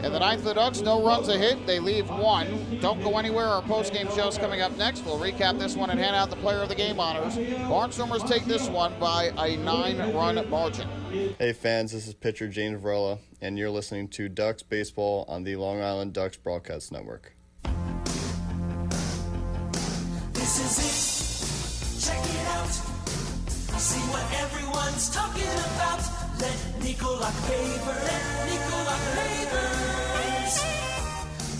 In the 9th, the Ducks, no runs a hit. They leave 1. Don't go anywhere. Our post-game show's coming up next. We'll recap this one and hand out the player of the game honors. Barnstormers take this one by a 9-run margin. Hey fans, this is pitcher James Varela, and you're listening to Ducks Baseball on the Long Island Ducks Broadcast Network. This is it. Check it out. See what everyone's talking about. Let Nicolak Pavers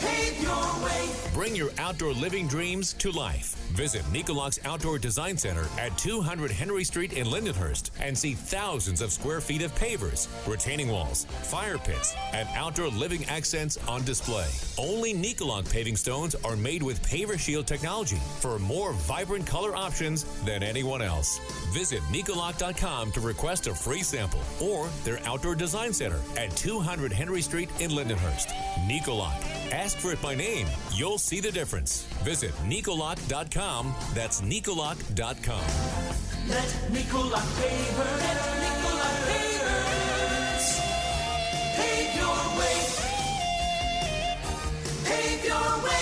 pave your way. Bring your outdoor living dreams to life. Visit Nicolak's Outdoor Design Center at 200 Henry Street in Lindenhurst and see thousands of square feet of pavers, retaining walls, fire pits, and outdoor living accents on display. Only Nicolak paving stones are made with Paver Shield technology for more vibrant color options than anyone else. Visit Nicolak.com to request a free sample or their Outdoor Design Center at 200 Henry Street in Lindenhurst. Nicolak. Ask for it by name. You'll see the difference. Visit Nicolak.com. That's Nicolak.com. Let Nicolak Pavers pave your way. Pave your way.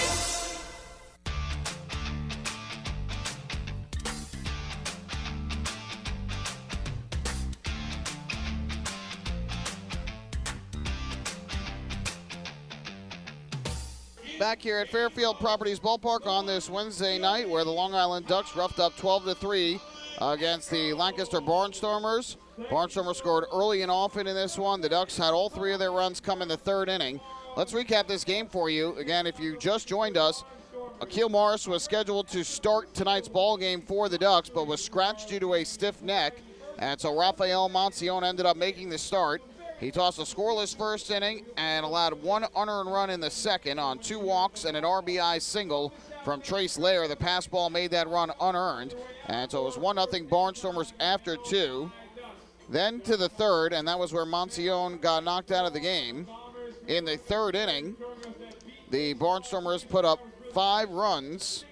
Back here at Fairfield Properties Ballpark on this Wednesday night, where the Long Island Ducks roughed up 12-3 against the Lancaster Barnstormers. Barnstormers scored early and often in this one. The Ducks had all 3 of their runs come in the 3rd inning. Let's recap this game for you. Again, if you just joined us, Akil Morris was scheduled to start tonight's ball game for the Ducks, but was scratched due to a stiff neck. And so Rafael Monsione ended up making the start. He tossed a scoreless first inning and allowed 1 unearned run in the 2nd on 2 walks and an RBI single from Trace Lair. The pass ball made that run unearned. And so it was 1-0 Barnstormers after 2. Then to the 3rd, and that was where Monsione got knocked out of the game. In the 3rd inning, the Barnstormers put up 5 runs,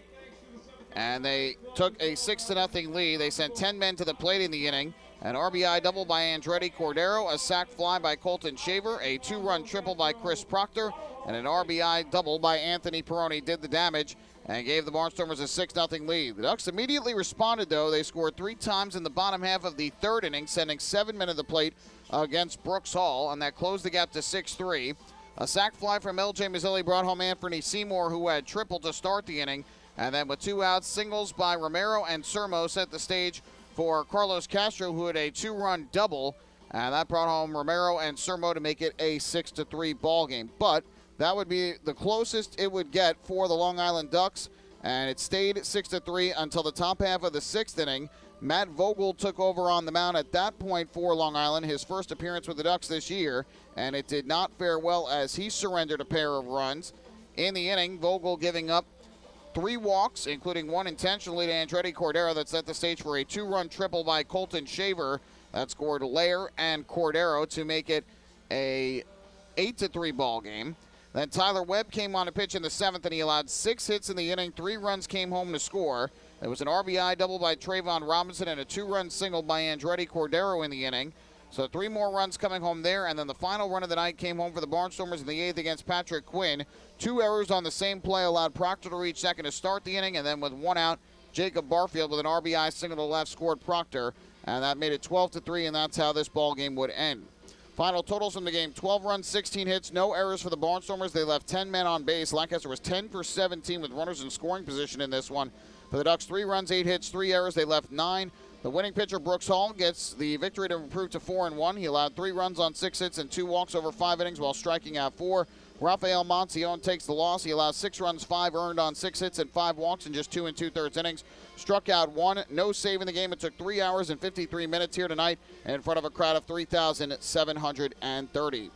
and they took a 6-0 lead. They sent 10 men to the plate in the inning. An RBI double by Andretti Cordero, a sac fly by Colton Shaver, a 2-run triple by Chris Proctor, and an RBI double by Anthony Peroni did the damage and gave the Barnstormers a 6-0 lead. The Ducks immediately responded, though. They scored 3 times in the bottom half of the 3rd inning, sending 7 men to the plate against Brooks Hall, and that closed the gap to 6-3. A sac fly from L.J. Mazzilli brought home Anthony Seymour, who had tripled to start the inning, and then with 2 outs, singles by Romero and Sermo set the stage for Carlos Castro, who had a 2-run double, and that brought home Romero and Sermo to make it a 6-3 ball game. But that would be the closest it would get for the Long Island Ducks and it stayed 6-3 until the top half of the 6th inning. Matt Vogel took over on the mound at that point for Long Island, his first appearance with the Ducks this year, and it did not fare well as he surrendered a pair of runs. In the inning, Vogel giving up 3 walks, including one intentionally to Andretti Cordero that set the stage for a 2-run triple by Colton Shaver that scored Lair and Cordero to make it a 8-3 ball game. Then Tyler Webb came on to pitch in the 7th, and he allowed 6 hits in the inning. 3 runs came home to score. There was an RBI double by Trayvon Robinson and a 2-run single by Andretti Cordero in the inning. So 3 more runs coming home there, and then the final run of the night came home for the Barnstormers in the 8th against Patrick Quinn. 2 errors on the same play allowed Proctor to reach second to start the inning, and then with 1 out, Jacob Barfield with an RBI single to left scored Proctor, and that made it 12-3, and that's how this ball game would end. Final totals from the game: 12 runs, 16 hits, no errors for the Barnstormers. They left 10 men on base. Lancaster was 10 for 17 with runners in scoring position in this one. For the Ducks, 3 runs, 8 hits, 3 errors. They left 9. The winning pitcher, Brooks Hall, gets the victory to improve to 4-1. He allowed 3 runs on 6 hits and 2 walks over 5 innings while striking out 4. Rafael Monsione takes the loss. He allowed 6 runs, 5 earned on 6 hits and 5 walks in just 2 2/3 innings. Struck out 1, no save in the game. It took 3 hours and 53 minutes here tonight in front of a crowd of 3,730.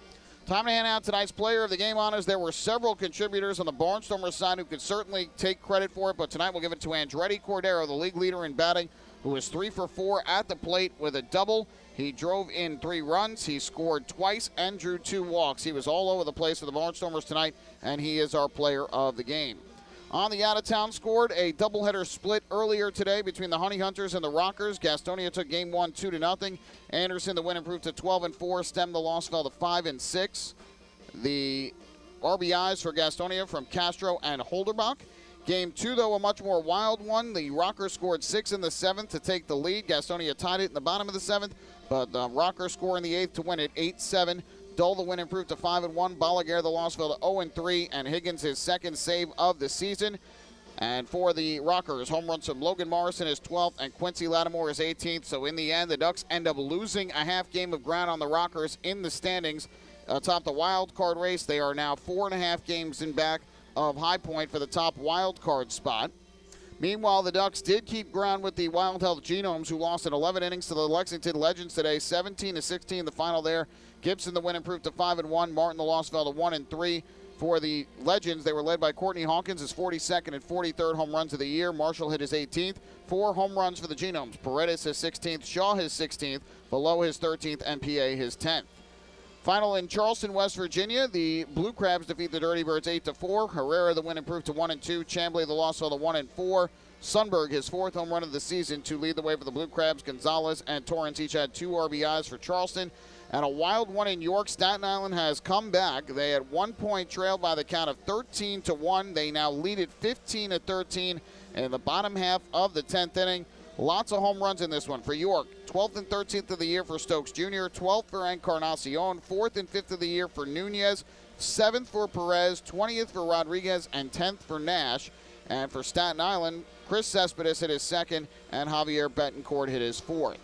Time to hand out tonight's Player of the Game honors. There were several contributors on the Barnstormers side who could certainly take credit for it, but tonight we'll give it to Andretti Cordero, the league leader in batting, who was 3 for 4 at the plate with a double. He drove in 3 runs. He scored twice and drew 2 walks. He was all over the place for the Barnstormers tonight, and he is our Player of the Game. On the out-of-town scored a doubleheader split earlier today between the Honey Hunters and the Rockers. Gastonia took game 1 2-0. Anderson, the win, improved to 12-4. Stem, the loss, fell to 5-6. The RBIs for Gastonia from Castro and Holderbach. Game 2, though, a much more wild one. The Rockers scored 6 in the 7th to take the lead. Gastonia tied it in the bottom of the 7th, but the Rockers score in the 8th to win it 8-7. Dull, the win, improved to 5-1. Balaguer, the loss, fell to 0-3, and Higgins, his 2nd save of the season. And for the Rockers, home runs from Logan Morrison is 12th and Quincy Lattimore is 18th. So in the end, the Ducks end up losing a half game of ground on the Rockers in the standings atop the wild card race. They are now 4.5 games in back of High Point for the top wild card spot. Meanwhile, the Ducks did keep ground with the Wild Health Genomes, who lost in 11 innings to the Lexington Legends today, 17-16 the final there. Gibson, the win, improved to 5-1. Martin, the loss, fell to 1-3. For the Legends, they were led by Courtney Hawkins, his 42nd and 43rd home runs of the year. Marshall hit his 18th. 4 home runs for the Genomes. Paredes his 16th, Shaw his 16th, Below his 13th, and PA his 10th. Final in Charleston, West Virginia, the Blue Crabs defeat the Dirty Birds 8-4. Herrera, the win, improved to 1-2. Chambly, the loss, fell to 1-4. Sundberg, his 4th home run of the season to lead the way for the Blue Crabs. Gonzalez and Torrance each had 2 RBIs for Charleston. And a wild one in York. Staten Island has come back. They at one point trailed by the count of 13-1. They now lead it 15-13 in the bottom half of the 10th inning. Lots of home runs in this one for York. 12th and 13th of the year for Stokes Jr., 12th for Encarnacion, 4th and 5th of the year for Nunez, 7th for Perez, 20th for Rodriguez, and 10th for Nash. And for Staten Island, Chris Cespedes hit his 2nd, and Javier Betancourt hit his 4th.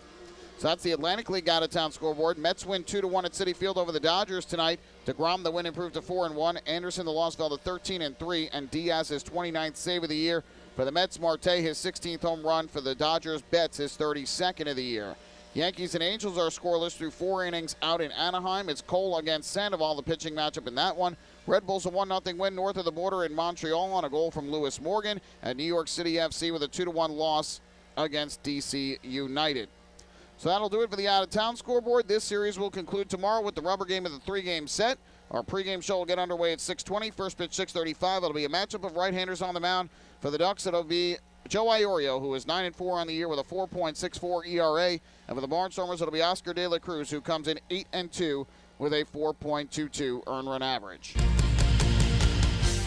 So that's the Atlantic League out-of-town scoreboard. Mets win 2-1 at Citi Field over the Dodgers tonight. DeGrom, the win, improved to 4-1. Anderson, the loss, fell to 13-3. And Diaz, his 29th save of the year. For the Mets, Marte, his 16th home run. For the Dodgers, Betts, his 32nd of the year. Yankees and Angels are scoreless through 4 innings out in Anaheim. It's Cole against Sandoval, the pitching matchup in that one. Red Bulls a 1-0 win north of the border in Montreal on a goal from Lewis Morgan. And New York City FC with a 2-1 loss against DC United. So that'll do it for the out-of-town scoreboard. This series will conclude tomorrow with the rubber game of the 3-game set. Our pregame show will get underway at 6:20. First pitch 6:35. It'll be a matchup of right-handers on the mound. For the Ducks, it'll be Joe Iorio, who is 9-4 on the year with a 4.64 ERA. And for the Barnstormers, it'll be Oscar De La Cruz, who comes in 8-2 with a 4.22 earned run average.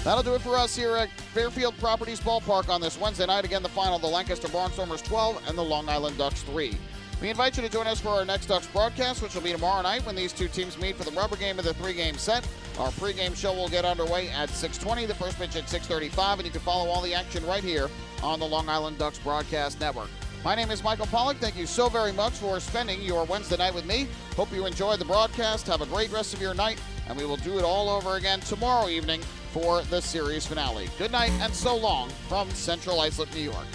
That'll do it for us here at Fairfield Properties Ballpark on this Wednesday night. Again, the final, the Lancaster Barnstormers 12 and the Long Island Ducks 3. We invite you to join us for our next Ducks broadcast, which will be tomorrow night when these two teams meet for the rubber game of the 3-game set. Our pregame show will get underway at 6:20, the first pitch at 6:35, and you can follow all the action right here on the Long Island Ducks Broadcast Network. My name is Michael Pollack. Thank you so very much for spending your Wednesday night with me. Hope you enjoyed the broadcast. Have a great rest of your night, and we will do it all over again tomorrow evening for the series finale. Good night and so long from Central Islip, New York.